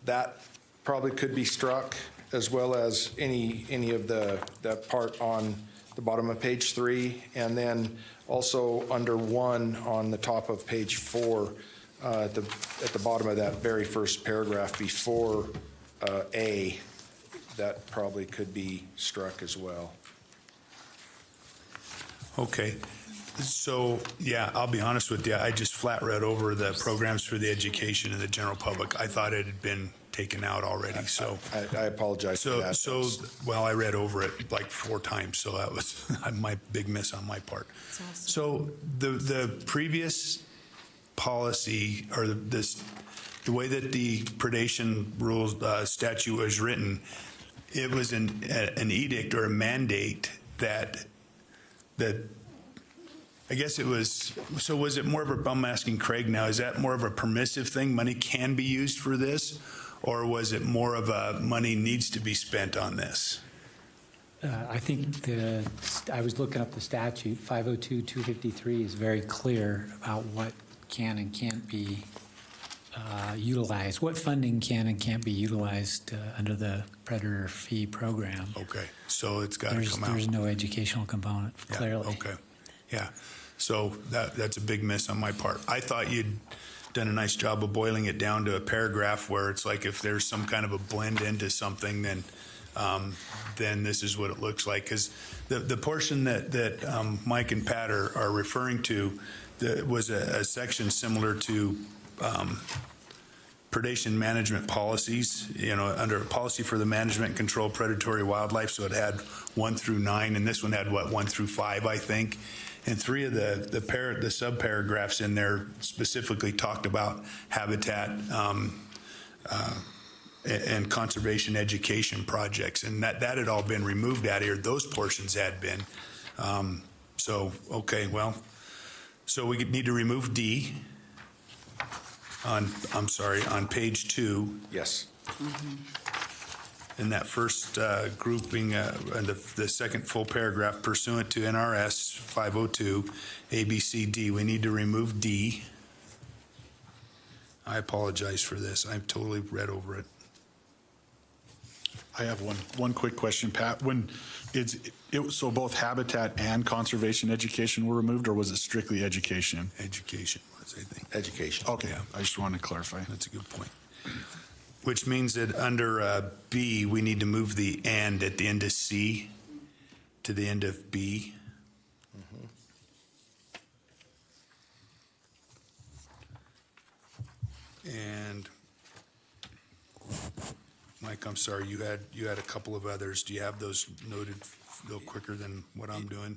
Speaker 16: That probably could be struck, as well as any of that part on the bottom of page 3, and then also under 1 on the top of page 4, at the bottom of that very first paragraph before A, that probably could be struck as well.
Speaker 9: Okay, so yeah, I'll be honest with you. I just flat read over the programs for the education of the general public. I thought it had been taken out already, so.
Speaker 16: I apologize for that.
Speaker 9: Well, I read over it like 4 times, so that was my big miss on my part. So the previous policy, or the way that the predation rules statute was written, it was an edict or a mandate that I guess it was, so was it more of a, I'm asking Craig now, is that more of a permissive thing? Money can be used for this? Or was it more of a money needs to be spent on this?
Speaker 11: I think I was looking up the statute, 502-253 is very clear about what can and can't be utilized, what funding can and can't be utilized under the predator fee program.
Speaker 9: Okay, so it's got to come out.
Speaker 11: There's no educational component, clearly.
Speaker 9: Okay, yeah. So that's a big miss on my part. I thought you'd done a nice job of boiling it down to a paragraph where it's like if there's some kind of a blend into something, then this is what it looks like. Because the portion that Mike and Pat are referring to was a section similar to predation management policies, under a policy for the management and control predatory wildlife. So it had 1 through 9, and this one had 1 through 5, I think. And 3 of the sub-paragraphs in there specifically talked about habitat and conservation education projects, and that had all been removed out of here. Those portions had been. So we need to remove D on page 2.
Speaker 16: Yes.
Speaker 9: In that first grouping, and the second full paragraph, pursuant to NRS 502 ABCD, we need to remove D. I apologize for this. I've totally read over it.
Speaker 1: I have one quick question, Pat. So both habitat and conservation education were removed, or was it strictly education?
Speaker 9: Education was, I think.
Speaker 1: Education. Okay, yeah. I just wanted to clarify.
Speaker 9: That's a good point. Which means that under B, we need to move the and at the end of C to the end of B. And Mike, I'm sorry, you had a couple of others. Do you have those noted a little quicker than what I'm doing?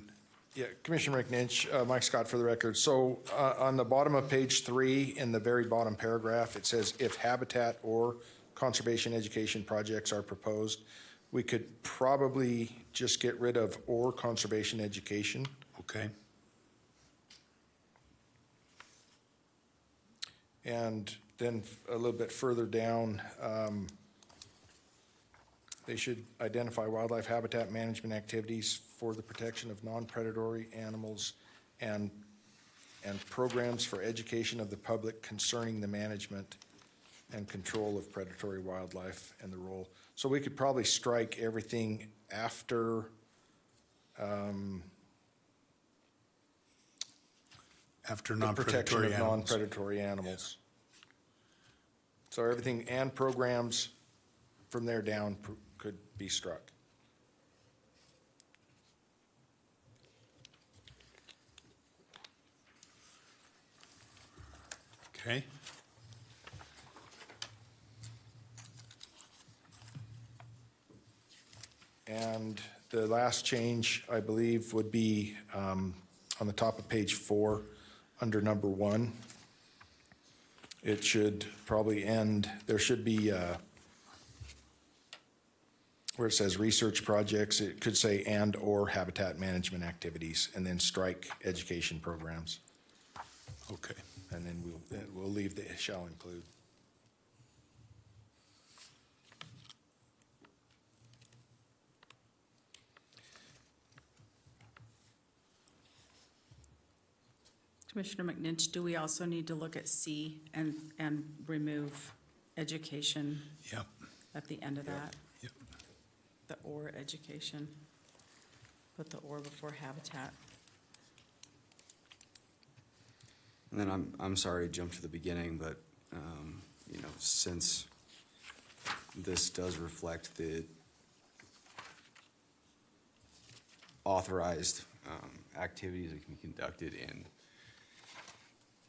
Speaker 16: Yeah, Commissioner McNinch, Mike Scott for the record. So on the bottom of page 3, in the very bottom paragraph, it says if habitat or conservation education projects are proposed, we could probably just get rid of or conservation education.
Speaker 9: Okay.
Speaker 16: And then a little bit further down, they should identify wildlife habitat management activities for the protection of non-predatory animals and programs for education of the public concerning the management and control of predatory wildlife and the role. So we could probably strike everything after
Speaker 9: After
Speaker 16: the protection
Speaker 9: non-predatory
Speaker 16: of
Speaker 9: animals.
Speaker 16: non-predatory animals. So everything and programs from there down could be struck.
Speaker 9: Okay.
Speaker 16: And the last change, I believe, would be on the top of page 4, under number 1. It should probably end, there should be, where it says research projects, it could say and/or habitat management activities, and then strike education programs.
Speaker 9: Okay.
Speaker 16: And then we'll leave the shall include.
Speaker 2: Commissioner McNinch, do we also need to look at C and remove education
Speaker 9: Yep.
Speaker 2: at the end of that?
Speaker 9: Yep.
Speaker 2: The or education. Put the or before habitat.
Speaker 13: And then I'm sorry to jump to the beginning, but, since this does reflect the authorized activities that can be conducted in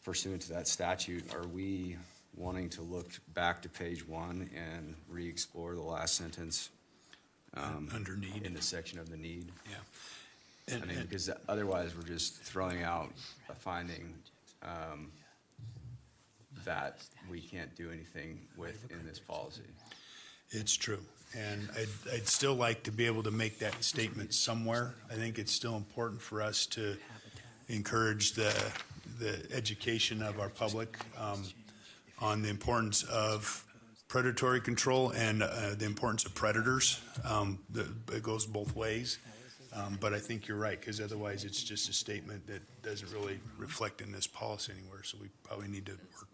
Speaker 13: pursuant to that statute, are we wanting to look back to page 1 and re-explore the last sentence?
Speaker 9: Under need.
Speaker 13: In the section of the need?
Speaker 9: Yeah.
Speaker 13: I mean, because otherwise we're just throwing out a finding that we can't do anything with in this policy.
Speaker 9: It's true. And I'd still like to be able to make that statement somewhere. I think it's still important for us to encourage the education of our public on the importance of predatory control and the importance of predators. It goes both ways. But I think you're right, because otherwise it's just a statement that doesn't really reflect in this policy anywhere, so we probably need to work.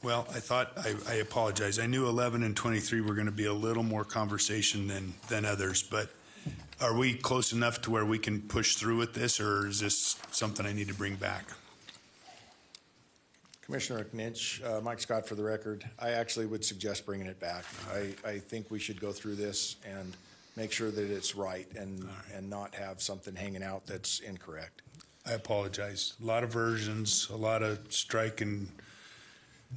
Speaker 9: Well, I apologize. I knew 11 and 23 were going to be a little more conversation than others, but are we close enough to where we can push through with this, or is this something I need to bring back?
Speaker 16: Commissioner McNinch, Mike Scott for the record. I actually would suggest bringing it back. I think we should go through this and make sure that it's right and not have something hanging out that's incorrect.
Speaker 9: I apologize. A lot of versions, a lot of strike and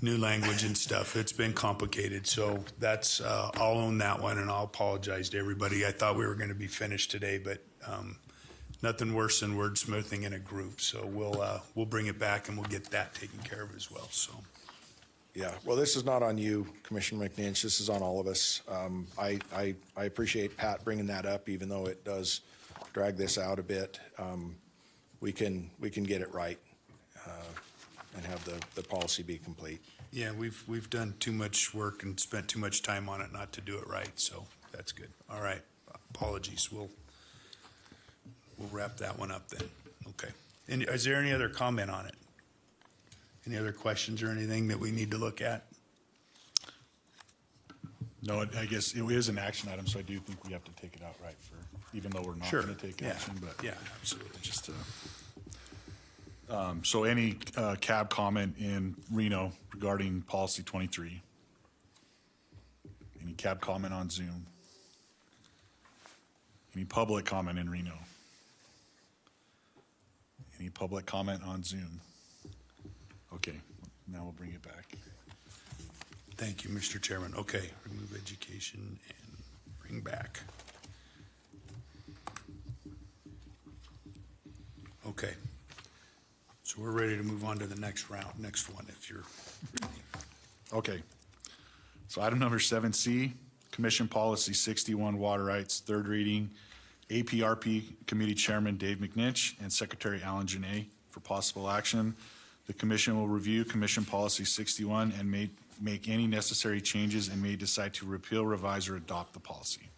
Speaker 9: new language and stuff. It's been complicated, so that's, I'll own that one, and I'll apologize to everybody. I thought we were going to be finished today, but nothing worse than wordsmithing in a group. So we'll bring it back and we'll get that taken care of as well. So,
Speaker 16: Yeah, well, this is not on you, Commissioner McNinch. This is on all of us. I appreciate Pat bringing that up, even though it does drag this out a bit. We can get it right and have the policy be complete.
Speaker 9: yeah, we've done too much work and spent too much time on it not to do it right. So that's good. All right. Apologies. We'll wrap that one up then. Okay. And is there any other comment on it? Any other questions or anything that we need to look at?
Speaker 1: No, I guess it is an action item, so I do think we have to take it out right for, even though we're not
Speaker 9: Sure.
Speaker 1: going to take
Speaker 9: Yeah.
Speaker 1: action, but.
Speaker 9: Yeah, absolutely.
Speaker 1: Just so any cab comment in Reno regarding policy 23? Any cab comment on Zoom? Any public comment in Reno? Any public comment on Zoom? Okay, now we'll bring it back.
Speaker 9: Thank you, Mr. Chairman. Okay, remove education and bring back. Okay. So we're ready to move on to the next round, next one, if you're ready.
Speaker 1: Okay. So item number 7C, Commission Policy 61, Water Rights, third reading. APRP Committee Chairman Dave McNitch and Secretary Alan Janay for possible action. The commission will review Commission Policy 61 and may make any necessary changes and may decide to repeal, revise, or adopt the policy.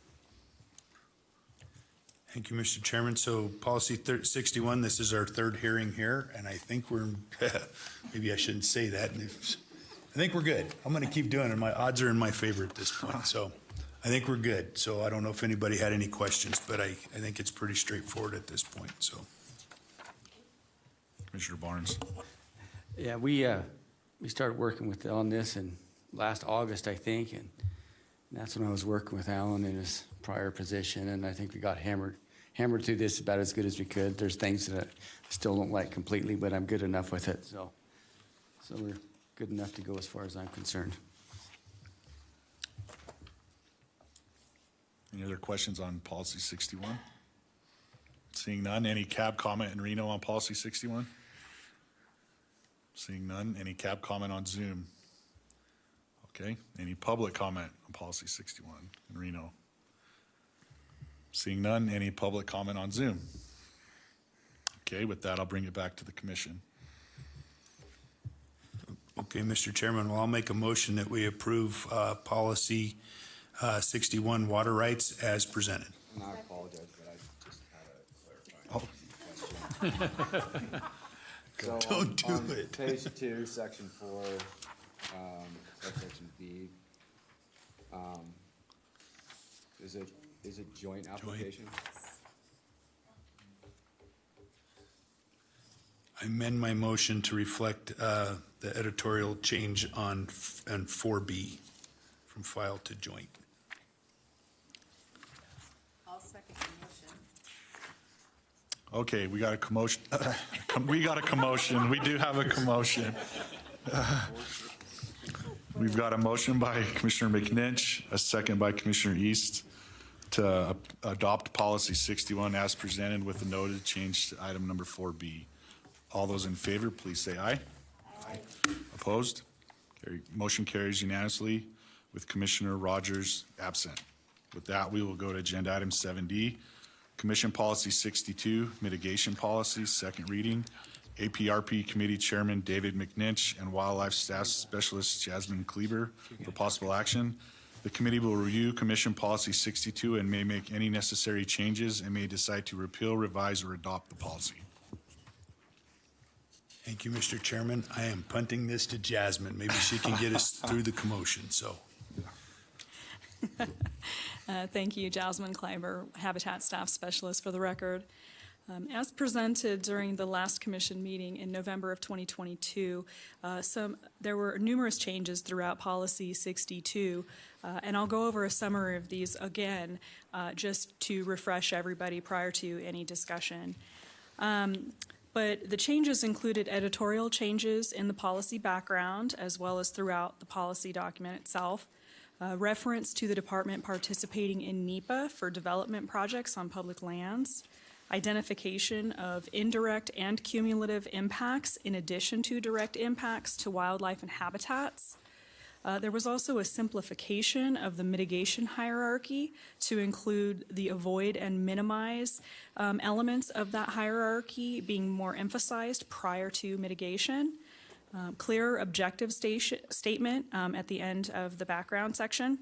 Speaker 9: Thank you, Mr. Chairman. So policy 61, this is our third hearing here, and I think we're, maybe I shouldn't say that. I think we're good. I'm going to keep doing it. My odds are in my favor at this point, so I think we're good. So I don't know if anybody had any questions, but I think it's pretty straightforward at this point, so.
Speaker 1: Commissioner Barnes.
Speaker 3: Yeah, we started working on this in last August, I think, and that's when I was working with Alan in his prior position, and I think we got hammered through this about as good as we could. There's things that I still don't like completely, but I'm good enough with it, so we're good enough to go as far as I'm concerned.
Speaker 1: Any other questions on Policy 61? Seeing none, any cab comment in Reno on Policy 61? Seeing none, any cab comment on Zoom? Okay, any public comment on Policy 61 in Reno? Seeing none, any public comment on Zoom? Okay, with that, I'll bring it back to the commission.
Speaker 9: Okay, Mr. Chairman, well, I'll make a motion that we approve policy 61, water rights, as presented.
Speaker 13: And I apologize, but I just had a clarifying question. So
Speaker 9: Don't do
Speaker 13: on
Speaker 9: it.
Speaker 13: Page 2, Section 4, subsection B, is it joint application?
Speaker 9: I amend my motion to reflect the editorial change on 4B, from file to joint.
Speaker 2: I'll second the motion.
Speaker 1: Okay, we got a commotion. We got a commotion. We do have a commotion. We've got a motion by Commissioner McNitch, a second by Commissioner East to adopt Policy 61 as presented with the noted change to item number 4B. All those in favor, please say aye. Aye. Opposed? Motion carries unanimously with Commissioner Rogers absent. With that, we will go to agenda item 7D. Commission Policy 62, Mitigation Policy, second reading. APRP Committee Chairman David McNitch and Wildlife Staff Specialist Jasmine Kleber for possible action. The committee will review Commission Policy 62 and may make any necessary changes and may decide to repeal, revise, or adopt the policy.
Speaker 9: Thank you, Mr. Chairman. I am punting this to Jasmine. Maybe she can get us through the commotion, so.
Speaker 15: Thank you, Jasmine Kleiber, Habitat Staff Specialist, for the record. As presented during the last commission meeting in November of 2022, there were numerous changes throughout Policy 62, and I'll go over a summary of these again, just to refresh everybody prior to any discussion. But the changes included editorial changes in the policy background as well as throughout the policy document itself, reference to the department participating in NEPA for development projects on public lands, identification of indirect and cumulative impacts in addition to direct impacts to wildlife and habitats. There was also a simplification of the mitigation hierarchy to include the avoid and minimize elements of that hierarchy being more emphasized prior to mitigation. Clearer objective statement at the end of the background section.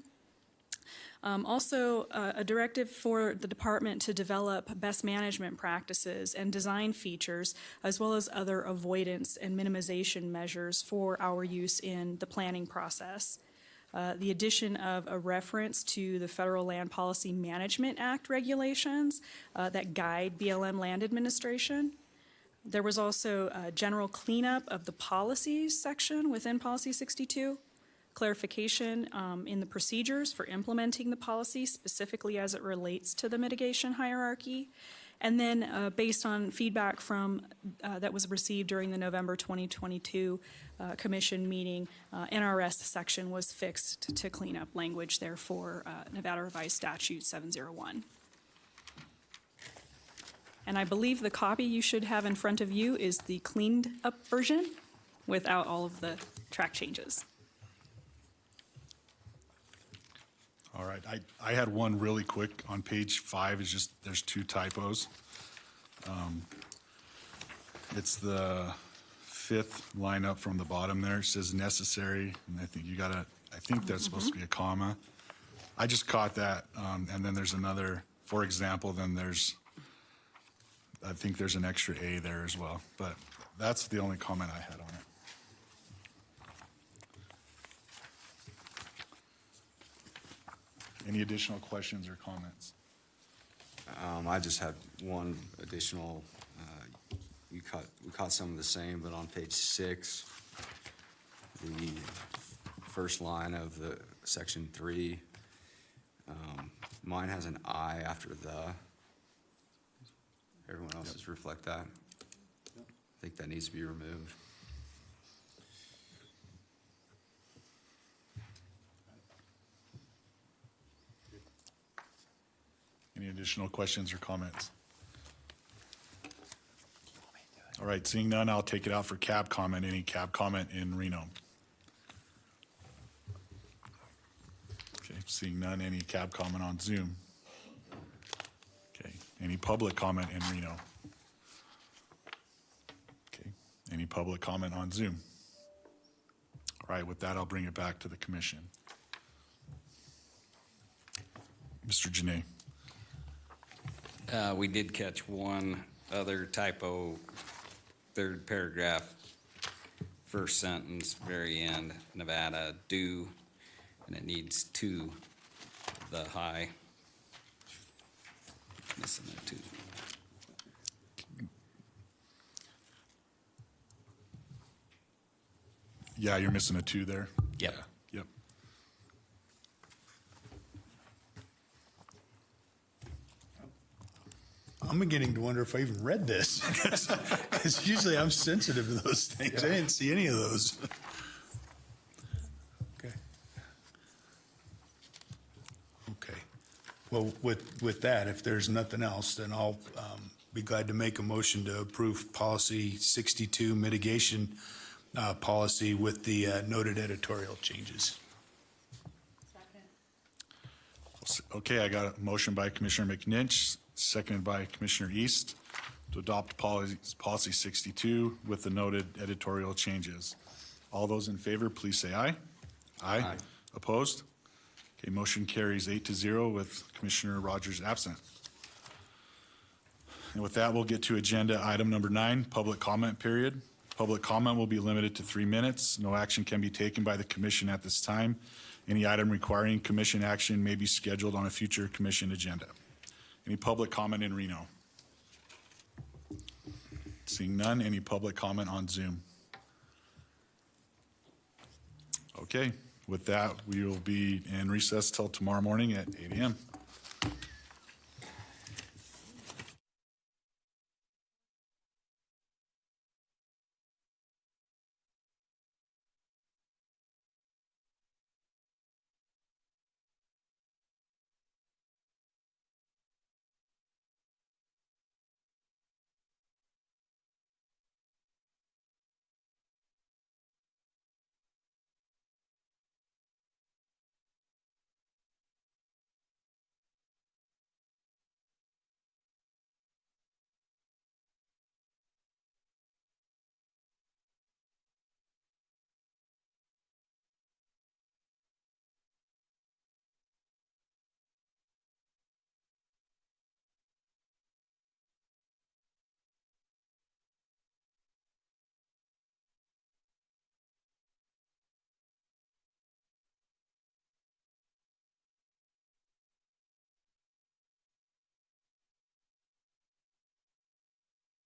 Speaker 15: Also, a directive for the department to develop best management practices and design features, as well as other avoidance and minimization measures for our use in the planning process. The addition of a reference to the Federal Land Policy Management Act regulations that guide BLM land administration. There was also a general cleanup of the policies section within Policy 62. clarification in the procedures for implementing the policy, specifically as it relates to the mitigation hierarchy. And then based on feedback from, that was received during the November 2022 commission meeting, NRS section was fixed to clean up language there for Nevada Revised Statute 701. And I believe the copy you should have in front of you is the cleaned up version without all of the track changes.
Speaker 1: All right, I had one really quick on page 5. Is just there's 2 typos. It's the 5th line up from the bottom there. It says necessary, and I think that's supposed to be a comma. I just caught that, and then there's another, for example, then I think there's an extra A there as well, but that's the only comment I had on it. Any additional questions or comments?
Speaker 13: I just had one additional, we caught some of the same, but on page 6, the first line of the section 3, mine has an I after the. Everyone else's reflect that. I think that needs to be removed.
Speaker 1: Any additional questions or comments? All right, seeing none, I'll take it out for cab comment. Any cab comment in Reno? Okay, seeing none, any cab comment on Zoom? Okay, any public comment in Reno? Okay, any public comment on Zoom? All right, with that, I'll bring it back to the commission. Mr. Janay.
Speaker 8: We did catch one other typo, 3rd paragraph, first sentence, very end, Nevada, do, and it needs to the high. Missing a 2.
Speaker 1: Yeah, you're missing a 2 there.
Speaker 8: Yep.
Speaker 1: Yep.
Speaker 9: I'm beginning to wonder if I even read this. Because usually I'm sensitive to those things. I didn't see any of those. Okay. Okay. Well, with that, if there's nothing else, then I'll be glad to make a motion to approve policy 62 mitigation policy with the noted editorial changes.
Speaker 1: Okay, I got a motion by Commissioner McNinch, seconded by Commissioner East to adopt policy 62 with the noted editorial changes. All those in favor, please say aye. Aye. Opposed? Okay, motion carries 8-0 with Commissioner Rogers absent. And with that, we'll get to agenda item number 9, public comment period. Public comment will be limited to 3 minutes. No action can be taken by the commission at this time. Any item requiring commission action may be scheduled on a future commission agenda. Any public comment in Reno? Seeing none, any public comment on Zoom? Okay, with that, we will be in recess till tomorrow morning at 8 a.m.